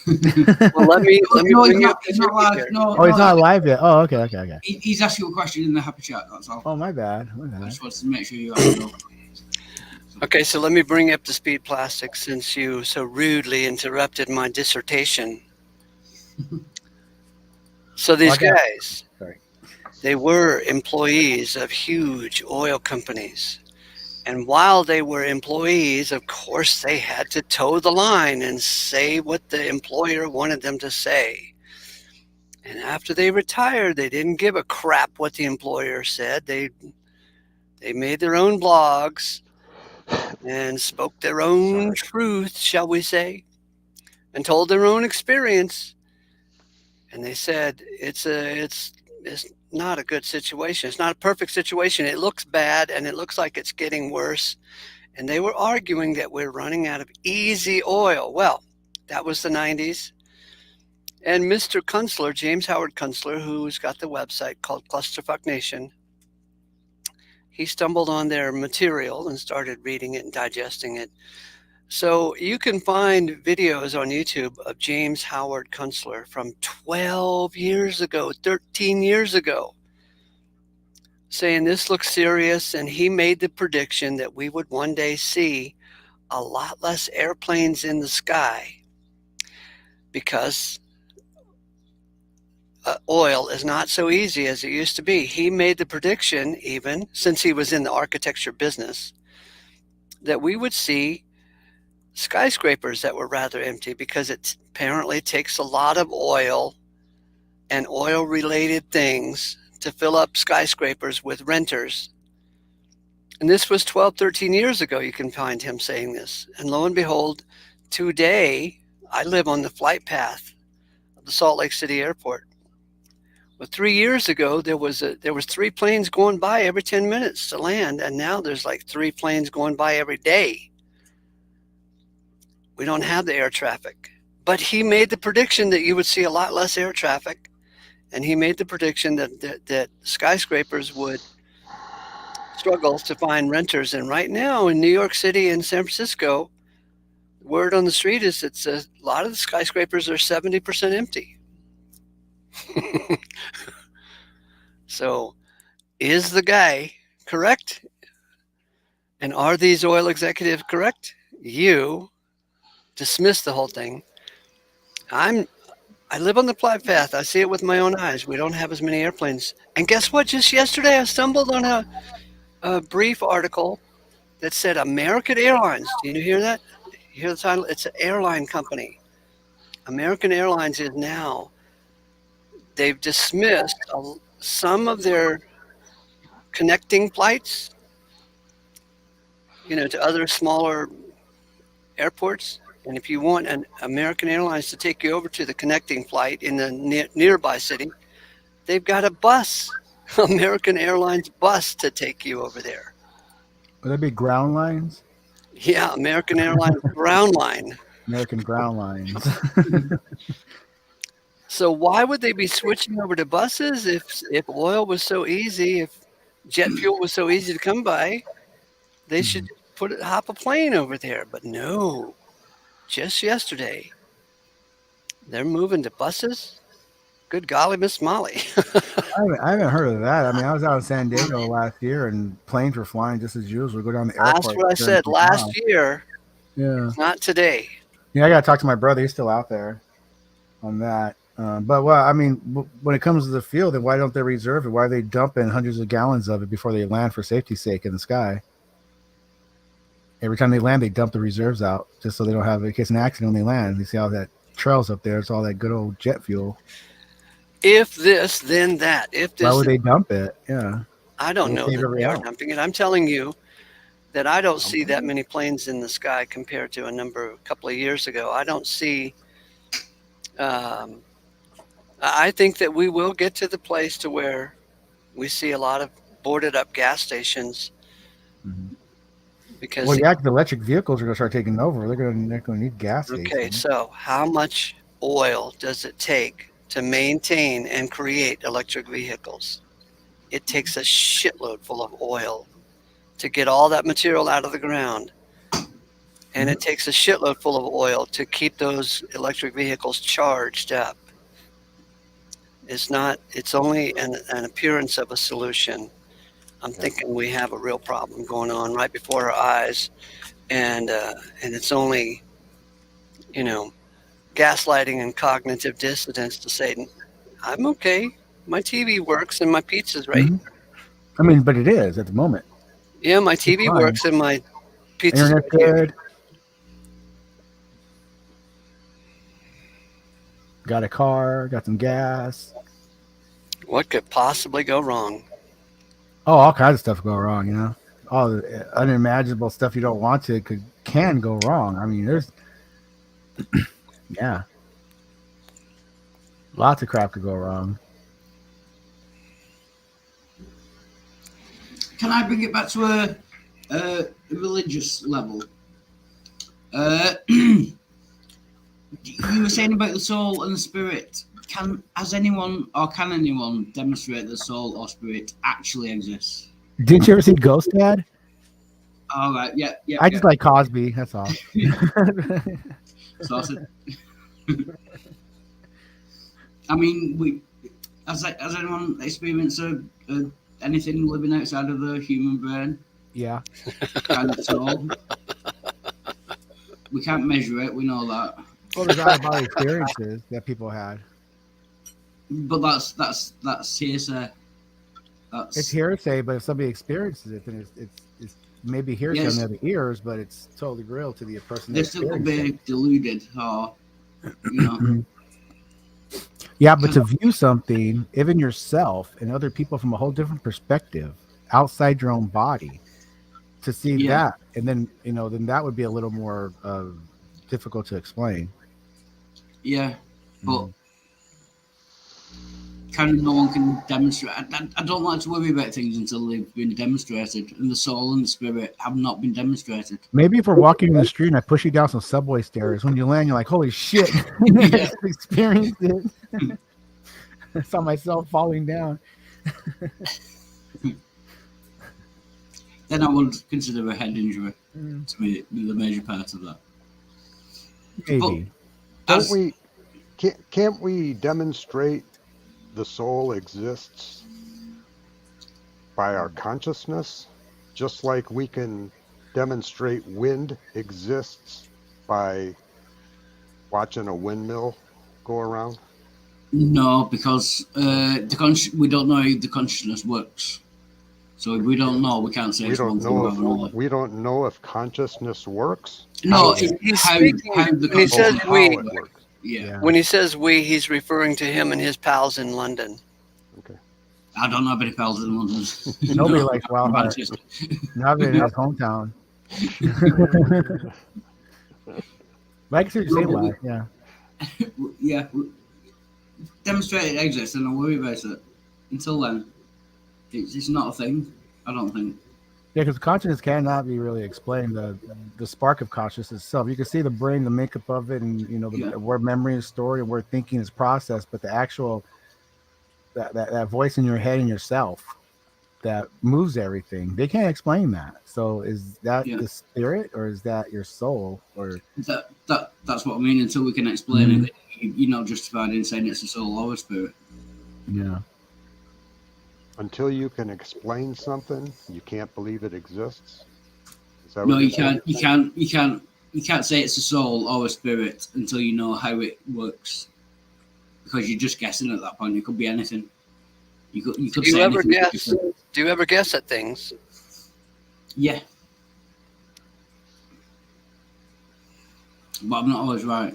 Well, let me bring you up.
He's not live.
He's not live yet. Oh, okay.
He's asked you a question in the happy chat. That's all.
Oh, my bad.
I just wanted to make sure you know.
Okay, so let me bring you up to speed, Plastic, since you so rudely interrupted my dissertation. So these guys, they were employees of huge oil companies. And while they were employees, of course, they had to toe the line and say what the employer wanted them to say. And after they retired, they didn't give a crap what the employer said. They made their own blogs and spoke their own truth, shall we say, and told their own experience. And they said it's not a good situation. It's not a perfect situation. It looks bad, and it looks like it's getting worse. And they were arguing that we're running out of easy oil. Well, that was the 90s. And Mr. Kunstler, James Howard Kunstler, who's got the website called Clusterfuck Nation, he stumbled on their material and started reading it and digesting it. So you can find videos on YouTube of James Howard Kunstler from 12 years ago, 13 years ago, saying this looks serious, and he made the prediction that we would one day see a lot less airplanes in the sky because oil is not so easy as it used to be. He made the prediction, even since he was in the architecture business, that we would see skyscrapers that were rather empty because it apparently takes a lot of oil and oil-related things to fill up skyscrapers with renters. And this was 12, 13 years ago. You can find him saying this. And lo and behold, today, I live on the flight path of the Salt Lake City airport. Well, 3 years ago, there was 3 planes going by every 10 minutes to land, and now there's like 3 planes going by every day. We don't have the air traffic. But he made the prediction that you would see a lot less air traffic, and he made the prediction that skyscrapers would struggle to find renters. And right now in New York City and San Francisco, word on the street is a lot of the skyscrapers are 70% empty. So, is the guy correct? And are these oil executives correct? You dismiss the whole thing. I live on the flight path. I see it with my own eyes. We don't have as many airplanes. And guess what? Just yesterday, I stumbled on a brief article that said American Airlines. Do you hear that? You hear the title? It's an airline company. American Airlines is now, they've dismissed some of their connecting flights, to other smaller airports. And if you want an American Airlines to take you over to the connecting flight in the nearby city, they've got a bus, American Airlines bus to take you over there.
Would that be ground lines?
Yeah, American Airlines ground line.
American ground lines.
So why would they be switching over to buses if oil was so easy, if jet fuel was so easy to come by? They should hop a plane over there. But no, just yesterday, they're moving to buses. Good golly, Miss Molly.
I haven't heard of that. I mean, I was out in San Diego last year, and planes were flying just as usual. Go down the airport.
That's what I said last year.
Yeah.
Not today.
Yeah, I got to talk to my brother. He's still out there on that. But when it comes to the field, then why don't they reserve it? Why are they dumping hundreds of gallons of it before they land for safety's sake in the sky? Every time they land, they dump the reserves out just so they don't have, in case an accident when they land. You see all that trails up there. It's all that good old jet fuel.
If this, then that. If this,
why would they dump it? Yeah.
I don't know that they are dumping it. I'm telling you that I don't see that many planes in the sky compared to a couple of years ago. I don't see. I think that we will get to the place to where we see a lot of boarded up gas stations.
Mm-hmm.
Because
the electric vehicles are going to start taking over. They're going to need gas stations.
Okay, so how much oil does it take to maintain and create electric vehicles? It takes a shitload full of oil to get all that material out of the ground. And it takes a shitload full of oil to keep those electric vehicles charged up. It's only an appearance of a solution. I'm thinking we have a real problem going on right before our eyes. And it's only, gaslighting and cognitive dissonance to say, I'm okay. My TV works and my pizza's right.
Mm-hmm. I mean, but it is at the moment.
Yeah, my TV works and my pizza's
Internet good. Got a car, got some gas.
What could possibly go wrong?
Oh, all kinds of stuff go wrong, all the unimaginable stuff you don't want to can go wrong. I mean, there's yeah, lots of crap could go wrong.
Can I bring it back to a religious level? You were saying about the soul and the spirit. Can anyone demonstrate the soul or spirit actually exists?
Didn't you ever see Ghost Dad?
All right, yeah.
I just like Cosby. That's all.
Sorted. I mean, has anyone experienced anything living outside of the human brain?
Yeah.
Kind of soul. We can't measure it. We know that.
Well, there's out-of-body experiences that people had.
But that's hearsay.
It's hearsay, but if somebody experiences it, then it's maybe hearsay on the other ears, but it's totally real to the person.
They still could be deluded, or
Yeah, but to view something, even yourself and other people from a whole different perspective, outside your own body, to see that, and then then that would be a little more difficult to explain.
Yeah, but. Kind of no one can demonstrate. I don't like to worry about things until they've been demonstrated, and the soul and the spirit have not been demonstrated.
Maybe if we're walking in the street and I push you down some subway stairs, when you land, you're like, "Holy shit!" I just experienced it. I saw myself falling down.
Then I would consider a head injury to be the major part of that.
Maybe.
Don't we? Can't we demonstrate the soul exists by our consciousness, just like we can demonstrate wind exists by watching a windmill go around?
No, because we don't know how the consciousness works. So if we don't know, we can't say
We
it's one
don't
thing
know
or
if
another.
consciousness works.
No,
He's
it's
speaking
how the
when he says
consciousness
we.
How it works.
Yeah.
When he says we, he's referring to him and his pals in London.
Okay.
I don't know about any pals in London.
Nobody
No,
likes Wild Heart.
Manchester.
Not in his hometown. But I can see what you're saying, Lai. Yeah.
Yeah. Demonstrate it exists and don't worry about it. Until then, it's not a thing, I don't think.
Yeah, because consciousness cannot be really explained. The spark of consciousness itself. You can see the brain, the makeup of it, and where memory is stored and where thinking is processed. But the actual that voice in your head and yourself that moves everything, they can't explain that. So is that the spirit, or is that your soul, or
that's what I mean. Until we can explain it, you're not justified in saying it's a soul or a spirit.
Yeah.
Until you can explain something, you can't believe it exists. Is that
No,
what
you
you're
can't. You can't say it's a soul or a spirit until you know how it works, because you're just guessing at that point. It could be anything. You could
Do
say
you ever
anything.
guess? Do you ever guess at things?
Yeah, but I'm not always right.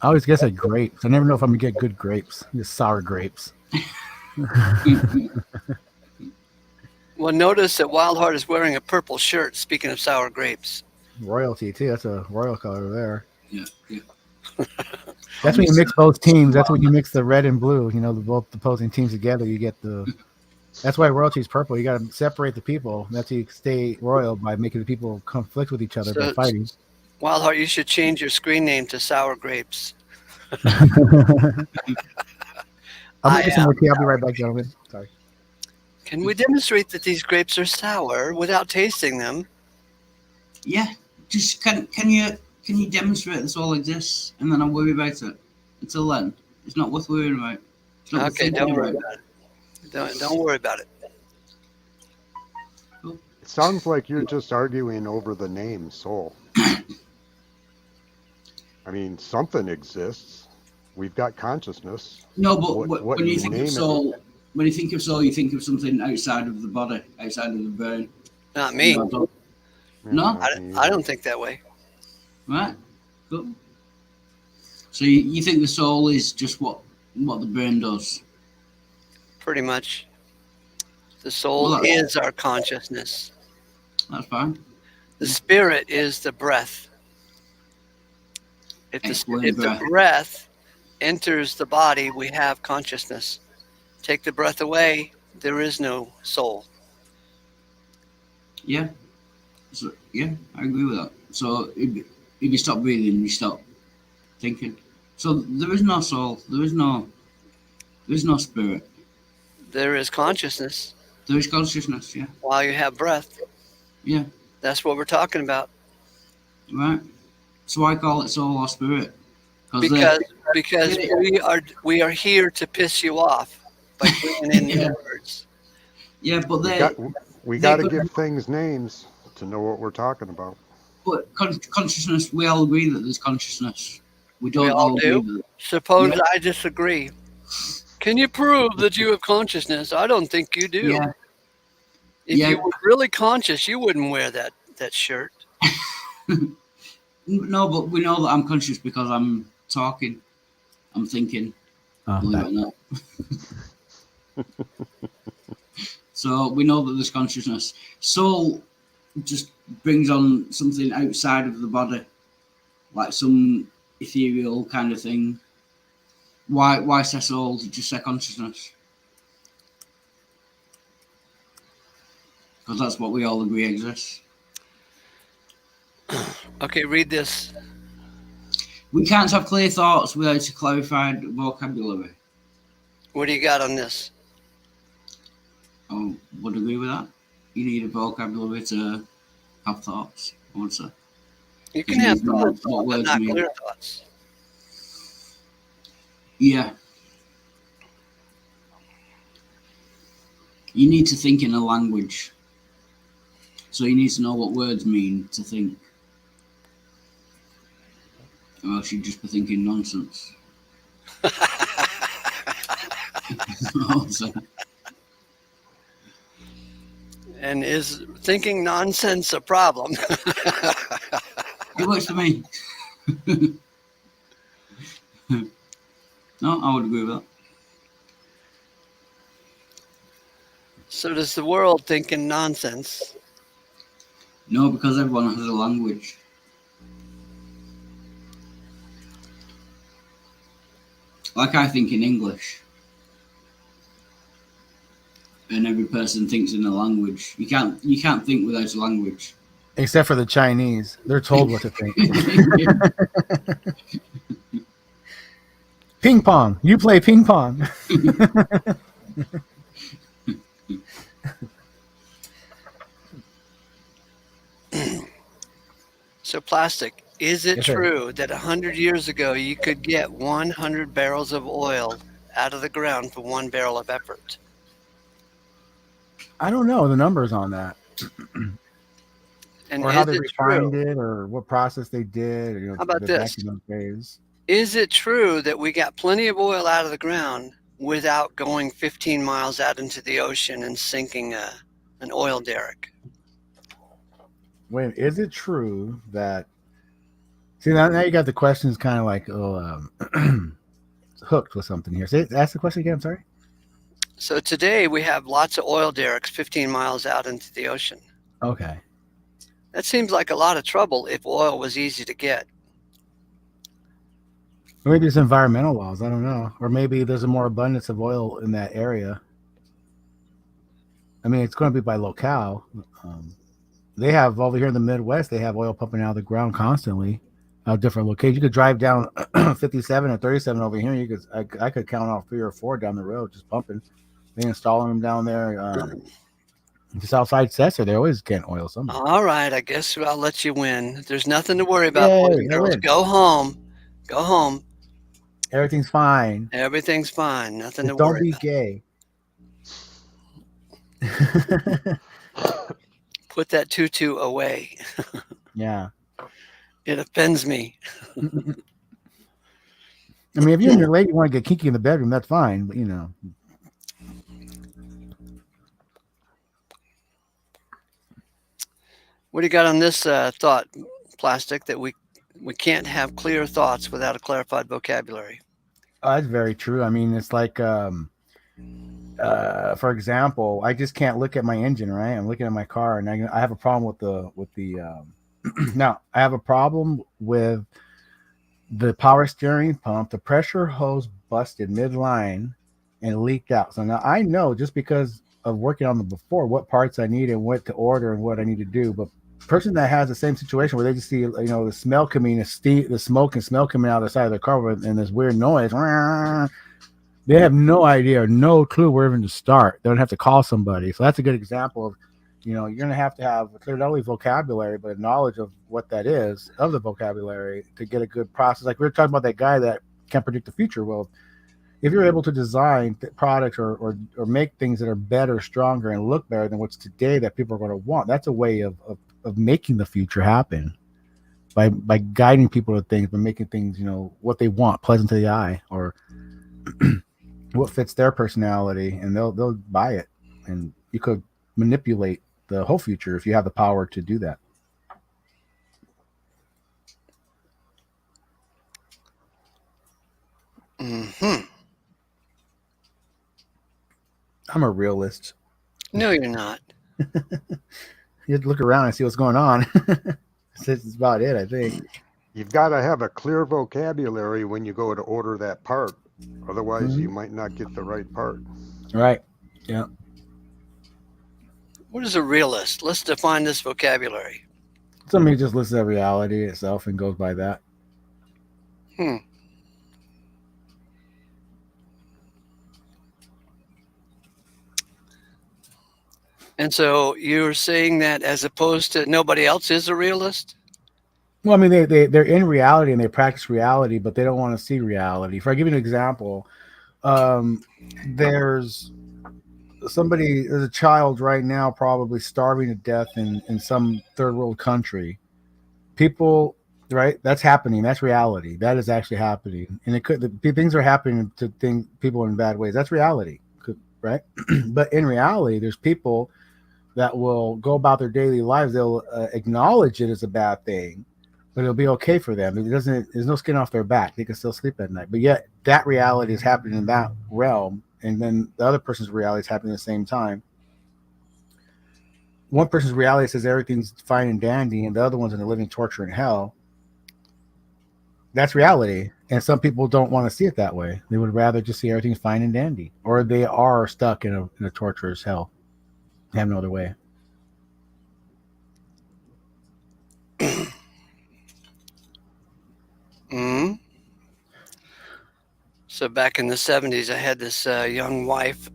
I always guess at grapes. I never know if I'm gonna get good grapes. Just sour grapes.
Well, notice that Wildheart is wearing a purple shirt. Speaking of sour grapes,
Royalty too. That's a royal color there.
Yeah.
That's when you mix both teams. That's when you mix the red and blue. Both opposing teams together. You get the. That's why royalty is purple. You got to separate the people. That's how you stay royal, by making the people conflict with each other by fighting.
Wildheart, you should change your screen name to Sour Grapes.
I'll make some more tea. I'll be right back, gentlemen. Sorry.
Can we demonstrate that these grapes are sour without tasting them?
Yeah, just can you demonstrate this all exists, and then I'll worry about it. Until then, it's not worth worrying about. It's not worth
Okay,
thinking
don't worry
about.
about it. Don't worry about it.
It sounds like you're just arguing over the name soul. I mean, something exists. We've got consciousness.
No, but
What
when you think
name
of
it?
soul, you think of something outside of the body, outside of the brain.
Not me.
No?
I don't think that way.
Right. Cool. So you think the soul is just what the brain does?
Pretty much. The soul is our consciousness.
That's fine.
The spirit is the breath. If the breath enters the body, we have consciousness. Take the breath away, there is no soul.
Yeah. So yeah, I agree with that. So if you stop breathing, you stop thinking. So there is no soul. There is no spirit.
There is consciousness.
There is consciousness. Yeah.
While you have breath.
Yeah.
That's what we're talking about.
Right. So I call it soul or spirit.
Because we are here to piss you off by bringing in new words.
Yeah, but
we got to give things names to know what we're talking about.
But consciousness, we all agree that there's consciousness. We don't
all
agree
do.
that.
Suppose I disagree. Can you prove that you have consciousness? I don't think you do.
Yeah.
If you were really conscious, you wouldn't wear that shirt.
No, but we know that I'm conscious because I'm talking. I'm thinking. Believe it or not. So we know that there's consciousness. Soul just brings on something outside of the body, like some ethereal kind of thing. Why say soul? Just say consciousness. Because that's what we all agree exists.
Okay, read this.
We can't have clear thoughts without a clarified vocabulary.
What do you got on this?
I would agree with that. You need a vocabulary to have thoughts, I would say.
You
Because
can
you
have
need to know
thoughts,
what
but
words
not
mean.
clear thoughts.
Yeah. You need to think in a language. So you need to know what words mean to think. Or else you'd just be thinking nonsense. So,
And is thinking nonsense a problem?
it works for me. No, I would agree with that.
So does the world think in nonsense?
No, because everyone has a language. Like I think in English. And every person thinks in a language. You can't think without a language.
Except for the Chinese, they're told what to think. Ping pong. You play ping pong.
So plastic, is it
Yes, sir.
true that 100 years ago you could get 100 barrels of oil out of the ground for 1 barrel of effort?
I don't know the numbers on that,
And
or how
is
they
it
refined
true?
it, or what process they did.
How about
Back
this?
in those days.
Is it true that we got plenty of oil out of the ground without going 15 miles out into the ocean and sinking an oil derrick?
Wait, is it true that? See, now you got the questions kind of like hooked with something here. Ask the question again. I'm sorry.
So today we have lots of oil derricks 15 miles out into the ocean.
Okay.
That seems like a lot of trouble if oil was easy to get.
Maybe there's environmental laws. I don't know, or maybe there's a more abundance of oil in that area. I mean, it's going to be by locale. They have over here in the Midwest. They have oil pumping out of the ground constantly, out different locations. You could drive down 57 or 37 over here. I could count off 3 or 4 down the road just pumping. They installing them down there. Just outside Cesar, they're always getting oil somewhere.
All right, I guess I'll let you win. There's nothing to worry about,
Yay,
boys and
I
girls.
win.
Go home. Go home.
Everything's fine.
Everything's fine. Nothing
Just
to
don't
worry
be
about.
gay.
Put that tutu away.
Yeah.
It offends me.
I mean, if you and your lady want to get kinky in the bedroom, that's fine. But
What do you got on this thought, Plastic, that we can't have clear thoughts without a clarified vocabulary?
that's very true. I mean, it's like, for example, I just can't look at my engine, right? I'm looking at my car, and I have a problem with the now I have a problem with the power steering pump. The pressure hose busted midline and leaked out. So now I know, just because of working on them before, what parts I need and what to order and what I need to do. But person that has the same situation where they just see, the smell coming, the smoke and smell coming out of the side of their car and this weird noise, they have no idea or no clue where even to start. They don't have to call somebody. So that's a good example of, you're going to have clear not only vocabulary, but knowledge of what that is, of the vocabulary, to get a good process. Like we were talking about that guy that can't predict the future. Well, if you're able to design products or make things that are better, stronger, and look better than what's today that people are going to want, that's a way of making the future happen by guiding people to things, by making things, what they want, pleasant to the eye, or what fits their personality, and they'll buy it. And you could manipulate the whole future if you have the power to do that.
Mm-hmm.
I'm a realist.
No, you're not.
You have to look around and see what's going on. That's about it, I think.
You've got to have a clear vocabulary when you go to order that part. Otherwise, you might not get the right part.
Right. Yeah.
What is a realist? Let's define this vocabulary.
Somebody just looks at reality itself and goes by that.
And so you're saying that as opposed to nobody else is a realist?
Well, I mean, they're in reality and they practice reality, but they don't want to see reality. If I give you an example, there's there's a child right now probably starving to death in some third world country. People, right? That's happening. That's reality. That is actually happening, and things are happening to people in bad ways. That's reality, right? But in reality, there's people that will go about their daily lives. They'll acknowledge it as a bad thing, but it'll be okay for them. It doesn't. There's no skin off their back. They can still sleep at night. But yet, that reality is happening in that realm, and then the other person's reality is happening at the same time. One person's reality says everything's fine and dandy, and the other one's in a living torture in hell. That's reality, and some people don't want to see it that way. They would rather just see everything's fine and dandy, or they are stuck in a torturous hell. They have no other way.
Hmm. So back in the 70s, I had this young wife,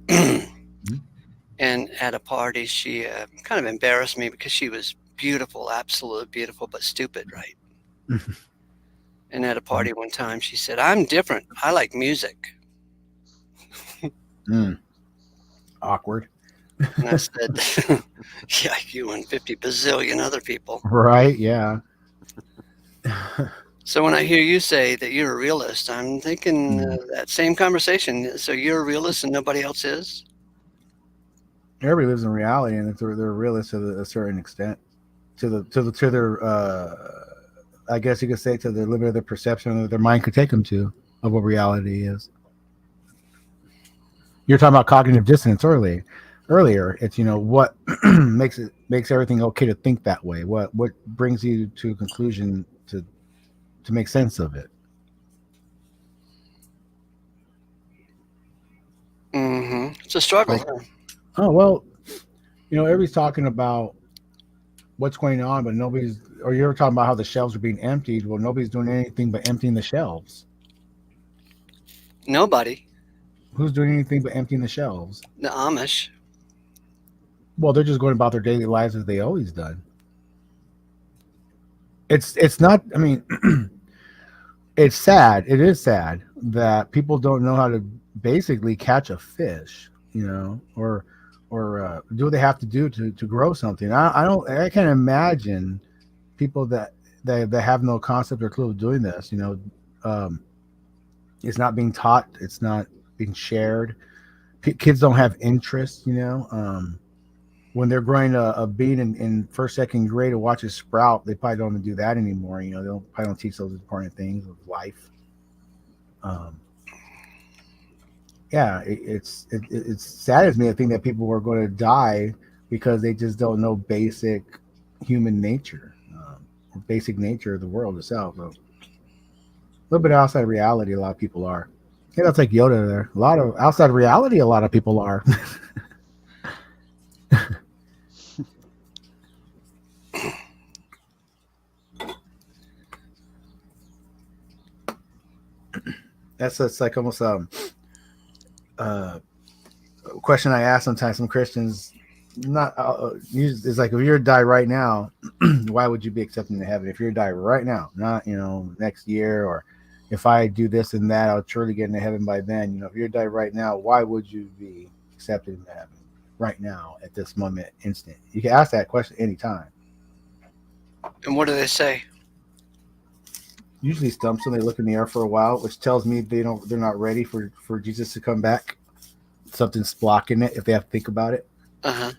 and at a party, she kind of embarrassed me because she was beautiful, absolutely beautiful, but stupid, right? And at a party one time, she said, "I'm different. I like music."
Awkward.
And I said, "Yeah, you and 50 bazillion other people."
Right? Yeah.
So when I hear you say that you're a realist, I'm thinking that same conversation. So you're a realist and nobody else is?
Everybody lives in reality, and they're realists to a certain extent, to their I guess you could say to the limit of their perception that their mind could take them to of what reality is. You're talking about cognitive dissonance earlier. It's what makes everything okay to think that way. What brings you to a conclusion to make sense of it.
Mm-hmm. It's a struggle.
Oh well, everybody's talking about what's going on, but or you're talking about how the shelves are being emptied. Well, nobody's doing anything but emptying the shelves.
Nobody.
Who's doing anything but emptying the shelves?
The Amish.
Well, they're just going about their daily lives as they always done. It's not. I mean, it's sad. It is sad that people don't know how to basically catch a fish, or do what they have to do to grow something. I can't imagine people that have no concept or clue of doing this. It's not being taught. It's not being shared. Kids don't have interest. When they're growing a bean in first, second grade to watch it sprout, they probably don't do that anymore. They probably don't teach those important things of life. Yeah, it saddens me to think that people are going to die because they just don't know basic human nature, or basic nature of the world itself. So, a little bit outside reality, a lot of people are. Yeah, that's like Yoda there. A lot of outside reality, a lot of people are. It's like almost a question I ask sometimes some Christians. Not is like, if you were to die right now, why would you be accepted into heaven? If you were to die right now, not next year, or if I do this and that, I'll surely get into heaven by then. If you were to die right now, why would you be accepted into heaven right now at this moment, instant? You can ask that question anytime.
And what do they say?
Usually stumps them. They look in the air for a while, which tells me they're not ready for Jesus to come back. Something's blocking it if they have to think about it.
Uh-huh.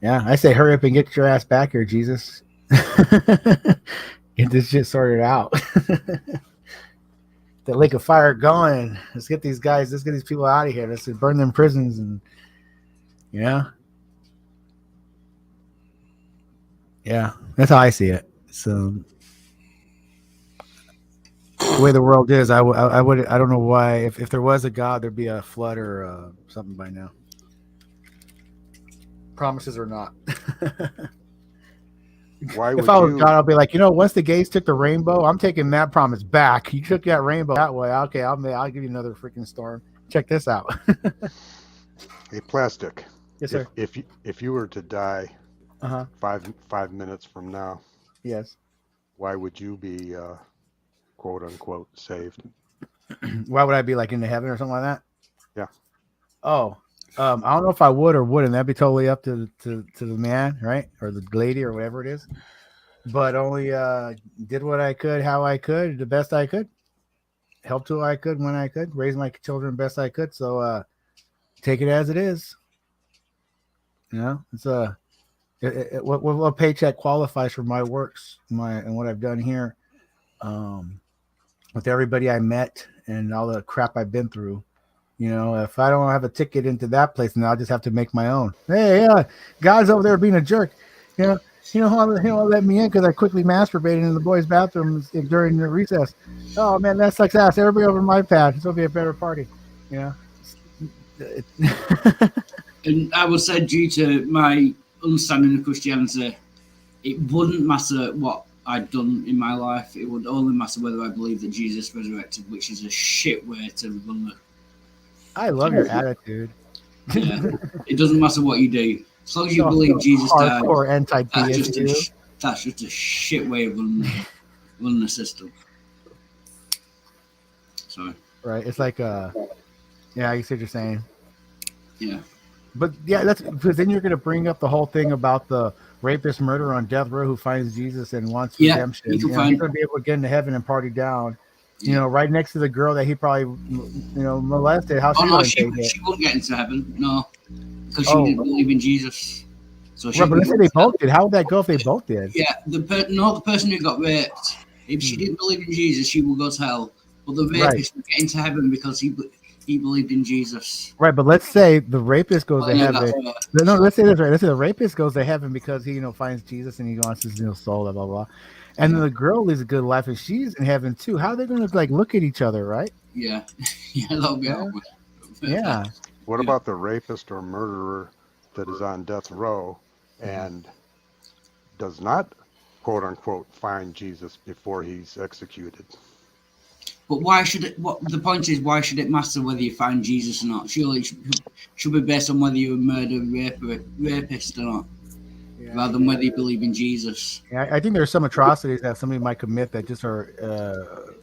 Yeah, I say hurry up and get your ass back here, Jesus. Get this shit sorted out. The lake of fire going. Let's get these people out of here. Let's burn them prisons, and yeah, that's how I see it. So the way the world is, I don't know why. If there was a God, there'd be a flood or something by now. Promises or not.
Why would
if I was God, I'll be like, once the gays took the rainbow, I'm taking that promise back. You took that rainbow that way. Okay, I'll give you another freaking storm. Check this out.
Hey, Plastic.
Yes, sir.
If you were to die,
5
5 minutes from now,
yes,
why would you be quote unquote saved?
Why would I be like into heaven or something like that?
Yeah.
Oh, I don't know if I would or wouldn't. That'd be totally up to the man, right, or the lady, or whatever it is. But only did what I could, how I could, the best I could, helped who I could when I could, raise my children best I could. So take it as it is. You know, it's what paycheck qualifies for my works, and what I've done here, with everybody I met and all the crap I've been through. You know, if I don't have a ticket into that place, then I'll just have to make my own. Hey, God's over there being a jerk. You know how let me in because I quickly masturbated in the boys' bathrooms during the recess. Oh man, that sucks ass. Everybody over my path. This will be a better party. You know.
And I would say, due to my understanding of Christianity, it wouldn't matter what I'd done in my life. It would only matter whether I believe that Jesus resurrected, which is a shit way to run the.
I love your attitude.
Yeah, it doesn't matter what you do, as long as you believe Jesus died.
Hardcore anti-deist.
That's just a shit way of running the system. Sorry.
Right. It's like yeah, I see what you're saying.
Yeah.
But yeah, that's because then you're going to bring up the whole thing about the rapist murderer on death row who finds Jesus and wants redemption.
He's
going to be able to get into heaven and party down. You know, right next to the girl that he probably, molested. How
she won't get into heaven, no, because she didn't believe in Jesus. So
right, but let's say they both did. How would that go if they both did?
Yeah, the person who got raped, if she didn't believe in Jesus, she will go to hell. But the rapist will get into heaven because he believed in Jesus.
Right, but let's say the rapist goes to heaven. No, let's say this right. Let's say the rapist goes to heaven because he, finds Jesus and he wants his soul, blah blah blah. And then the girl lives a good life and she's in heaven too. How are they going to look at each other, right?
Yeah, that'll be awkward.
Yeah.
What about the rapist or murderer that is on death row and does not, quote unquote, find Jesus before he's executed?
But why should it? The point is, why should it matter whether you find Jesus or not? Surely it should be based on whether you're a murderer, rapist or not, rather than whether you believe in Jesus.
Yeah, I think there's some atrocities that somebody might commit that just are,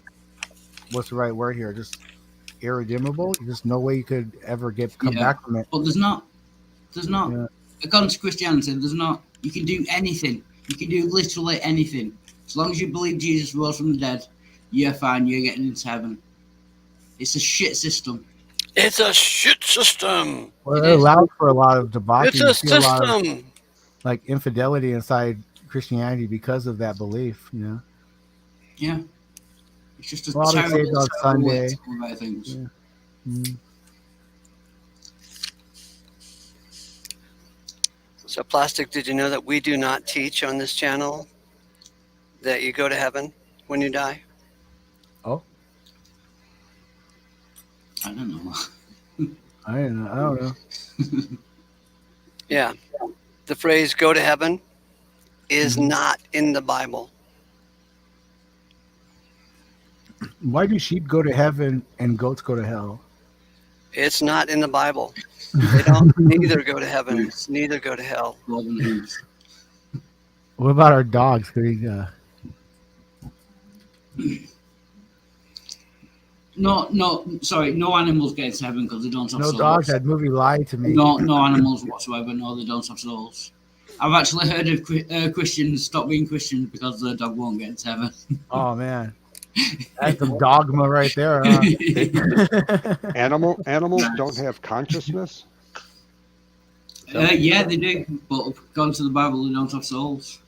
what's the right word here? Just irredeemable. There's just no way you could ever come back from it.
But there's not. Yeah. According to Christianity, there's not. You can do anything. You can do literally anything. As long as you believe Jesus rose from the dead, you're fine. You're getting into heaven. It's a shit system.
It's a shit system.
Well, it allows for a lot of debauchery.
It's a system.
A lot of, infidelity inside Christianity because of that belief.
Yeah. It's just
a lot of saved on Sunday.
Things.
Yeah. Mm-hmm.
So, Plastic, did you know that we do not teach on this channel that you go to heaven when you die?
Oh.
I don't know.
I don't know.
Yeah. The phrase go to heaven is not in the Bible.
Why do sheep go to heaven and goats go to hell?
It's not in the Bible. They don't neither go to heaven, neither go to hell.
What about our dogs?
Sorry, no animals get into heaven because they don't have souls.
No dogs. That movie lied to me.
No animals whatsoever. No, they don't have souls. I've actually heard of Christians stop being Christians because their dog won't get into heaven.
Oh man, that's some dogma right there. Huh?
Animals don't have consciousness.
Yeah, they do. But according to the Bible, they don't have souls,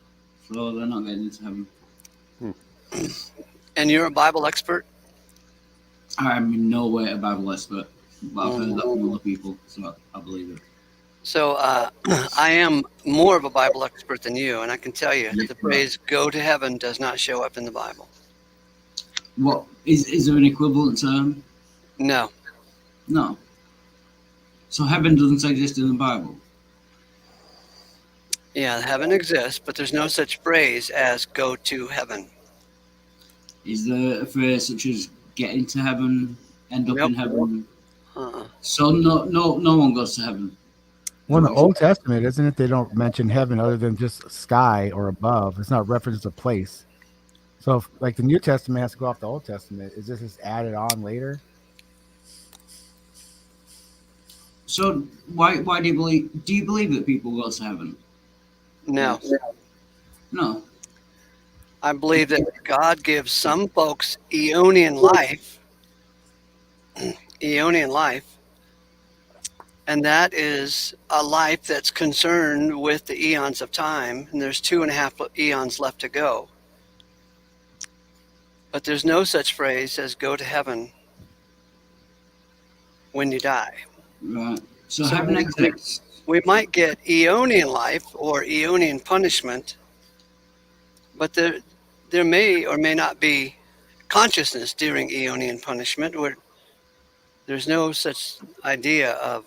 so they're not getting into heaven.
And you're a Bible expert?
I'm in no way a Bible expert, but I've heard that from other people, so I believe it.
So I am more of a Bible expert than you, and I can tell you that the phrase "go to heaven" does not show up in the Bible.
What is there an equivalent term?
No.
No. So heaven doesn't exist in the Bible.
Yeah, heaven exists, but there's no such phrase as "go to heaven."
Is there a phrase such as "get into heaven," "end up in heaven"? So no one goes to heaven.
Well, in the Old Testament, isn't it? They don't mention heaven other than just sky or above. It's not referenced a place. So, if, like the New Testament has to go off the Old Testament, is this just added on later?
So why do you believe that people go to heaven?
No,
No.
I believe that God gives some folks eonian life, eonian life, and that is a life that's concerned with the eons of time, and there's 2.5 eons left to go. But there's no such phrase as go to heaven when you die.
Right. So
So
heaven exists.
we might get eonian life or eonian punishment, but there may or may not be consciousness during eonian punishment, where there's no such idea of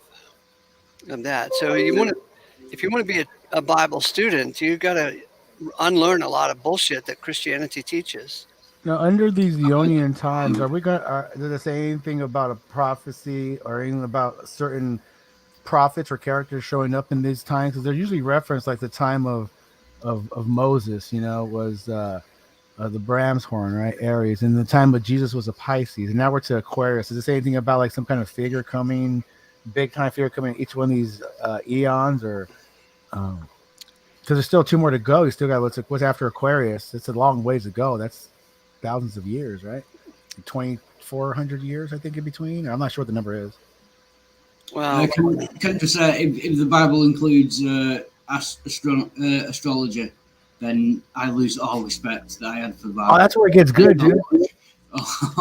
that. So if you want to be a Bible student, you got to unlearn a lot of bullshit that Christianity teaches.
Now, under these Ionian times, are we going? Does it say anything about a prophecy or anything about certain prophets or characters showing up in these times? Because they're usually referenced, like the time of Moses. Was the Bram's horn, right? Aries, and the time of Jesus was a Pisces, and now we're to Aquarius. Does it say anything about like some kind of figure coming, big time figure coming in each one of these eons, or because there's still 2 more to go? You still got what's after Aquarius? It's a long ways to go. That's thousands of years, right? 2,400 years, I think, in between. I'm not sure what the number is.
Well,
Can just say if the Bible includes astrology, then I lose all respect that I had for the Bible.
Oh, that's where it gets good, dude.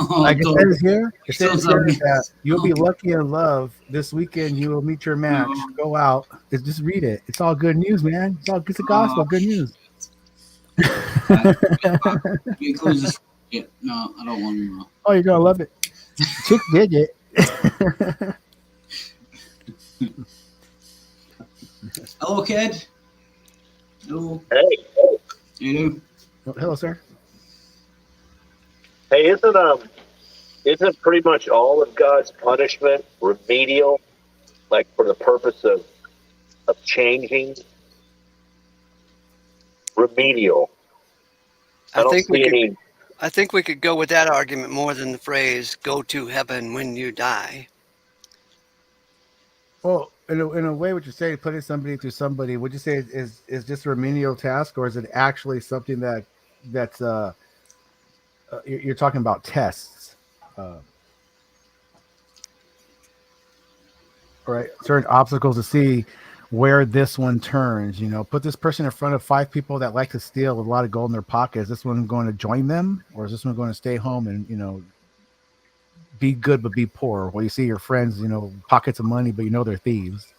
Like it
don't-
says here, it says
don't
here
me.
that you'll be lucky in love this weekend. You will meet your match. Go out. Just read it. It's all good news, man. It's the gospel. Good news.
It includes astrology. No, I don't want to know.
Oh, you're gonna love it. Chick dig it.
Hello, kid. Hello.
Hey,
You know?
Oh, hello, sir.
hey, isn't pretty much all of God's punishment remedial, like for the purpose of changing? Remedial. I don't see any.
I think we could go with that argument more than the phrase "go to heaven when you die."
Well, in a way, what you're saying, putting somebody through somebody, would you say is just a remedial task, or is it actually something that's you're talking about tests, right? Certain obstacles to see where this one turns. Put this person in front of 5 people that like to steal with a lot of gold in their pocket. Is this one going to join them, or is this one going to stay home and be good but be poor? Well, you see your friends, pockets of money, but they're thieves.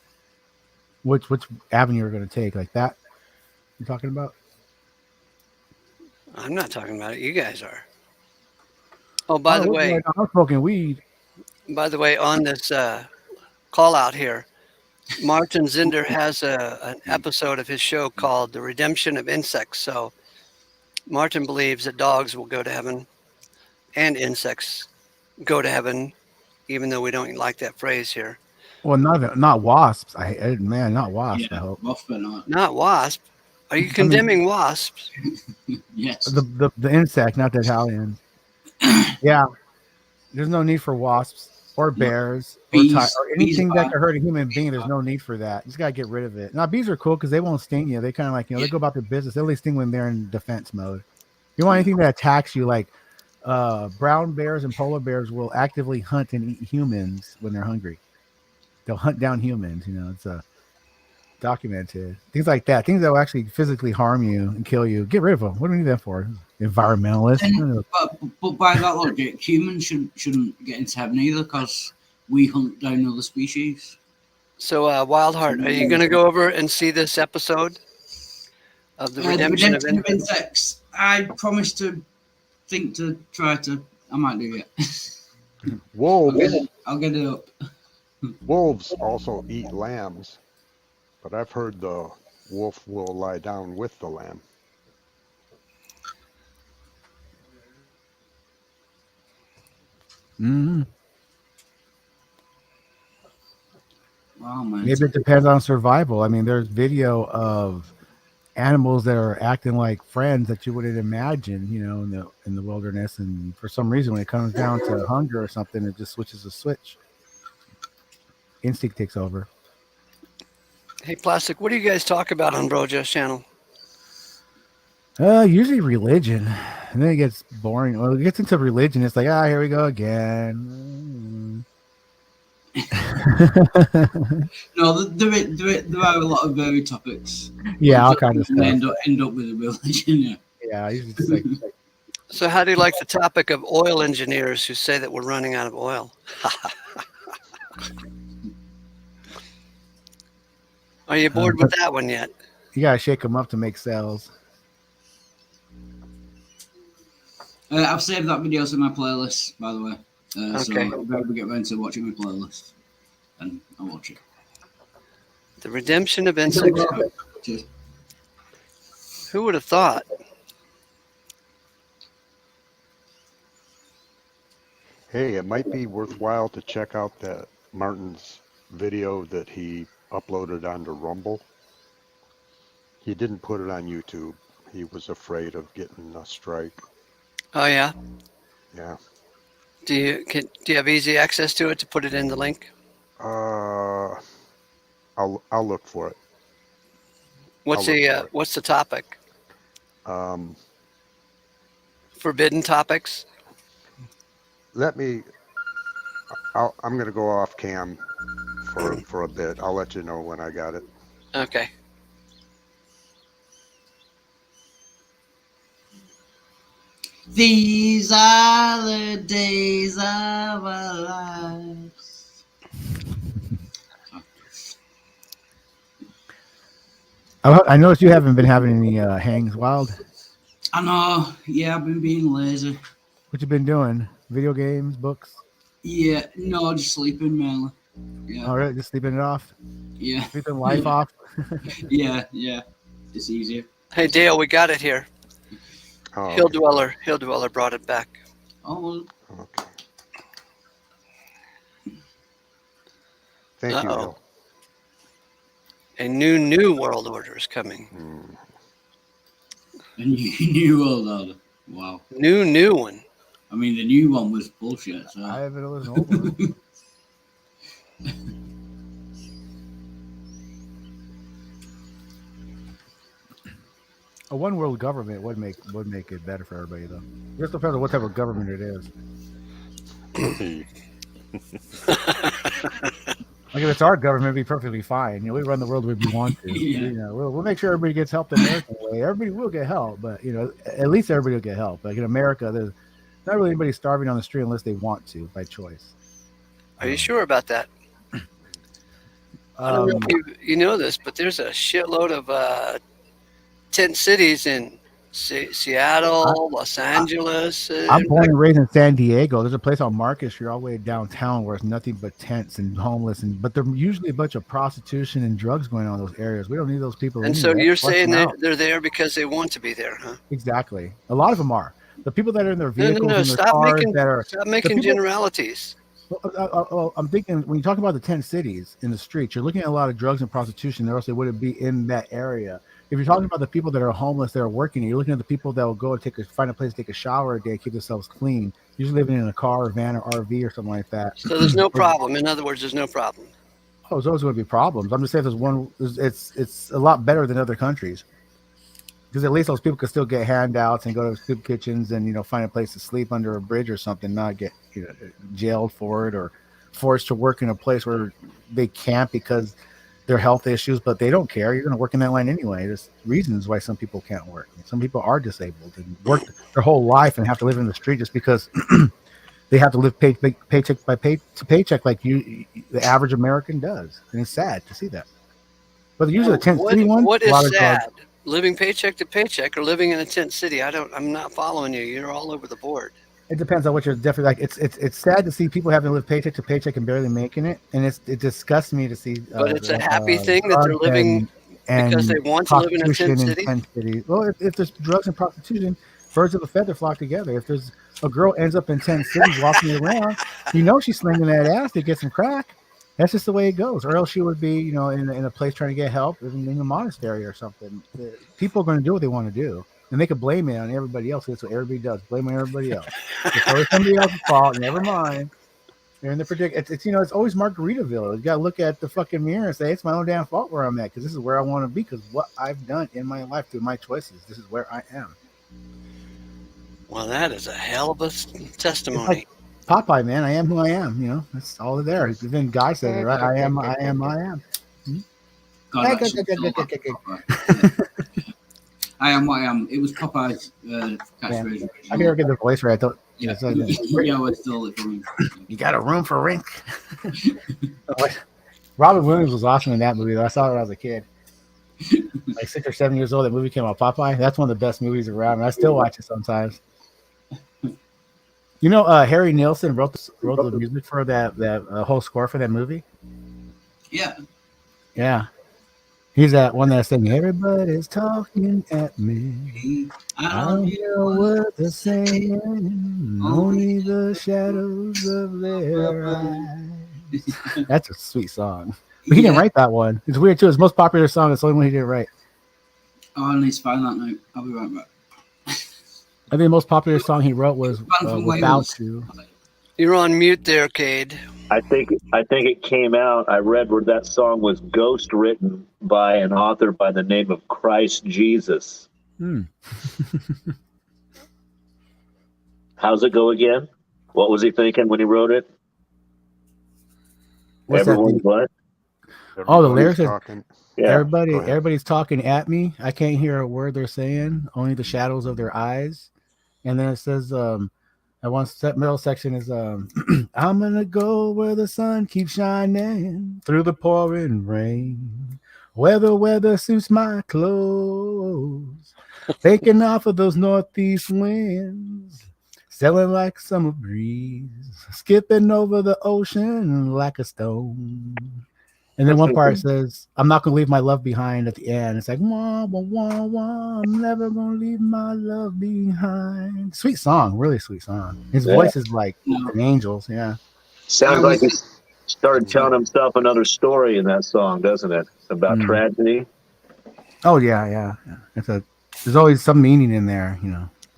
Which avenue you're going to take, like that? You're talking about?
I'm not talking about it. You guys are. Oh, by the way,
I'm smoking weed.
By the way, on this call out here, Martin Zinder has an episode of his show called The Redemption of Insects. So Martin believes that dogs will go to heaven and insects go to heaven, even though we don't like that phrase here.
Well, not wasps. Not wasps.
Yeah,
I hope
wasp or not.
Not wasp. Are you condemning wasps?
Yes.
the insect, not the Italian. Yeah, there's no need for wasps or bears
Bees.
or anything
Bees
that could hurt a human being. There's no need for that. You just gotta get rid of it. Now, bees are cool because they won't sting you. They kind of like they go about their business. They only sting when they're in defense mode. You want anything that attacks you, like brown bears and polar bears will actively hunt and eat humans when they're hungry. They'll hunt down humans. It's documented. Things like that. Things that will actually physically harm you and kill you. Get rid of them. What do we need that for? Environmentalists.
But by that logic, humans shouldn't get into heaven either because we hunt down other species.
So, Wildheart, are you going to go over and see this episode of the Redemption of
Insects? I promise to try to. I might do it.
Wolves.
I'll get it up.
Wolves also eat lambs, but I've heard the wolf will lie down with the lamb.
Mm-hmm.
Wow, man.
Maybe it depends on survival. I mean, there's video of animals that are acting like friends that you wouldn't imagine, in the wilderness. And for some reason, when it comes down to hunger or something, it just switches a switch. Instinct takes over.
Hey, Plastic, what do you guys talk about on Brojo's channel?
Usually religion, and then it gets boring. Well, it gets into religion. It's like, here we go again.
No, there are a lot of varied topics.
Yeah, all kinds of stuff.
End up with a religion. Yeah.
Yeah, I usually just like
So how do you like the topic of oil engineers who say that we're running out of oil? Are you bored with that one yet?
you gotta shake them up to make cells.
I've saved that video in my playlist, by the way.
Okay.
So I'll get around to watching my playlist, and I'll watch it.
The redemption of insects.
Cheers.
Who would have thought?
Hey, it might be worthwhile to check out that Martin's video that he uploaded onto Rumble. He didn't put it on YouTube. He was afraid of getting a strike.
Oh yeah.
Yeah.
Do you have easy access to it to put it in the link?
I'll look for it.
What's
I'll look
the
for it.
what's the topic?
Um,
Forbidden topics.
I'm going to go off cam for a bit. I'll let you know when I got it.
Okay.
These are the days of our lives.
I noticed you haven't been having any hangs wild.
I know. Yeah, I've been being lazy.
What you been doing? Video games, books?
Yeah, no, just sleeping mainly. Yeah,
All right, just sleeping it off,
yeah,
sleeping life off.
yeah. It's easier.
Hey Dale, we got it here.
Oh,
Hill
okay.
Dweller brought it back.
Oh,
Okay. Thank you,
Uh-oh.
Bill.
A new world order is coming.
a new world order. Wow.
New one.
I mean, the new one was bullshit. So.
I haven't always an old one. A one world government would make it better for everybody, though. It just depends on what type of government it is. Like if it's our government, it'd be perfectly fine. We run the world the way we want to.
Yeah.
We'll make sure everybody gets help the American way. Everybody will get help, but at least everybody will get help. Like in America, there's not really anybody starving on the street unless they want to by choice.
Are you sure about that? I don't know if you know this, but there's a shitload of tent cities in Seattle, Los Angeles.
I'm born and raised in San Diego. There's a place on Market Street all the way downtown where it's nothing but tents and homeless, but there's usually a bunch of prostitution and drugs going on in those areas. We don't need those people.
And so you're saying they're there because they want to be there, huh?
Exactly. A lot of them are. The people that are in their vehicles
No.
and their cars that are
Stop making
people,
generalities.
Well, I'm thinking when you talk about the tent cities in the streets, you're looking at a lot of drugs and prostitution, or else they wouldn't be in that area. If you're talking about the people that are homeless, that are working, you're looking at the people that will go and find a place to take a shower a day, keep themselves clean, usually living in a car or van or RV or something like that.
So there's no problem. In other words, there's no problem.
Oh, there's always going to be problems. I'm just saying it's a lot better than other countries. Because at least those people can still get handouts and go to soup kitchens and find a place to sleep under a bridge or something, not get jailed for it or forced to work in a place where they can't because their health issues, but they don't care. You're going to work in that line anyway. There's reasons why some people can't work. Some people are disabled and work their whole life and have to live in the street just because they have to live paycheck by paycheck like the average American does. And it's sad to see that. But usually the tent city one.
What is sad? Living paycheck to paycheck or living in a tent city? I'm not following you. You're all over the board.
It depends on what you're definitely like. It's sad to see people having to live paycheck to paycheck and barely making it, and it disgusts me to see.
But it's a happy thing that they're living because they want to live in a tent city.
Well, if there's drugs and prostitution, birds of a feather flock together. If there's a girl ends up in tent cities walking around, she's slinging that ass to get some crack. That's just the way it goes. Or else you would be, in a place trying to get help in a monastery or something. People are going to do what they want to do. And they could blame it on everybody else. That's what everybody does. Blame on everybody else. It's always somebody else's fault. Never mind. They're in the it's always Margaritaville. You got to look at the fucking mirror and say, it's my own damn fault where I'm at, because this is where I want to be, because what I've done in my life through my choices, this is where I am.
Well, that is a hell of a testimony.
Like Popeye, man, I am who I am. That's all there. Even God says it, right? I am.
God,
I
am what I am. It was Popeye's catchphrase.
I can never get the voice right. I thought,
Yeah, I stole it from him.
You got a room for rent. Robin Williams was awesome in that movie, though. I saw it when I was a kid. Like 6 or 7 years old, that movie came out, Popeye. That's one of the best movies around, and I still watch it sometimes. Harry Nilsson wrote the music for that whole score for that movie.
Yeah.
Yeah. He's that one that's saying, everybody's talking at me. I don't hear what they're saying. Only the shadows of their eyes. That's a sweet song. But he didn't write that one. It's weird, too. His most popular song. It's the only one he didn't write.
Oh, I need to find that now. I'll be right back.
I think the most popular song he wrote was Without You.
You're on mute there, Cade.
I think it came out. I read where that song was ghost written by an author by the name of Christ Jesus. How's it go again? What was he thinking when he wrote it? Everyone's what?
Oh, the lyrics is
yeah.
Everybody's talking at me. I can't hear a word they're saying. Only the shadows of their eyes. And then it says, that one middle section is, I'm gonna go where the sun keeps shining through the pouring rain. Where the weather suits my clothes. Taking off of those northeast winds. Sailing like a summer breeze. Skipping over the ocean like a stone. And then one part says, I'm not going to leave my love behind at the end. It's like, wah, wah, wah, wah, I'm never going to leave my love behind. Sweet song. Really sweet song. His voice is like an angel's. Yeah.
Sounds like he started telling himself another story in that song, doesn't it? About tragedy.
Oh, yeah. There's always some meaning in there,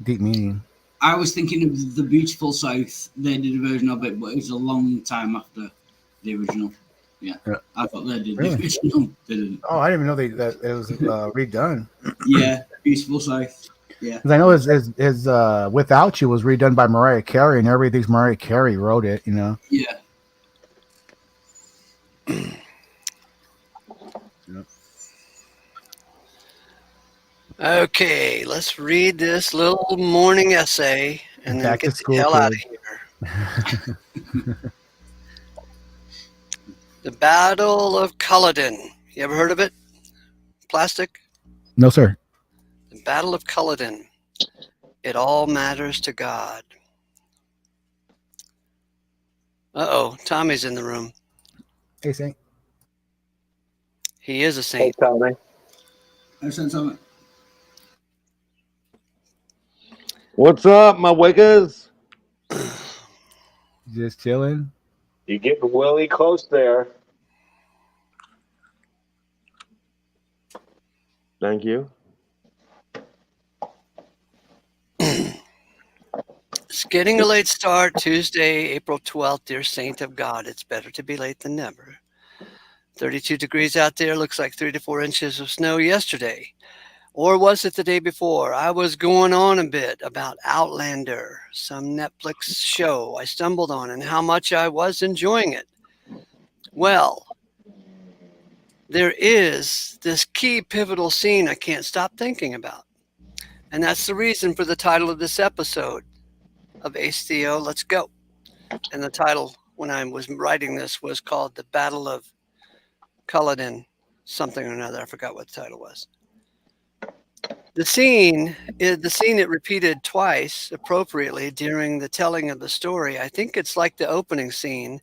deep meaning.
I was thinking of The Beautiful South. They did a version of it, but it was a long time after the original. Yeah. I thought they did the original. They didn't.
Oh, I didn't even know that it was redone.
Yeah, Beautiful South. Yeah.
Because I know his Without You was redone by Mariah Carey, and everybody thinks Mariah Carey wrote it,
Yeah.
Okay, let's read this little morning essay and then get the hell out of here. The Battle of Culloden. You ever heard of it? Plastic?
No, sir.
The Battle of Culloden. It all matters to God. Uh-oh, Tommy's in the room.
Hey, Saint.
He is a saint.
Hey, Tommy.
I sent something.
What's up, my wickers?
Just chilling.
You're getting really close there.
Thank you.
It's getting a late start. Tuesday, April 12th. Dear Saint of God, it's better to be late than never. 32 degrees out there. Looks like 3 to 4 inches of snow yesterday. Or was it the day before? I was going on a bit about Outlander, some Netflix show I stumbled on, and how much I was enjoying it. Well, there is this key pivotal scene I can't stop thinking about. And that's the reason for the title of this episode of ACO Let's Go. And the title, when I was writing this, was called The Battle of Culloden, something or another. I forgot what the title was. The scene it repeated twice appropriately during the telling of the story. I think it's like the opening scene.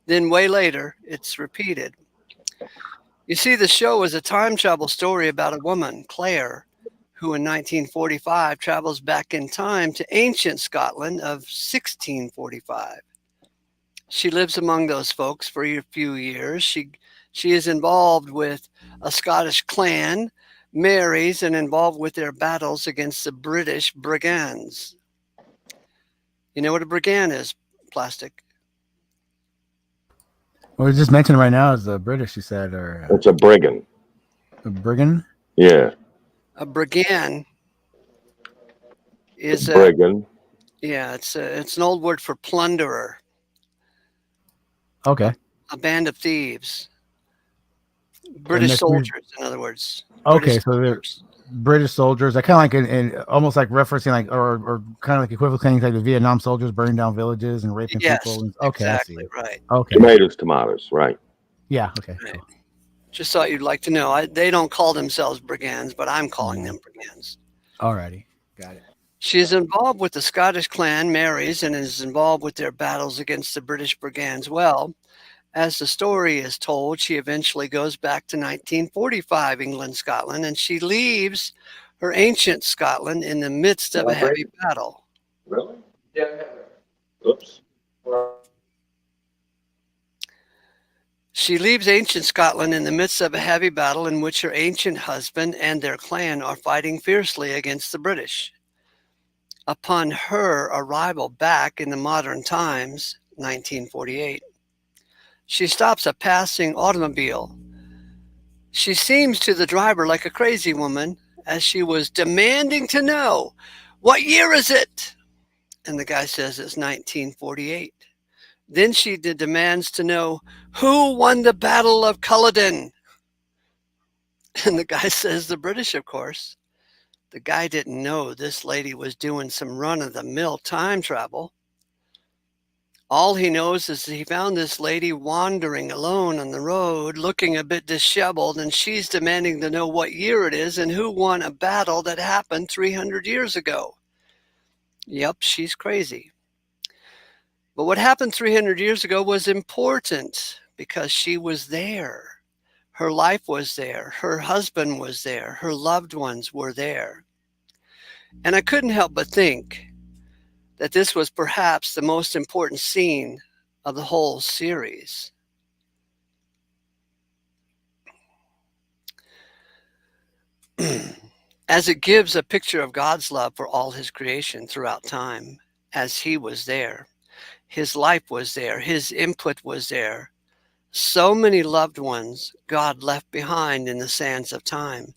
Then way later, it's repeated. You see, the show is a time travel story about a woman, Claire, who in 1945 travels back in time to ancient Scotland of 1645. She lives among those folks for a few years. She is involved with a Scottish clan, marries, and involved with their battles against the British brigands. You know what a brigand is, Plastic?
What we just mentioned right now is the British, you said, or
It's a brigand.
a brigand.
Yeah,
A brigand is a
brigand.
yeah, it's an old word for plunderer,
Okay.
a band of thieves,
And
British soldiers, in other words, British
okay, so they're
soldiers.
British soldiers. I kind of like in almost like referencing like or kind of like equivalent like the Vietnam soldiers burning down villages and raping
Yes,
people. Okay, I
exactly
see.
right.
Okay.
Tomatoes, right.
Yeah. Okay.
Right.
Cool.
Just thought you'd like to know. They don't call themselves brigands, but I'm calling
Mm.
them brigands.
Alrighty. Got it.
She is involved with the Scottish clan, marries, and is involved with their battles against the British brigands. Well, as the story is told, she eventually goes back to 1945 England, Scotland, and she leaves her ancient Scotland in the midst of a heavy battle.
Really? Yeah. Oops.
She leaves ancient Scotland in the midst of a heavy battle in which her ancient husband and their clan are fighting fiercely against the British. Upon her arrival back in the modern times, 1948, she stops a passing automobile. She seems to the driver like a crazy woman, as she was demanding to know, "What year is it?" And the guy says it's 1948. Then she demands to know, "Who won the Battle of Culloden?" And the guy says, "The British, of course." The guy didn't know this lady was doing some run of the mill time travel. All he knows is that he found this lady wandering alone on the road, looking a bit disheveled, and she's demanding to know what year it is and who won a battle that happened 300 years ago. Yep, she's crazy. But what happened 300 years ago was important because she was there. Her life was there. Her husband was there. Her loved ones were there. And I couldn't help but think that this was perhaps the most important scene of the whole series. As it gives a picture of God's love for all his creation throughout time, as he was there. His life was there. His input was there. So many loved ones God left behind in the sands of time,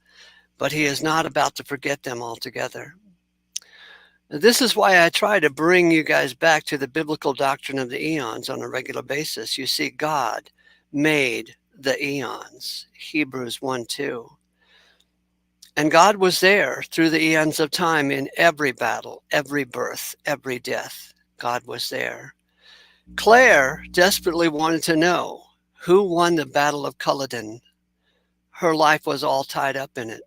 but he is not about to forget them altogether. This is why I try to bring you guys back to the biblical doctrine of the eons on a regular basis. You see, God made the eons, Hebrews 1:2. And God was there through the eons of time in every battle, every birth, every death. God was there. Claire desperately wanted to know who won the Battle of Culloden. Her life was all tied up in it.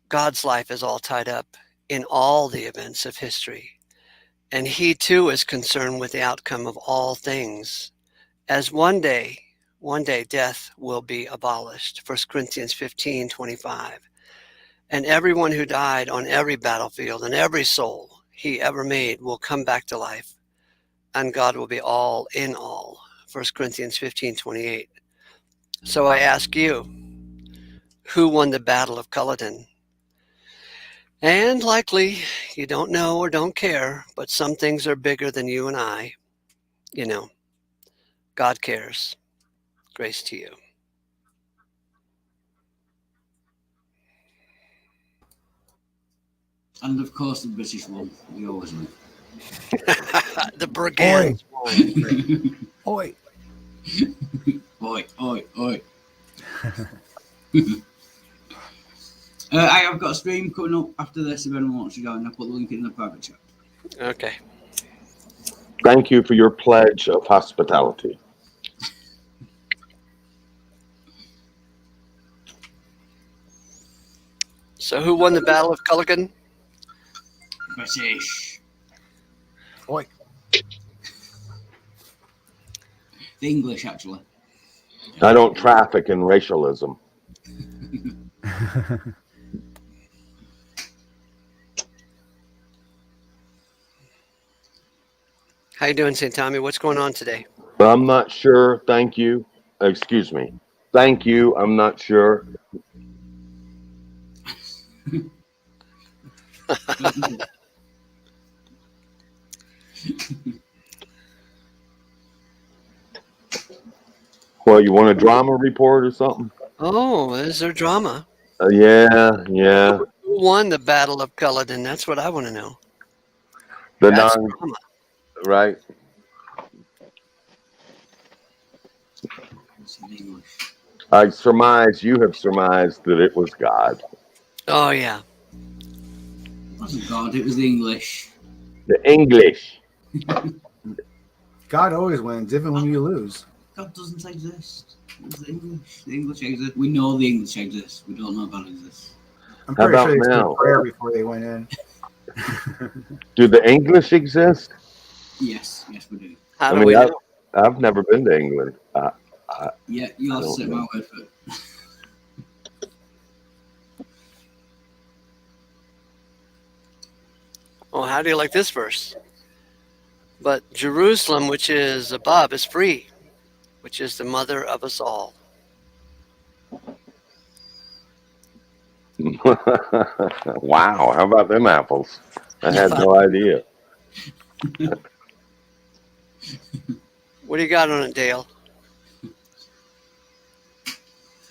God's life is all tied up in all the events of history. And he too is concerned with the outcome of all things. As one day death will be abolished. 1 Corinthians 15:25. And everyone who died on every battlefield and every soul he ever made will come back to life. And God will be all in all. 1 Corinthians 15:28. So I ask you, who won the Battle of Culloden? And likely you don't know or don't care, but some things are bigger than you and I. You know, God cares. Grace to you.
And of course, the British won. We always win.
The brigands.
Oi.
Oi, oi, oi. I've got a stream coming up after this if anyone wants to join. I'll put the link in the private chat.
Okay.
Thank you for your pledge of hospitality.
So who won the Battle of Culloden?
British.
Oi.
The English, actually.
I don't traffic in racialism.
How you doing, St. Tommy? What's going on today?
I'm not sure. Thank you. Excuse me. Thank you. I'm not sure. Well, you want a drama report or something?
Oh, is there drama?
Yeah.
Who won the Battle of Culloden? That's what I want to know.
The
That's
non,
drama.
right?
It's in English.
I surmise you have surmised that it was God.
Oh, yeah.
It wasn't God, it was the English.
The English.
God always wins, even when you lose.
God doesn't exist. It's the English. The English exist. We know the English exist. We don't know God exists.
I'm
How
pretty
about
sure they said
now?
a prayer before they went in.
Do the English exist?
Yes, we do.
How
I
do
mean,
we know?
I've never been to England.
Yeah, you
I
have to
don't
take
know.
my word for it.
Well, how do you like this verse? But Jerusalem, which is above, is free, which is the mother of us all.
Wow. How about them apples? I had no idea.
What do you got on it, Dale?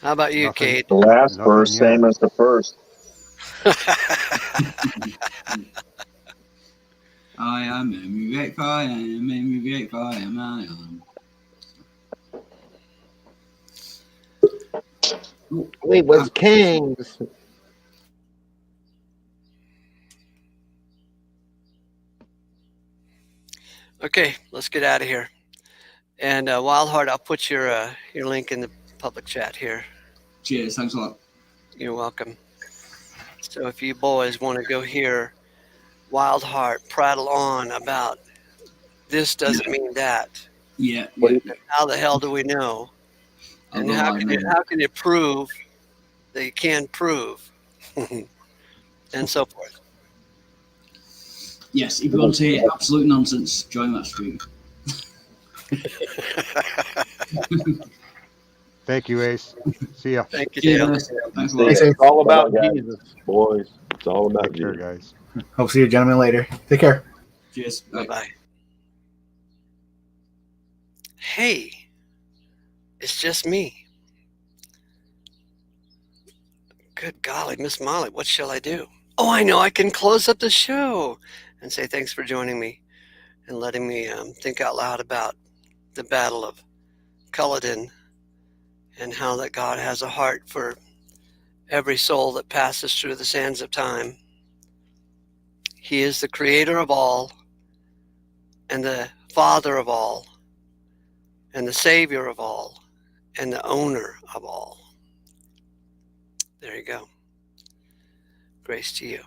How about you,
Nothing.
Cade?
The last
Nothing
verse,
yet.
same as the first.
I am I am I am.
We was kings.
Okay, let's get out of here. And Wildheart, I'll put your link in the public chat here.
Cheers, thanks a lot.
You're welcome. So if you boys want to go hear Wildheart prattle on about this doesn't mean that,
Yeah.
how the hell do we know?
I'll
And
go live now.
how can you prove that you can prove? And so forth.
Yes, if you want to hear absolute nonsense, join that stream.
Thank you, Ace. See ya.
Thank you, Dale.
Cheers. Thanks a lot.
Thanks,
It's all about
Bye-bye, guys.
Jesus, boys. It's all about
Take care,
Jesus.
guys.
Hope to see you gentlemen later. Take care.
Cheers.
Bye bye. Hey, it's just me. Good golly, Miss Molly, what shall I do? Oh, I know. I can close up the show and say thanks for joining me and letting me think out loud about the Battle of Culloden and how that God has a heart for every soul that passes through the sands of time. He is the creator of all and the father of all and the savior of all and the owner of all. There you go. Grace to you.